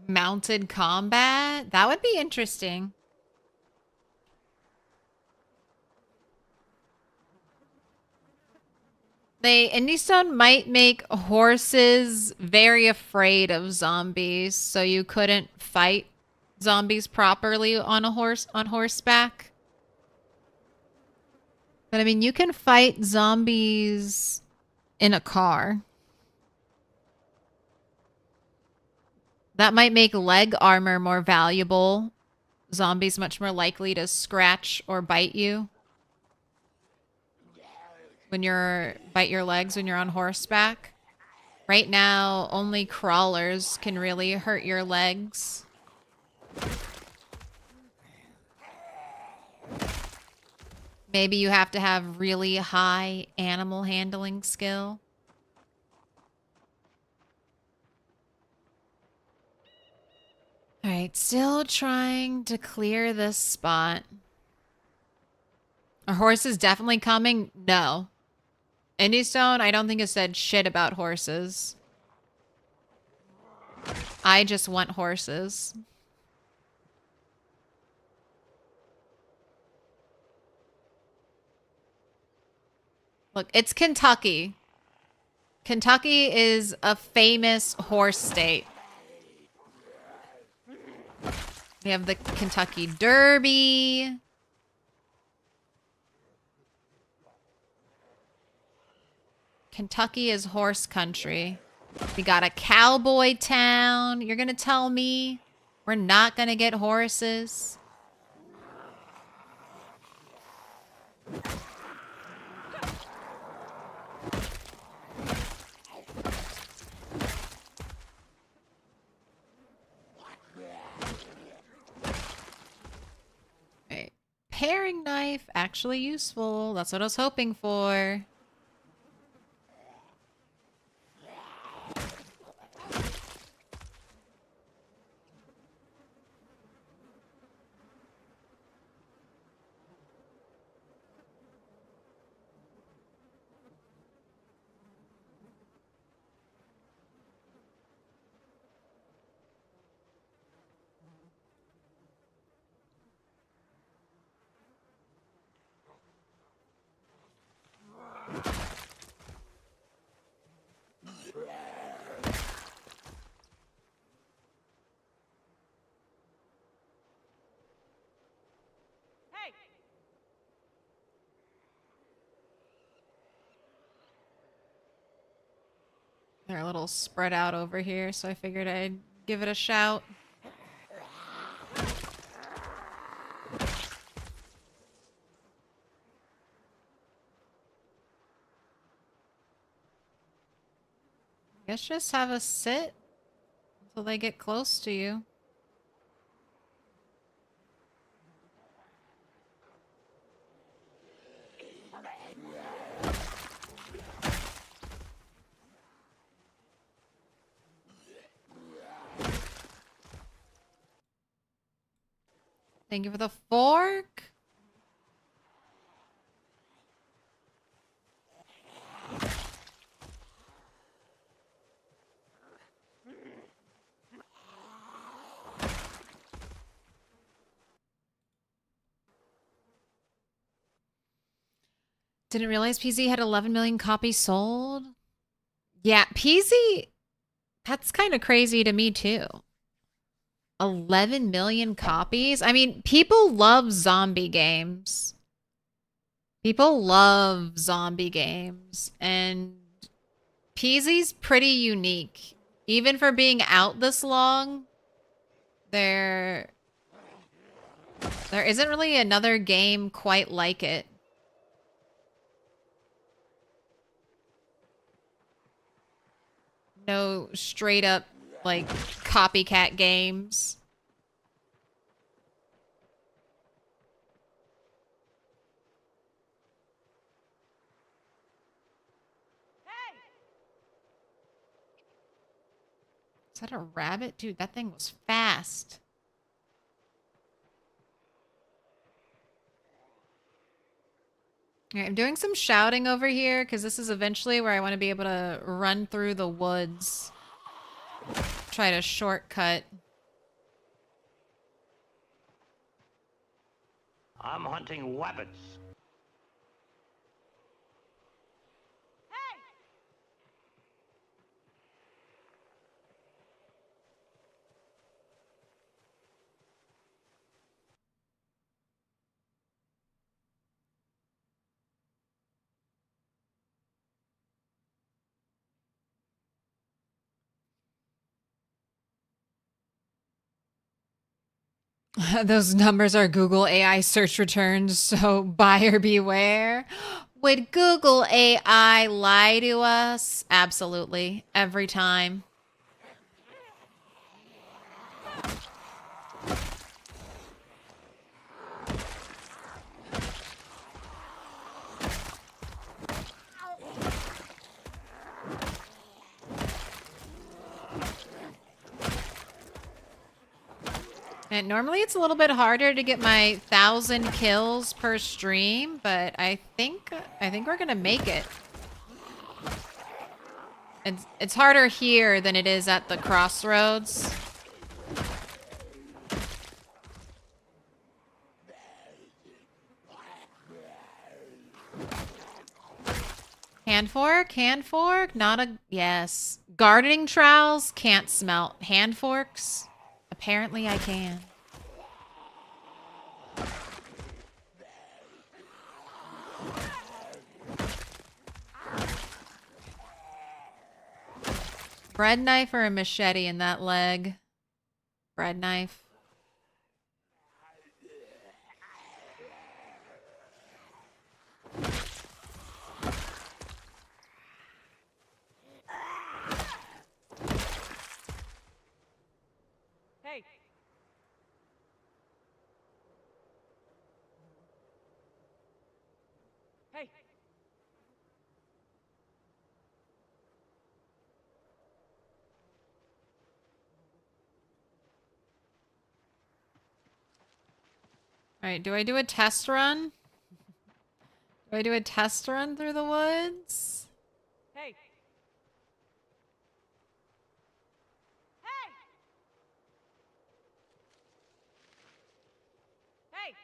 Mounted combat? That would be interesting. Indie Stone might make horses very afraid of zombies, so you couldn't fight zombies properly on horseback. But I mean, you can fight zombies in a car. That might make leg armor more valuable. Zombies much more likely to scratch or bite you. Bite your legs when you're on horseback. Right now, only crawlers can really hurt your legs. Maybe you have to have really high animal handling skill. All right, still trying to clear this spot. Are horses definitely coming? No. Indie Stone, I don't think has said shit about horses. I just want horses. Look, it's Kentucky. Kentucky is a famous horse state. We have the Kentucky Derby. Kentucky is horse country. We got a cowboy town. You're gonna tell me we're not gonna get horses? Right. Paring knife, actually useful. That's what I was hoping for. They're a little spread out over here, so I figured I'd give it a shout. Guess just have a sit until they get close to you. Thank you for the fork. Didn't realize PZ had 11 million copies sold. Yeah, PZ, that's kind of crazy to me too. 11 million copies? I mean, people love zombie games. People love zombie games, and PZ's pretty unique. Even for being out this long, there isn't really another game quite like it. No straight up, like, copycat games. Is that a rabbit? Dude, that thing was fast. All right, I'm doing some shouting over here because this is eventually where I want to be able to run through the woods. Try to shortcut. I'm hunting wabbits. Those numbers are Google AI search returns, so buyer beware. Would Google AI lie to us? Absolutely. Every time. And normally it's a little bit harder to get my 1,000 kills per stream, but I think we're gonna make it. It's harder here than it is at the crossroads. Hand fork, not a yes. Gardening trowels can't smelt. Hand forks, apparently I can. Bread knife or a machete in that leg? Bread knife. Hey. Hey. All right, do I do a test run? Do I do a test run through the woods? Hey. Hey. Hey.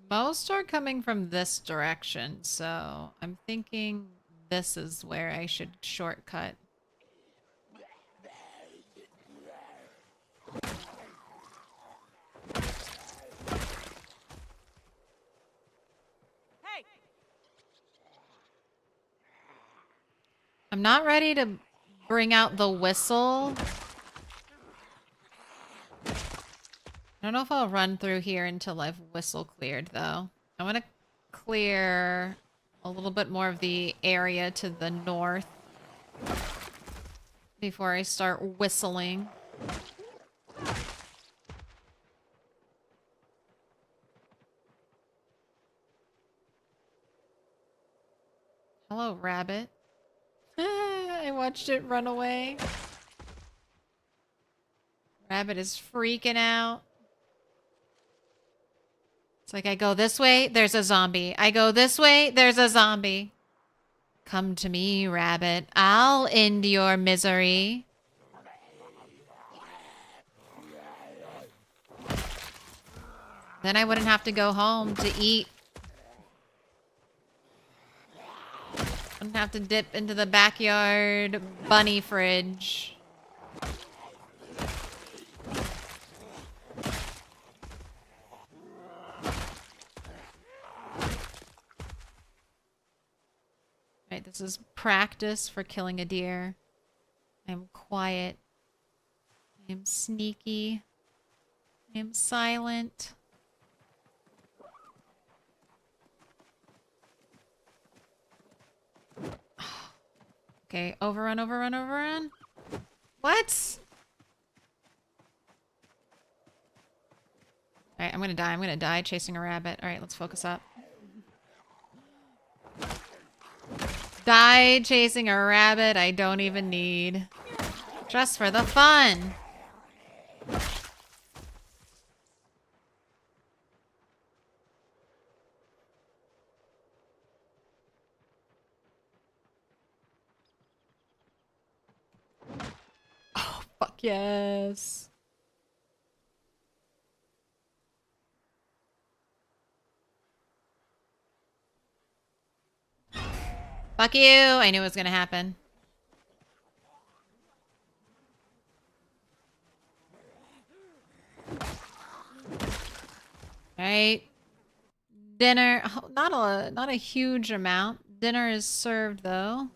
Most are coming from this direction, so I'm thinking this is where I should shortcut. Hey. I'm not ready to bring out the whistle. I don't know if I'll run through here until I've whistle cleared, though. I want to clear a little bit more of the area to the north before I start whistling. Hello, rabbit. I watched it run away. Rabbit is freaking out. It's like, I go this way, there's a zombie. I go this way, there's a zombie. Come to me, rabbit. I'll end your misery. Then I wouldn't have to go home to eat. Wouldn't have to dip into the backyard bunny fridge. Right, this is practice for killing a deer. I'm quiet. I am sneaky. I am silent. Okay, overrun, overrun, overrun. What? Alright, I'm gonna die. I'm gonna die chasing a rabbit. Alright, let's focus up. Die chasing a rabbit I don't even need. Just for the fun. Oh, fuck yes. Fuck you. I knew it was gonna happen. Alright. Dinner. Oh, not a huge amount. Dinner is served though.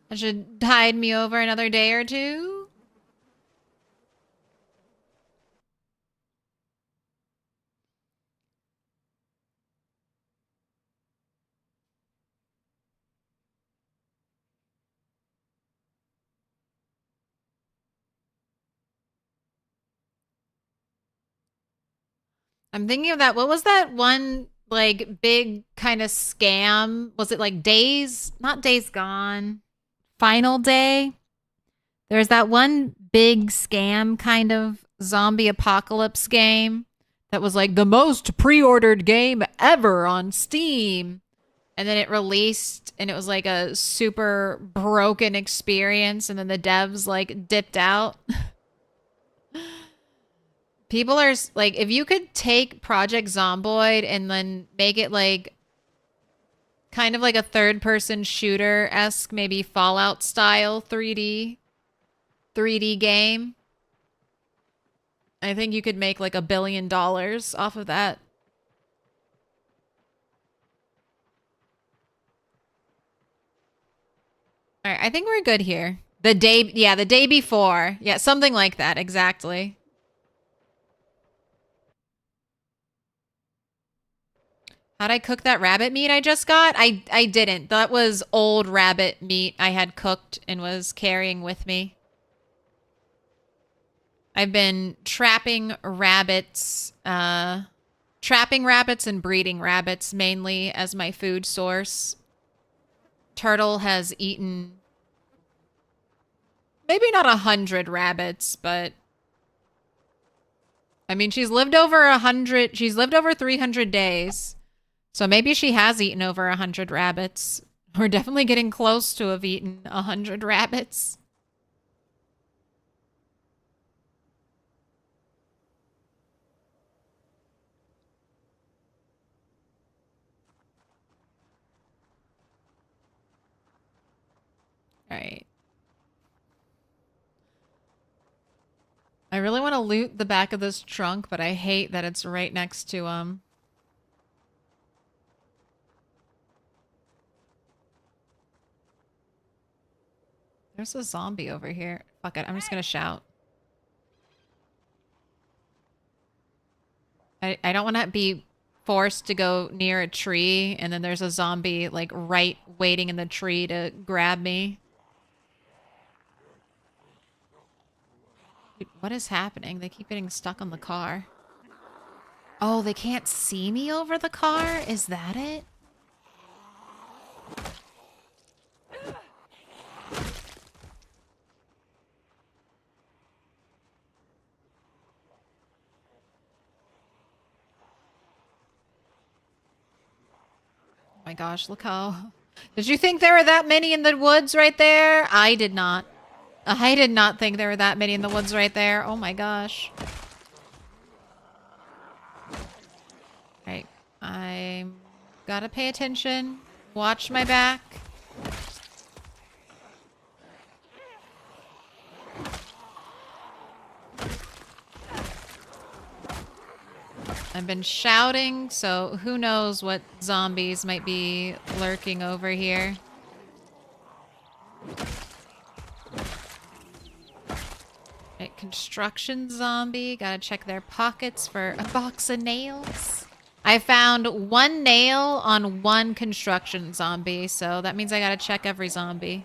That should tide me over another day or two. I'm thinking of that. What was that one, like, big kind of scam? Was it like Days? Not Days Gone. Final Day? There's that one big scam kind of zombie apocalypse game that was like the most pre-ordered game ever on Steam. And then it released and it was like a super broken experience and then the devs like dipped out. People are like, if you could take Project Zomboid and then make it like kind of like a third-person shooter-esque, maybe Fallout style 3D game, I think you could make like $1 billion off of that. All right, I think we're good here. The day before. Yeah, something like that, exactly. How'd I cook that rabbit meat I just got? I didn't. That was old rabbit meat I had cooked and was carrying with me. I've been trapping rabbits and breeding rabbits mainly as my food source. Turtle has eaten maybe not 100 rabbits, but I mean, she's lived over 300 days. So maybe she has eaten over 100 rabbits. We're definitely getting close to have eaten 100 rabbits. All right. I really want to loot the back of this trunk, but I hate that it's right next to, There's a zombie over here. Fuck it, I'm just gonna shout. I don't want to be forced to go near a tree, and then there's a zombie like right waiting in the tree to grab me. Dude, what is happening? They keep getting stuck on the car. Oh, they can't see me over the car? Is that it? Oh my gosh, look how... Did you think there were that many in the woods right there? I did not. I did not think there were that many in the woods right there. Oh my gosh. Right. I gotta pay attention. Watch my back. I've been shouting, so who knows what zombies might be lurking over here. Right, construction zombie. Gotta check their pockets for a box of nails. I found 1 nail on 1 construction zombie, so that means I gotta check every zombie.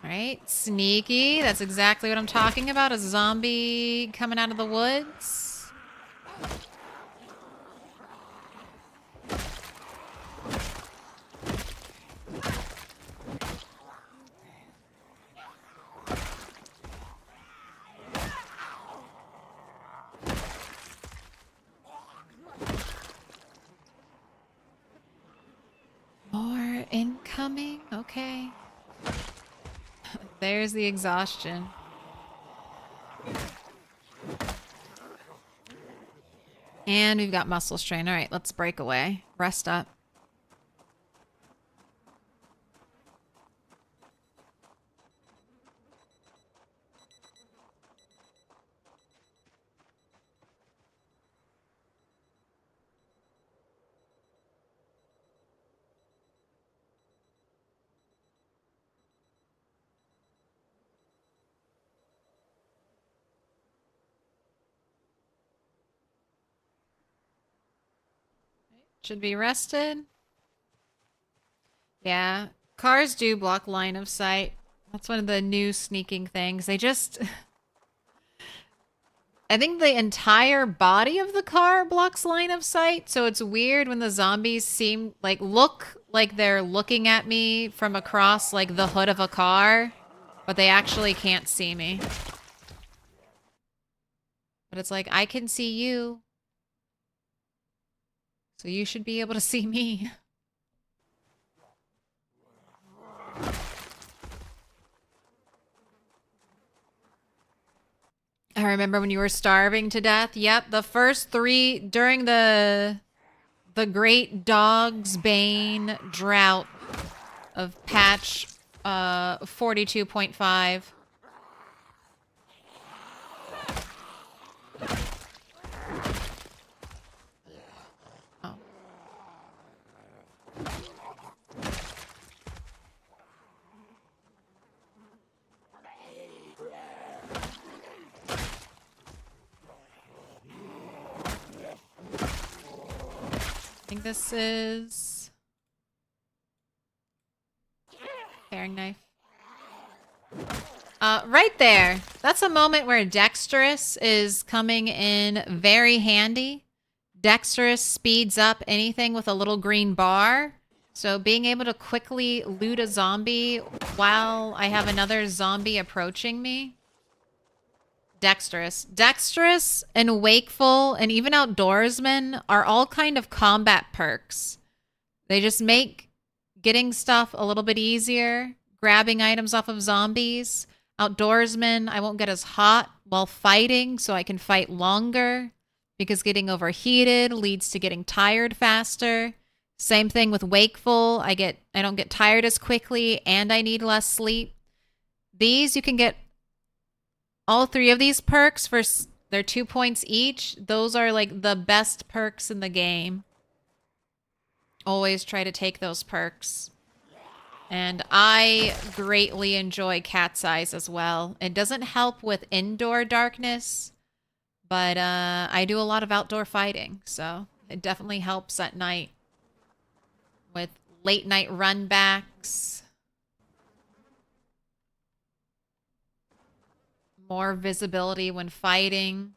Alright, sneaky. That's exactly what I'm talking about. A zombie coming out of the woods. More incoming? Okay. There's the exhaustion. And we've got muscle strain. All right, let's break away. Rest up. Should be rested. Yeah, cars do block line of sight. That's one of the new sneaking things. They just... I think the entire body of the car blocks line of sight, so it's weird when the zombies seem like look like they're looking at me from across like the hood of a car, but they actually can't see me. But it's like, I can see you. So you should be able to see me. I remember when you were starving to death. Yep, the first 3 during the Great Dog's Bane drought of patch 42.5. Oh. I think this is paring knife. Right there. That's a moment where Dexterous is coming in very handy. Dexterous speeds up anything with a little green bar. So being able to quickly loot a zombie while I have another zombie approaching me. Dexterous. Dexterous and Wakeful and even Outdoorsman are all kind of combat perks. They just make getting stuff a little bit easier, grabbing items off of zombies. Outdoorsman, I won't get as hot while fighting, so I can fight longer, because getting overheated leads to getting tired faster. Same thing with Wakeful. I don't get tired as quickly, and I need less sleep. These, you can get all 3 of these perks for they're 2 points each. Those are like the best perks in the game. Always try to take those perks. And I greatly enjoy Cat's Eyes as well. It doesn't help with indoor darkness, But I do a lot of outdoor fighting, so it definitely helps at night with late night run backs. More visibility when fighting.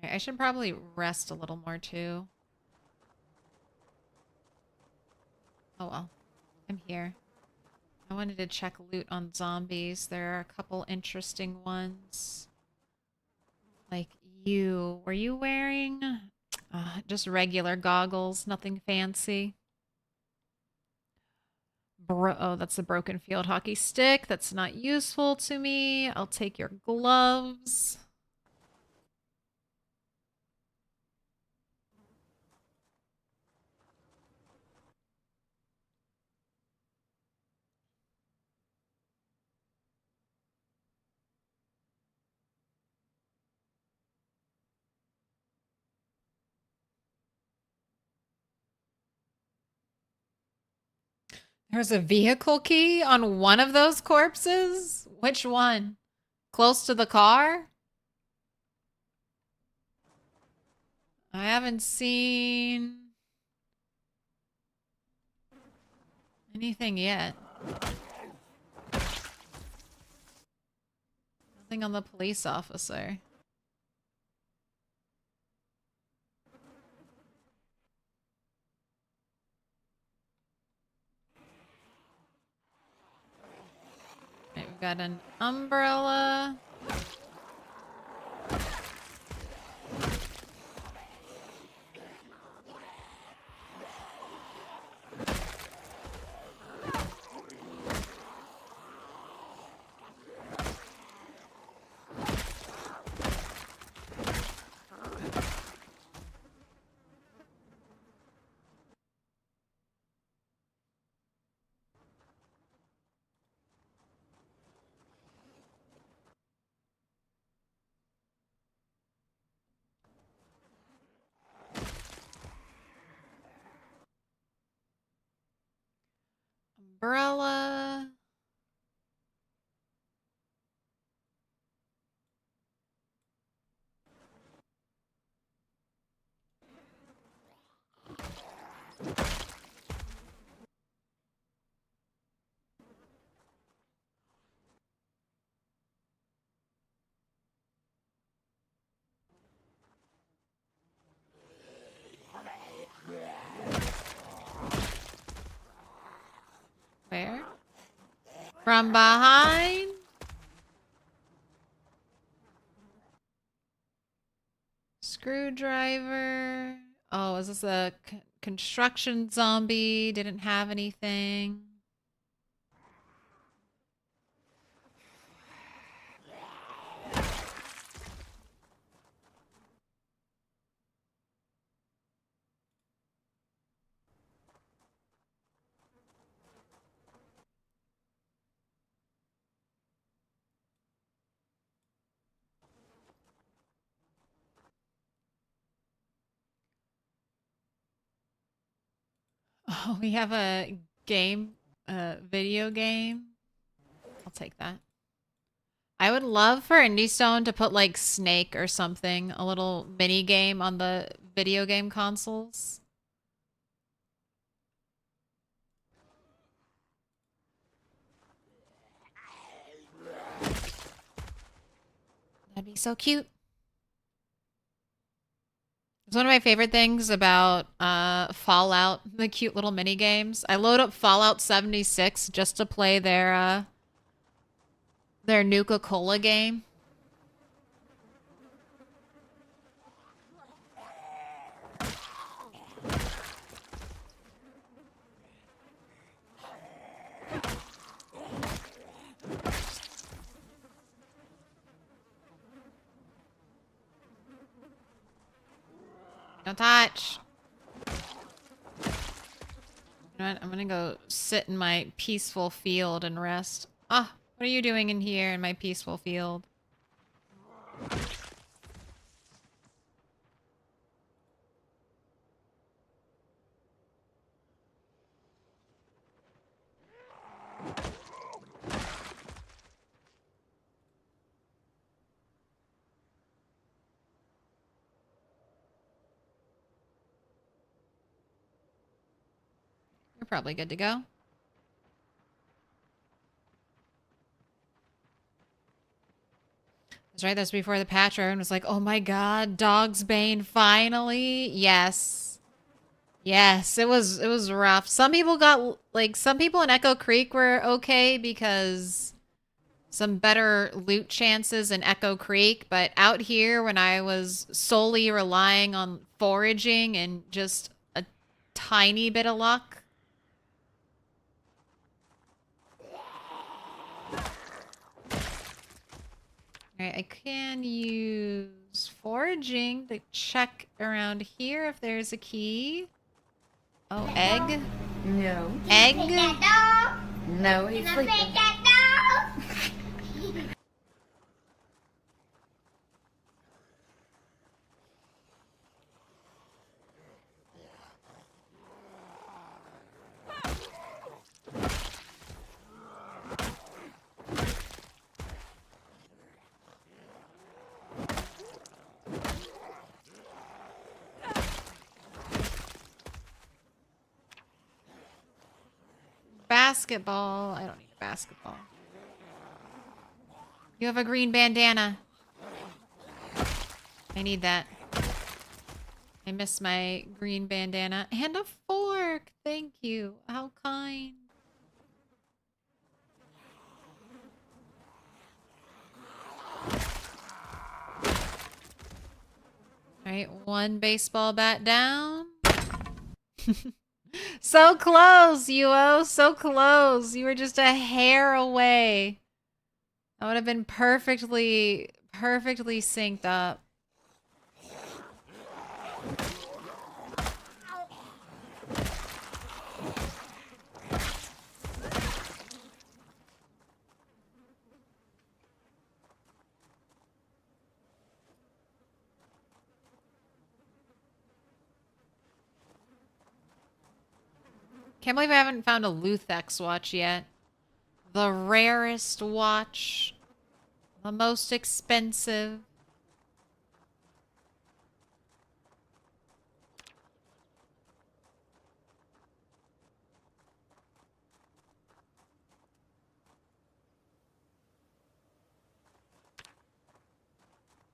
I should probably rest a little more too. Oh well, I'm here. I wanted to check loot on zombies. There are a couple interesting ones. Like you. Were you wearing just regular goggles? Nothing fancy? Oh, that's a broken field hockey stick. That's not useful to me. I'll take your gloves. There's a vehicle key on one of those corpses? Which one? Close to the car? I haven't seen anything yet. Nothing on the police officer. Right, we've got an umbrella. Umbrella. Where? From behind? Screwdriver. Oh, is this a construction zombie? Didn't have anything. Oh, we have a game, video game. I'll take that. I would love for Indie Stone to put like Snake or something, a little mini game on the video game consoles. That'd be so cute. It's one of my favorite things about Fallout, the cute little mini games. I load up Fallout 76 just to play their Nuka-Cola game. Don't touch. You know what? I'm gonna go sit in my peaceful field and rest. Ah, what are you doing in here in my peaceful field? We're probably good to go. That's right, that's before the patch. Everyone was like, oh my god, Dog's Bane, finally. Yes. Yes, it was rough. Some people got, like, some people in Echo Creek were okay because some better loot chances in Echo Creek, but out here when I was solely relying on foraging and just a tiny bit of luck. Alright, I can use foraging to check around here if there's a key. Oh, egg? No. Egg? No, he's sleeping. Basketball. I don't need a basketball. You have a green bandana. I need that. I miss my green bandana. And a fork. Thank you. How kind. Alright, one baseball bat down. So close, Yuo. So close. You were just a hair away. That would have been perfectly synced up. Can't believe I haven't found a Luthex watch yet. The rarest watch. The most expensive.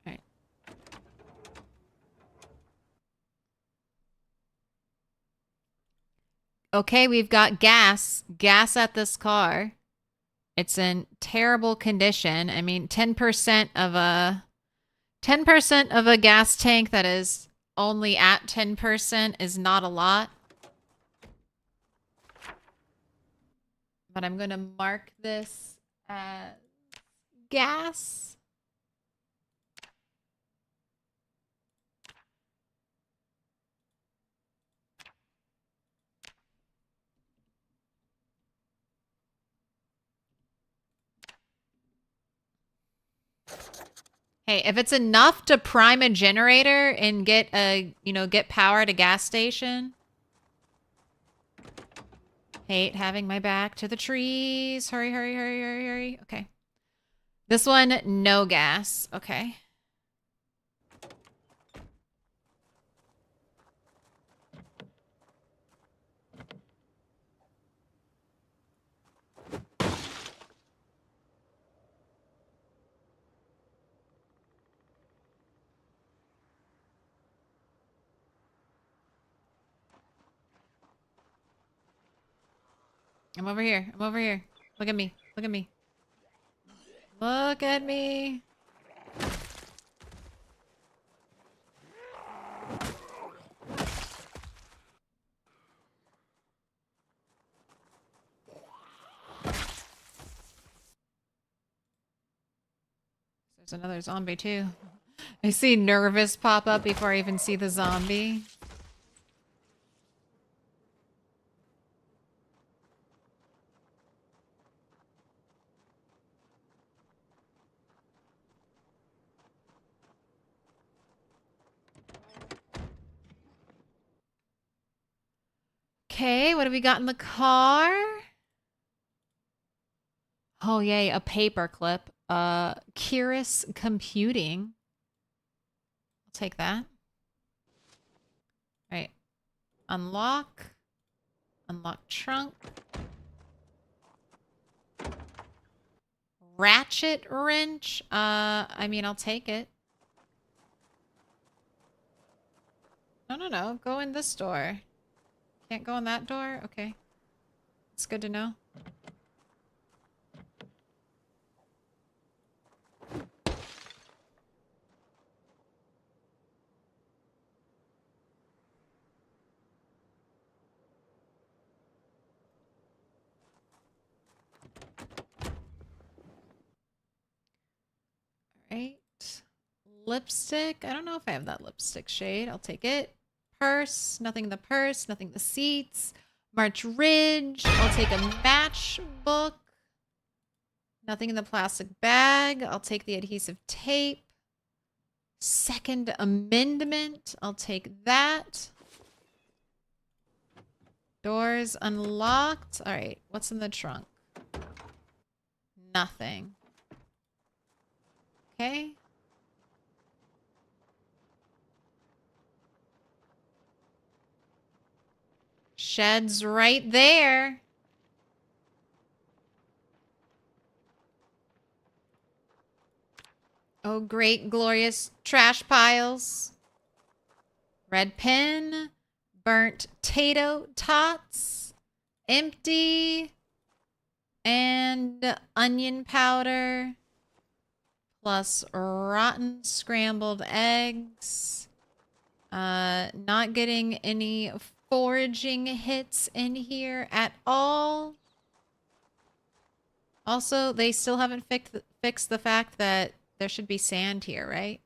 Alright. Okay, we've got gas. Gas at this car. It's in terrible condition. I mean, 10% of a gas tank that is only at 10% is not a lot. But I'm going to mark this as gas. Hey, if it's enough to prime a generator and get power at a gas station. Hate having my back to the trees. Hurry, hurry, hurry, hurry, hurry. Okay. This one, no gas. Okay. I'm over here. I'm over here. Look at me. Look at me. Look at me. There's another zombie too. I see nervous pop up before I even see the zombie. Okay, what have we got in the car? Oh, yay, a paper clip. Curious Computing. I'll take that. All right. Unlock. Unlock trunk. Ratchet wrench. I mean, I'll take it. No. Go in this door. Can't go in that door? Okay. It's good to know. Alright. Lipstick. I don't know if I have that lipstick shade. I'll take it. Purse. Nothing in the purse. Nothing in the seats. March Ridge. I'll take a matchbook. Nothing in the plastic bag. I'll take the adhesive tape. Second Amendment. I'll take that. Doors unlocked. Alright. What's in the trunk? Nothing. Okay. Shed's right there. Oh, great, glorious trash piles. Red pen. Burnt tato tots. Empty. And onion powder. Plus rotten scrambled eggs. Not getting any foraging hits in here at all. Also, they still haven't fixed the fact that there should be sand here, right?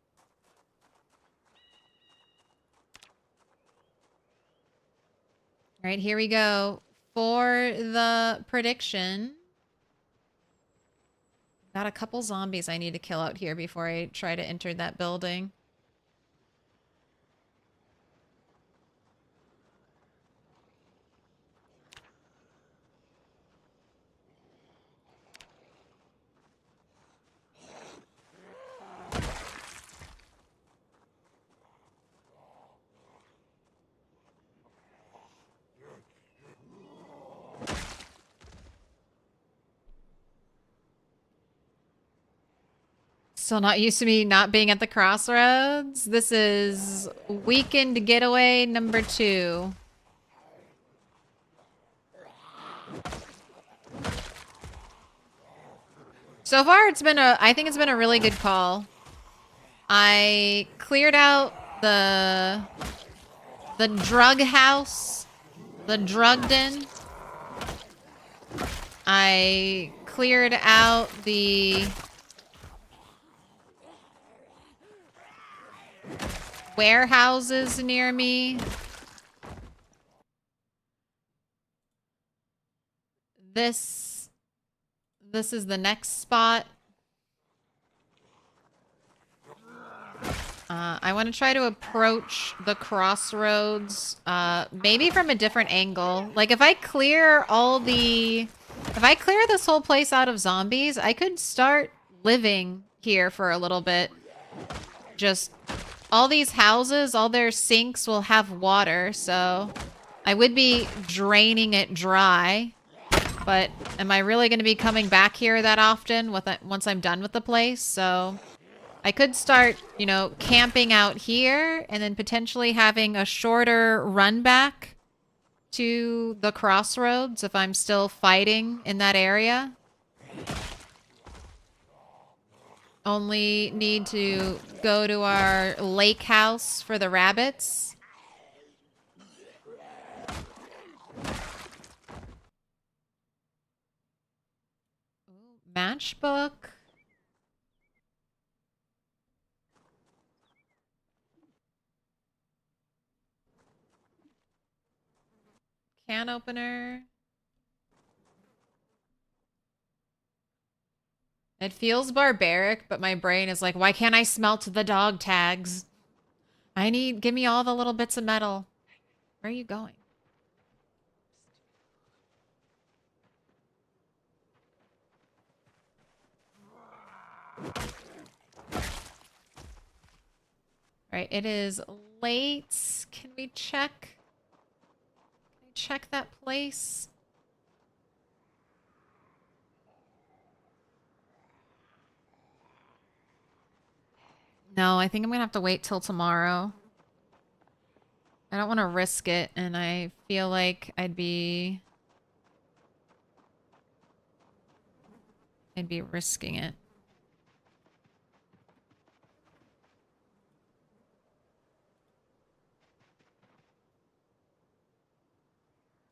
All right, here we go. For the prediction. Got a couple zombies I need to kill out here before I try to enter that building. Still not used to me not being at the crossroads. This is weekend getaway number 2. So far, I think it's been a really good call. I cleared out the drug house, the drug den. I cleared out the warehouses near me. This is the next spot. I want to try to approach the crossroads, maybe from a different angle. Like if I clear this whole place out of zombies, I could start living here for a little bit. Just all these houses, all their sinks will have water, so I would be draining it dry. But am I really going to be coming back here that often once I'm done with the place? So I could start, you know, camping out here and then potentially having a shorter run back to the crossroads if I'm still fighting in that area. Only need to go to our lake house for the rabbits. Ooh, matchbook. Can opener. It feels barbaric, but my brain is like, why can't I smelt the dog tags? Give me all the little bits of metal. Where are you going? Right, it is late. Can we check check that place? No, I think I'm gonna have to wait till tomorrow. I don't want to risk it, and I feel like I'd be risking it.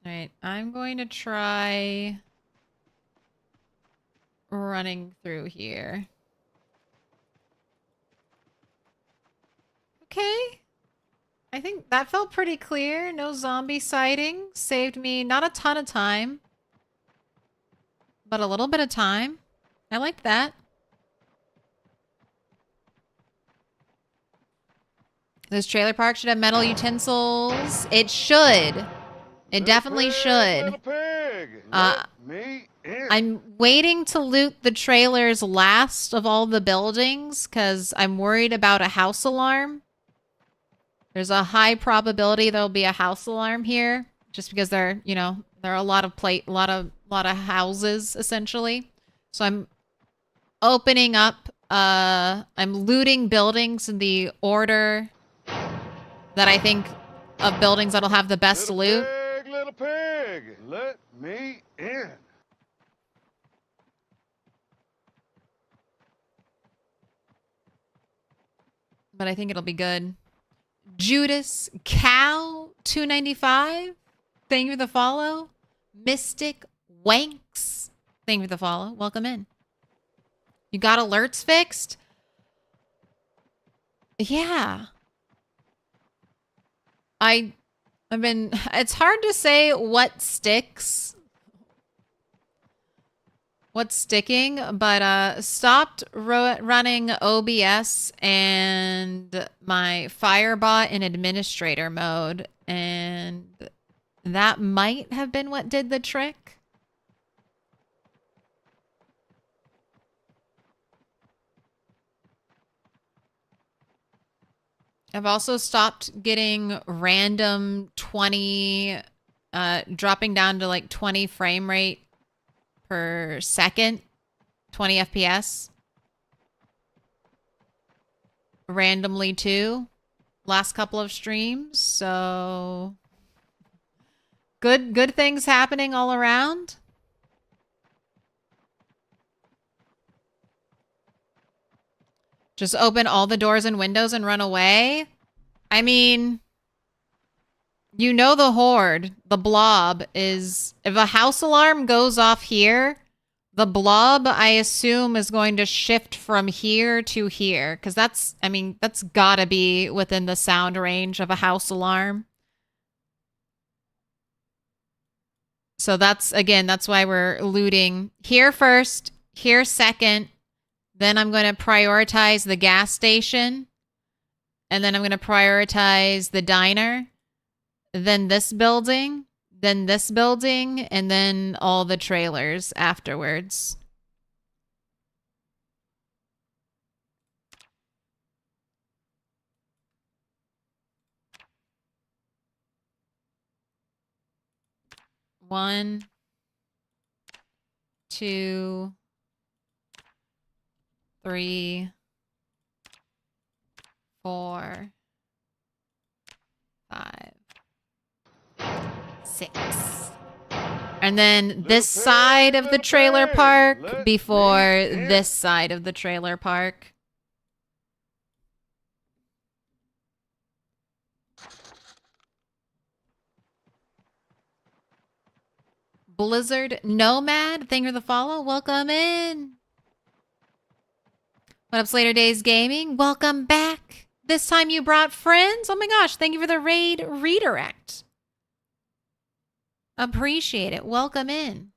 All right, I'm going to try running through here. Okay. I think that felt pretty clear. No zombie sighting. Saved me not a ton of time, but a little bit of time. I like that. This trailer park should have metal utensils. It should. It definitely should. Little pig, let me in. I'm waiting to loot the trailers last of all the buildings because I'm worried about a house alarm. There's a high probability there'll be a house alarm here just because there are a lot of houses essentially. So I'm opening up, I'm looting buildings in the order that I think of buildings that'll have the best loot. Little pig, let me in. But I think it'll be good. Judas Cow 295. Thank you for the follow. Mystic Wanks. Thank you for the follow. Welcome in. You got alerts fixed? Yeah. It's hard to say what sticks. What's sticking, but stopped running OBS and my Firebot in administrator mode, and that might have been what did the trick. I've also stopped getting random 20, dropping down to like 20 frame rate per second, 20 FPS. Randomly too. Last couple of streams, so good things happening all around. Just open all the doors and windows and run away? I mean, you know the horde, the blob is... If a house alarm goes off here, the blob, I assume, is going to shift from here to here. Because that's gotta be within the sound range of a house alarm. So that's why we're looting here first, here second. Then I'm going to prioritize the gas station. And then I'm going to prioritize the diner. Then this building. Then this building. And then all the trailers afterwards. One, two, 3, 4, 5, 6. And then this side of the trailer park before this side of the trailer park. Blizzard Nomad, thank you for the follow. Welcome in. What up, Slater Days Gaming? Welcome back. This time you brought friends? Oh my gosh, thank you for the raid redirect. Appreciate it. Welcome in.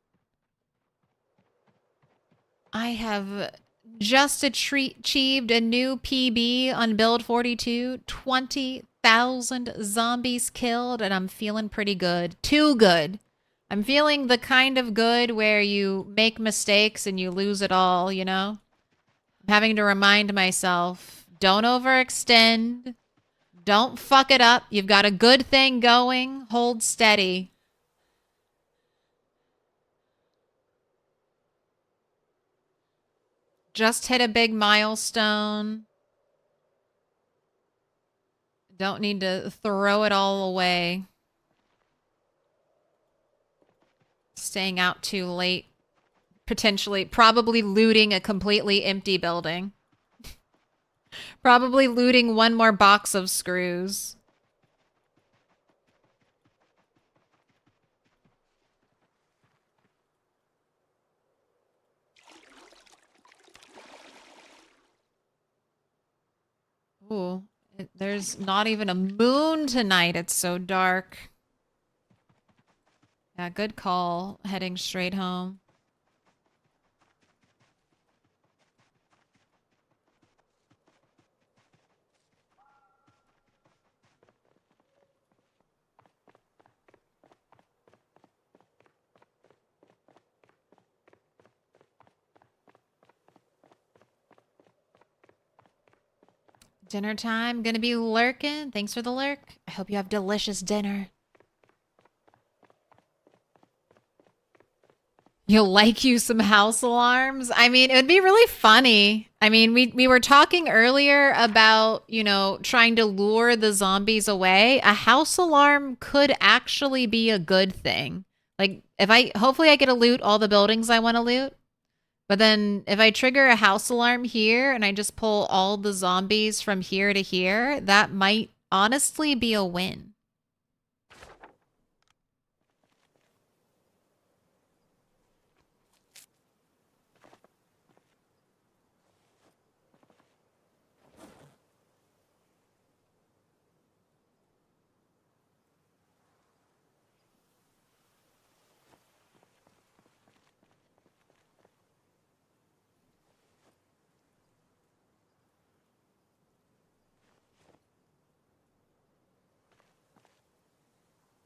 I have just achieved a new PB on Build 42. 20,000 zombies killed, and I'm feeling pretty good. Too good. I'm feeling the kind of good where you make mistakes and you lose it all, you know? I'm having to remind myself, don't overextend. Don't fuck it up. You've got a good thing going. Hold steady. Just hit a big milestone. Don't need to throw it all away. Staying out too late. Potentially, probably looting a completely empty building. Probably looting one more box of screws. Ooh, there's not even a moon tonight. It's so dark. Yeah, good call. Heading straight home. Dinner time. Gonna be lurking. Thanks for the lurk. I hope you have delicious dinner. You'll like you some house alarms. I mean, it would be really funny. I mean, we were talking earlier about, you know, trying to lure the zombies away. A house alarm could actually be a good thing. Like, hopefully I get to loot all the buildings I want to loot. But then if I trigger a house alarm here and I just pull all the zombies from here to here, that might honestly be a win.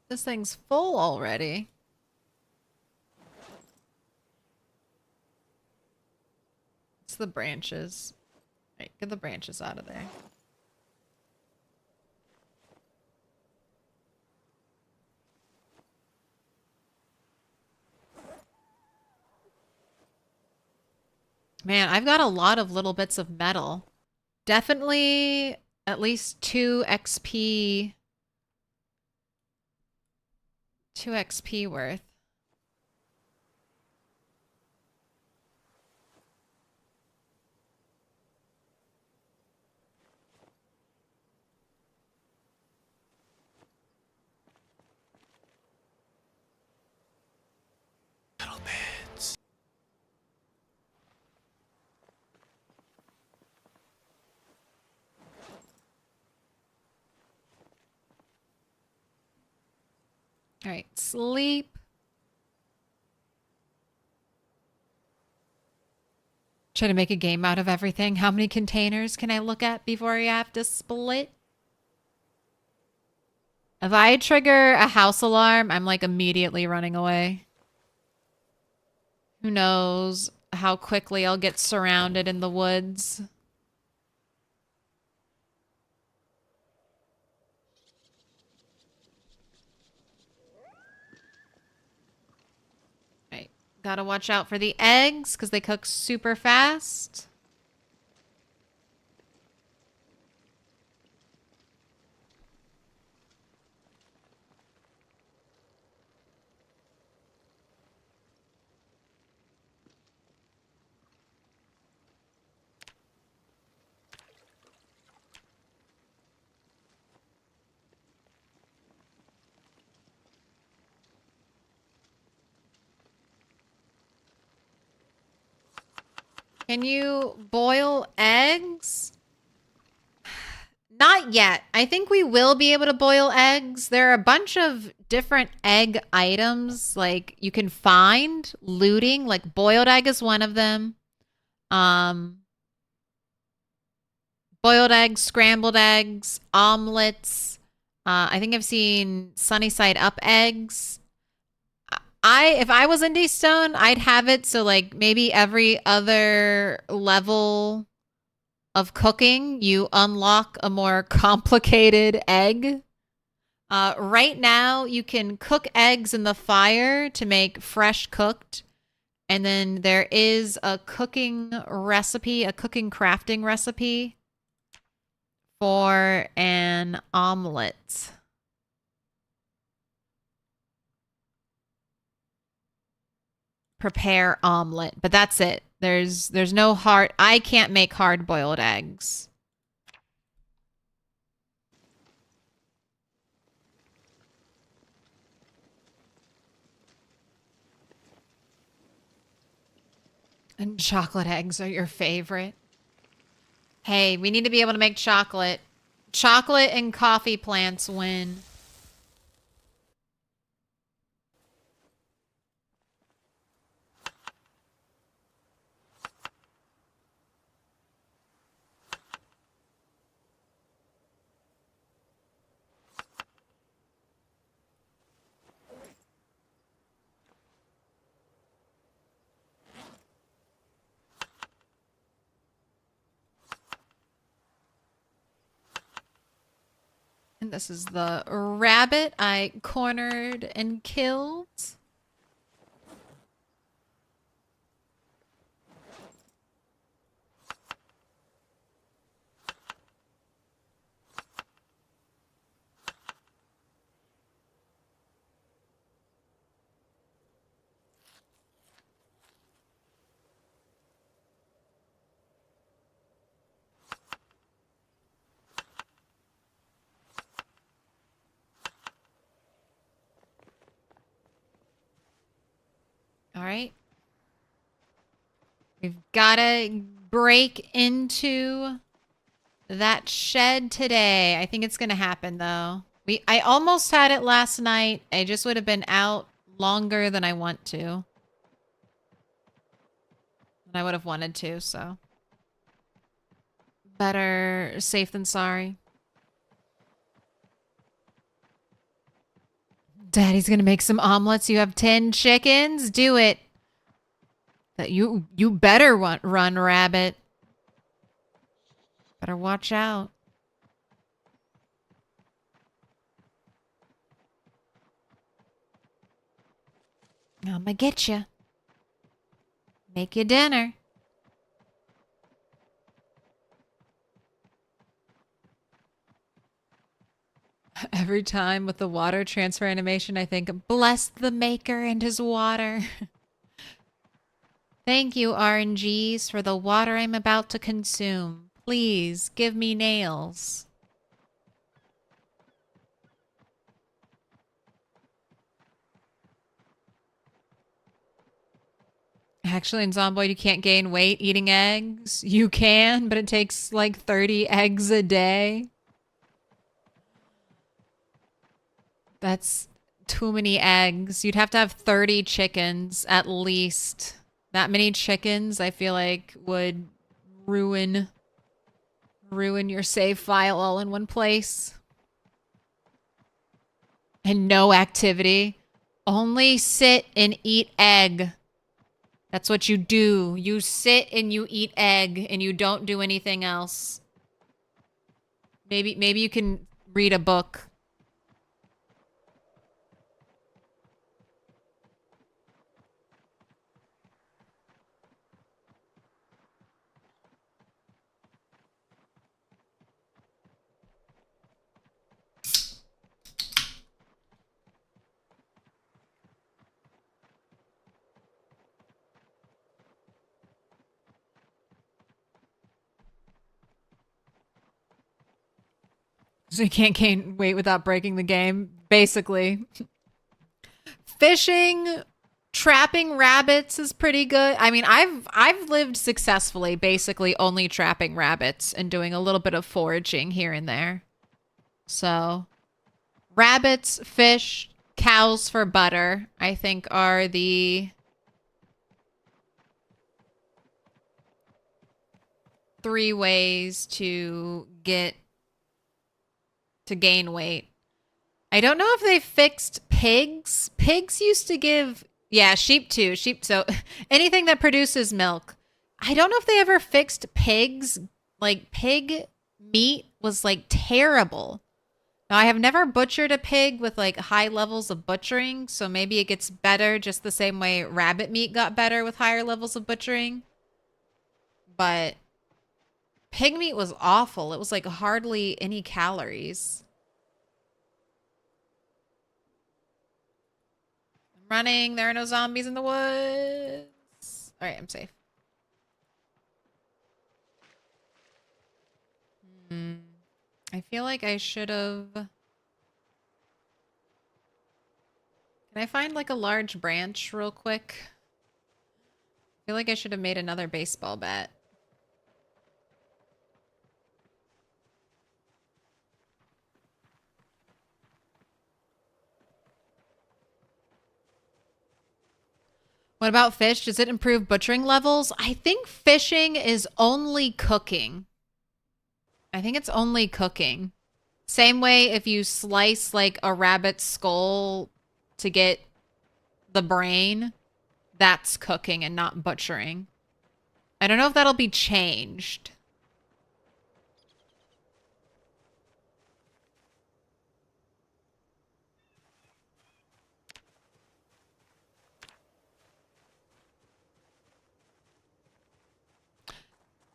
This thing's full already. It's the branches. Right, get the branches out of there. Man, I've got a lot of little bits of metal. Definitely at least 2 XP. 2 XP worth. Little bits. All right, sleep. Try to make a game out of everything. How many containers can I look at before you have to split? If I trigger a house alarm, I'm like immediately running away. Who knows how quickly I'll get surrounded in the woods. Gotta watch out for the eggs because they cook super fast. Can you boil eggs? Not yet. I think we will be able to boil eggs. There are a bunch of different egg items like you can find looting. Like boiled egg is one of them. Boiled eggs, scrambled eggs, omelets. I think I've seen sunny side up eggs. If I was Indie Stone, I'd have it so like maybe every other level of cooking, you unlock a more complicated egg. Right now, you can cook eggs in the fire to make fresh cooked And then there is a cooking recipe, a cooking crafting recipe for an omelet. Prepare omelet, but that's it. There's no hard, I can't make hard-boiled eggs. And chocolate eggs are your favorite. Hey, we need to be able to make chocolate. Chocolate and coffee plants win. And this is the rabbit I cornered and killed. All right. We've got to break into that shed today. I think it's going to happen, though. I almost had it last night. I just would have been out longer than I want to. Than I would have wanted to, so. Better safe than sorry. Daddy's gonna make some omelets. You have 10 chickens? Do it. You better run, rabbit. Better watch out. I'm gonna get you. Make you dinner. Every time with the water transfer animation, I think, bless the maker and his water. Thank you, RNGs, for the water I'm about to consume. Please, give me nails. Actually, in Zomboid, you can't gain weight eating eggs. You can, but it takes like 30 eggs a day. That's too many eggs. You'd have to have 30 chickens at least. That many chickens, I feel like, would ruin your save file all in one place. And no activity. Only sit and eat egg. That's what you do. You sit and you eat egg and you don't do anything else. Maybe you can read a book. So you can't gain weight without breaking the game, basically. Fishing, trapping rabbits is pretty good. I mean, I've lived successfully basically only trapping rabbits and doing a little bit of foraging here and there. So, rabbits, fish, cows for butter, I think are the 3 ways to gain weight. I don't know if they fixed pigs. Pigs used to give, yeah, sheep too. Sheep, so anything that produces milk. I don't know if they ever fixed pigs. Like, pig meat was like terrible. Now, I have never butchered a pig with like high levels of butchering, so maybe it gets better just the same way rabbit meat got better with higher levels of butchering. But pig meat was awful. It was like hardly any calories. I'm running. There are no zombies in the woods. All right, I'm safe. I feel like I should have... Can I find like a large branch real quick? I feel like I should have made another baseball bat. What about fish? Does it improve butchering levels? I think fishing is only cooking. I think it's only cooking. Same way if you slice like a rabbit's skull to get the brain, that's cooking and not butchering. I don't know if that'll be changed.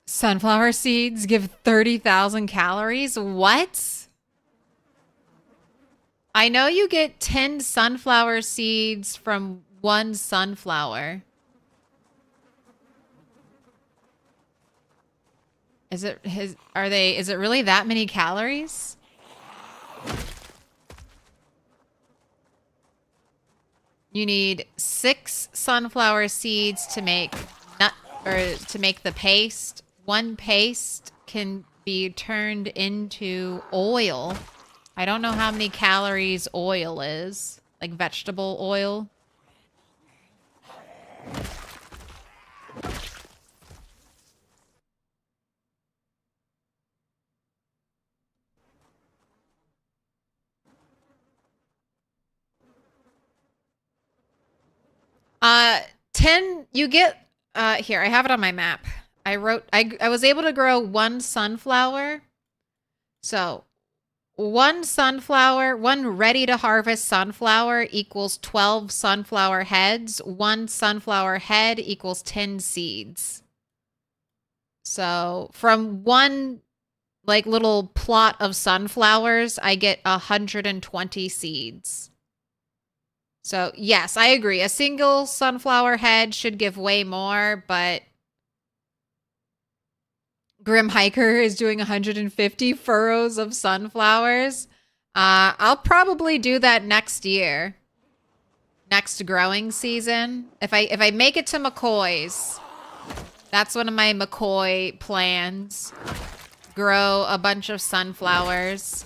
Sunflower seeds give 30,000 calories? What? I know you get 10 sunflower seeds from one sunflower. Is it really that many calories? You need 6 sunflower seeds to make the paste. One paste can be turned into oil. I don't know how many calories oil is. Like vegetable oil. Uh, 10, you get, here, I have it on my map. I was able to grow 1 sunflower. So, 1 sunflower, 1 ready to harvest sunflower equals 12 sunflower heads. 1 sunflower head equals 10 seeds. So, from 1 like little plot of sunflowers, I get 120 seeds. So, yes, I agree. A single sunflower head should give way more, but Grim Hiker is doing 150 furrows of sunflowers. I'll probably do that next year. Next growing season. If I make it to McCoy's, that's one of my McCoy plans. Grow a bunch of sunflowers.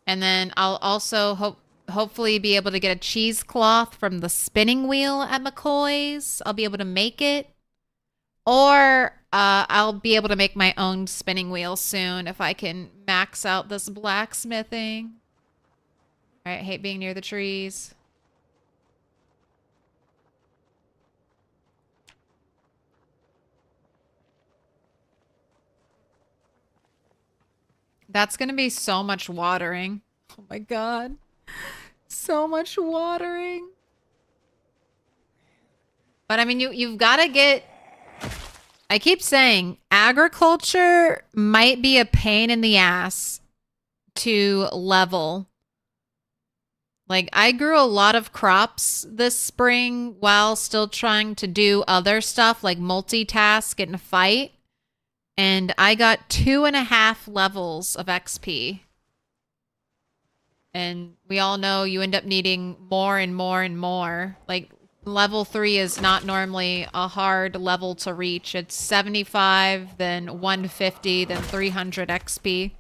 And then I'll also hopefully be able to get a cheesecloth from the spinning wheel at McCoy's. I'll be able to make it. Or I'll be able to make my own spinning wheel soon if I can max out this blacksmithing. All right, I hate being near the trees. That's going to be so much watering. Oh my God. So much watering. But I mean, you've got to get... I keep saying agriculture might be a pain in the ass to level. Like, I grew a lot of crops this spring while still trying to do other stuff like multitask and fight. And I got 2.5 levels of XP. And we all know you end up needing more and more and more. Like, level 3 is not normally a hard level to reach. It's 75, then 150, then 300 XP.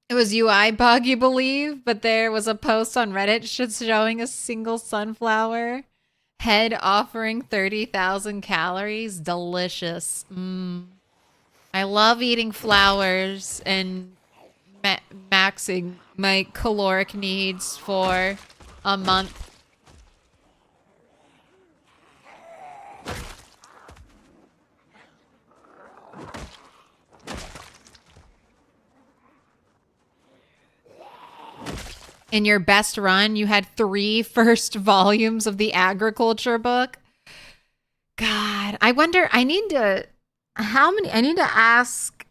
It was UI bug, you believe? But there was a post on Reddit showing a single sunflower head offering 30,000 calories. Delicious. I love eating flowers and maxing my caloric needs for a month. In your best run, you had 3 first volumes of the agriculture book. God, I wonder, I need to ask,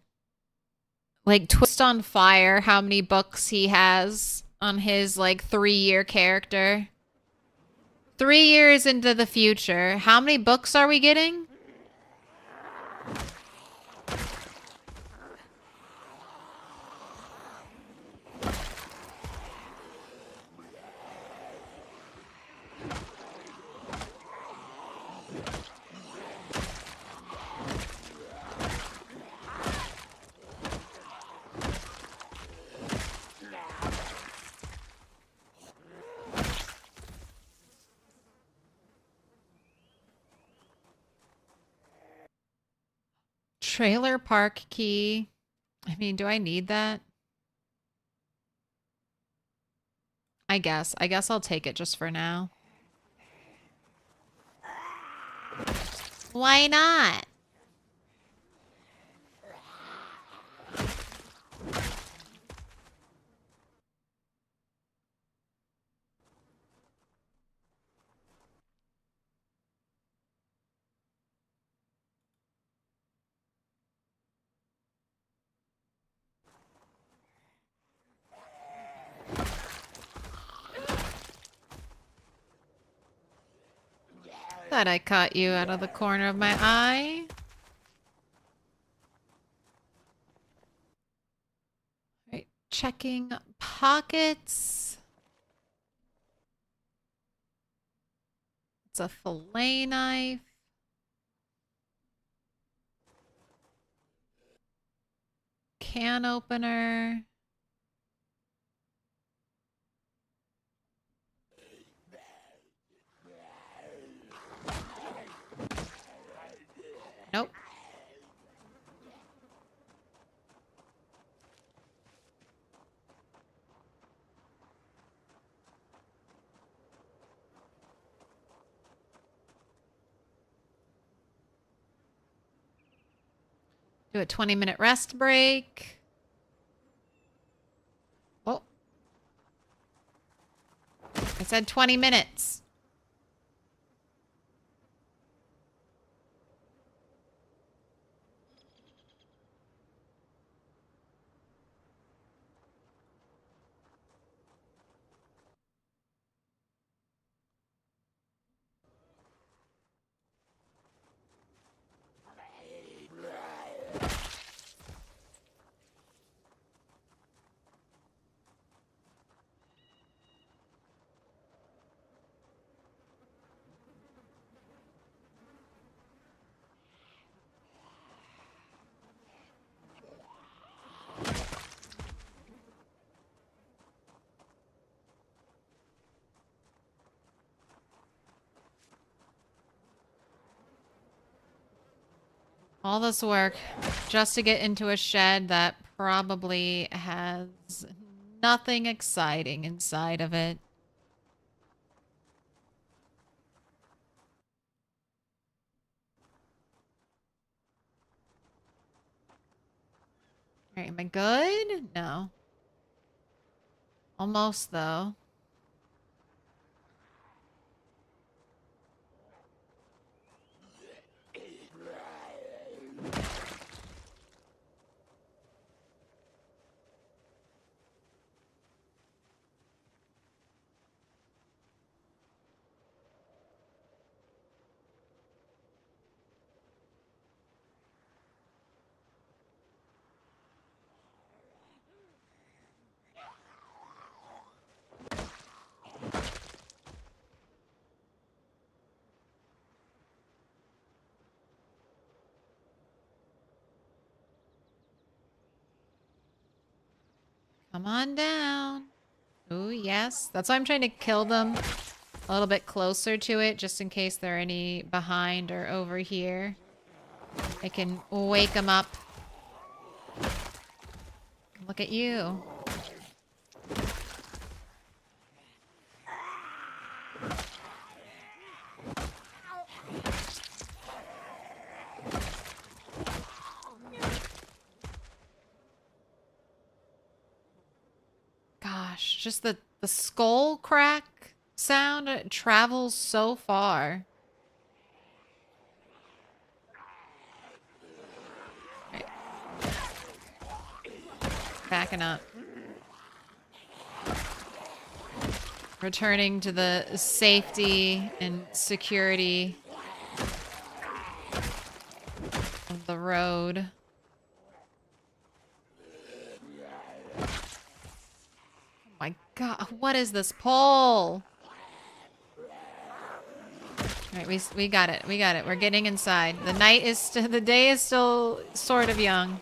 like, Twist on Fire how many books he has on his, like, 3-year character. 3 years into the future. How many books are we getting? Trailer park key. I mean, do I need that? I guess I'll take it just for now. Why not? Thought I caught you out of the corner of my eye. Right, checking pockets. It's a fillet knife. Can opener. Nope. Do a 20-minute rest break. Oh. I said 20 minutes. All this work just to get into a shed that probably has nothing exciting inside of it. All right, am I good? No. Almost, though. Come on down. Ooh, yes. That's why I'm trying to kill them a little bit closer to it, just in case there are any behind or over here. I can wake them up. Look at you. gosh, just the skull crack sound travels so far. Right. Backing up. Returning to the safety and security of the road. Oh my god, what is this pole? Alright, we got it. We got it. We're getting inside. The night is the day is still sort of young.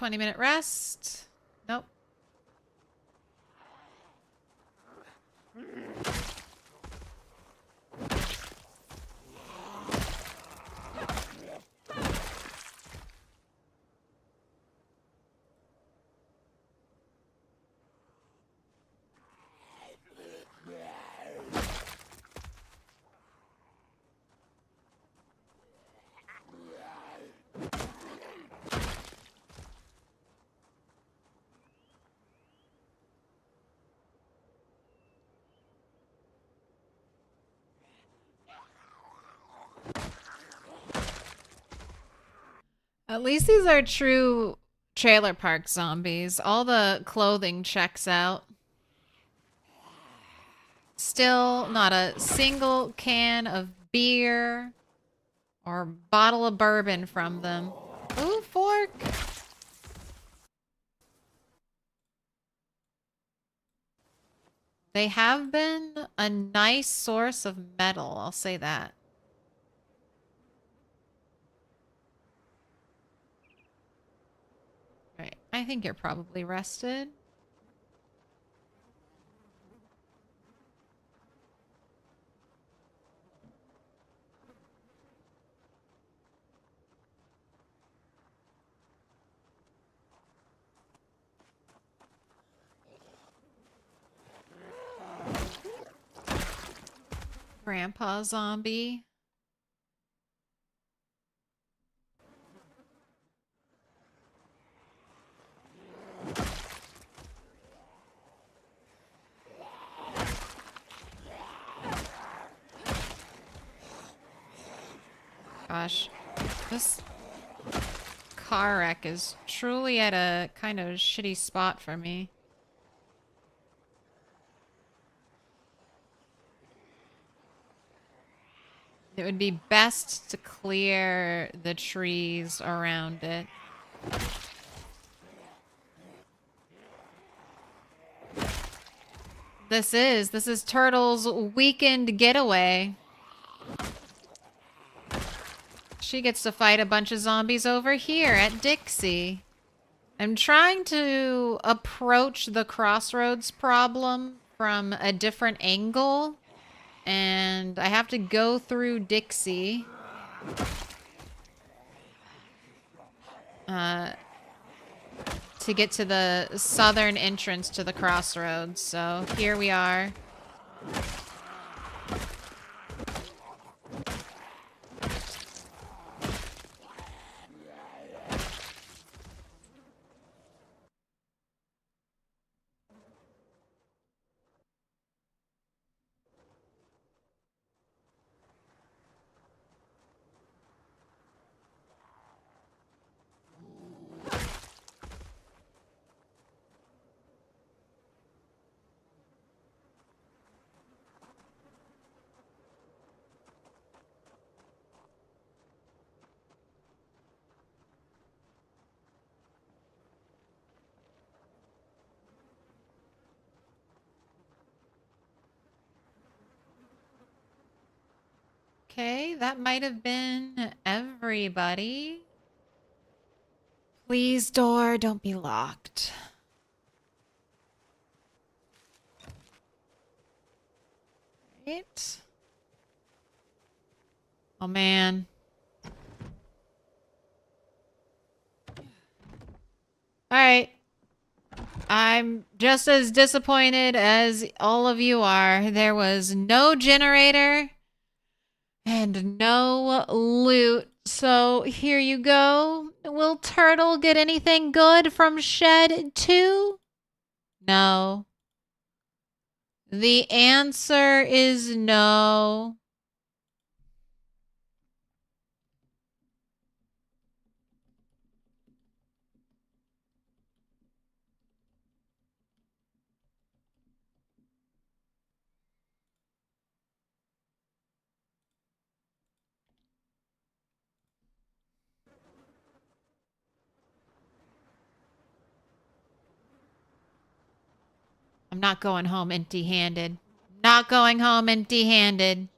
Minute rest. Nope. At least these are true trailer park zombies. All the clothing checks out. Still not a single can of beer or bottle of bourbon from them. Ooh, fork. They have been a nice source of metal, I'll say that. Right, I think you're probably rested. Grandpa zombie. Gosh, this car wreck is truly at a kind of shitty spot for me. It would be best to clear the trees around it. This is Turtle's weekend getaway. She gets to fight a bunch of zombies over here at Dixie. I'm trying to approach the crossroads problem from a different angle. And I have to go through Dixie. To get to the southern entrance to the crossroads. So here we are. Okay, that might have been everybody. Please, door, don't be locked. Right. Oh, man. All right. I'm just as disappointed as all of you are. There was no generator and no loot. So here you go. Will Turtle get anything good from Shed 2? No. The answer is no. I'm not going home empty-handed. Not going home empty-handed.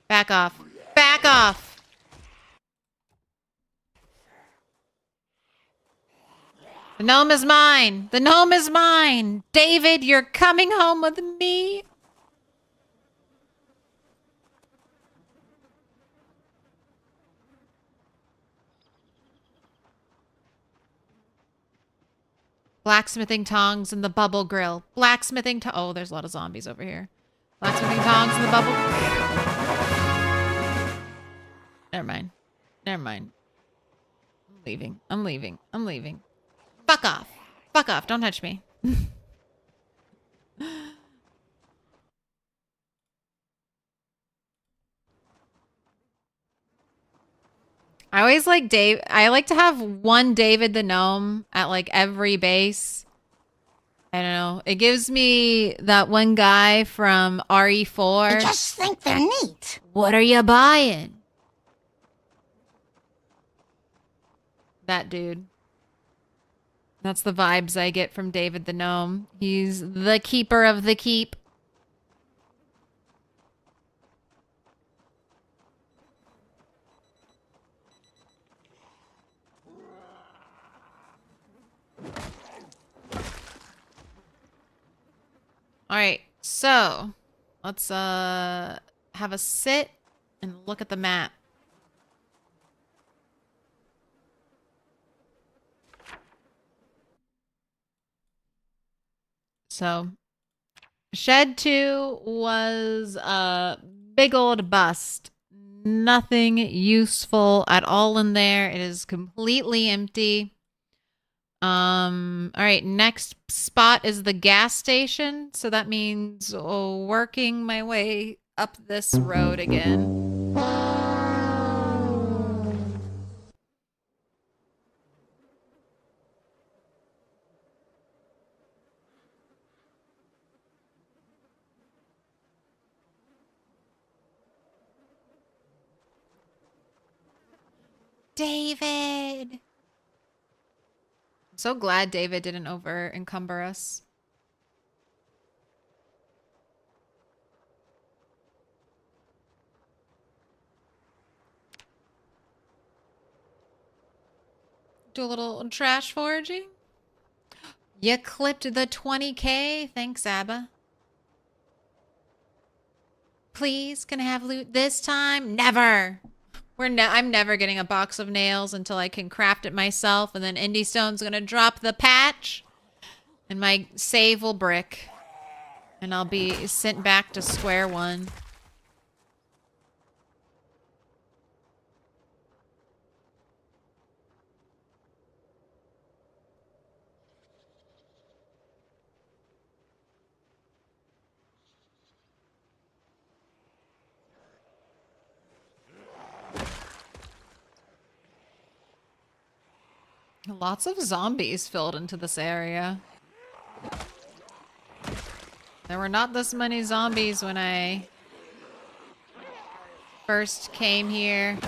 Back off. Back off! The gnome is mine! The gnome is mine! David, you're coming home with me! Blacksmithing tongs and the bubble grill. Blacksmithing to— oh, there's a lot of zombies over here. Blacksmithing tongs and the bubble— never mind. Never mind. I'm leaving. I'm leaving. I'm leaving. Fuck off. Fuck off. Don't touch me. I always like I like to have one David the Gnome at like every base. I don't know. It gives me that one guy from RE4. I just think they're neat. What are you buying? That dude. That's the vibes I get from David the Gnome. He's the keeper of the keep. All right, so let's have a sit and look at the map. So, Shed 2 was a big old bust. Nothing useful at all in there. It is completely empty. All right, next spot is the gas station. So that means working my way up this road again. David! I'm so glad David didn't over-encumber us. Do a little trash foraging. You clipped the 20K. Thanks, Abba. Please, can I have loot this time? Never. I'm never getting a box of nails until I can craft it myself, and then Indie Stone's gonna drop the patch, and my save will brick, and I'll be sent back to square one. Lots of zombies filled into this area. There were not this many zombies when I first came here.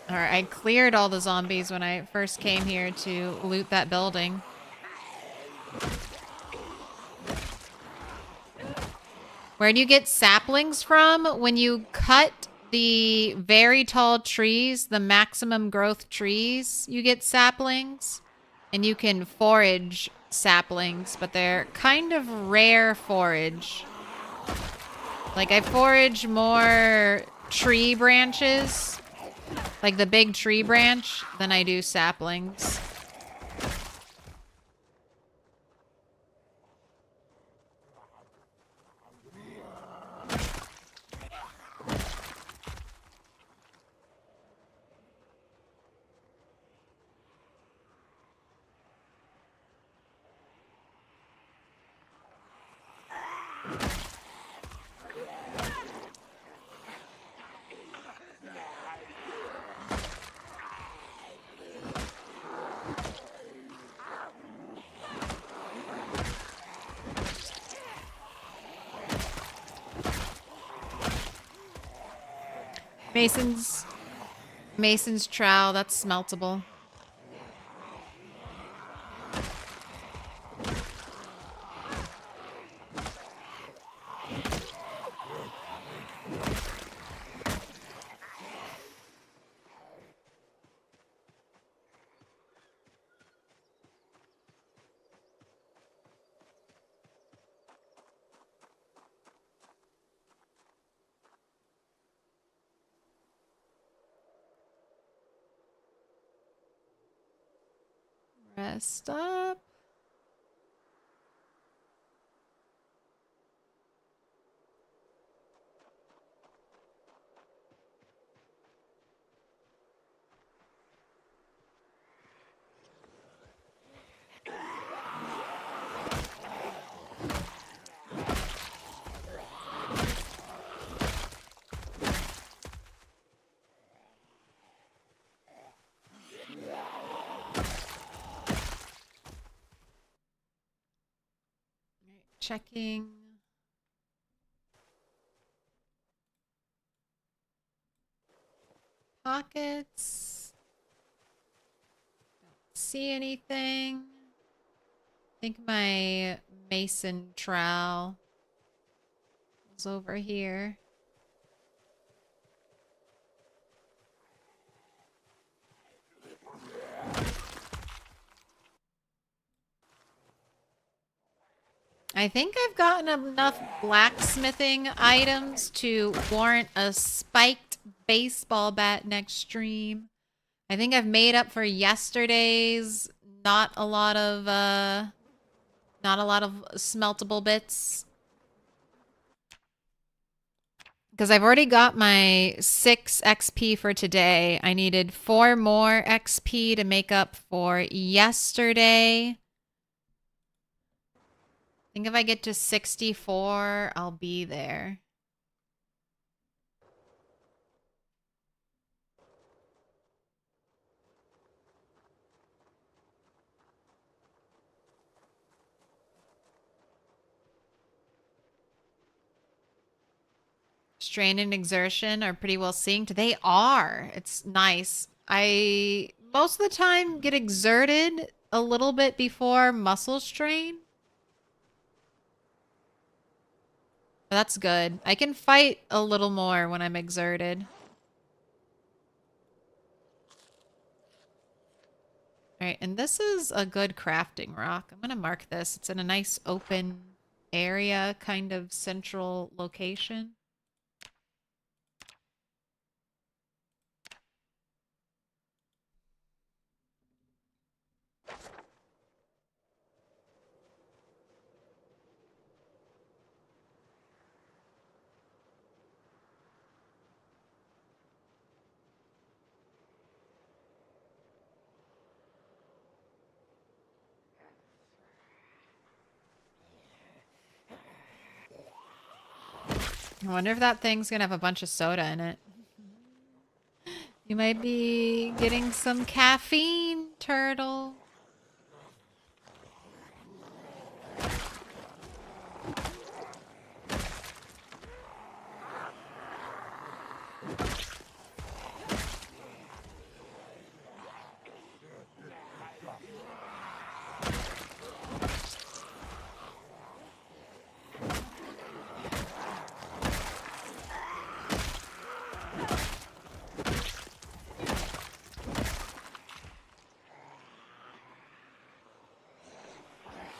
Or I cleared all the zombies when I first came here to loot that building. Where do you get saplings from? When you cut the very tall trees, the maximum growth trees, you get saplings. And you can forage saplings, but they're kind of rare forage. Like, I forage more tree branches, like the big tree branch, than I do saplings. Mason's trowel, that's smeltable. Rest up. Checking. Pockets. Don't see anything. I think my mason trowel is over here. I think I've gotten enough blacksmithing items to warrant a spiked baseball bat next stream. I think I've made up for yesterday's not a lot of smeltable bits. Because I've already got my 6 XP for today. I needed 4 more XP to make up for yesterday. I think if I get to 64, I'll be there. Strain and exertion are pretty well synced. They are. It's nice. I most of the time get exerted a little bit before muscle strain. That's good. I can fight a little more when I'm exerted. Alright, and this is a good crafting rock. I'm gonna mark this. It's in a nice open area, kind of central location. I wonder if that thing's gonna have a bunch of soda in it. You might be getting some caffeine, turtle.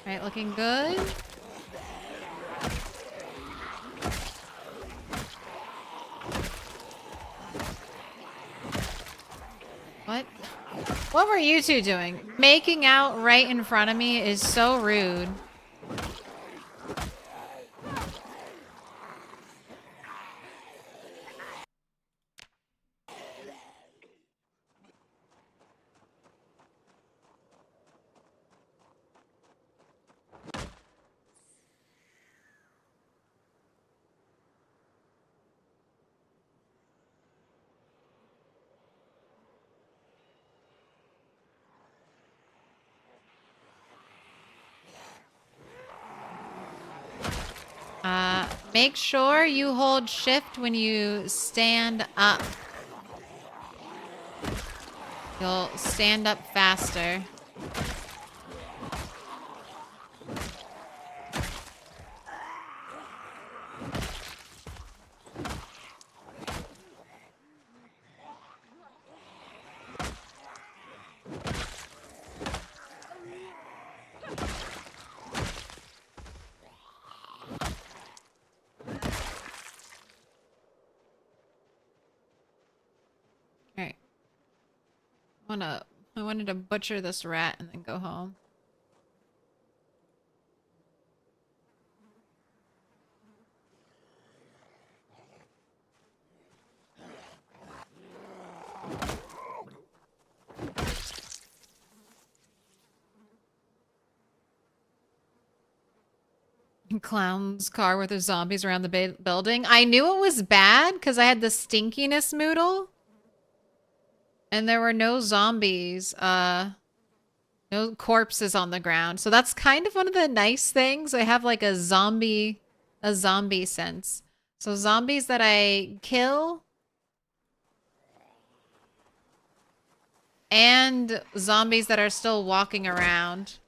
Alright, looking good. What? What were you two doing? Making out right in front of me is so rude. Make sure you hold shift when you stand up. You'll stand up faster. Alright. I wanted to butcher this rat and then go home. Clown's car with the zombies around the building. I knew it was bad because I had the stinkiness moodle. And there were no zombies, no corpses on the ground. So that's kind of one of the nice things. I have like a zombie sense. So zombies that I kill and zombies that are still walking around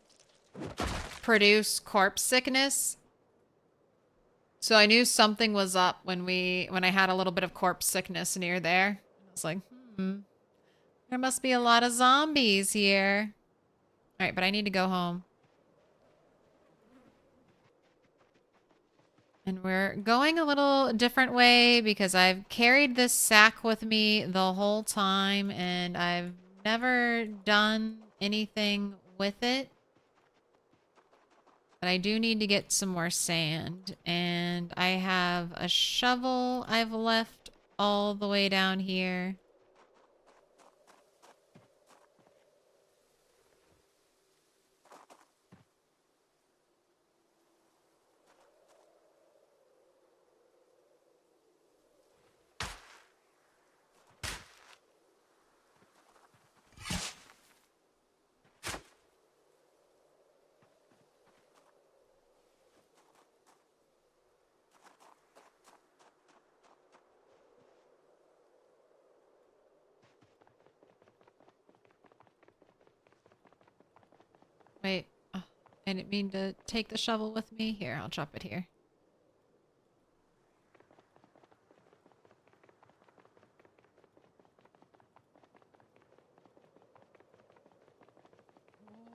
produce corpse sickness. So I knew something was up when I had a little bit of corpse sickness near there. I was like, there must be a lot of zombies here. All right, but I need to go home. And we're going a little different way because I've carried this sack with me the whole time and I've never done anything with it. But I do need to get some more sand. And I have a shovel I've left all the way down here. Wait, oh, I didn't mean to take the shovel with me. Here, I'll drop it here.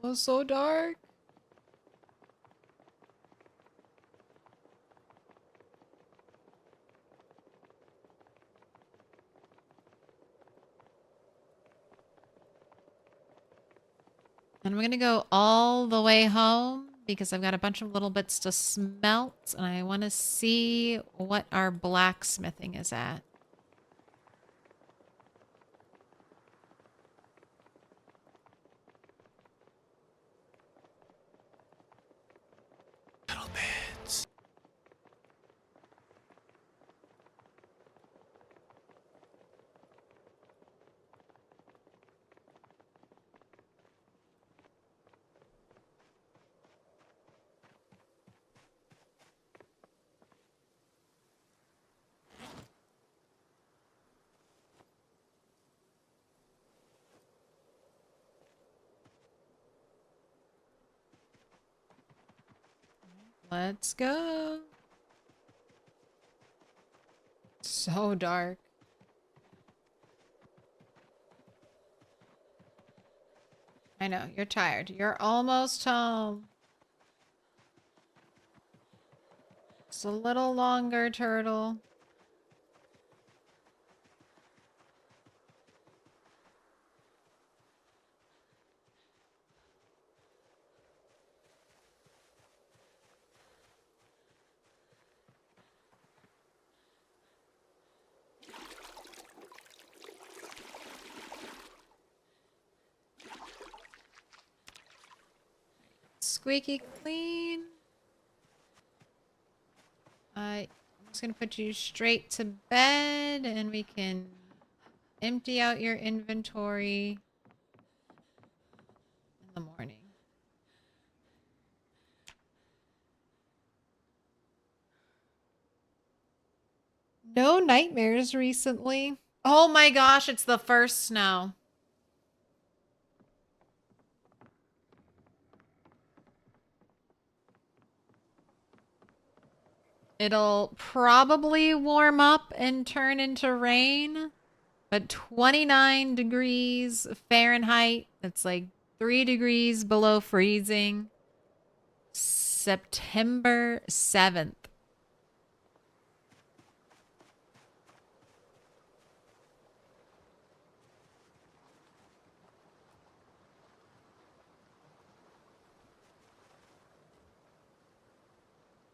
Oh, so dark. And I'm gonna go all the way home because I've got a bunch of little bits to smelt and I want to see what our blacksmithing is at. Little bits. Let's go. So dark. I know, you're tired. You're almost home. Just a little longer, turtle. Squeaky clean. I'm just gonna put you straight to bed and we can empty out your inventory in the morning. No nightmares recently. Oh my gosh, it's the first snow. It'll probably warm up and turn into rain, but 29 degrees Fahrenheit, that's like 3 degrees below freezing. September 7th.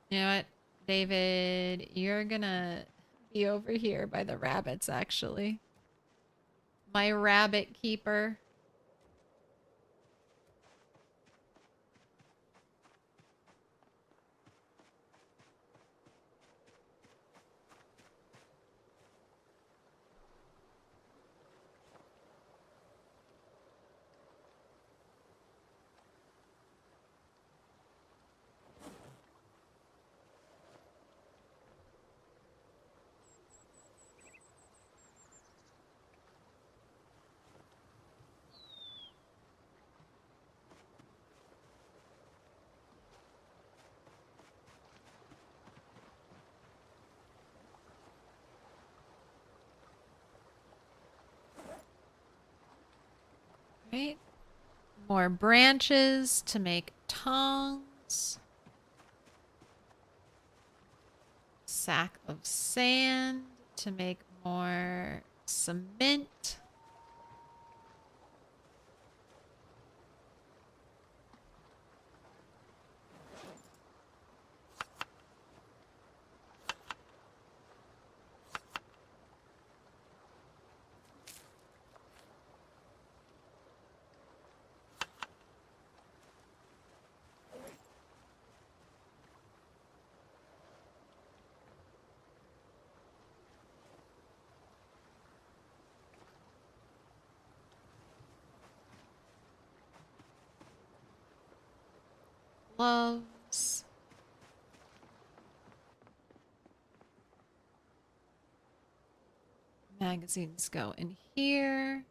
You know what, David? You're gonna be over here by the rabbits, actually. My rabbit keeper. Right? More branches to make tongs. Sack of sand to make more cement. Gloves. Magazines go in here.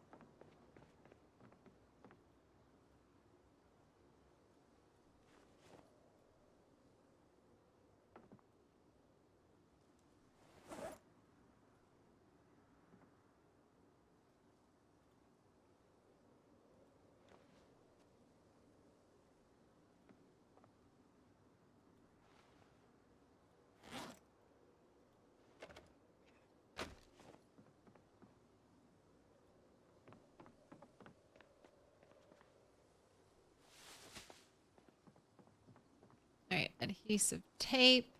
All right, adhesive tape.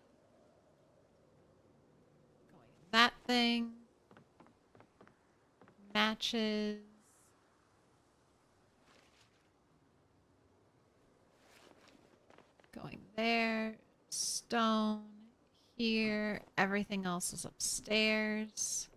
Going in that thing. Matches. Going there. Stone. Here. Everything else is upstairs.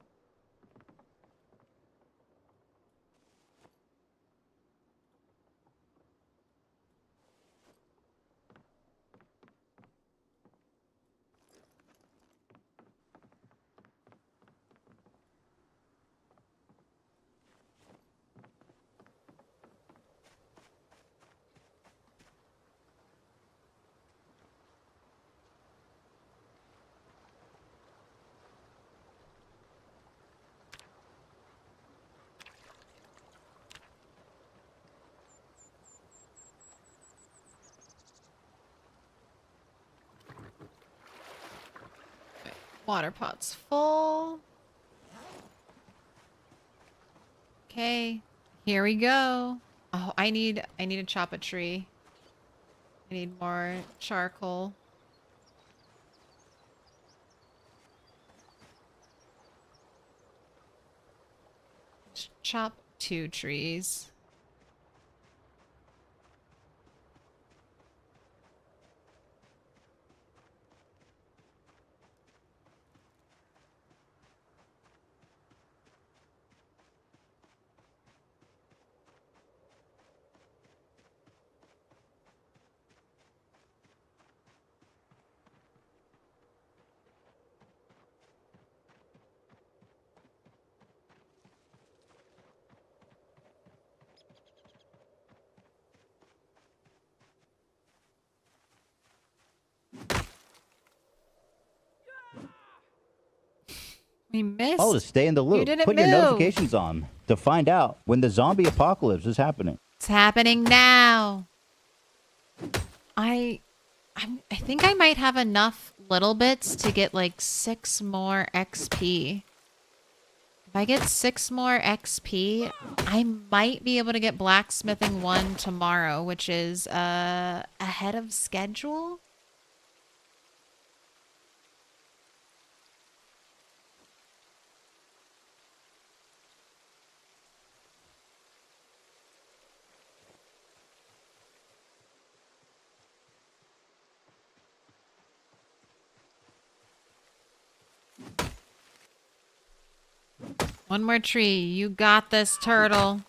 Water pot's full. Okay, here we go. Oh, I need to chop a tree. I need more charcoal. Chop 2 trees. We missed. Oh, to stay in the loop, didn't put your move. notifications on to find out when the zombie apocalypse is happening. It's happening now. I think I might have enough little bits to get like 6 more XP. If I get 6 more XP, I might be able to get blacksmithing 1 tomorrow, which is ahead of schedule. One more tree. You got this, turtle.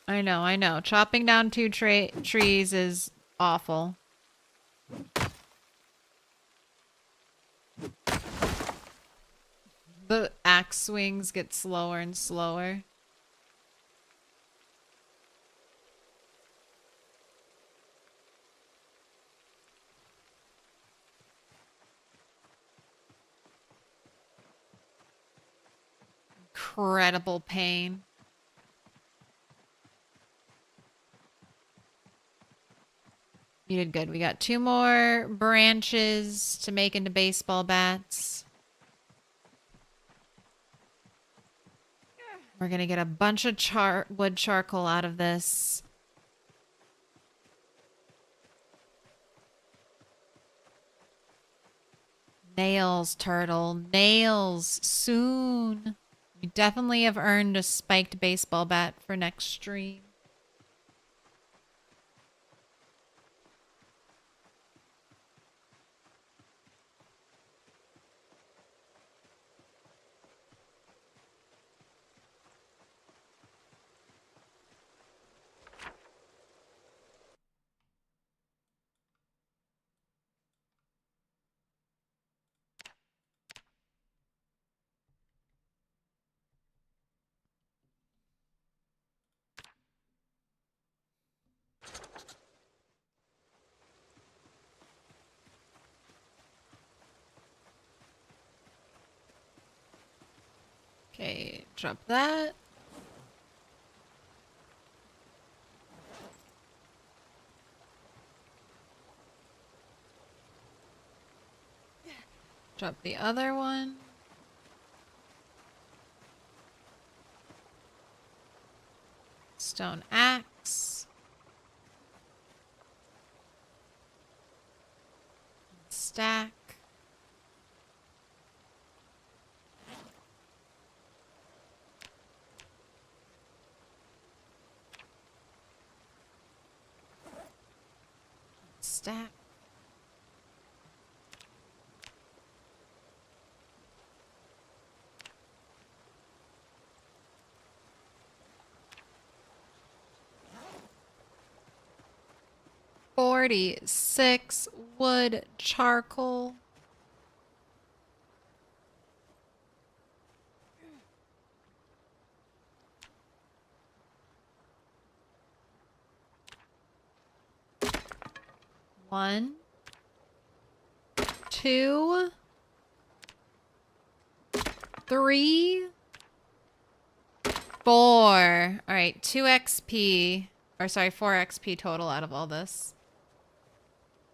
I know. Chopping down 2 trees is awful. The axe swings get slower and slower. Incredible pain. You did good. We got 2 more branches to make into baseball bats. We're gonna get a bunch of wood charcoal out of this. Nails, turtle. Nails. Soon. You definitely have earned a spiked baseball bat for next stream. Okay, drop that. Drop the other one. Stone axe. Stack. Stack. $46 wood charcoal. One, 2, 3, 4. All right, 2 XP. Or sorry, 4 XP total out of all this.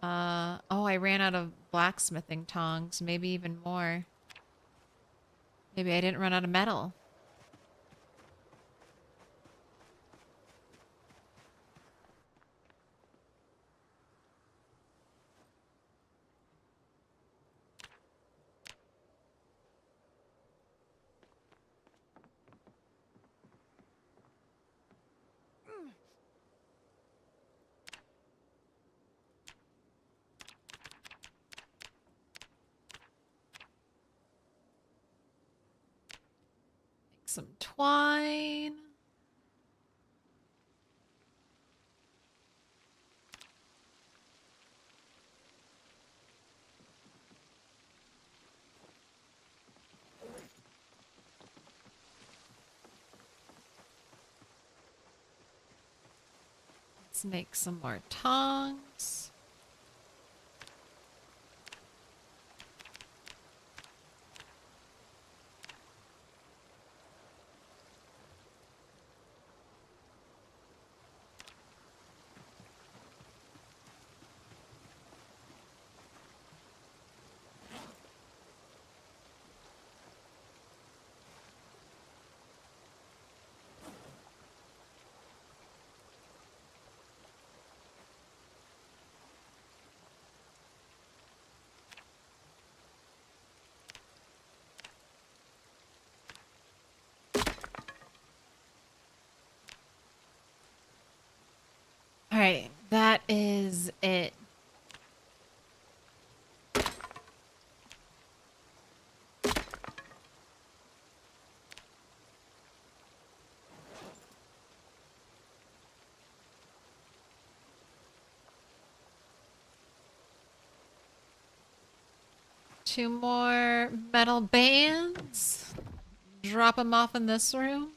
Oh, I ran out of blacksmithing tongs. Maybe even more. Maybe I didn't run out of metal. Some twine. Let's make some more tongs. All right, that is it. Two more metal bands. Drop them off in this room.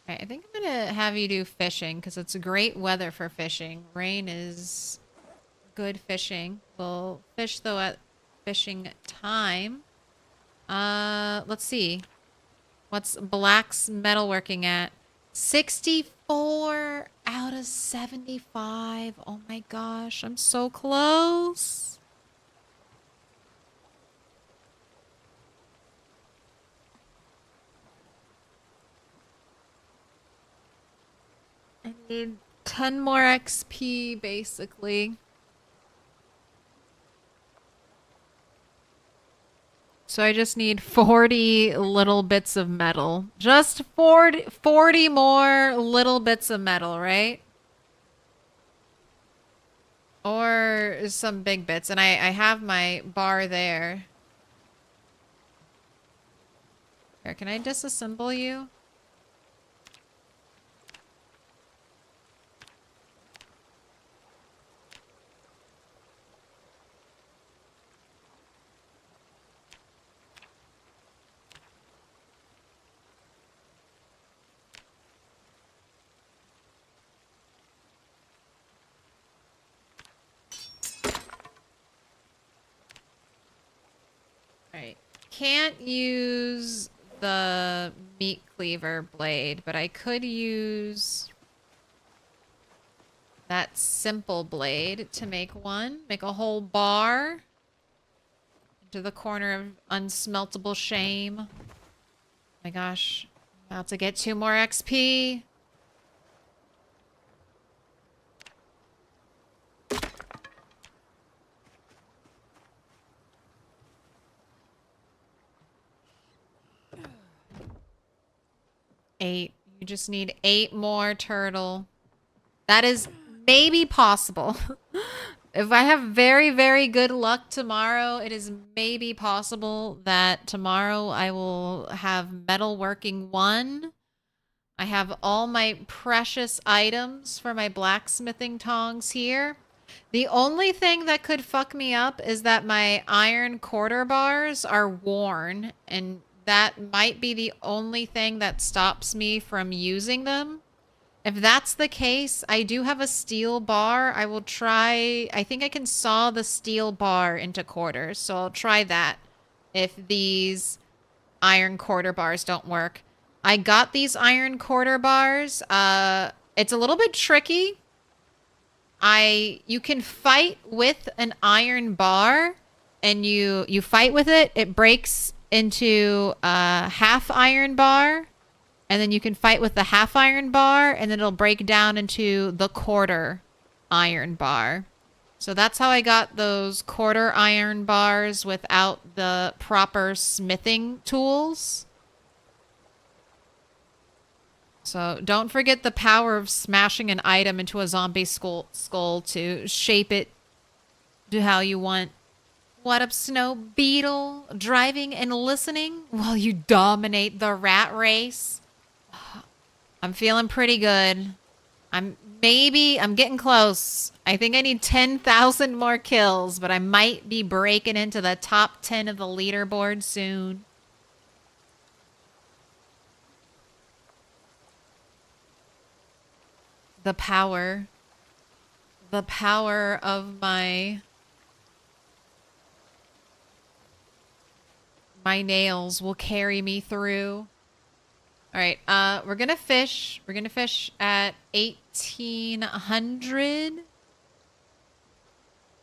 Alright, I think I'm gonna have you do fishing because it's great weather for fishing. Rain is good fishing. We'll fish though at fishing time. Let's see. What's Black's metalworking at? 64 out of 75. Oh my gosh, I'm so close. I need 10 more XP, basically. So I just need 40 little bits of metal. Just 40 more little bits of metal, right? Or some big bits. And I have my bar there. Here, can I disassemble you? Alright. Can't use the meat cleaver blade, but I could use that simple blade to make one. Make a whole bar into the corner of unsmeltable shame. Oh my gosh. I'm about to get 2 more XP. Eight. You just need 8 more turtle. That is maybe possible. If I have very, very good luck tomorrow, it is maybe possible that tomorrow I will have metalworking 1. I have all my precious items for my blacksmithing tongs here. The only thing that could fuck me up is that my iron quarter bars are worn, and that might be the only thing that stops me from using them. If that's the case, I do have a steel bar. I will try... I think I can saw the steel bar into quarters, so I'll try that if these iron quarter bars don't work. I got these iron quarter bars. It's a little bit tricky. You can fight with an iron bar, and you fight with it. It breaks into a half iron bar. And then you can fight with the half iron bar, and then it'll break down into the quarter iron bar. So that's how I got those quarter iron bars without the proper smithing tools. So don't forget the power of smashing an item into a zombie skull to shape it to how you want. What up, Snow Beetle? Driving and listening while you dominate the rat race. I'm feeling pretty good. I'm getting close. I think I need 10,000 more kills, but I might be breaking into the top 10 of the leaderboard soon. The power of my nails will carry me through. All right, we're gonna fish. We're gonna fish at 1800.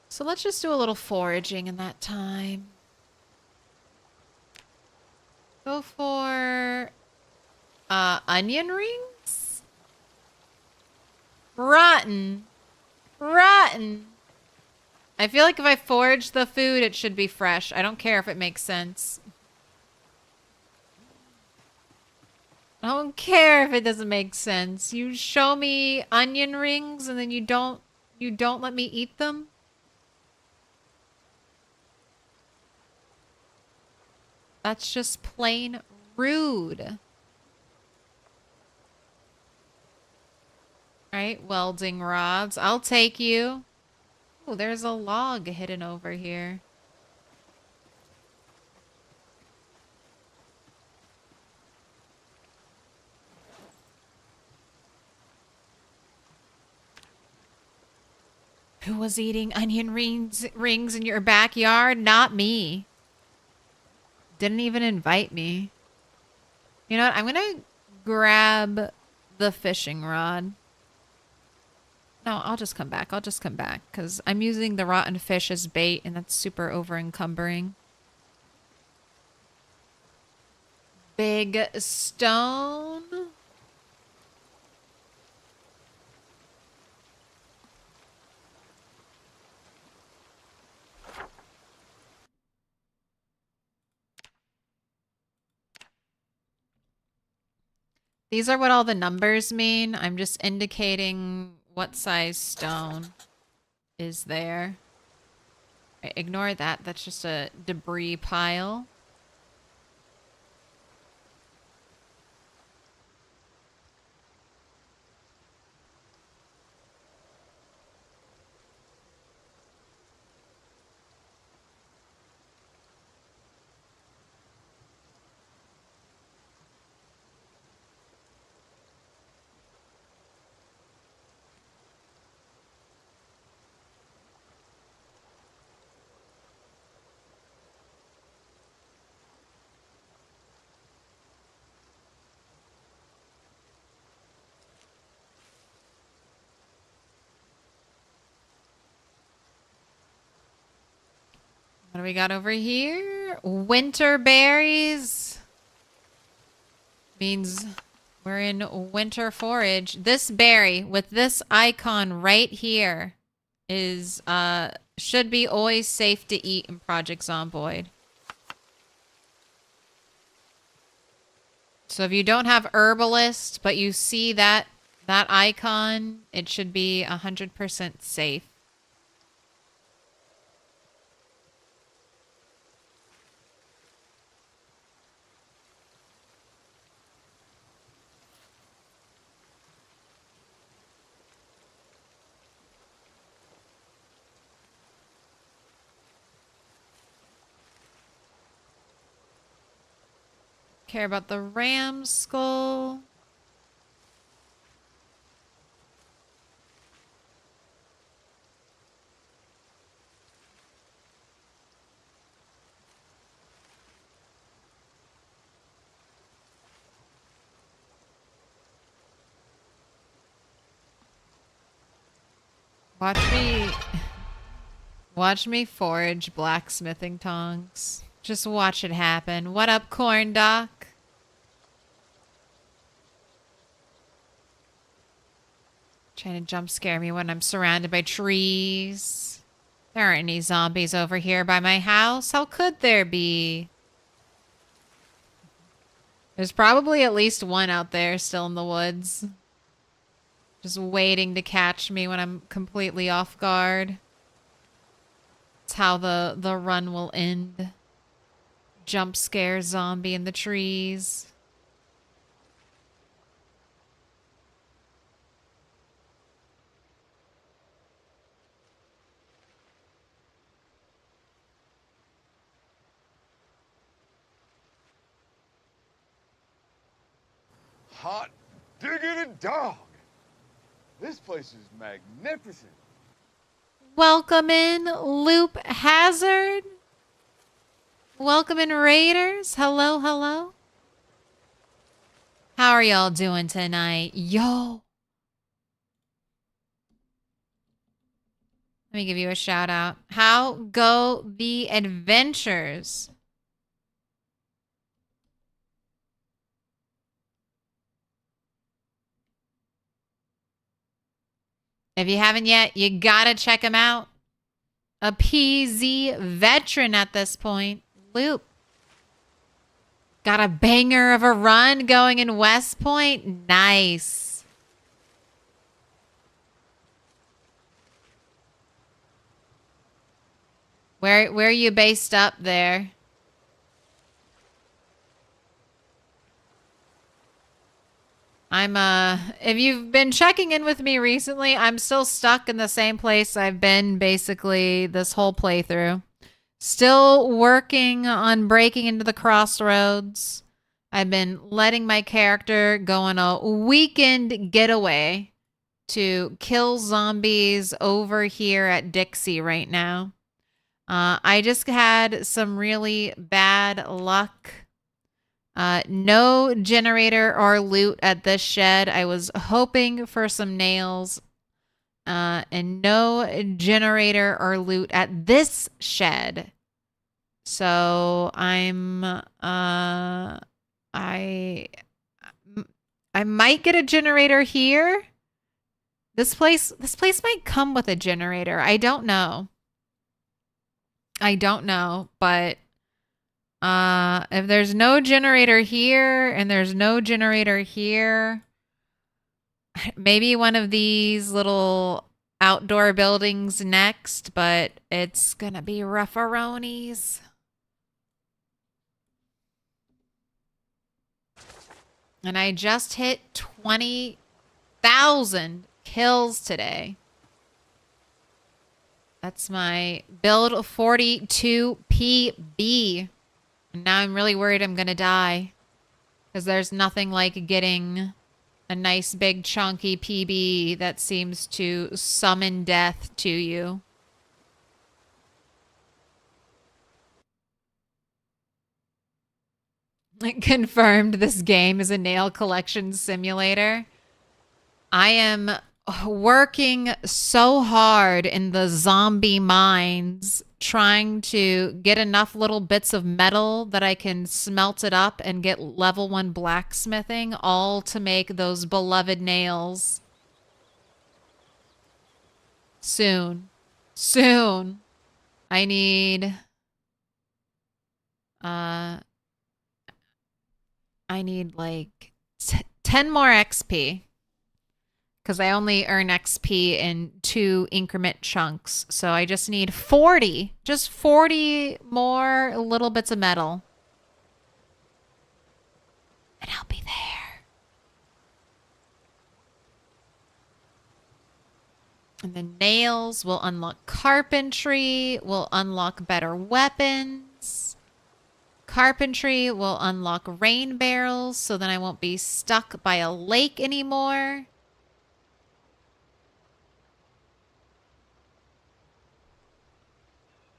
So let's just do a little foraging in that time. Go for onion rings. Rotten. Rotten. I feel like if I forage the food, it should be fresh. I don't care if it makes sense. I don't care if it doesn't make sense. You show me onion rings and then you don't let me eat them? That's just plain rude. Alright, welding rods. I'll take you. Oh, there's a log hidden over here. Who was eating onion rings in your backyard? Not me. Didn't even invite me. You know what? I'm gonna grab the fishing rod. No, I'll just come back. I'll just come back because I'm using the rotten fish as bait and that's super over encumbering. Big stone. These are what all the numbers mean. I'm just indicating what size stone is there. Ignore that. That's just a debris pile. What do we got over here? Winter berries. Means we're in winter forage. This berry with this icon right here is should be always safe to eat in Project Zomboid. So if you don't have herbalist but you see that icon, it should be 100% safe. Care about the ram skull. Watch me forge blacksmithing tongs. Just watch it happen. What up, corn doc? Trying to jump scare me when I'm surrounded by trees. There aren't any zombies over here by my house. How could there be? There's probably at least one out there still in the woods. Just waiting to catch me when I'm completely off guard. It's how the run will end. Jump scare zombie in the trees. Hot diggity dog. This place is magnificent. Welcome in, Loop Hazard. Welcome in, Raiders. Hello, hello. How are y'all doing tonight? Yo. Let me give you a shout out. How go the adventures? If you haven't yet, you gotta check him out. A PZ veteran at this point. Loop. Got a banger of a run going in West Point. Nice. Where are you based up there? If you've been checking in with me recently, I'm still stuck in the same place I've been basically this whole playthrough. Still working on breaking into the crossroads. I've been letting my character go on a weekend getaway to kill zombies over here at Dixie right now. I just had some really bad luck. No generator or loot at this shed. I was hoping for some nails. And no generator or loot at this shed. So I might get a generator here. This place might come with a generator. I don't know, but if there's no generator here and there's no generator here, maybe one of these little outdoor buildings next, but it's gonna be rough-a-ronies. And I just hit 20,000 kills today. That's my build 42 PB. And now I'm really worried I'm gonna die. Because there's nothing like getting a nice big chunky PB that seems to summon death to you. Confirmed this game is a nail collection simulator. I am working so hard in the zombie mines trying to get enough little bits of metal that I can smelt it up and get level 1 blacksmithing, all to make those beloved nails. Soon. I need like 10 more XP. Because I only earn XP in 2 increment chunks. So I just need 40. Just 40 more little bits of metal. And I'll be there. And the nails will unlock carpentry. Will unlock better weapons. Carpentry will unlock rain barrels. So then I won't be stuck by a lake anymore.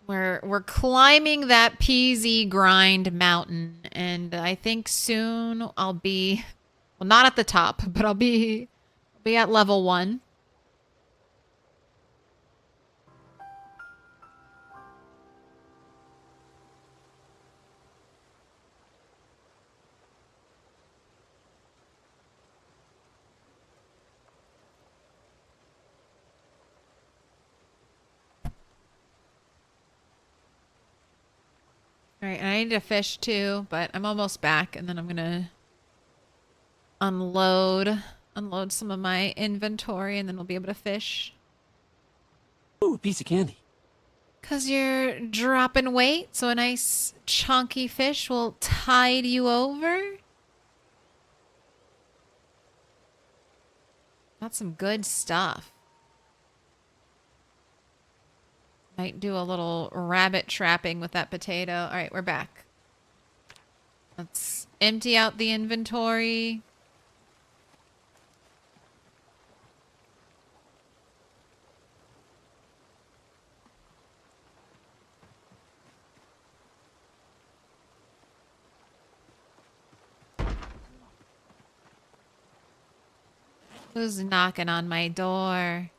We're climbing that PZ grind mountain, and I think soon I'll be, well, not at the top, but I'll be at level 1. Alright, and I need to fish too, but I'm almost back, and then I'm gonna unload some of my inventory, and then we'll be able to fish. Ooh, piece of candy. 'Cause you're dropping weight, so a nice chunky fish will tide you over. That's some good stuff. Might do a little rabbit trapping with that potato. Alright, we're back. Let's empty out the inventory. Who's knocking on my door?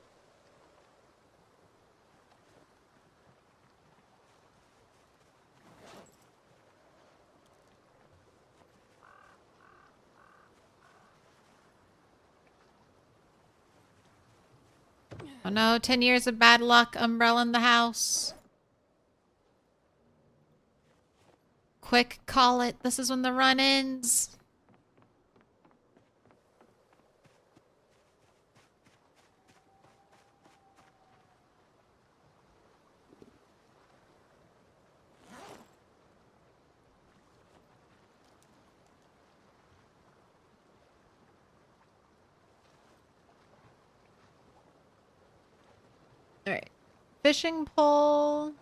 Oh no, 10 years of bad luck, umbrella in the house. Quick, call it. This is when the run ends. Alright. Fishing pole.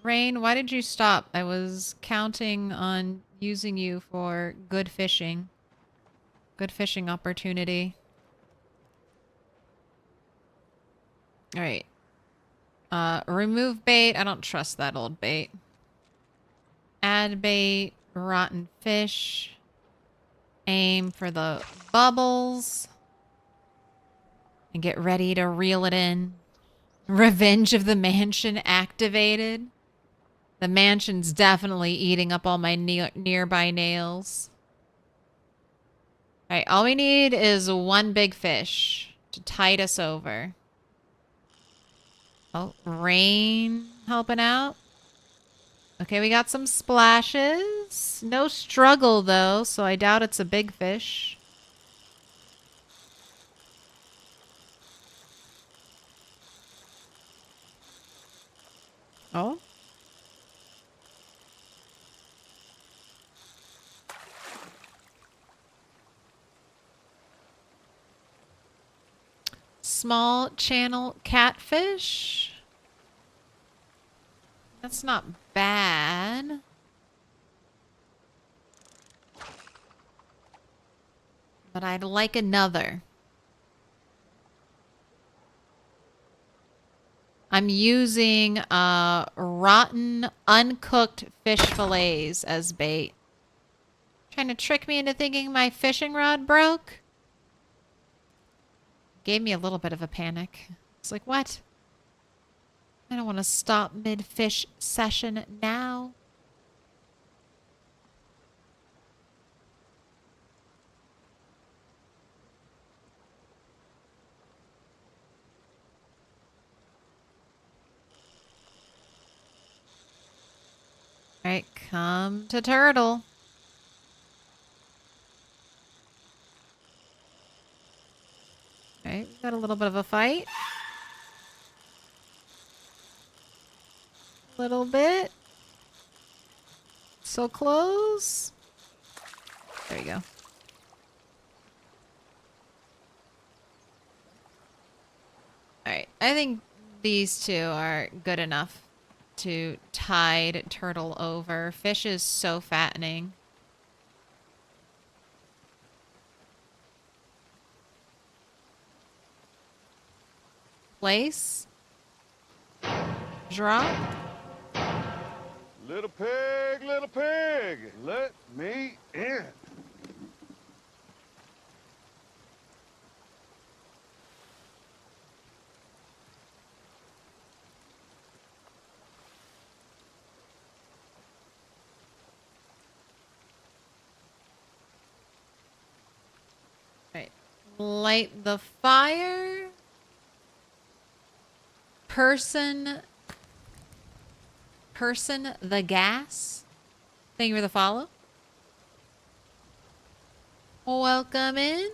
Rain, why did you stop? I was counting on using you for good fishing. Good fishing opportunity. Alright. Remove bait. I don't trust that old bait. Add bait. Rotten fish. Aim for the bubbles. And get ready to reel it in. Revenge of the Mansion activated. The mansion's definitely eating up all my nearby nails. Alright, all we need is one big fish to tide us over. Oh, rain helping out. Okay, we got some splashes. No struggle, though, so I doubt it's a big fish. Oh? Small channel catfish. That's not bad. But I'd like another. I'm using rotten, uncooked fish fillets as bait. Trying to trick me into thinking my fishing rod broke? Gave me a little bit of a panic. It's like, what? I don't want to stop mid-fish session now. Alright, come to turtle. Alright, we got a little bit of a fight. Little bit. So close. There you go. Alright, I think these two are good enough to tide turtle over. Fish is so fattening. Place. Drop. Little pig, let me in. Light the fire. Person the gas. Thank you for the follow. Welcome in.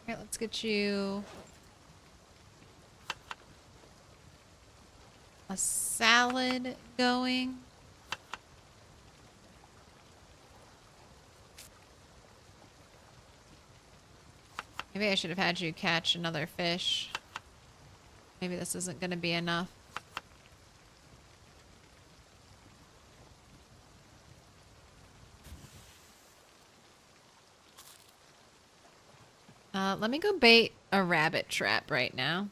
All right, let's get you a salad going. Maybe I should have had you catch another fish. Maybe this isn't going to be enough. Let me go bait a rabbit trap right now.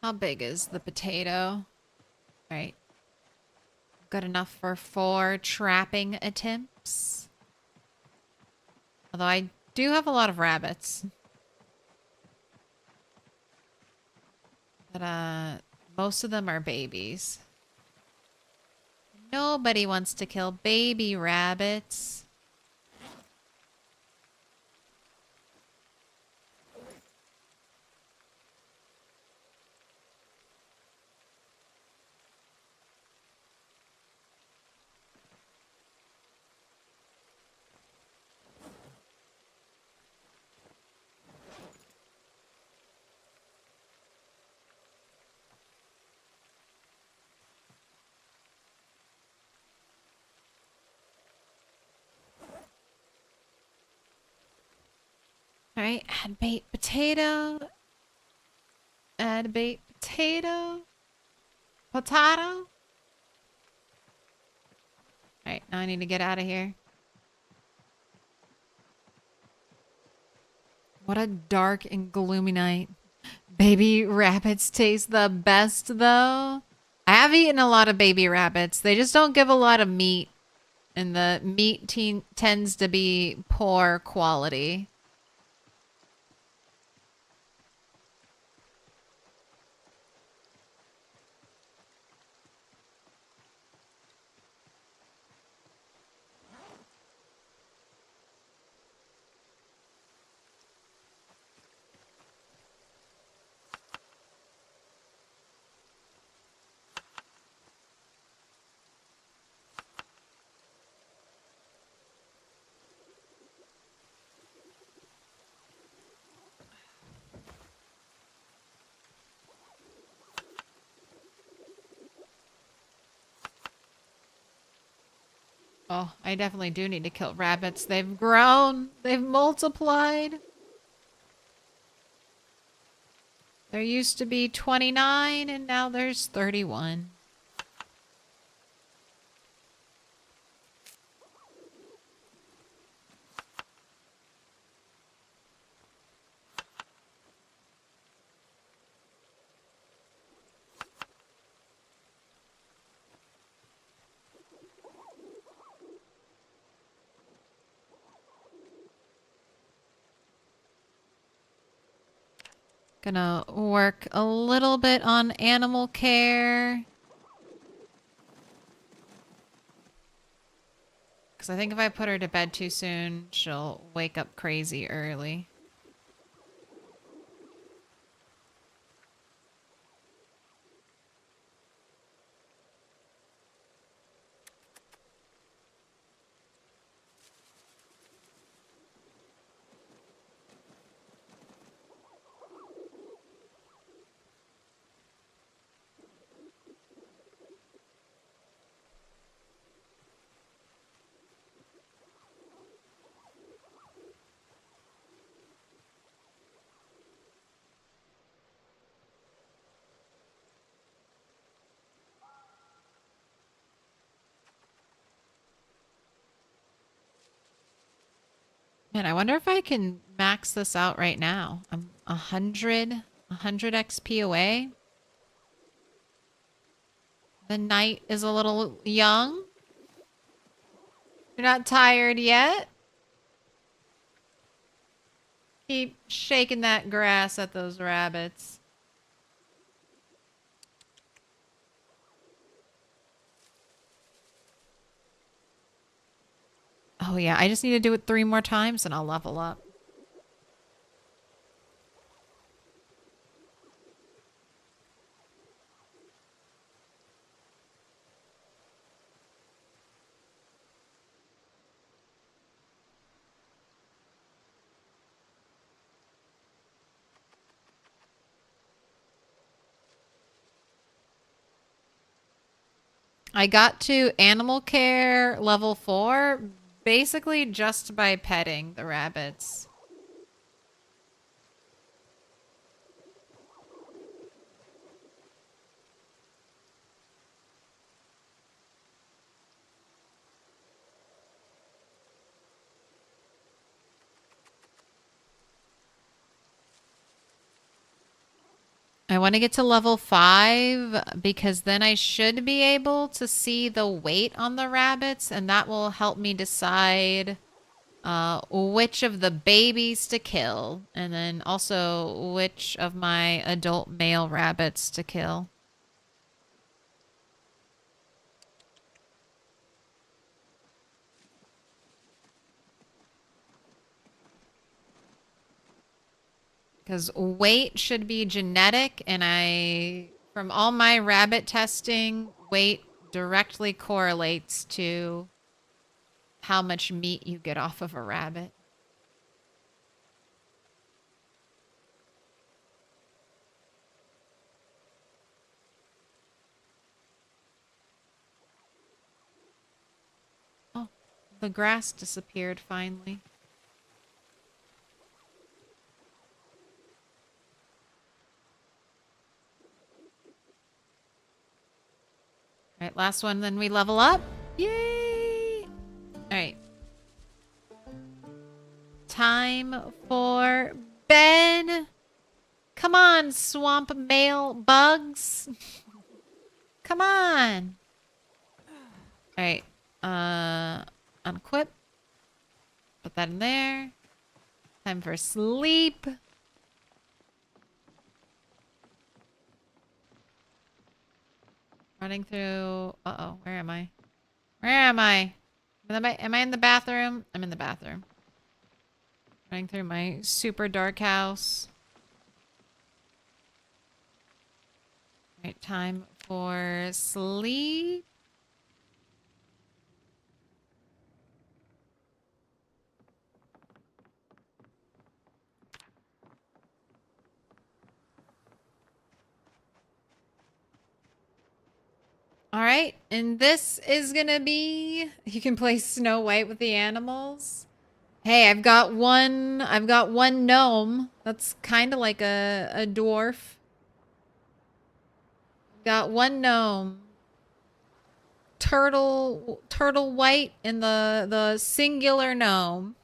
How big is the potato? Right. Good enough for 4 trapping attempts. Although I do have a lot of rabbits. But most of them are babies. Nobody wants to kill baby rabbits. Alright, add bait potato. Add bait potato. Potato. Alright, now I need to get out of here. What a dark and gloomy night. Baby rabbits taste the best, though. I have eaten a lot of baby rabbits. They just don't give a lot of meat. And the meat tends to be poor quality. Oh, I definitely do need to kill rabbits. They've grown. They've multiplied. There used to be 29 and now there's 31. Gonna work a little bit on animal care. because I think if I put her to bed too soon, she'll wake up crazy early. Man, I wonder if I can max this out right now. I'm 100 XP away. The night is a little young. You're not tired yet? Keep shaking that grass at those rabbits. Oh yeah, I just need to do it 3 more times and I'll level up. I got to animal care level 4 basically just by petting the rabbits. I want to get to level 5 because then I should be able to see the weight on the rabbits and that will help me decide which of the babies to kill and then also which of my adult male rabbits to kill. Because weight should be genetic, and from all my rabbit testing, weight directly correlates to how much meat you get off of a rabbit. Oh, the grass disappeared finally. All right, last one, then we level up. Yay! All right. Time for Ben. Come on, swamp male bugs. Come on. All right. Unequip. Put that in there. Time for sleep. Running through... Uh-oh, where am I? Where am I? Am I in the bathroom? I'm in the bathroom. Running through my super dark house. Right, time for sleep. All right, and this is gonna be, you can play Snow White with the animals. Hey, I've got one gnome. That's kind of like a dwarf. Got one gnome. Turtle white and the singular gnome.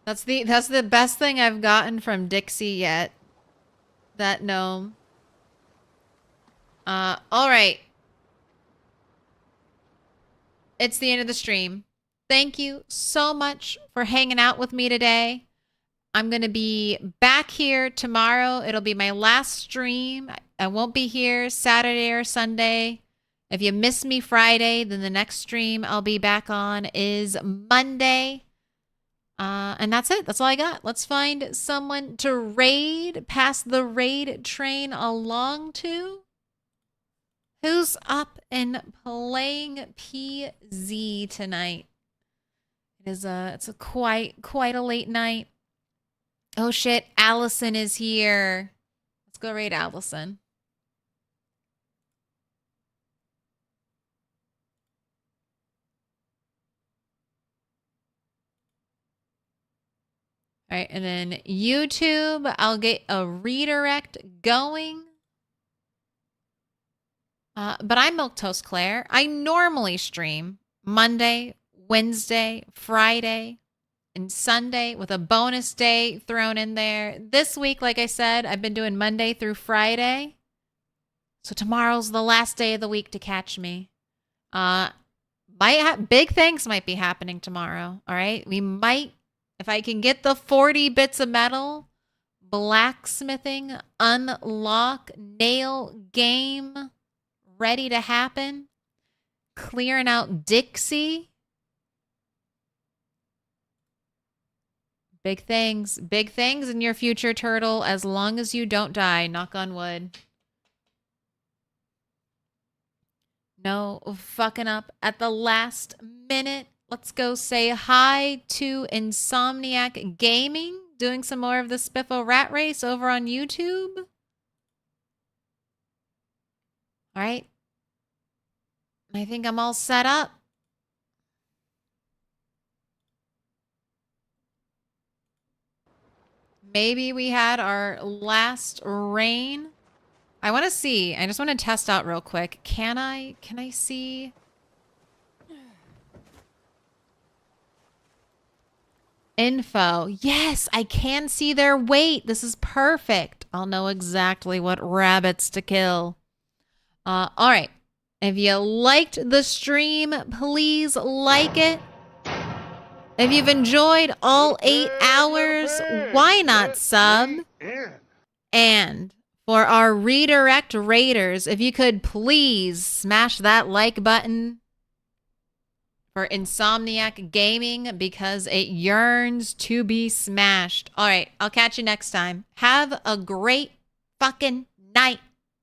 That's the best thing I've gotten from Dixie yet. That gnome. All right. It's the end of the stream. Thank you so much for hanging out with me today. I'm going to be back here tomorrow. It'll be my last stream. I won't be here Saturday or Sunday. If you miss me Friday, then the next stream I'll be back on is Monday. And that's it. That's all I got. Let's find someone to raid, pass the raid train along to. Who's up and playing PZ tonight? It's a quite a late night. Oh shit, Allison is here. Let's go raid Allison. All right, and then YouTube, I'll get a redirect going. But I'm Milquetoast Claire. I normally stream Monday, Wednesday, Friday, and Sunday with a bonus day thrown in there. This week, like I said, I've been doing Monday through Friday. So tomorrow's the last day of the week to catch me. Big things might be happening tomorrow. All right, we might. If I can get the 40 bits of metal, blacksmithing, unlock, nail game ready to happen, clearing out Dixie. Big things in your future, Turtle, as long as you don't die, knock on wood. No fucking up at the last minute. Let's go say hi to Insomniac Gaming, doing some more of the Spiffo Rat Race over on YouTube. All right. I think I'm all set up. Maybe we had our last rain. I want to see. I just want to test out real quick. Can I see? Info. Yes, I can see their weight. This is perfect. I'll know exactly what rabbits to kill. All right. If you liked the stream, please like it. If you've enjoyed all 8 hours, why not sub? And for our redirect raiders, if you could please smash that like button for Insomniac Gaming because it yearns to be smashed. All right, I'll catch you next time. Have a great fucking night.